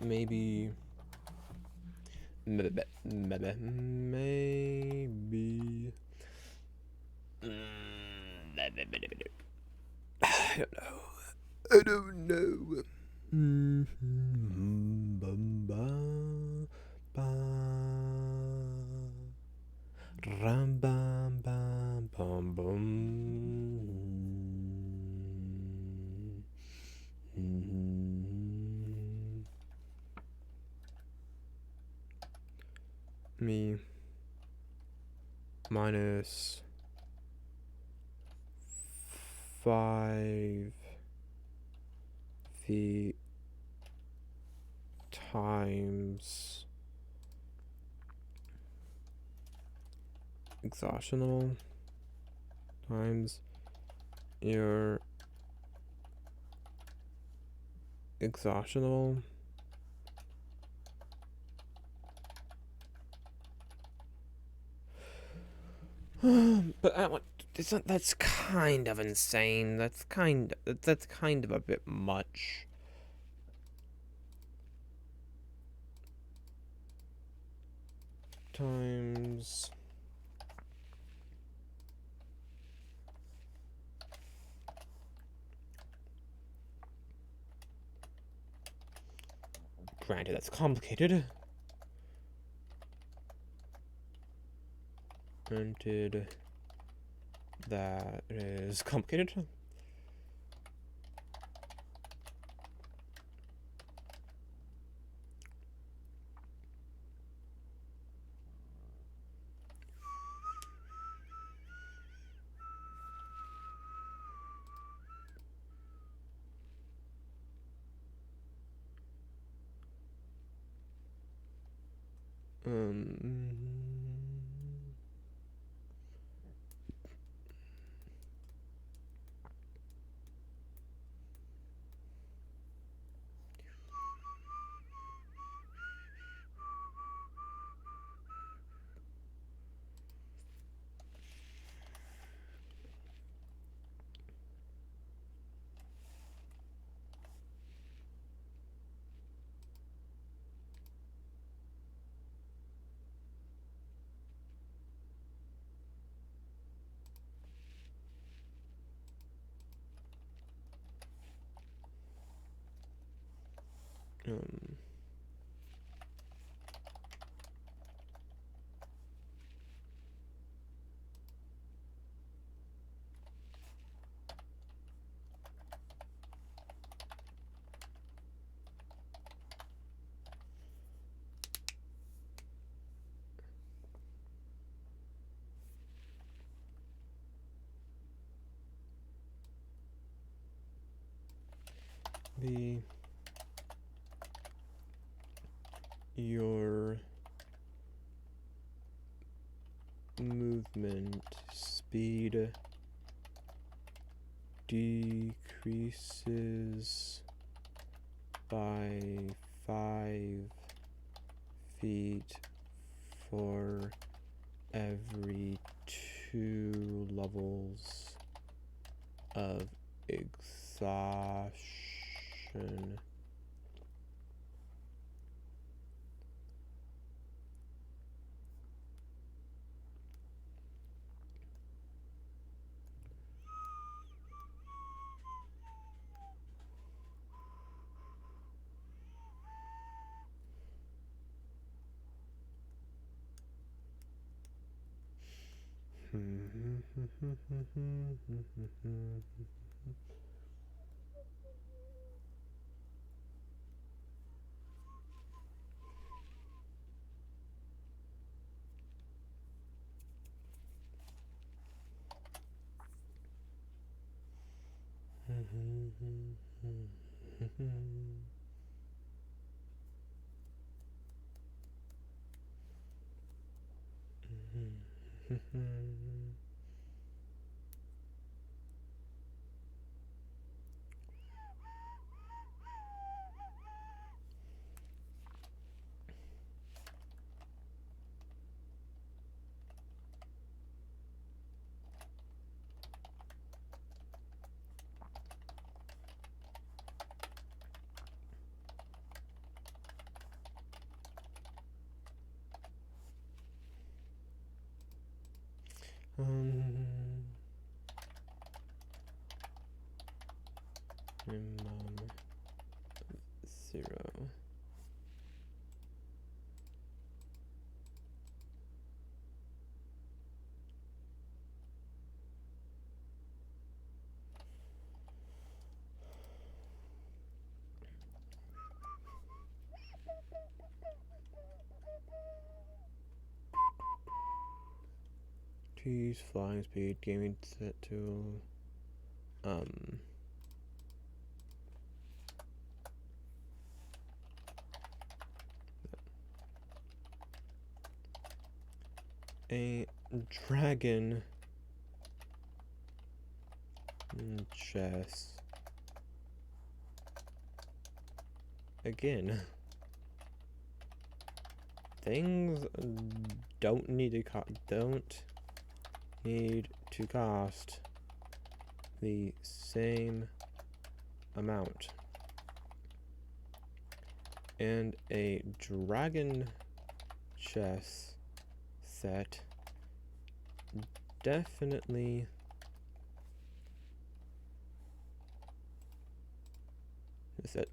Maybe. Maybe. I don't know. I don't know. Ram bam bam bum bum. Me minus 5 feet times exhaustional times your exhaustional. But that's kind of insane. That's kind of a bit much. Times granted, that's complicated. Granted, that is complicated. Um. Your movement speed decreases by 5 feet for every 2 levels of exhaustion. Minimum 0. T's flying speed, gaming set to a dragon chess. Again, things don't need to cost the same amount. And a dragon chess set definitely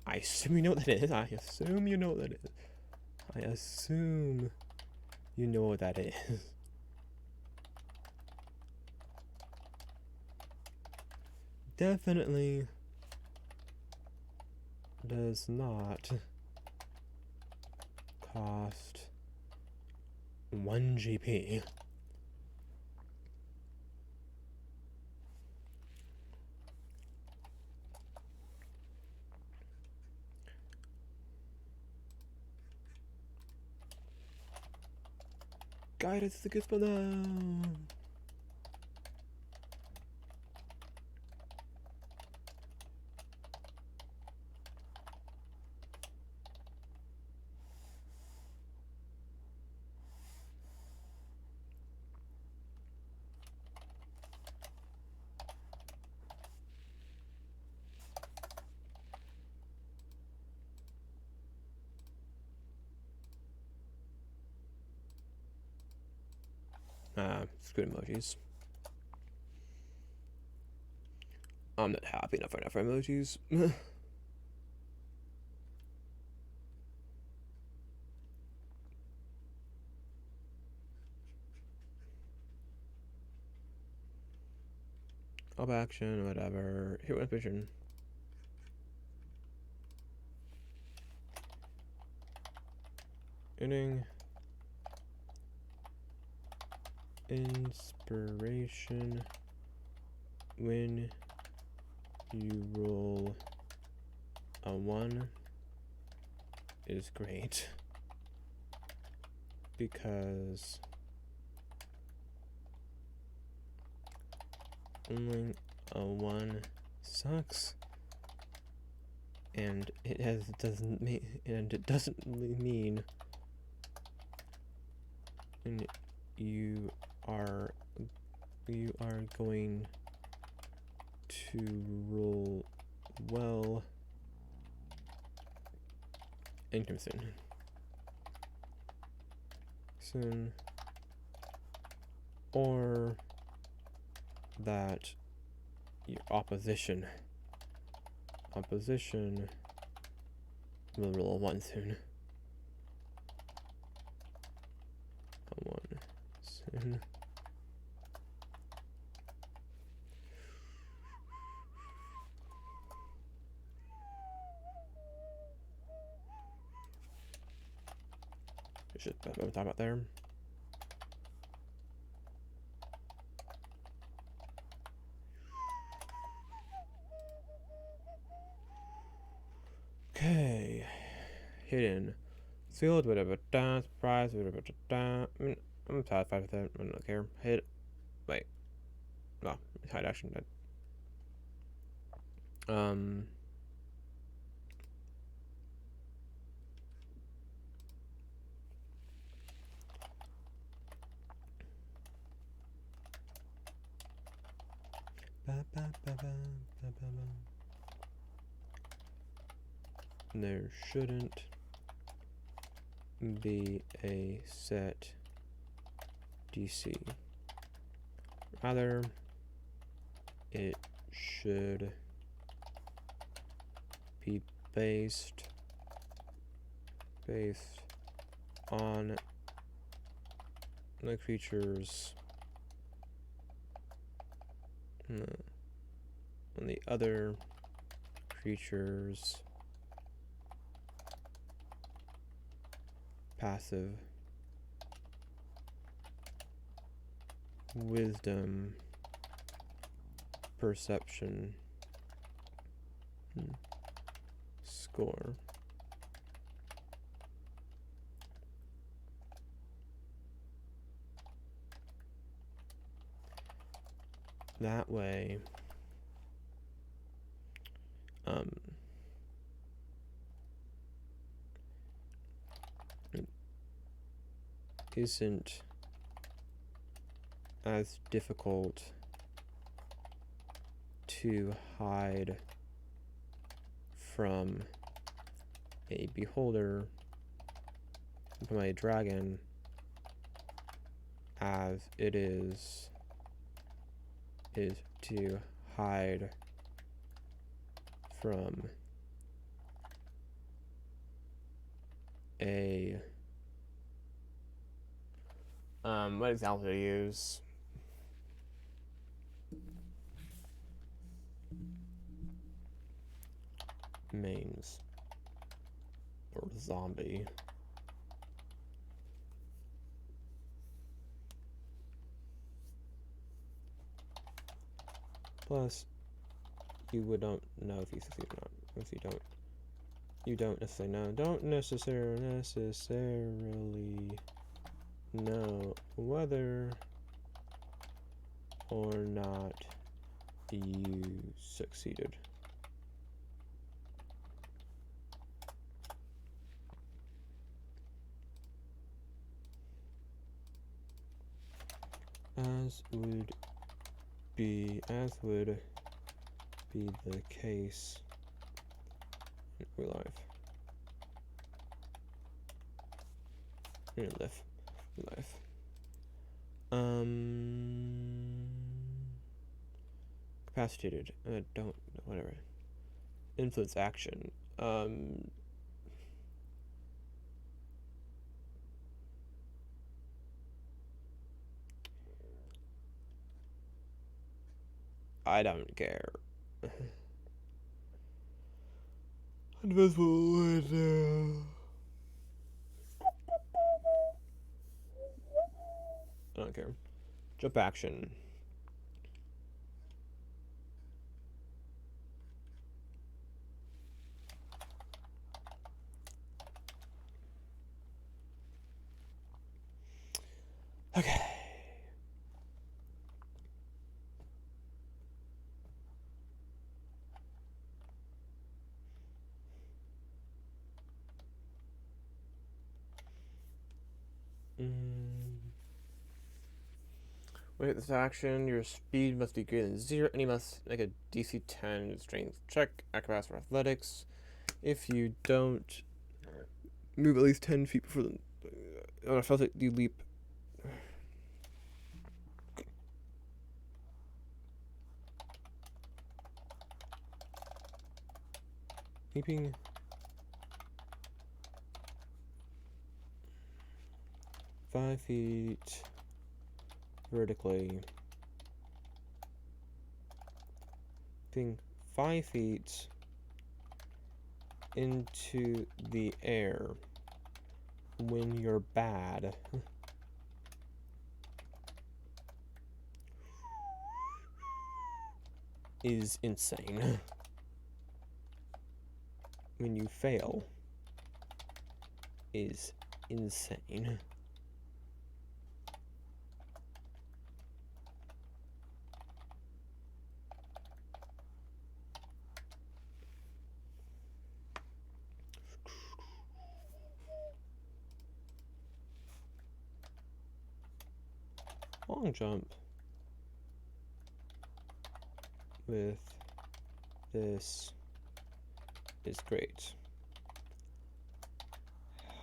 I assume you know what that is. I assume you know what that is. I assume you know what that is. Definitely does not cost 1 GP. Guidance is a good spell now. Screw emojis. I'm not happy enough right now for emojis. Up action, whatever. Hit one vision. Inning. Inspiration when you roll a 1 is great because only a 1 sucks, and it doesn't mean you are going to roll well anytime soon, or that your opposition will roll a 1 soon. A 1 soon. Shit, that's what I'm talking about there. Okay. Hidden. Sealed, whatever. Surprise, whatever. I'm satisfied with that. I don't care. Hit. Wait. No. Hide action. There shouldn't be a set DC. Rather, it should be based on the creatures, on the other creatures' passive wisdom, perception, score. That way, it isn't as difficult to hide from a beholder, from a dragon, as it is to hide from a what example to use? Mains or zombie. Plus, you would not know if you succeed or not. If you don't necessarily know. Don't necessarily know whether or not you succeeded. As would be the case in real life. In life. Capacitated. Don't whatever. Influence action. I don't care. Invisible window. I don't care. Jump action. Okay. Wait, this action, your speed must be greater than 0, and you must make a DC 10 strength check, acrobatics or athletics. If you don't move at least 10 feet before the... on a felt you leap. Leaping. Five feet vertically. Being 5 feet into the air when you're bad. Is insane. When you fail is insane. Long jump with this is great.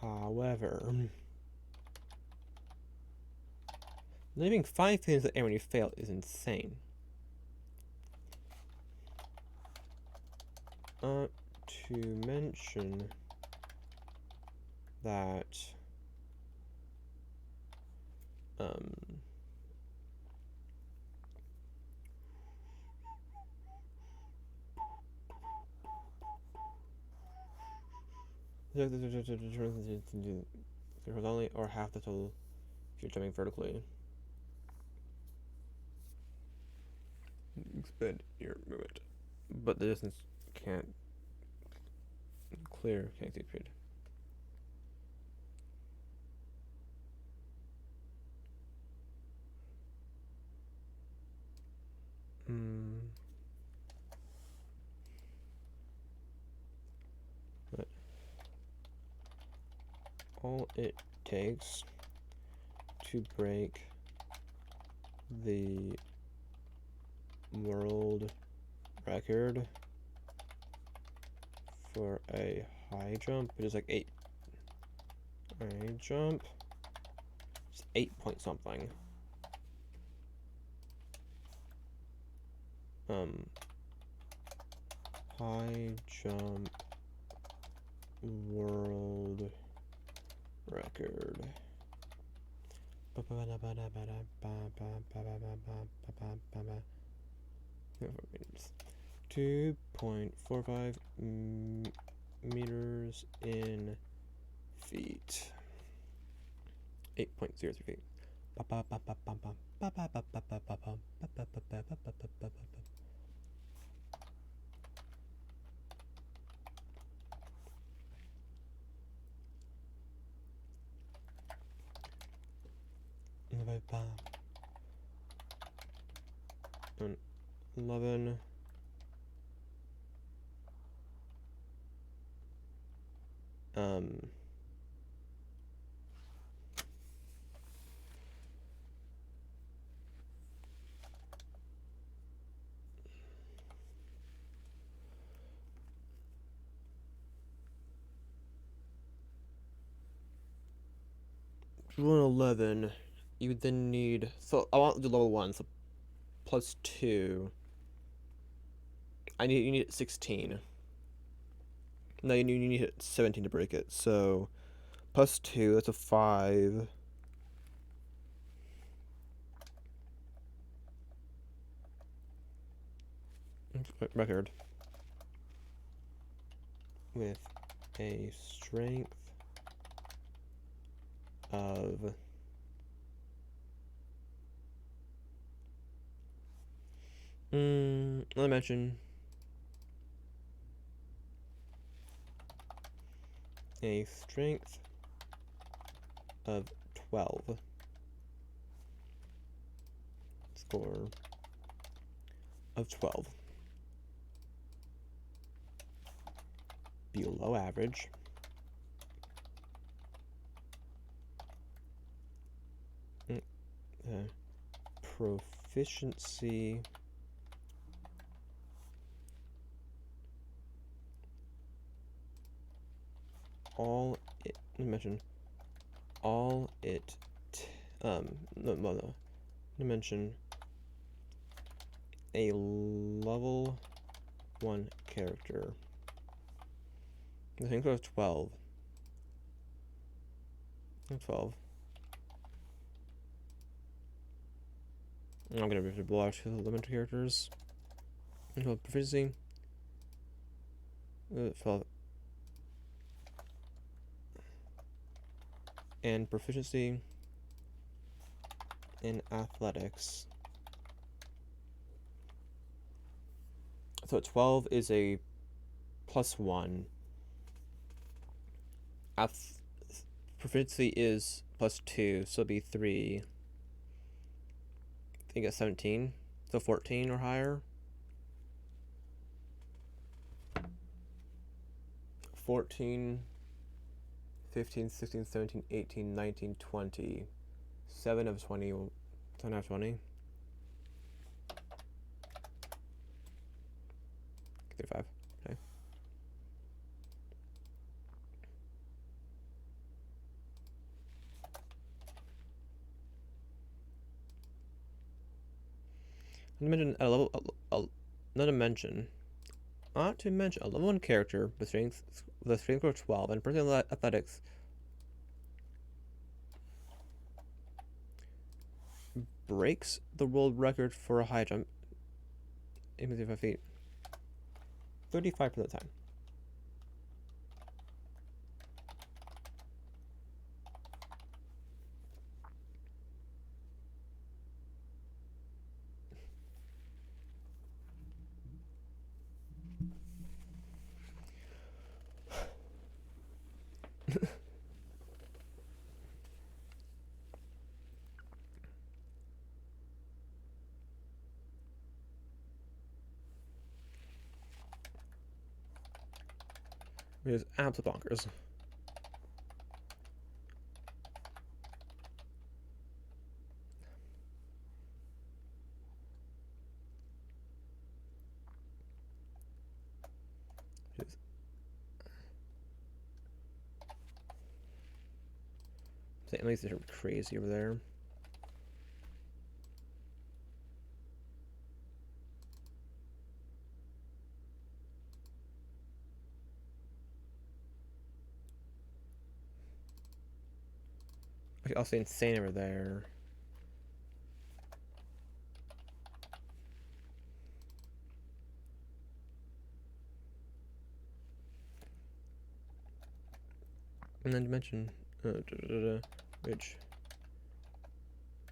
However, leaving 5 feet into the air when you fail is insane. To mention that only or half the total if you're jumping vertically. Expend your movement, but the distance can't exceed period. But all it takes to break the world record for a high jump, which is like 8. High jump. It's 8 point something. High jump world record. 2.45 meters in feet. 8.03 feet. And 11. Rule 11. You would then need. So I want to do level 1, so plus 2. You need 16. No, you need 17 to break it. So plus 2, that's a 5. Record. With a strength of let me mention a strength of 12. Score of 12. Below average. Proficiency all it mention all it no mention a level 1 character. I think it was 12. 12. I'm gonna have to blow out 2 elemental characters. Proficiency. 12. And proficiency in athletics. So 12 is a plus 1. Proficiency is plus 2, so it'll be 3. I think it's 17, so 14 or higher. 14, 15, 16, 17, 18, 19, 20. 7 of 20, 10 out of 20. 35, okay. Not to mention a level 1 character with a strength of 12 and personal athletics breaks the world record for a high jump 85 feet 35% of the time. It is absolute bonkers. At least they're crazy over there. Also insane over there. And then to mention, which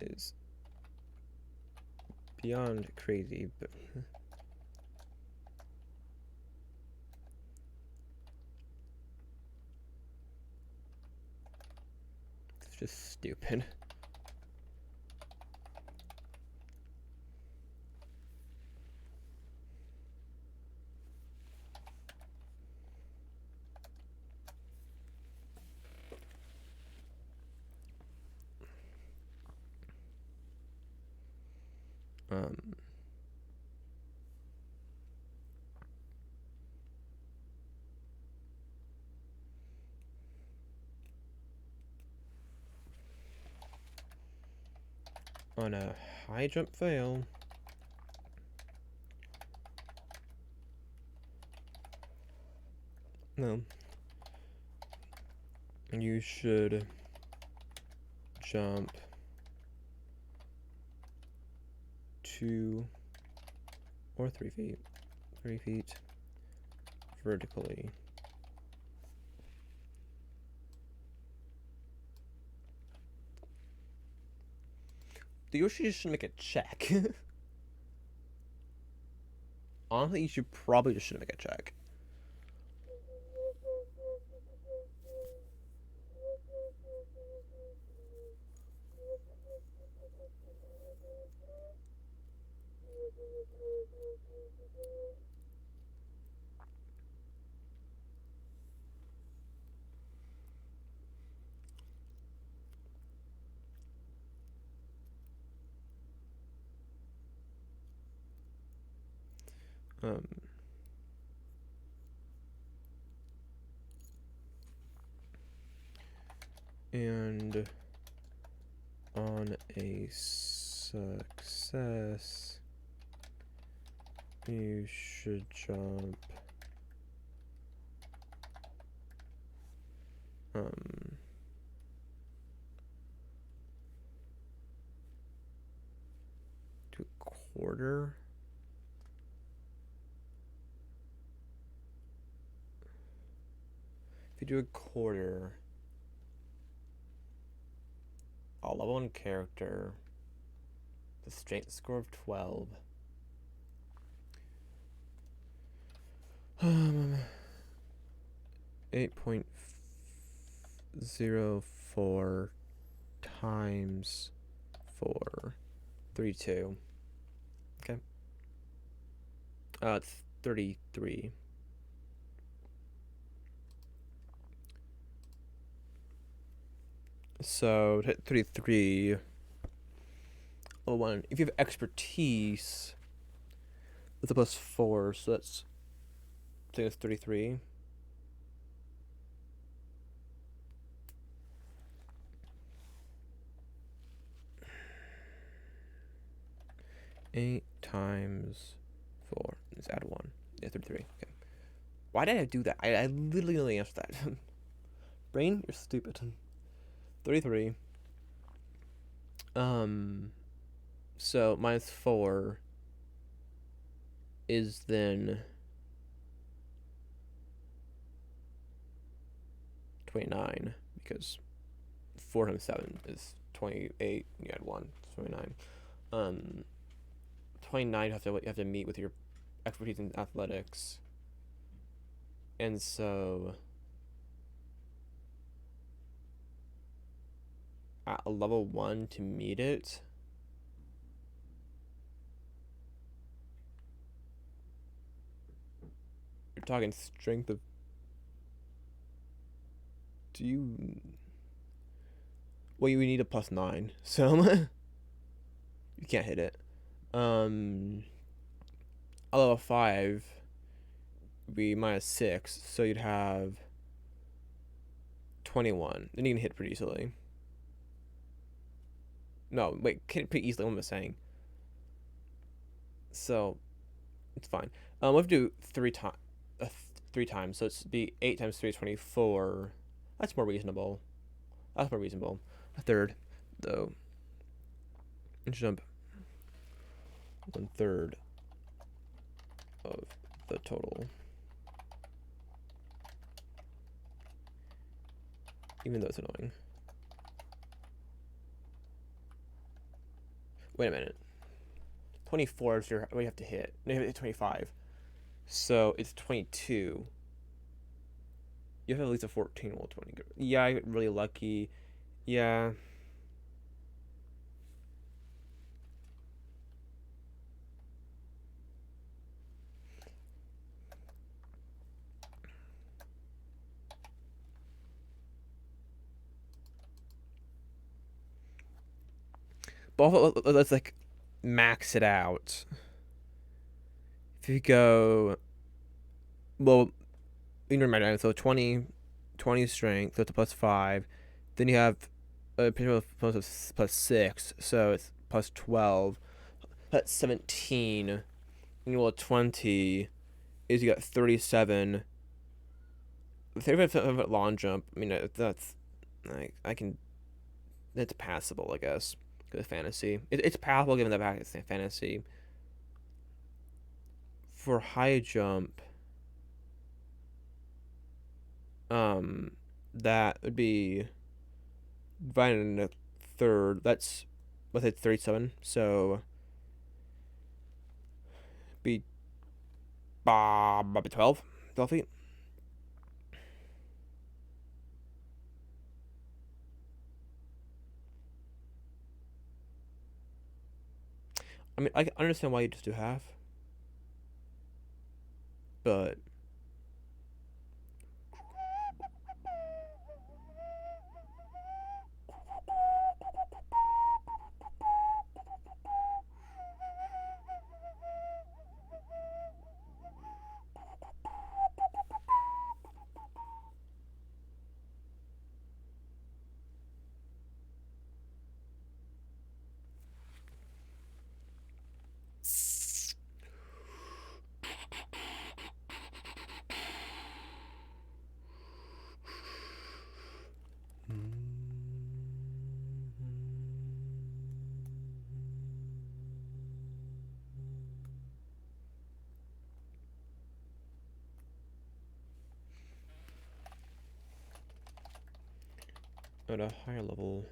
is beyond crazy, but it's just stupid. On a high jump fail. No. You should jump 2 or 3 feet. 3 feet vertically. The Yoshi should make a check. Honestly, you should probably just make a check. And on a success, you should jump 2.25. If you do 1/4, a level 1 character, the strength score of 12. 8.04 times 4, 32. Okay. It's 33. So to hit 33, level 1. If you have expertise, it's a +4, so that's, I think it's 33. Eight times 4. Let's add 1. Yeah, 33. Okay. Why did I do that? I literally only answered that. Brain, you're stupid. 33. So -4 is then 29, because 4 times 7 is 28. You add 1, it's 29. 29 you have to meet with your expertise in athletics, and so at a level 1 to meet it, you're talking strength of, well, you need a +9, so you can't hit it. A level 5 would be -6, so you'd have 21. Then you can hit pretty easily. No, wait, hit pretty easily. What am I saying? So it's fine. We have to do 3 times, so it's be 8 times 3 is 24. That's more reasonable. A third, though. Jump 1/3 of the total. Even though it's annoying. Wait a minute. 24 is what you have to hit. No, you have to hit 25. So it's 22. You have at least a 14 roll 20. Yeah, I get really lucky. Yeah. But that's like, max it out, if you go, well, ignore my dice, so 20 strength, so it's a +5. Then you have a +6, so it's +12. That's 17. And you roll a 20, is you got 37. 35-foot long jump. I mean, that's like it's passable, I guess. Because fantasy, it's passable given the fact it's fantasy. For high jump, that would be divided into third. That's with it 37. So be 12 feet. I mean, I can understand why you just do half, but at a higher level,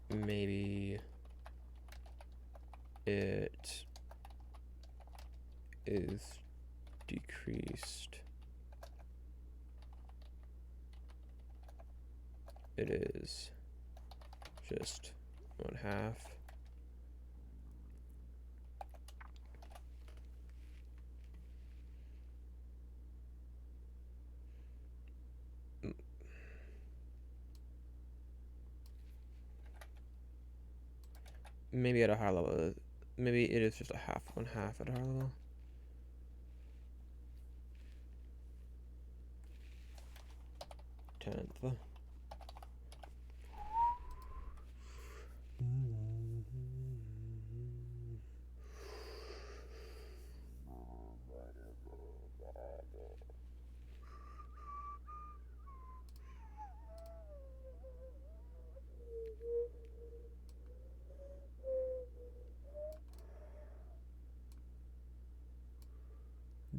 maybe it is decreased. It is just 1/2. Maybe at a higher level, maybe it is just a 1/2 at a higher level. Tenth.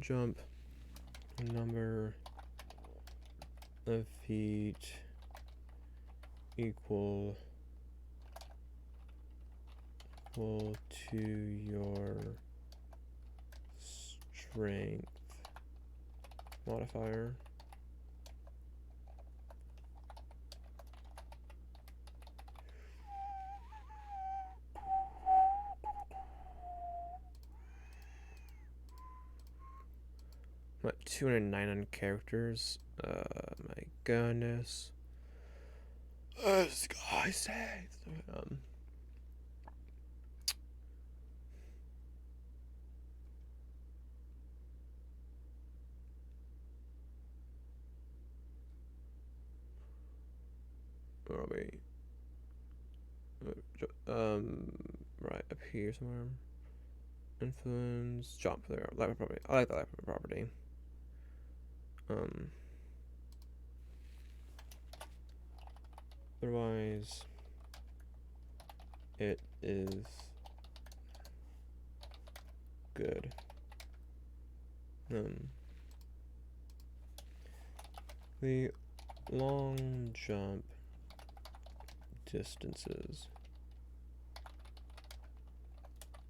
Jump number of feet equal to your strength modifier. What, 209 on characters? My goodness. Sky say. Where are we? Right up here somewhere. Influence, jump there. Library property. I like the library property. Otherwise, it is good. The long jump distances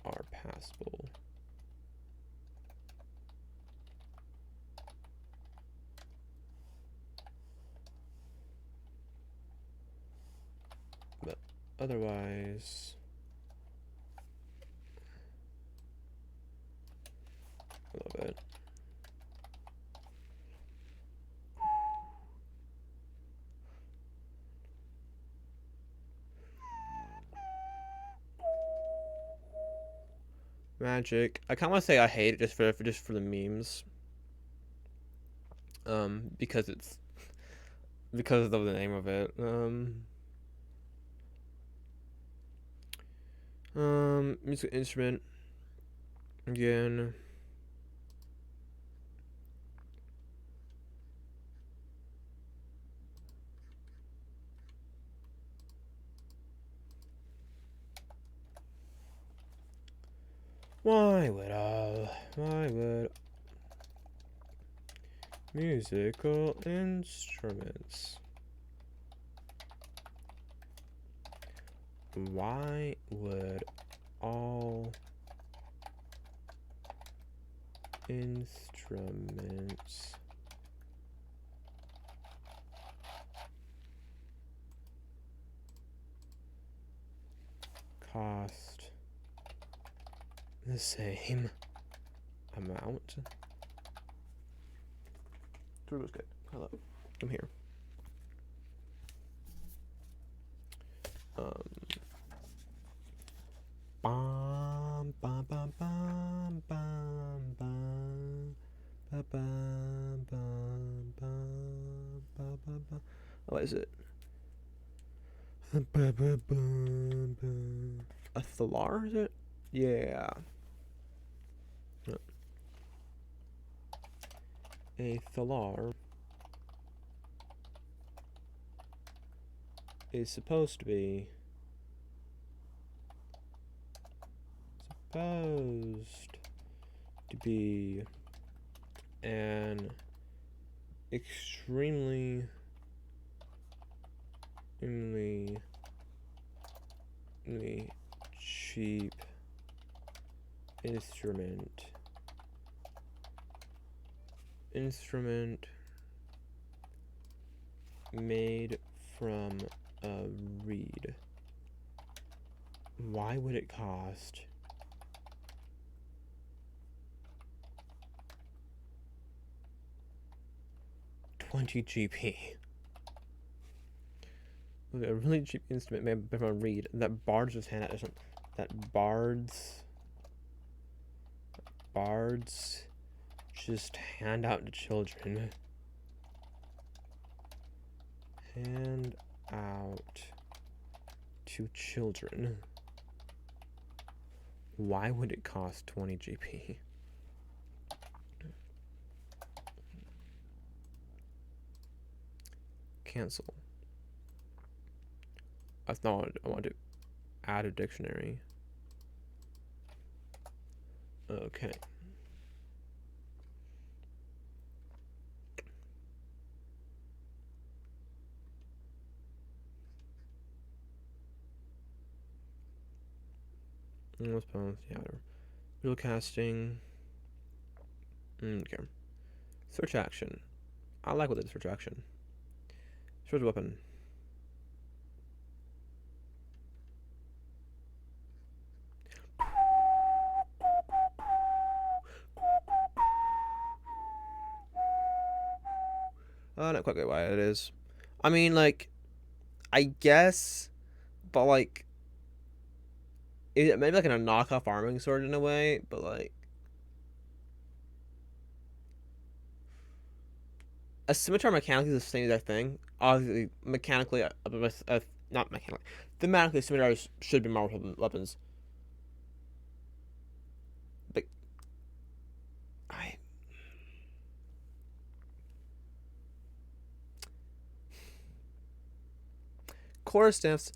are passable. But otherwise, a little bit. Magic. I kind of want to say I hate it just for the memes. Because of the name of it. Musical instrument. Again. Why would musical instruments? Why would all instruments cost the same amount? That was good. Hello. I'm here. Bum, bum, bum, bum, bum, bum, bum, bum, bum, bum, bum, bum. What is it? A Thalar, is it? Yeah. A Thalar is supposed to be an extremely cheap instrument made from a reed. Why would it cost $20 GP? Look, a really cheap instrument made from a reed that bards just hand out or something. That bards just hand out to children. Hand out to children. Why would it cost 20 GP? Cancel. I thought I wanted to add a dictionary. Okay. Let's balance the outer. Wheel casting. Okay. Search action. I like what it is, search action. Search weapon. Not quite good why it is. I mean, like, I guess, but like, it maybe like in a knockoff arming sword in a way, but like, a scimitar mechanically is the same exact thing. Obviously, mechanically, not mechanically, thematically, scimitars should be more weapons. But quarterstaffs.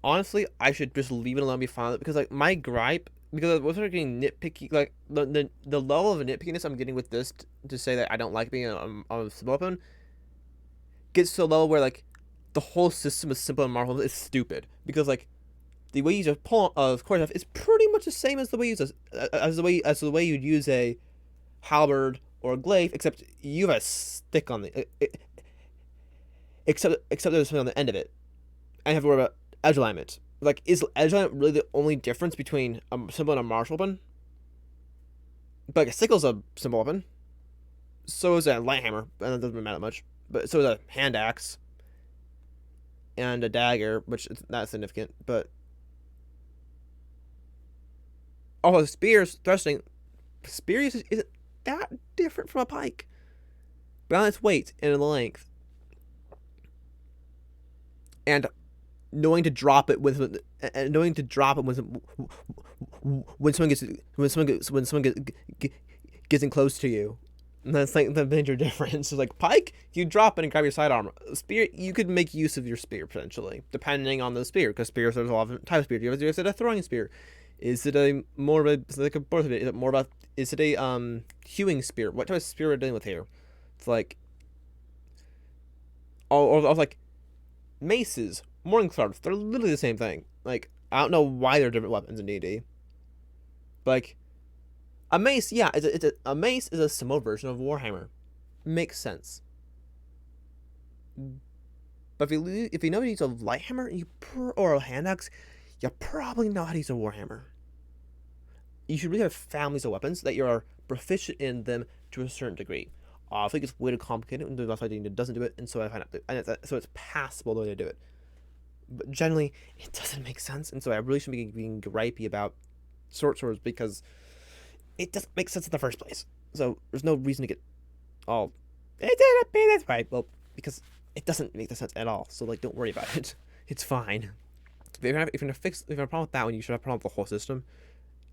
Honestly, I should just leave it alone and be fine with it, because like my gripe, because I was getting nitpicky, like the level of nitpickiness I'm getting with this to say that I don't like being on a simple weapon gets to a level where like the whole system of simple and marvel is stupid, because like the way you use a pull of quarterstaff is pretty much the same as the way you use the way you'd use a halberd or a glaive, except you have a stick on the except there's something on the end of it, and you have to worry about edge alignment. Like, is edge alignment really the only difference between a simple and a martial weapon? But like, a sickle's a simple weapon. So is a light hammer, and that doesn't matter much. But so is a hand axe and a dagger, which is not significant. But Oh, spears thrusting. Spears isn't that different from a pike. Balance weight and length, and knowing to drop it with, and knowing to drop it when someone gets in close to you. And that's like the major difference. It's like pike, you drop it and grab your side armor. Spear, you could make use of your spear potentially, depending on the spear, because spears there's a lot of type of spear. Is it a throwing spear? Is it a more of a, is it like a both of it? Is it more about, is it a hewing spear? What type of spear are we dealing with here? It's like, or like maces, morning stars. They're literally the same thing. Like, I don't know why they're different weapons in D&D. Like, a mace, yeah, a mace is a similar version of Warhammer. Makes sense. But if you know how to use a light hammer or a hand axe, you probably know how to use a Warhammer. You should really have families of weapons that you are proficient in them to a certain degree. I think it's way too complicated, and that's why it doesn't do it, and so I find out, and so it's passable the way to do it. But generally, it doesn't make sense, and so I really shouldn't be being gripey about short swords because it doesn't make sense in the first place. So there's no reason to get all, it didn't be this way. Well, because it doesn't make sense at all. So like, don't worry about it. It's fine. If you're gonna if you have a problem with that one, you should have a problem with the whole system.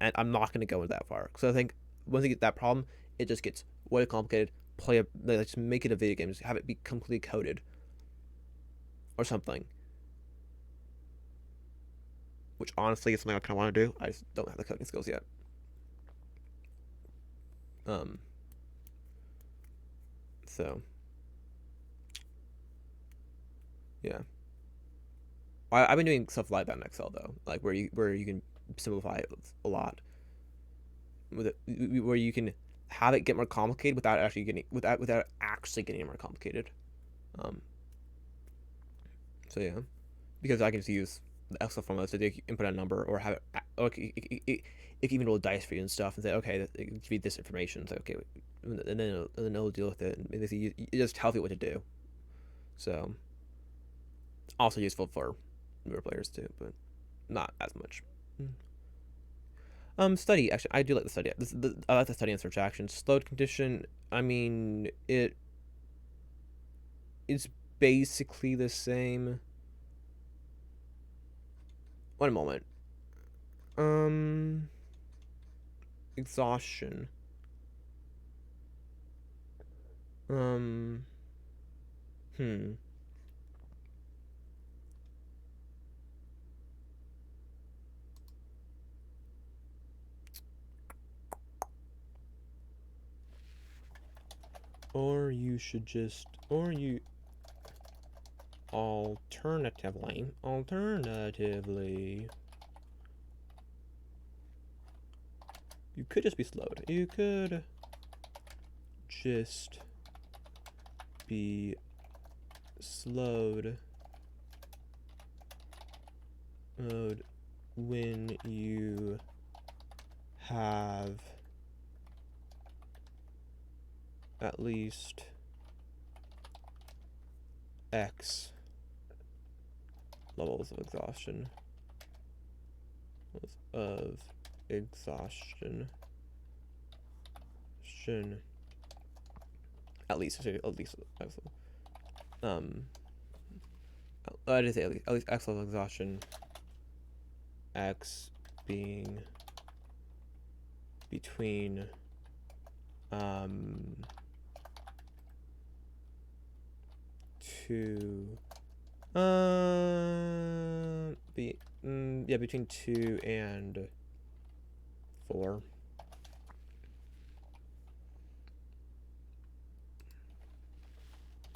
And I'm not gonna go that far. So I think once you get that problem, it just gets way complicated. Just make it a video game. Just have it be completely coded or something. Which honestly is something I kind of want to do. I just don't have the coding skills yet. So yeah, I've been doing stuff like that in Excel though, like where you can simplify it a lot with it, where you can have it get more complicated without actually getting more complicated. So yeah, because I can just use the Excel formulas to input a number or have it, it can even roll dice for you and stuff and say, okay, give you this information. It's like, okay, and then it'll deal with it. And basically, it just tells you what to do. So, also useful for newer players too, but not as much. Study. Actually, I do like the study. I like the study and search action. Slowed condition. I mean, it's basically the same. One moment. Exhaustion. Or you should just, alternatively, you could just be slowed. You could just be slowed mode when you have at least X levels of exhaustion. At least I did say at least X level of exhaustion. X being between 2 between 2 and 4.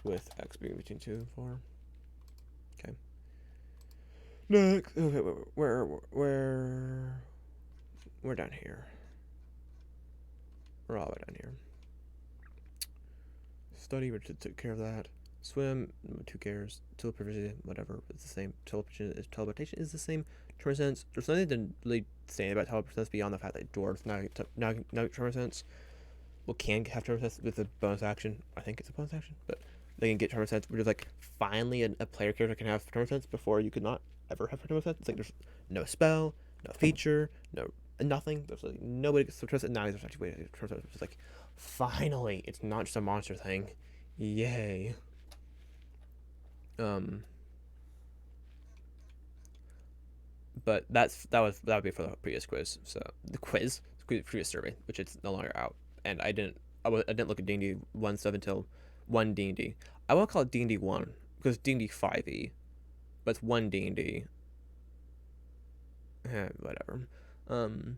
With X being between 2 and 4. Okay. Next, okay, we're down here. We're all the way down here. Study, we took care of that. Swim, 2 cares. Teleportation, whatever, it's the same. Teleportation is the same. Tremor sense, there's nothing to really say about teleportation beyond the fact that dwarves now get tremor sense. Well, can have tremor sense with a bonus action. I think it's a bonus action, but they can get tremor sense. Which is like finally a player character can have tremor sense. Before you could not ever have tremor sense. It's like there's no spell, no feature, no nothing. There's like nobody gets to trust it. Now there's actually way to trust it. It's like, finally, it's not just a monster thing. Yay. But that would be for the previous quiz. So the previous survey, which it's no longer out, and I didn't look at D&D 1 stuff until 1 D&D. I won't call it D&D 1 because D&D 5e, but it's 1 D&D. Whatever. Arm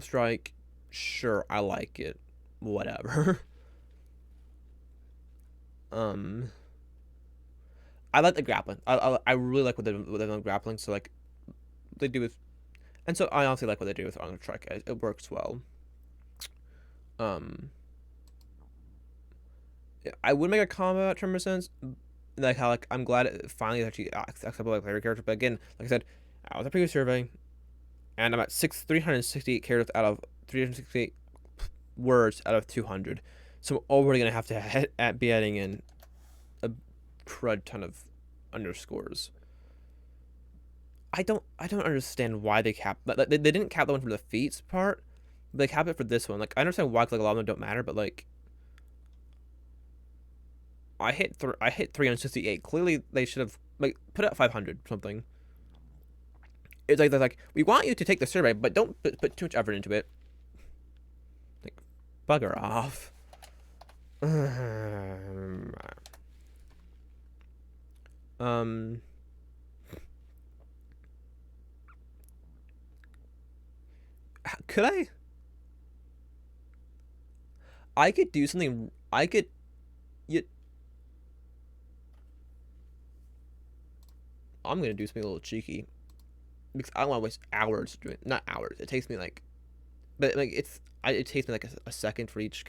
Strike, sure, I like it. Whatever. I like the grappling. I really like what they're doing grappling. So like, they do with, and so I honestly like what they do with Arm Strike. It works well. Yeah, I would make a combat term of sense, like how like I'm glad it finally actually acceptable like player character. But again, like I said, I was a previous survey, and I'm at 368 characters out of 368 words out of 200. So I'm already gonna have to be adding in a crud ton of underscores. I don't understand why they cap. They didn't cap the one from the feats part, but they cap it for this one. Like I understand why, like a lot of them don't matter, but like I hit 368. Clearly they should have like put it at 500 something. It's like they're like, we want you to take the survey, but don't put too much effort into it. Like, bugger off. Could I could do something. I could. I'm gonna do something a little cheeky because I don't want to waste hours doing. Not hours. It takes me like, but like it takes me like a second for each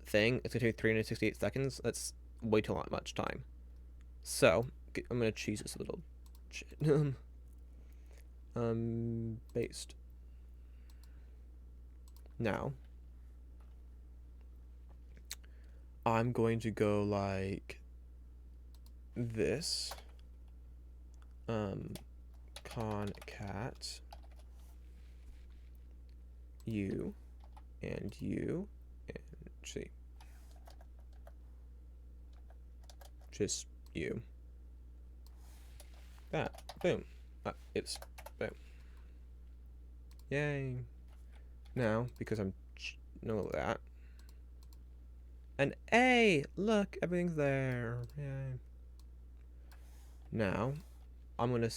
thing. It's gonna take 368 seconds. That's way too much time. So I'm gonna cheese this a little. Based. Now I'm going to go like this. Concat you and you and see. Just you. That. Boom. It's boom. Yay. Now, because I'm know that. And hey, look, everything's there. Yay. Now, I'm gonna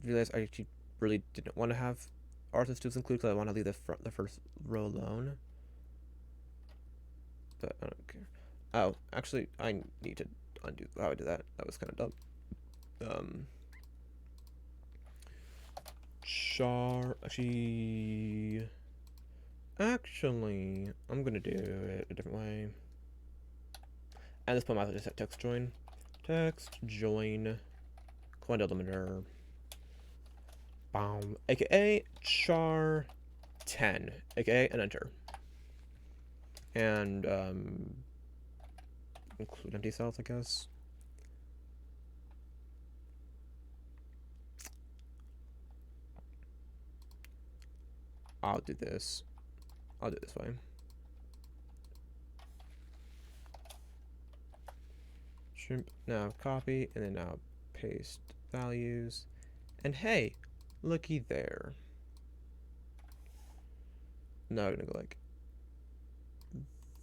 realize I actually really didn't want to have artist tools included because I want to leave the first row alone. But I don't care. Oh, actually, I need to undo how I did that. That was kind of dumb. Actually, I'm gonna do it a different way. At this point, I might just set text join. Text join. Command delimiter. Boom. AKA char 10. AKA and enter. And include empty cells, I guess. I'll do this. I'll do it this way. Shrimp. Now copy, and then now paste values. And hey, looky there. Now I'm gonna go like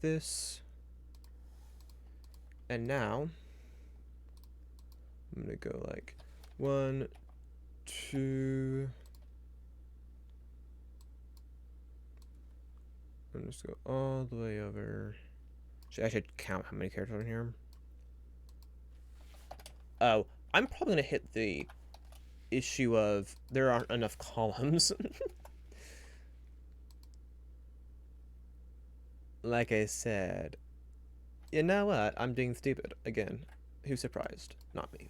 this. And now I'm gonna go like 1, 2. I'm just go all the way over. I should count how many characters are in here. Oh, I'm probably gonna hit the issue of there aren't enough columns. Like I said, you know what? I'm being stupid again. Who's surprised? Not me.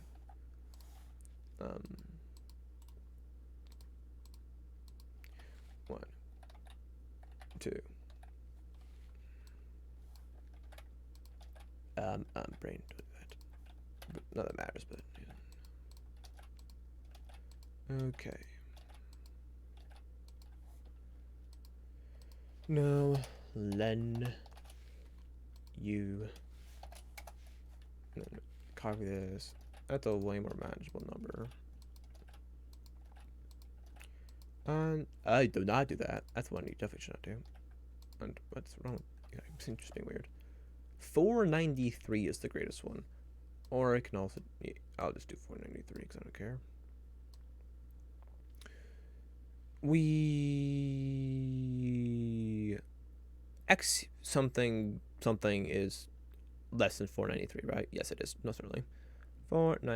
1, 2. Brain. Not that matters, but yeah. Okay. No, Len, you. No, no, copy this. That's a way more manageable number. I do not do that. That's one you definitely should not do. And what's wrong? Yeah, it's just being weird. 493 is the greatest one. Or I can also, yeah, I'll just do 493 because I don't care. We X something is less than 493, right? Yes, it is. No, certainly.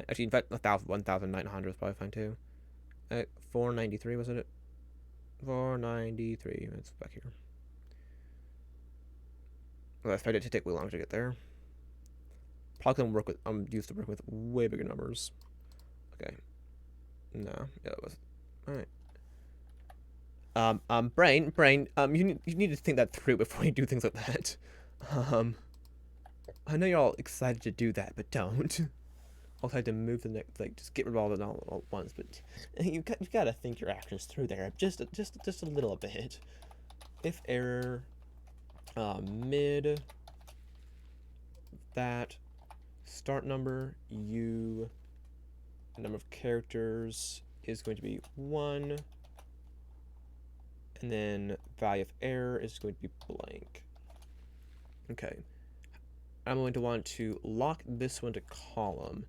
Actually, in fact, 1,900 is probably fine too. 493 was it? 493. It's back here. Well, I expect it to take way longer to get there. Probably gonna work with. I'm used to working with way bigger numbers. Okay. No, yeah, that was all right. Brain. You need to think that through before you do things like that. I know you're all excited to do that, but don't. I'll try to move the next, like, just get rid of all of it all at once. But you've got to think your actions through there, just a little bit. If error, mid, that, start number, number of characters is going to be 1. And then value of error is going to be blank. Okay. I'm going to want to lock this one to column.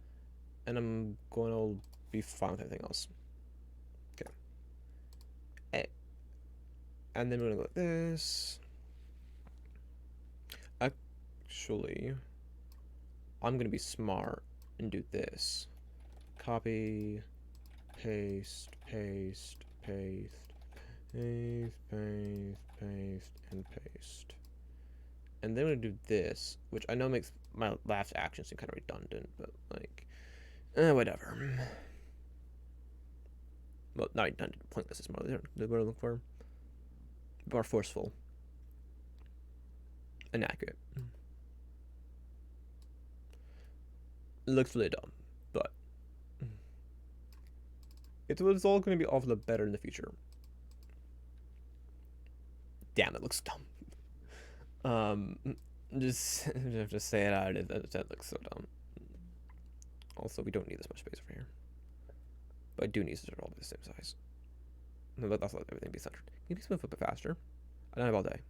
And I'm going to be fine with everything else. Okay. And then we're going to go like this. Actually, I'm going to be smart and do this. Copy, paste, paste, paste, paste, paste, paste, and paste. And then we're going to do this, which I know makes my last action seem kind of redundant, but like, whatever. Well, not redundant, pointless is more what I look for. More forceful. Inaccurate. It looks really dumb, but it's all going to be all for the better in the future. Damn, it looks dumb. Just say it out. That looks so dumb. Also, we don't need this much space over here, but I do need to all be the same size. That's let everything be centered. Can you please move a bit faster? I don't have all day.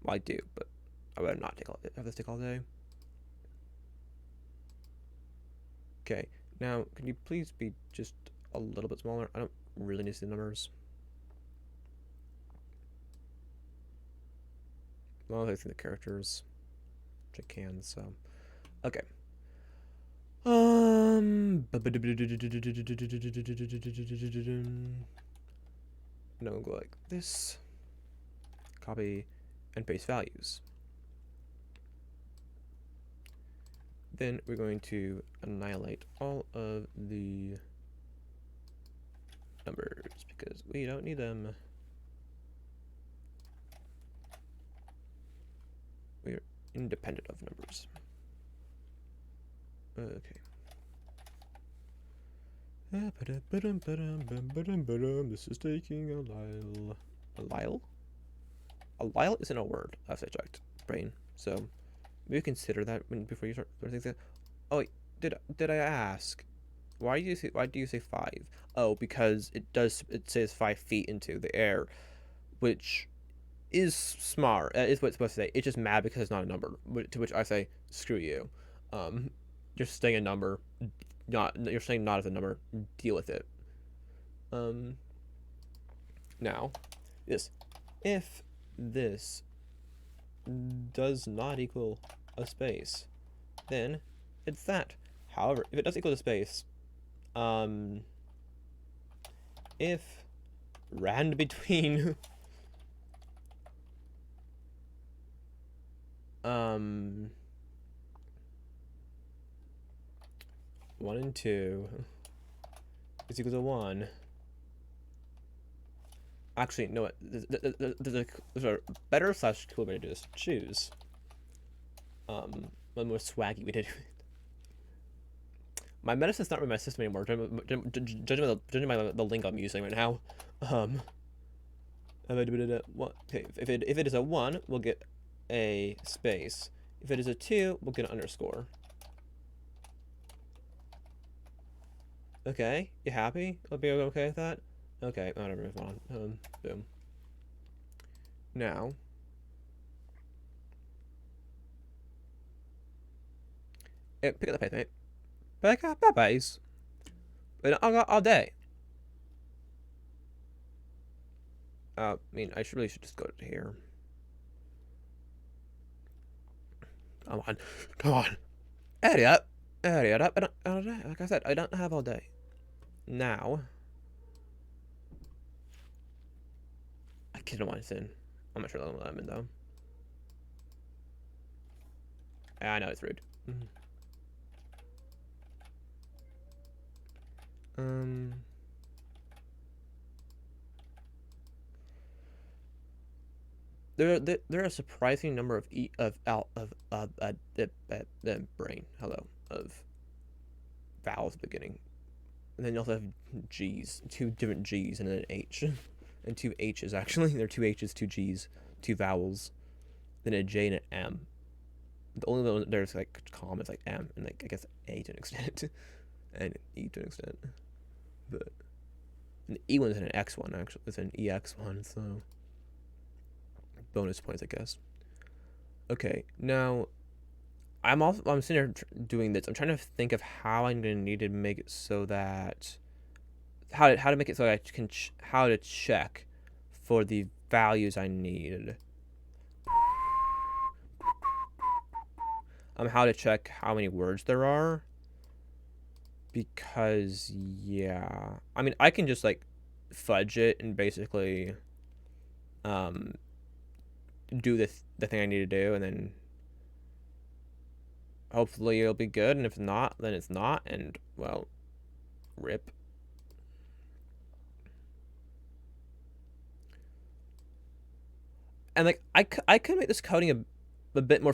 Well, I do, but I would not have this take all day. Okay, now can you please be just a little bit smaller? I don't really need to see the numbers. Well, I see the characters, which I can. So, okay. No, go like this. Copy and paste values. Then we're going to annihilate all of the numbers because we don't need them. We're independent of numbers. Okay. This is taking a while. A while? A while isn't a word, as I checked, brain. So maybe consider that before you start things. Oh wait, did I ask? Why do you say 5? Oh, because it says 5 feet into the air, which is smart. Is what it's supposed to say. It's just mad because it's not a number. To which I say, screw you. You're saying a number. You're saying not as a number. Deal with it. Now, if this does not equal a space, then it's that. However, if it does equal a space, if rand between 1 and 2 is equal to 1. Actually, no. There's a better / cool way to do this. Choose. One more swaggy way to do it. My medicine's not really my system anymore. Judging by the link I'm using right now. What? Okay, if it is a 1, we'll get a space. If it is a 2, we'll get an underscore. Okay, you happy? I'll be okay with that. Okay, whatever. Move on. Boom. Now, pick up the pace, mate. Pick up that pace. But I got all day. I mean, I really should just go to here. Come on. Hurry up. Like I said, I don't have all day. Now, I didn't want to sin. I'm not sure that I'm in though. I know it's rude. There are a surprising number of brain. Hello, of vowels beginning, and then you also have G's, 2 different G's, and then an H, and 2 H's actually. There are 2 H's, 2 G's, 2 vowels, then a J and an M. The only one there's like common is like M, and like I guess A to an extent, and E to an extent, but the E one's an X one actually. It's an EX one, so. Bonus points, I guess. Okay, now I'm sitting here doing this. I'm trying to think of how I'm gonna need to make it so that how to make it so that I can how to check for the values I need. How to check how many words there are, because yeah, I mean I can just like fudge it and basically do the thing I need to do, and then hopefully it'll be good, and if not, then it's not, and well, rip. And like I could make this coding a bit more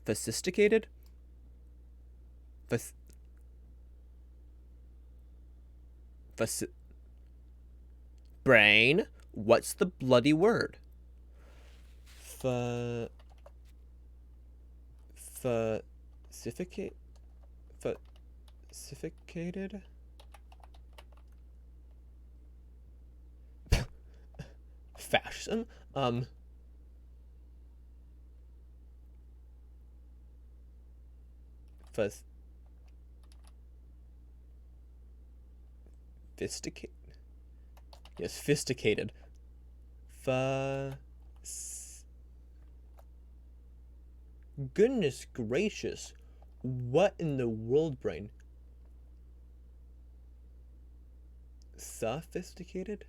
sophisticated. Brain, what's the bloody word? Fascificated? Fashion? Sophisticated? Yes, sophisticated. Goodness gracious. What in the world, brain? Sophisticated?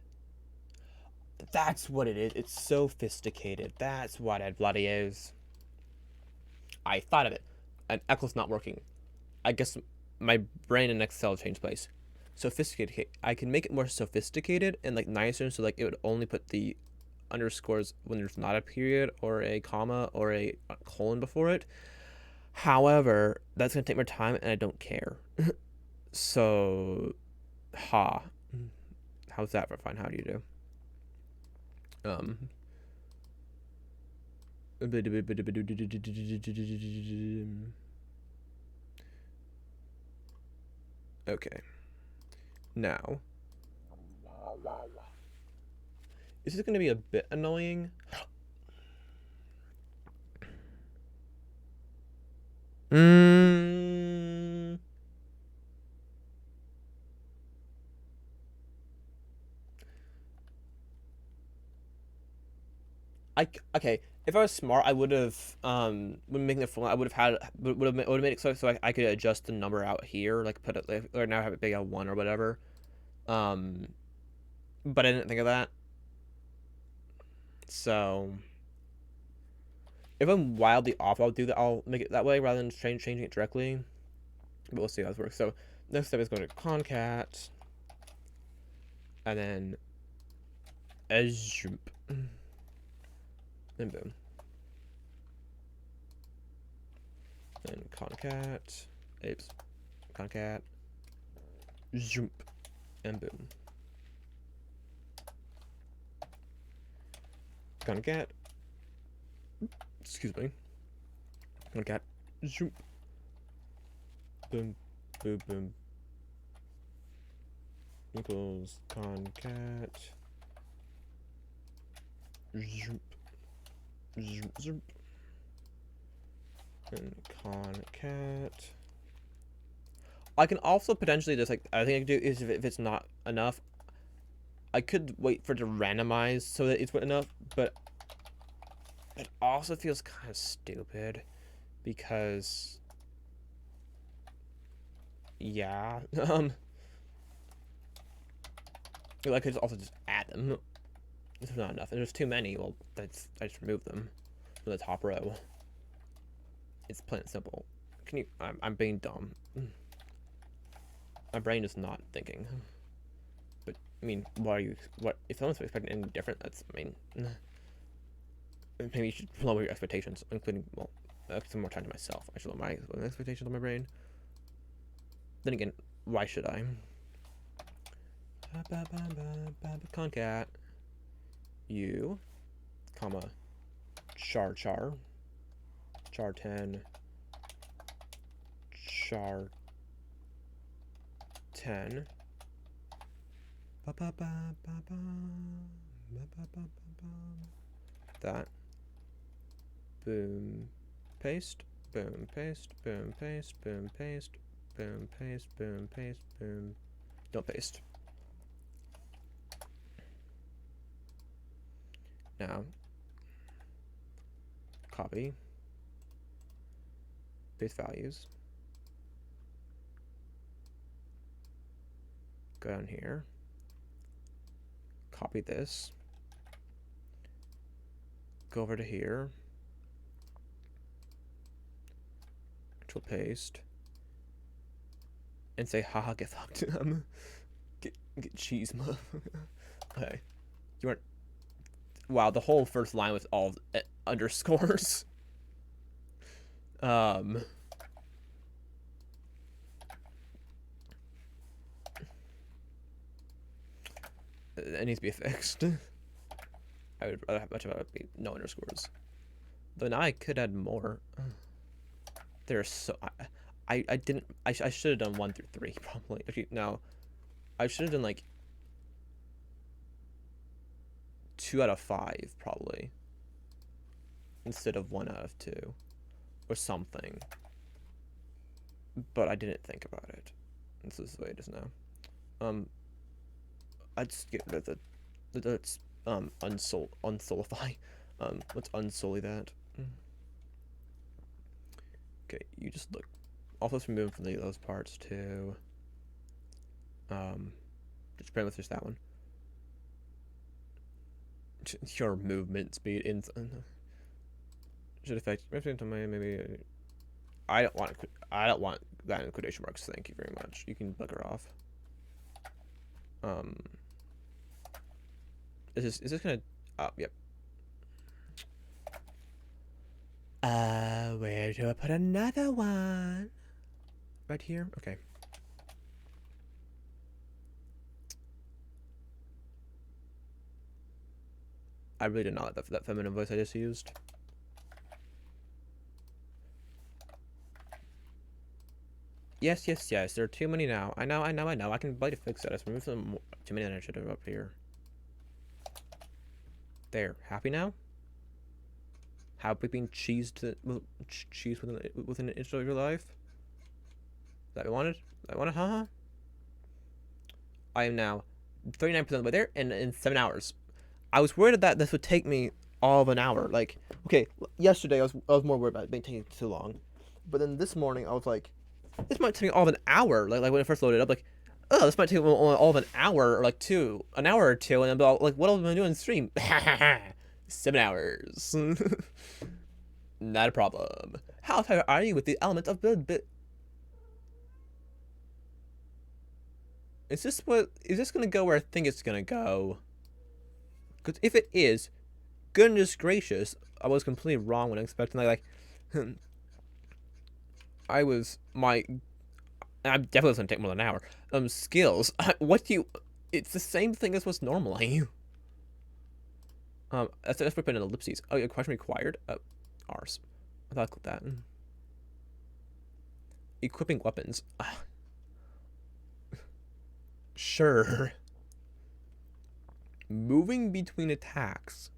That's what it is. It's sophisticated. That's what it bloody is. I thought of it. And Eccles not working. I guess my brain in Excel changed place. Sophisticated. I can make it more sophisticated and like nicer, so like it would only put the underscores when there's not a period or a comma or a colon before it. However, that's gonna take more time, and I don't care. So, how's that for fun? How do you do? Okay. Now, this is going to be a bit annoying. Okay. If I was smart, I would have when making the formula, I would have made it so I could adjust the number out here, like put it like, or now have it big at 1 or whatever. But I didn't think of that. So if I'm wildly off, I'll do that. I'll make it that way rather than changing it directly. But we'll see how this works. So next step is going to concat, and then jump, and boom, and concat, concat, Zoom. And boom. Gonna get. Excuse me. Gonna get. Zoom. Boom. Boom. Boom. Equals concat. Zoom. Zoom. Zoom. And concat. I can also potentially just like, I think I could do is if it's not enough, I could wait for it to randomize so that it's enough, but it also feels kind of stupid because yeah, I could also just add them. If there's not enough, if there's too many, well, I just remove them from the top row. It's plain and simple. Can you? I'm being dumb. My brain is not thinking. But I mean, what if someone's expecting anything different? That's, I mean, maybe you should lower your expectations, including, well, some more time to myself. I should lower my expectations on my brain. Then again, why should I? Concat. You, comma, char 10, char 10. That. Boom, paste, boom, paste, boom, paste, boom, paste, boom, paste, boom, paste, boom. Don't paste. Now, copy, paste values, go down here, copy this, go over to here, control paste, and say, haha, get fucked. Get cheese, motherfucker. Okay, you weren't. Wow, the whole first line was all underscores. It needs to be fixed. I would rather have much about it be no underscores. Though now I could add more. There's so I didn't I should have done 1 through 3 probably. Actually, no, I should have done like 2 out of 5 probably instead of 1 out of 2 or something, but I didn't think about it. This is the way it is now. I'd just get rid of let's unsolify. Let's unsolly that. Okay, you just look. Also, let's remove from those parts too. Just pretty much just that one. Your movement speed in should affect maybe. I don't want that in quotation marks. Thank you very much. You can bugger off. Is this gonna? Oh, yep. Where do I put another one? Right here. Okay. I really did not like that feminine voice I just used. Yes. There are too many now. I know. I can bloody fix that. I just removed some too many that I should have up here. There. Happy now? Happy being cheesed cheese within an inch of your life? That I wanted? Haha. I am now 39% of the way there in 7 hours. I was worried that this would take me all of an hour. Like, okay, yesterday I was more worried about it being taking too long, but then this morning I was like, this might take me all of an hour. Like when I first loaded it up, like, oh, this might take me all of an hour or like an hour or two, and I'm like, what else am I doing in stream? 7 hours. Not a problem. How tired are you with the element of bit? Is this gonna go where I think it's gonna go? Because if it is, goodness gracious, I was completely wrong when expecting like I'm definitely going to take more than an hour. Skills. What do you... It's the same thing as what's normally. That's put in ellipses. Oh, yeah, question required? Ours. I thought I clicked that. Equipping weapons. Sure. Moving between attacks.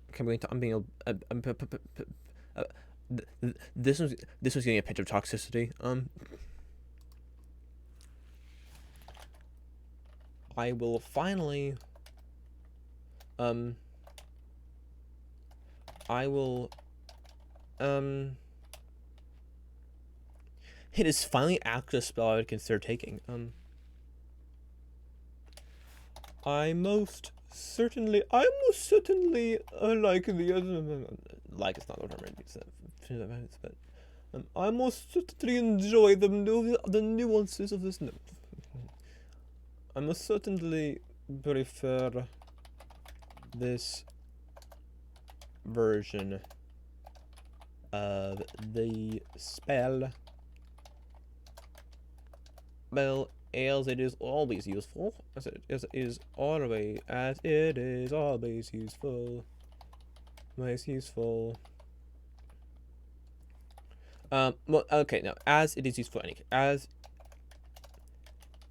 Okay, I'm being this was getting a pinch of toxicity. I will finally I will it is finally actually a spell I would consider taking. I most certainly like the other, like it's not the term but I most certainly enjoy the nuances of this note. I most certainly prefer this version of the spell. Well, as it is always useful, as it is always useful. Always useful. Well, okay, no, as it is useful, as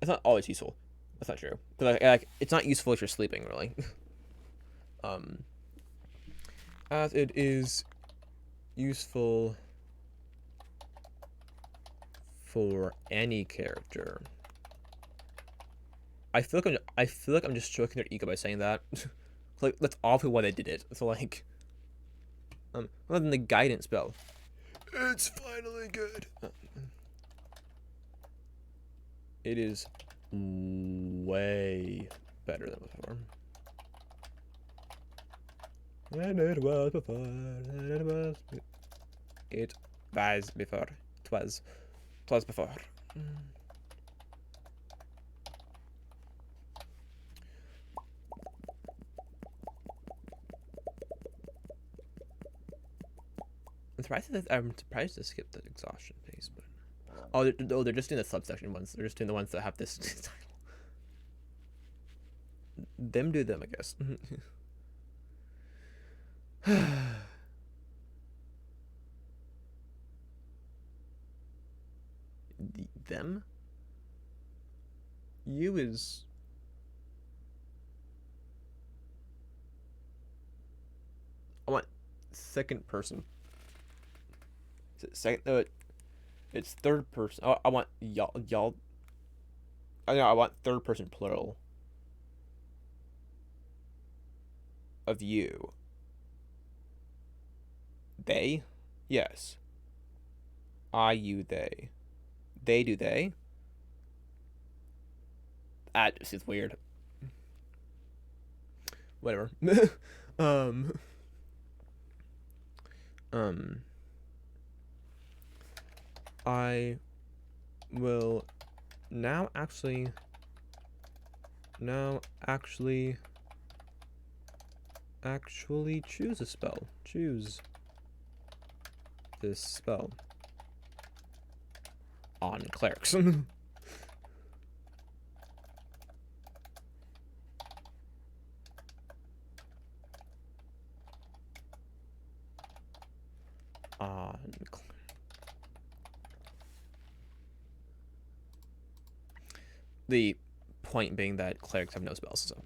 it's not always useful. That's not true. But like, it's not useful if you're sleeping, really. As it is useful for any character. I feel like I'm just stroking their ego by saying that. Like, that's awfully why they did it. So like, other than the guidance spell, it's finally good. It is way better than before. And it was before. And it was. It was before. Twas before. I'm surprised to skip the exhaustion phase, but they're just doing the subsection ones. They're just doing the ones that have this title. Them do them, I guess. Them? You is... I want second person. Is it second? No, it's third person. Oh, I want y'all. I know. I want third person plural. Of you. They? Yes. I, you, they. They, do they? This is weird. Whatever. I will now actually choose a spell. Choose this spell on clerics. The point being that clerics have no spells, so.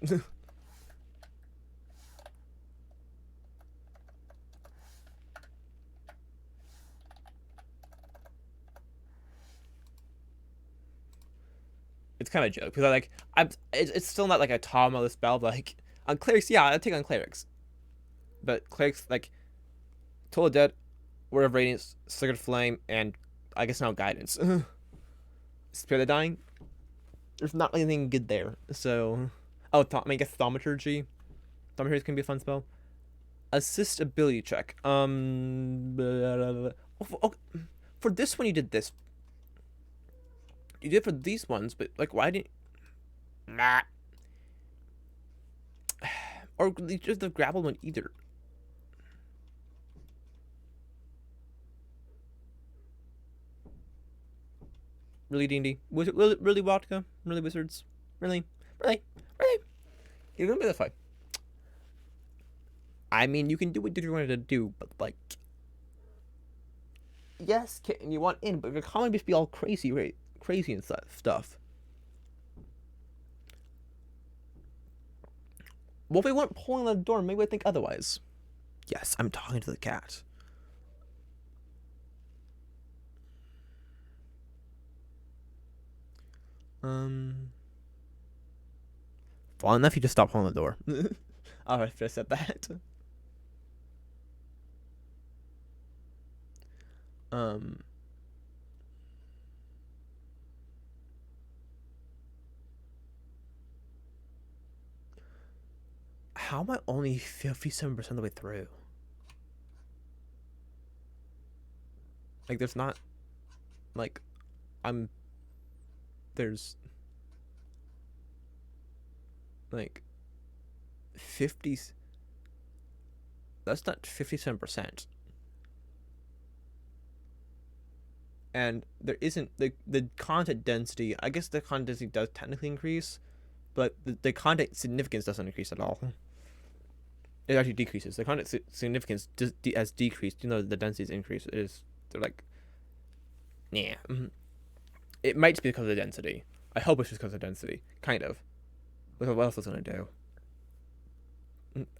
It's kind of a joke because it's still not like a Tom on the spell, but like on clerics, yeah, I take on clerics, but clerics like Total Dead, Word of Radiance, Sacred Flame, and I guess now Guidance. Spare the Dying. There's not anything good there, so I guess Thaumaturgy. Thaumaturgy can be a fun spell. Assist ability check. For this one you did this. You did for these ones, but like, why didn't? Nah. Or just the grapple one either. Really D&D? Really vodka? Really wizards? Really? Really? You're gonna be that fight. I mean, you can do what you wanted to do, but like, yes, Kitten, you want in, but your comic just be all crazy, right? Crazy and stuff. Well, if we weren't pulling the door, maybe I'd think otherwise. Yes, I'm talking to the cat. Well enough, you just stop pulling the door. Oh, I just said that. How am I only 57% of the way through? Like, there's not, like, there's, like, 50, that's not 57%. And there isn't, the content density, I guess the content density does technically increase, but the content significance doesn't increase at all. It actually decreases. The content significance has decreased, you know, the density's increased. They're like, yeah. It might just be because of the density. I hope it's just because of density. Kind of. What else was I gonna do?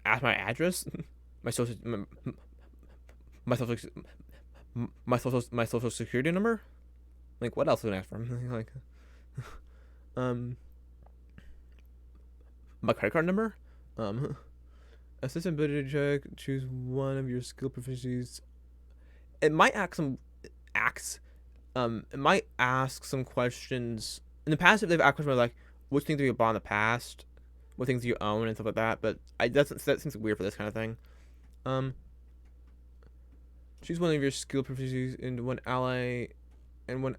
Ask my address? my social security number? Like, what else would I ask for? Like, my credit card number? Assistant ability check. Choose one of your skill proficiencies. It might ask some questions. In the past, if they've asked questions like, which things have you bought in the past? What things do you own and stuff like that? But that seems weird for this kind of thing. Choose one of your skill proficiencies and one ally, who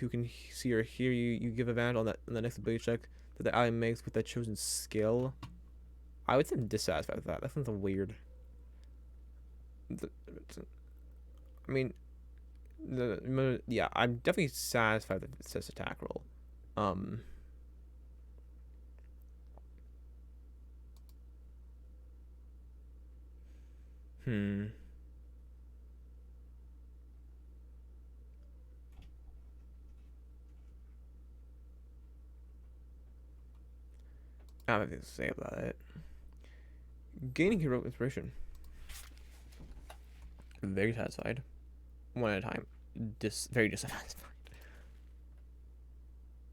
can see or hear you. You give advantage on the next ability check that the ally makes with that chosen skill. I would say I'm dissatisfied with that. That sounds weird. I mean, yeah, I'm definitely satisfied that it says attack roll. I have nothing to say about it. Gaining hero inspiration. Very satisfied. One at a time. Very dissatisfied.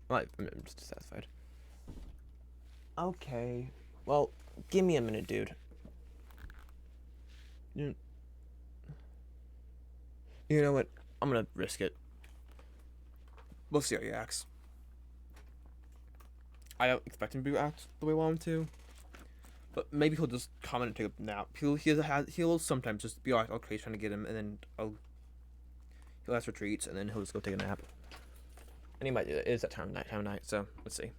I'm just dissatisfied. Okay. Well, give me a minute, dude. You know what? I'm gonna risk it. We'll see how he acts. I don't expect him to act the way I want him to. But maybe he'll just comment and take a nap. He'll sometimes just be like, okay, trying to get him, and then he'll ask for treats, and then he'll just go take a nap. And he might do that. It is that time of night, so let's see.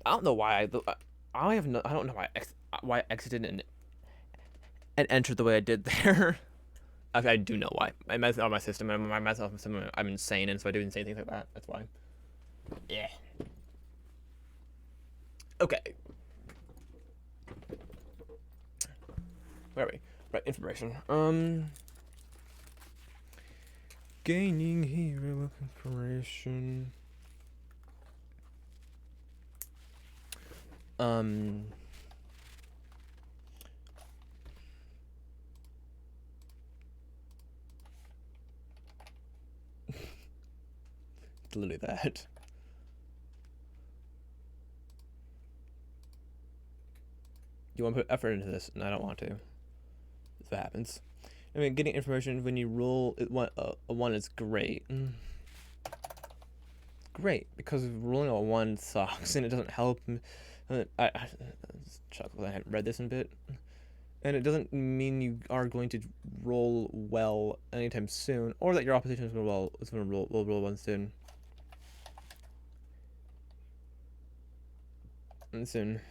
I don't know why I don't know why I exited and entered the way I did there. I do know why. I messed up my system. I'm insane, and so I do insane things like that. That's why. Yeah. Okay. Where are we? Right, information. Gaining hero information. Literally that. You want to put effort into this, and I don't want to. That's what happens. I mean, getting information when you roll a 1 is great. great because rolling a 1 sucks and it doesn't help. I chuckle. I haven't read this in a bit, and it doesn't mean you are going to roll well anytime soon, or that your opposition is going to roll one soon. And soon.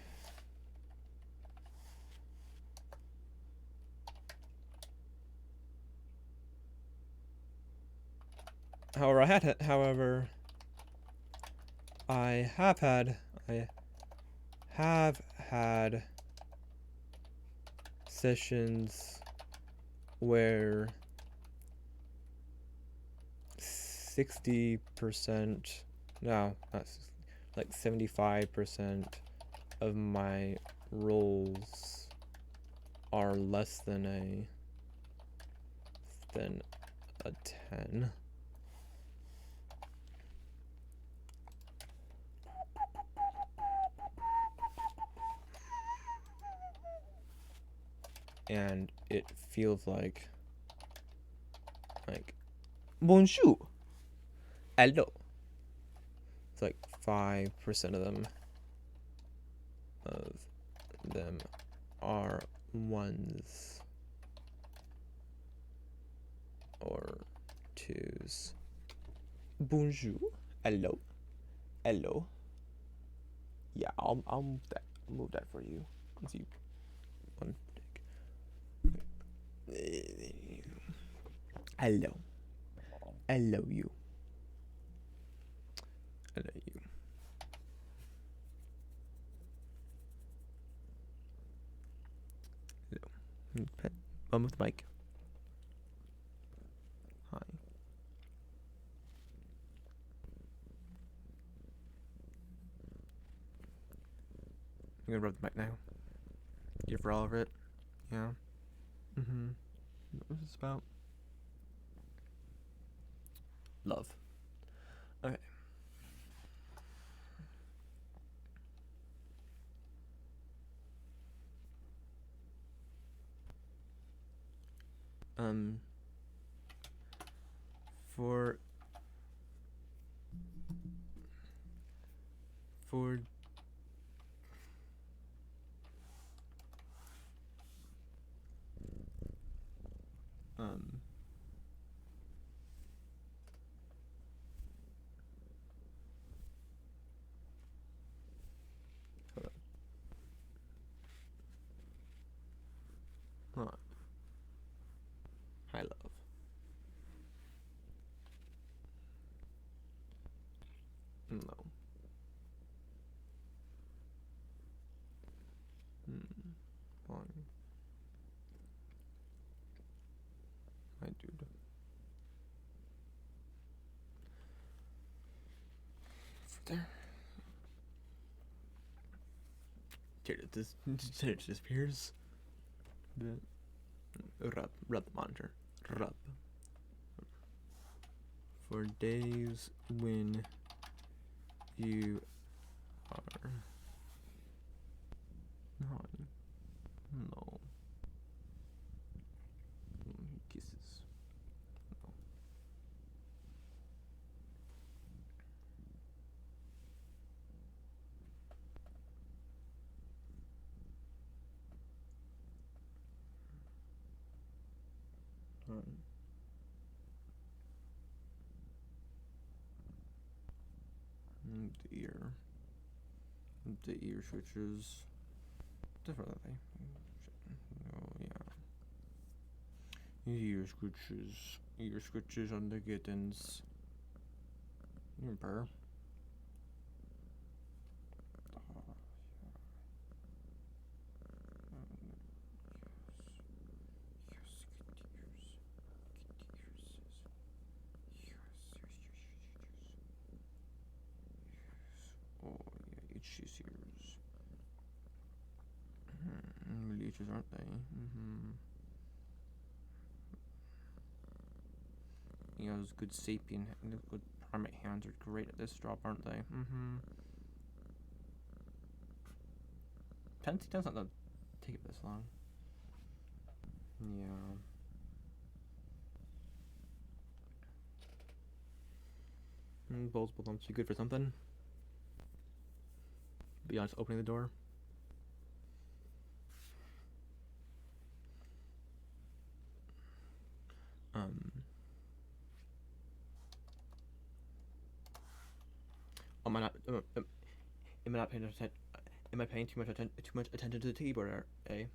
However, I have had sessions where 60%, no, not 60, like 75% of my rolls are less than a 10. And it feels like bonjour, hello. It's like 5% of them are 1s or 2s. Bonjour, hello. Yeah, I'll move that for you. Let's see. One tick. Hello you. Hello. With the mic. Hi. I'm gonna rub the mic now. Give her all of it. Yeah. What was this about? Love. Okay. For hold on. Hi, love. No. Fine. My dude. There. It disappears. Rub the monitor. Rub. For days when you are not. No. Kisses. No. The ear switches differently. Oh yeah. Ear scratches on the kittens. Purr. Itchy's ears. Leeches, aren't they? Yeah, those good sapien, those good primate hands are great at this job, aren't they? Pensy doesn't take it this long. Yeah. Multiple bumps. You good for something? Beyond just opening the door. Am I not paying attention? Am I paying too much attention to the keyboard? He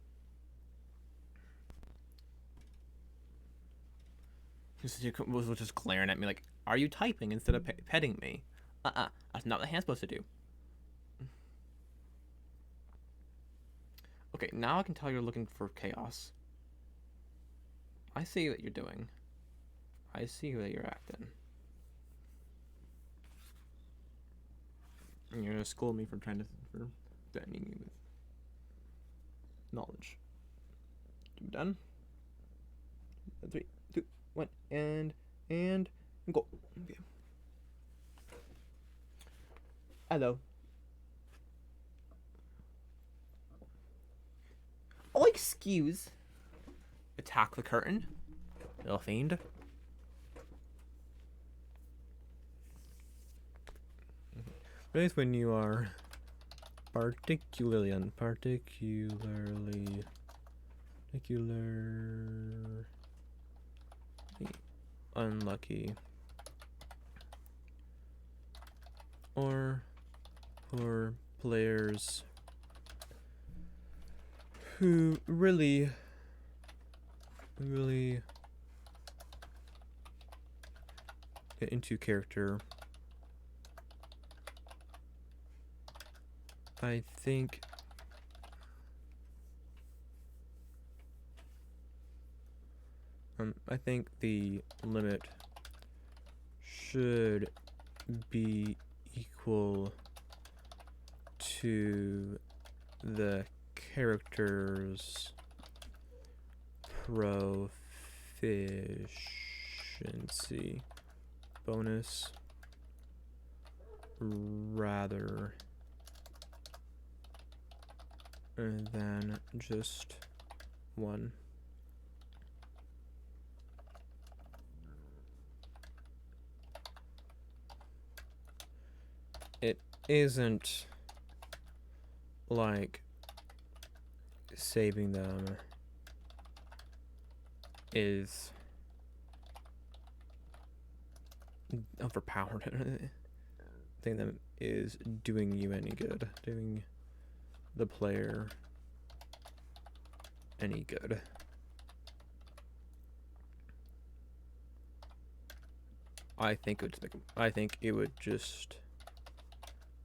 was just glaring at me like, "Are you typing instead of petting me?" That's not what the hand's supposed to do. Okay, now I can tell you're looking for chaos. I see what you're doing. I see that you're acting. And you're gonna school me for threatening me with knowledge. You done? 3, 2, 1, and go. Okay. Hello. Oh, excuse. Attack the curtain, little fiend. Raise when you are particularly unlucky, or for players who really get into character. I think the limit should be equal to the character's proficiency bonus rather than just one. It isn't like saving them is overpowered. Saving them is doing you any good, doing the player any good. I think it would just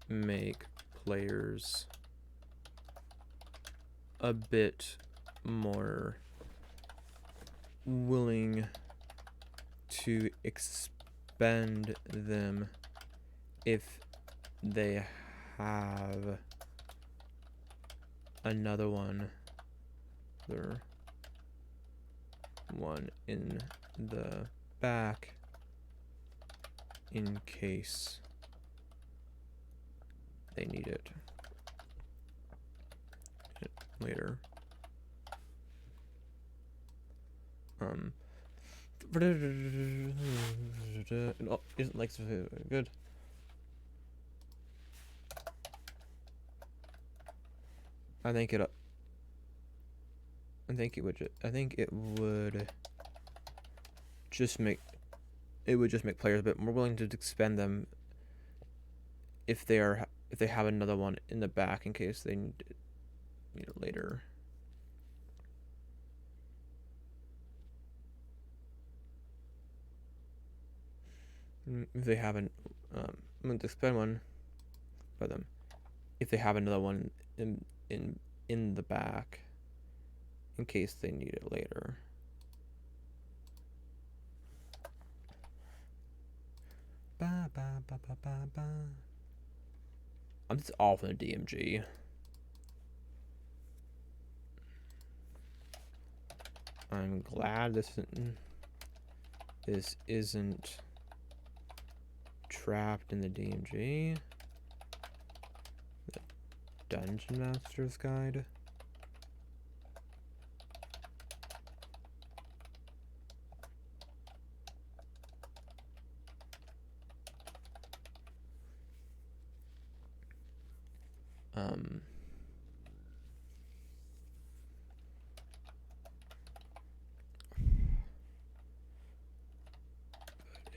make players a bit more willing to expend them if they have another one in the back in case they need it later. Oh, isn't like good. I think it would just make players a bit more willing to expend them if they have another one in the back in case they need it later. If they haven't, I'm going to expend one by them. If they have another one in the back, in case they need it later. Ba ba ba ba ba ba. I'm just off in the DMG. I'm glad this isn't trapped in the DMG. The Dungeon Master's Guide.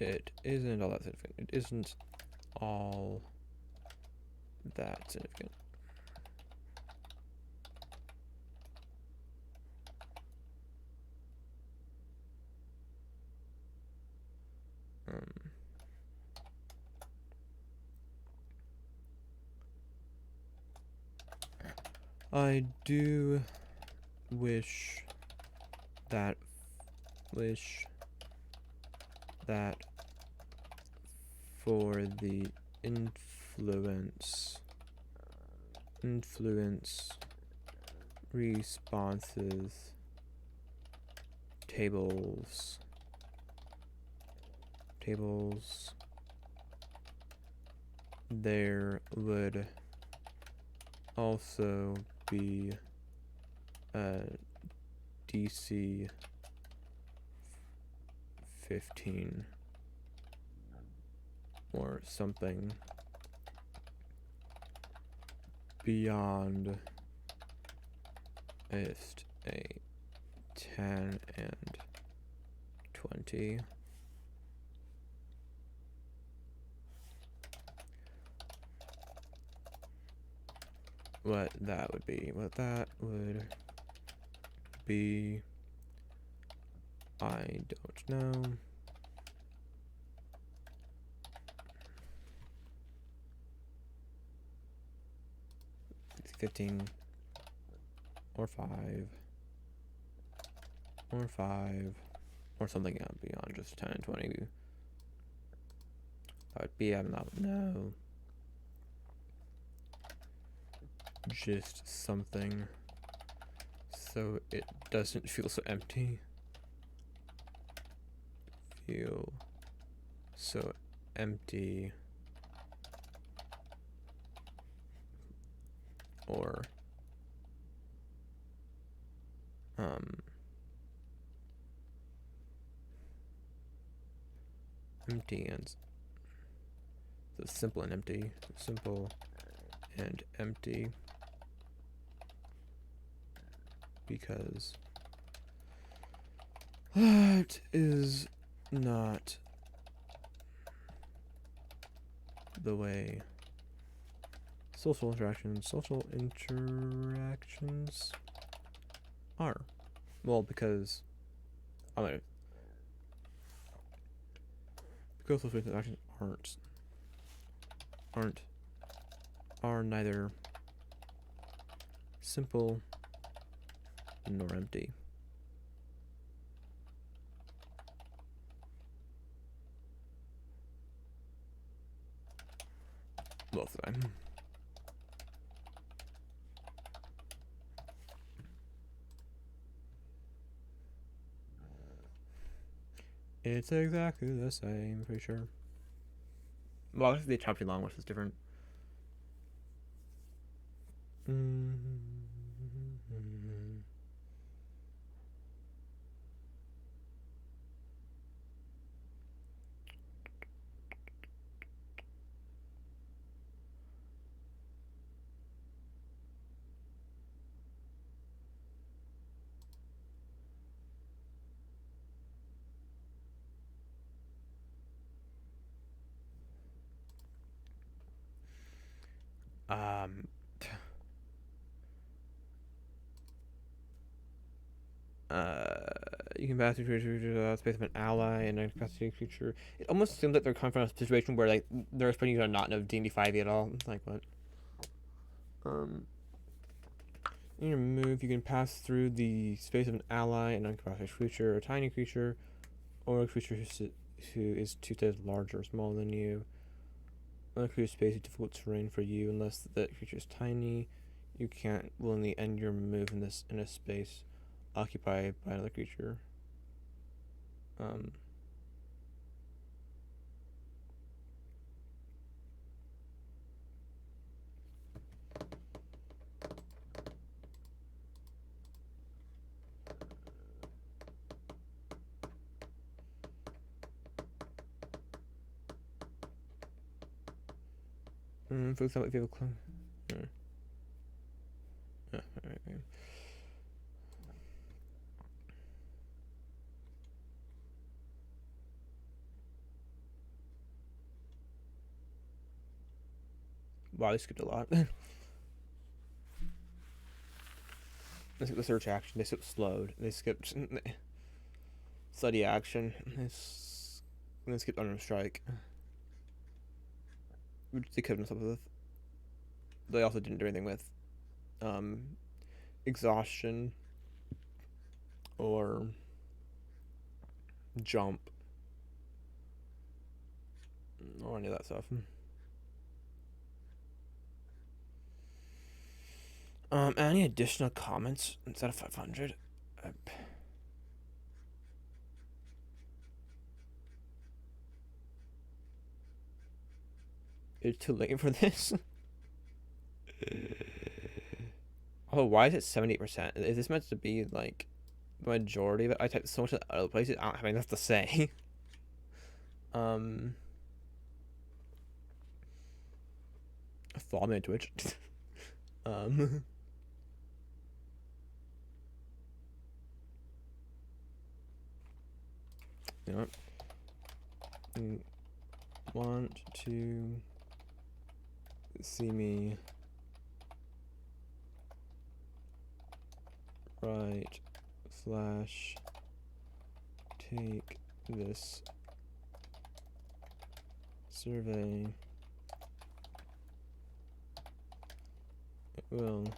It isn't all that significant. It isn't all that significant. I do wish that for the influence responses tables there would also be a DC 15 or something beyond just a 10 and 20. What that would be, I don't know. It's 15 or 5 or something beyond just 10 and 20. That would be, I don't know. Just something so it doesn't feel so empty. Or empty and so simple and empty. Because that is not the way social interactions are. Well, because social interactions are neither simple nor empty. Both of them. It's exactly the same, pretty sure. Well, obviously they chopped too long, which is different. You can pass through creature space of an ally and a capacity creature. It almost seems like they're coming from a situation where like they're expecting you to not know D&D 5e at all. It's like what? In your move, you can pass through the space of an ally, an uncapacitated creature, a tiny creature, or a creature who is 2 times larger or smaller than you. Another creature space is difficult terrain for you unless that creature is tiny. You can't willingly end your move in a space occupied by another creature. For example, if you have a clone. Wow, they skipped a lot. They skipped the search action. They skipped slowed. They skipped study action. They skipped under strike, which they couldn't stop with. They also didn't do anything with exhaustion or jump or any of that stuff. Any additional comments instead of 500? It's too late for this. Oh, why is it 78%? Is this meant to be like the majority of it? I typed so much in other places. I don't have enough to say. Follow me on Twitch. You know what? Want to see me write / take this survey. It will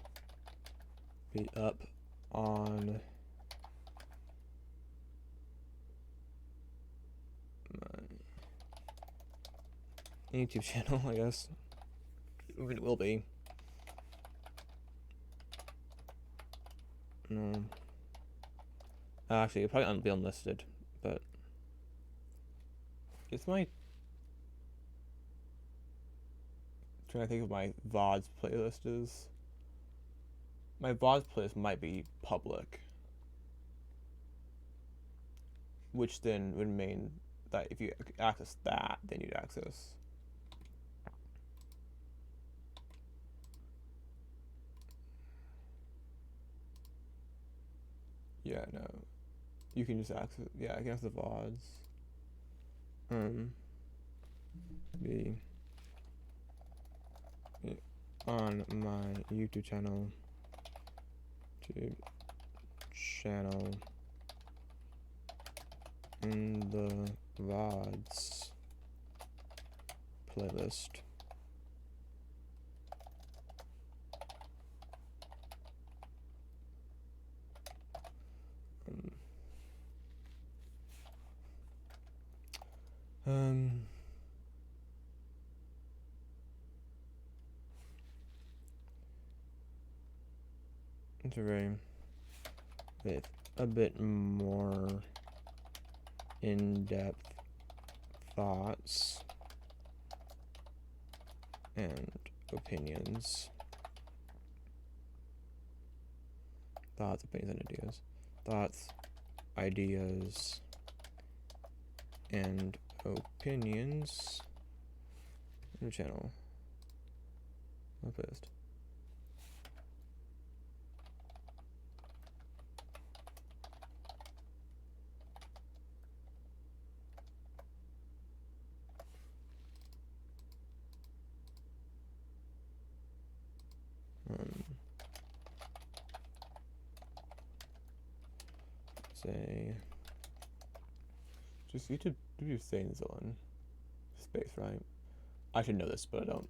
be up on my YouTube channel, I guess. It will be. No. Actually, it'll probably be unlisted, but it's my. Trying to think of my VODs playlist is. My VODs playlist might be public, which then would mean that if you access that, then you'd access. Yeah, no. You can just access. Yeah, I can access the VODs. Be on my YouTube channel. In the VODs playlist. It's very with a bit more in-depth thoughts and opinions. Thoughts, opinions, and ideas. Thoughts, ideas, and opinions. New channel. My playlist. Say, just YouTube do things on space, right? I should know this, but I don't.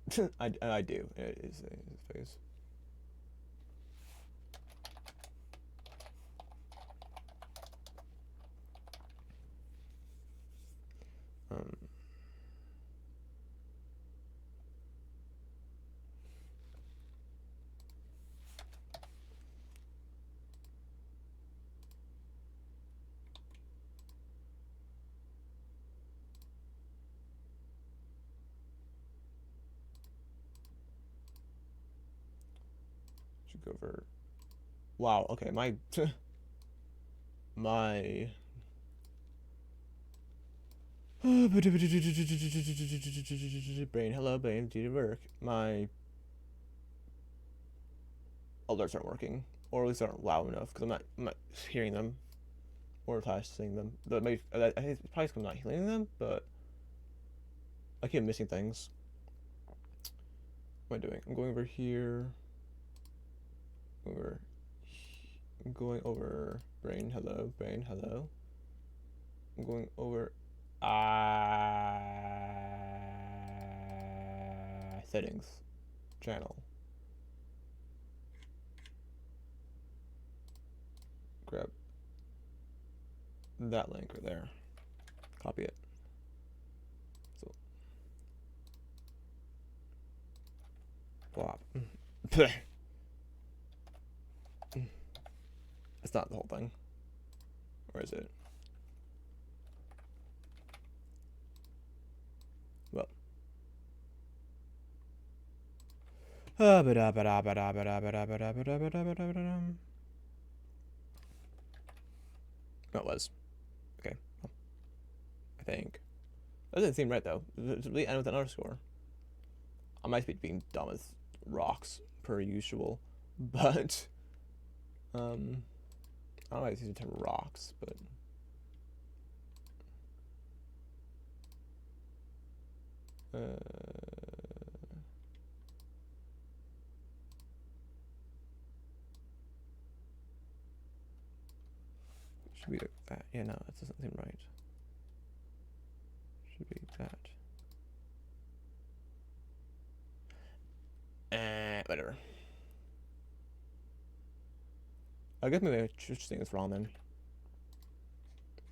I do. It is a space. Should go over. Wow. Okay. My my. Brain. Hello, brain. Did it work? My alerts aren't working, or at least aren't loud enough because I'm not hearing them or tasting them. But maybe I think it's probably because I'm not hearing them, but I keep missing things. What am I doing? I'm going over here. I'm going over brain. Hello, brain. Hello. I'm going over settings, channel. Grab that link right there. Copy it. So plop. It's not the whole thing. Or is it? Well. No, it was. Okay. I think. That doesn't seem right though. It really end with an underscore. I might be being dumb as rocks per usual, but I don't know why it's using the term rocks, but should be that. Yeah, no, that doesn't seem right. Should be that. Whatever. I guess maybe I'm just saying this wrong then.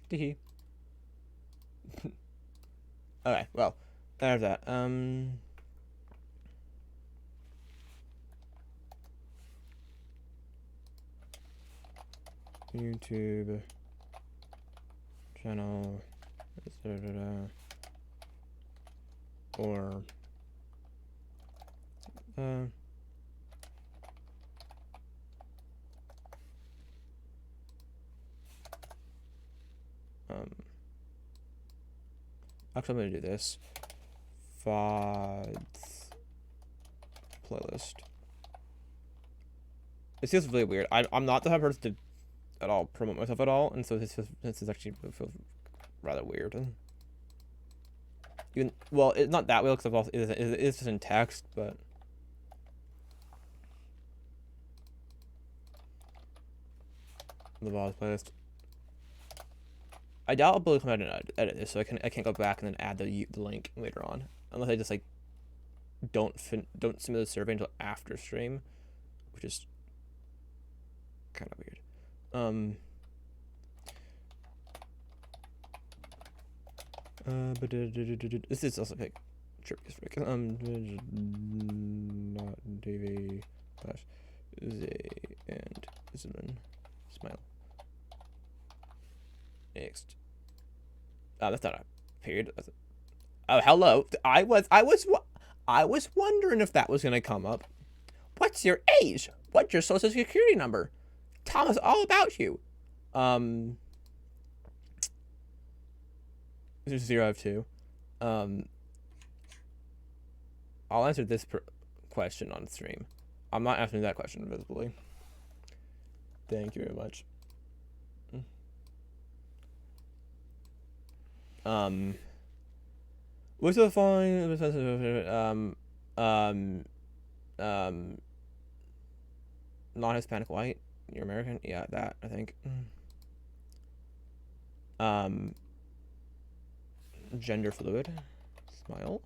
Teehee. Okay, well, there's that. YouTube channel or actually, I'm gonna do this. VODs playlist. It feels really weird. I'm not the type of person to at all promote myself at all, and so this is actually feels rather weird. Even well, it's not that weird because also it's just in text, but the VODs playlist. I doubt I'll be able to come out and edit this, so I can't go back and then add the link later on, unless I just like don't submit the survey until after stream, which is kind of weird. But this is also like tricky. Not Davey slash Zay and Zimmerman smile. Next. That's not a period. Oh, hello. I was wondering if that was gonna come up. What's your age? What's your social security number? Tell us all about you. 002. I'll answer this question on stream. I'm not answering that question visibly. Thank you very much. What's the following? Non-Hispanic white. You're American? Yeah, that, I think. Gender fluid. Smile.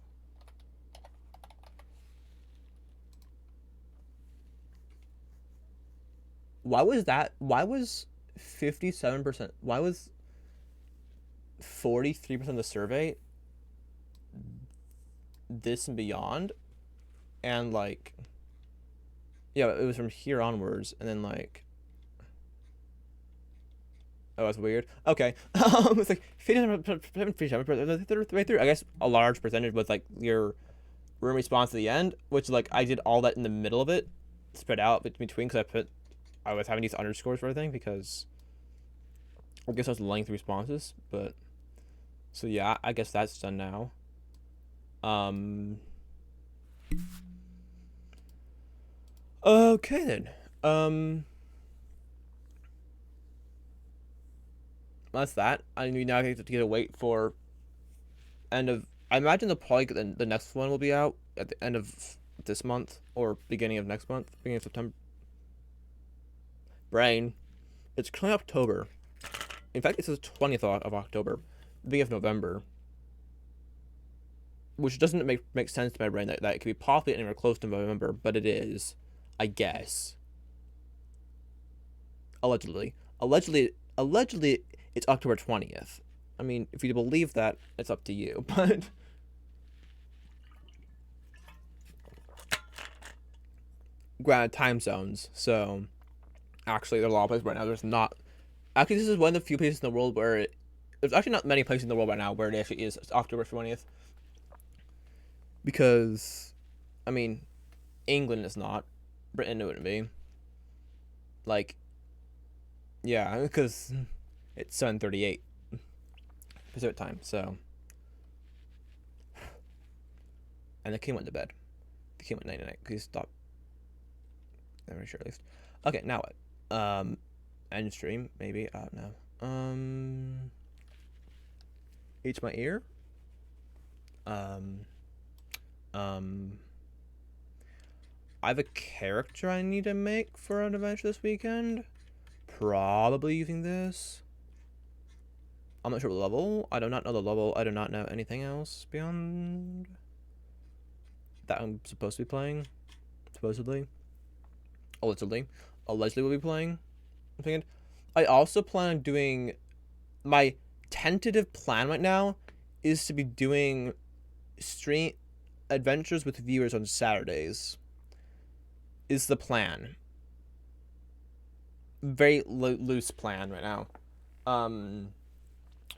Why was that? Why was 57%? Why was 43% of the survey this and beyond? And like, yeah, it was from here onwards, and then like, oh, that's weird. Okay. It's like 57% right through. I guess a large percentage was like your room response at the end, which like I did all that in the middle of it, spread out between, because I was having these underscores for everything, because I guess I was length responses, but so yeah, I guess that's done now. Okay then. That's that. I mean, now I have to get a wait for end of. I imagine the probably the next one will be out at the end of this month or beginning of next month, beginning of September. Brain. It's currently October. In fact, it's the 20th of October, beginning of November. Which doesn't make sense to my brain that it could be possibly anywhere close to November, but it is, I guess. Allegedly, it's October 20th. I mean, if you believe that, it's up to you. But granted, time zones. So actually, there are a lot of places right now. There's not. Actually, this is one of the few places in the world where there's actually not many places in the world right now where it actually is October 20th. Because, I mean, England is not. Britain it wouldn't be. Like, yeah, because it's 7:38 Pacific time, so. And the king went to bed. The king went night-night because he stopped. I'm pretty sure at least. Okay, now what? End stream, maybe. I don't know. Each my ear. I have a character I need to make for an adventure this weekend. Probably using this. I'm not sure what level. I do not know the level. I do not know anything else beyond that I'm supposed to be playing. Supposedly. Allegedly will be playing. I'm thinking. I also plan on doing. My tentative plan right now is to be doing stream adventures with viewers on Saturdays. Is the plan. Very loose plan right now.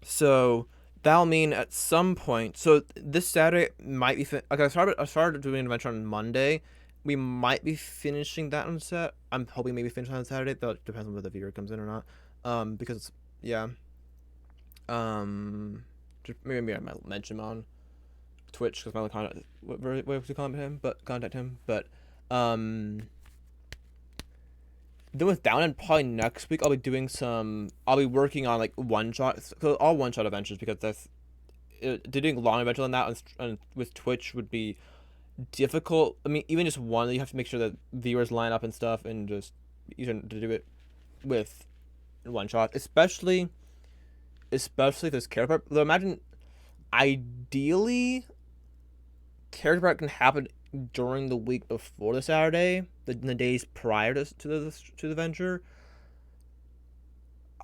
So that'll mean at some point. So this Saturday might be. I started doing an adventure on Monday. We might be finishing that on set. I'm hoping maybe finish on Saturday. Though it depends on whether the viewer comes in or not. Because yeah. Just maybe I might mention him on Twitch because my contact. What way to contact him? But then with Down and probably next week I'll be working on like one shot, so all one shot adventures because that's doing long adventures on that and with Twitch would be difficult. I mean, even just one, you have to make sure that viewers line up and stuff, and just even to do it with one shot, especially this character part. Though imagine, ideally, character part can happen during the week before the Saturday, the days prior to the venture.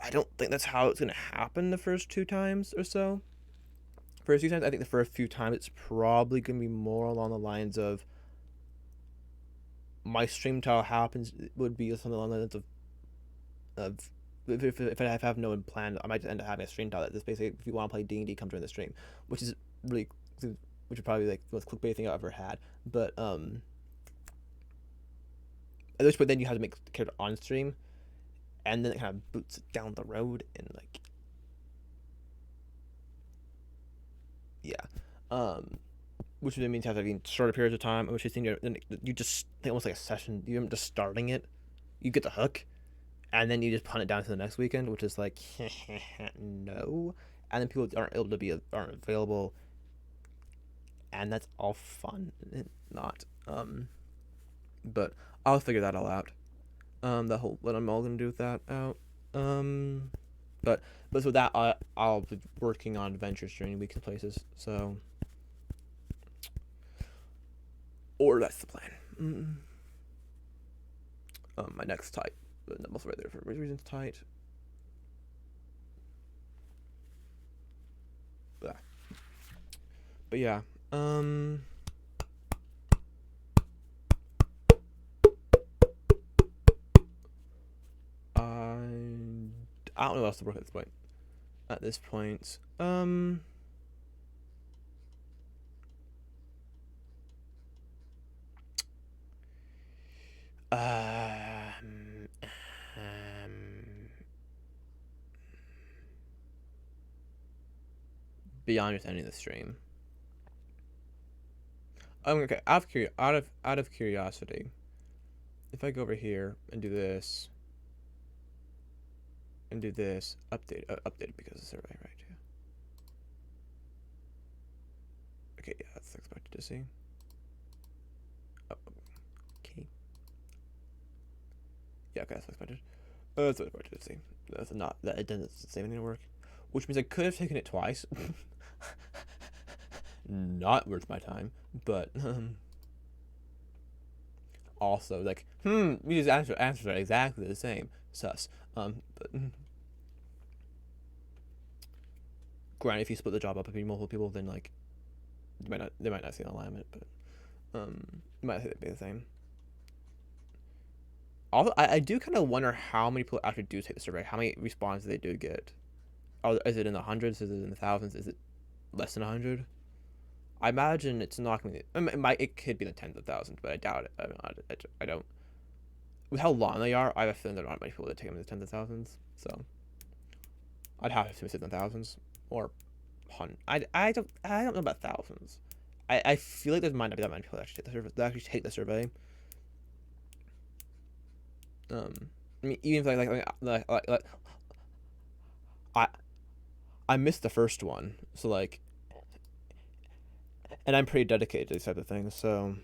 I don't think that's how it's gonna happen the first two times or so. First few times, I think the first few times it's probably gonna be more along the lines of my stream tile happens would be something along the lines of if I have no plan, I might just end up having a stream tile that just basically if you want to play D&D come during the stream, which is really. Which is probably like the most clickbait thing I've ever had. But at this point, then you have to make the character on stream, and then it kind of boots it down the road, and like, yeah, which then means you have to have shorter periods of time, which is then you just think almost like a session. You're just starting it, you get the hook, and then you just punt it down to the next weekend, which is like no, and then people aren't available. And that's all fun, not. But I'll figure that all out. What I'm all gonna do with that out. But with that, I'll be working on adventures during weeks and places. So, or that's the plan. My next type, the numbers right there for reasons tight. But yeah. I don't know what else to work at this point. Beyond just ending the stream. Okay. Out of curiosity, if I go over here and do this, update because it's right here. Okay, yeah, that's expected to see. Oh, Okay, that's what I expected. That's what I expected to see. That's not that it doesn't save any work, which means I could have taken it twice. Not worth my time, but also like these answers are exactly the same. Sus. But granted, if you split the job up between multiple people, then like they might not see an alignment, but you might say they'd be the same. Also, I do kind of wonder how many people actually do take the survey. How many responses they do get? Oh, is it in the hundreds? Is it in the thousands? Is it less than 100? I imagine it's not going to. It could be in the tens of thousands, but I doubt it. I don't. With how long they are, I have a feeling there aren't many people that take them in the tens of thousands. So I'd have to assume it's in the thousands or hundred. I don't know about thousands. I feel like there might not be that many people that actually take the survey. I mean, even if I missed the first one, so like, and I'm pretty dedicated to these type of things, so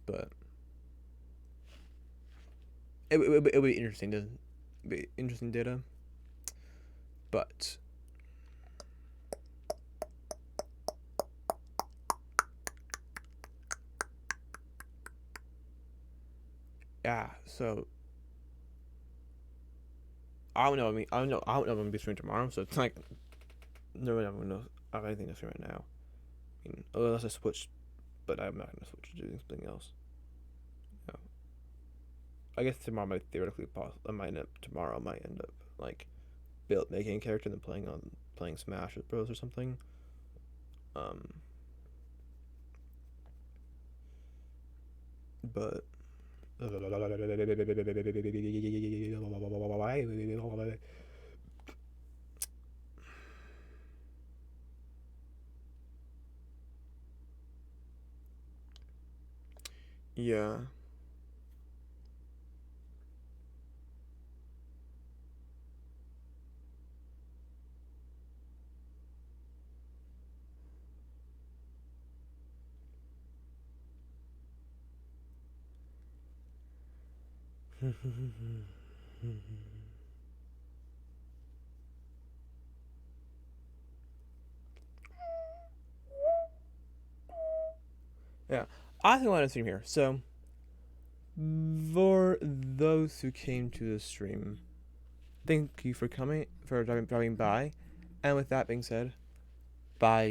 but it would be interesting to be interesting data, but yeah, so I don't know. I mean, I don't know if I'm gonna be streaming tomorrow, so it's like no one ever knows I have anything to stream right now. I mean, unless I switch, but I'm not gonna switch to doing something else. No. I guess tomorrow might theoretically tomorrow might end up like making a character and then playing Smash with bros or something. But yeah. Yeah, I think I want to stream here. So, for those who came to the stream, thank you for dropping by. And with that being said, bye.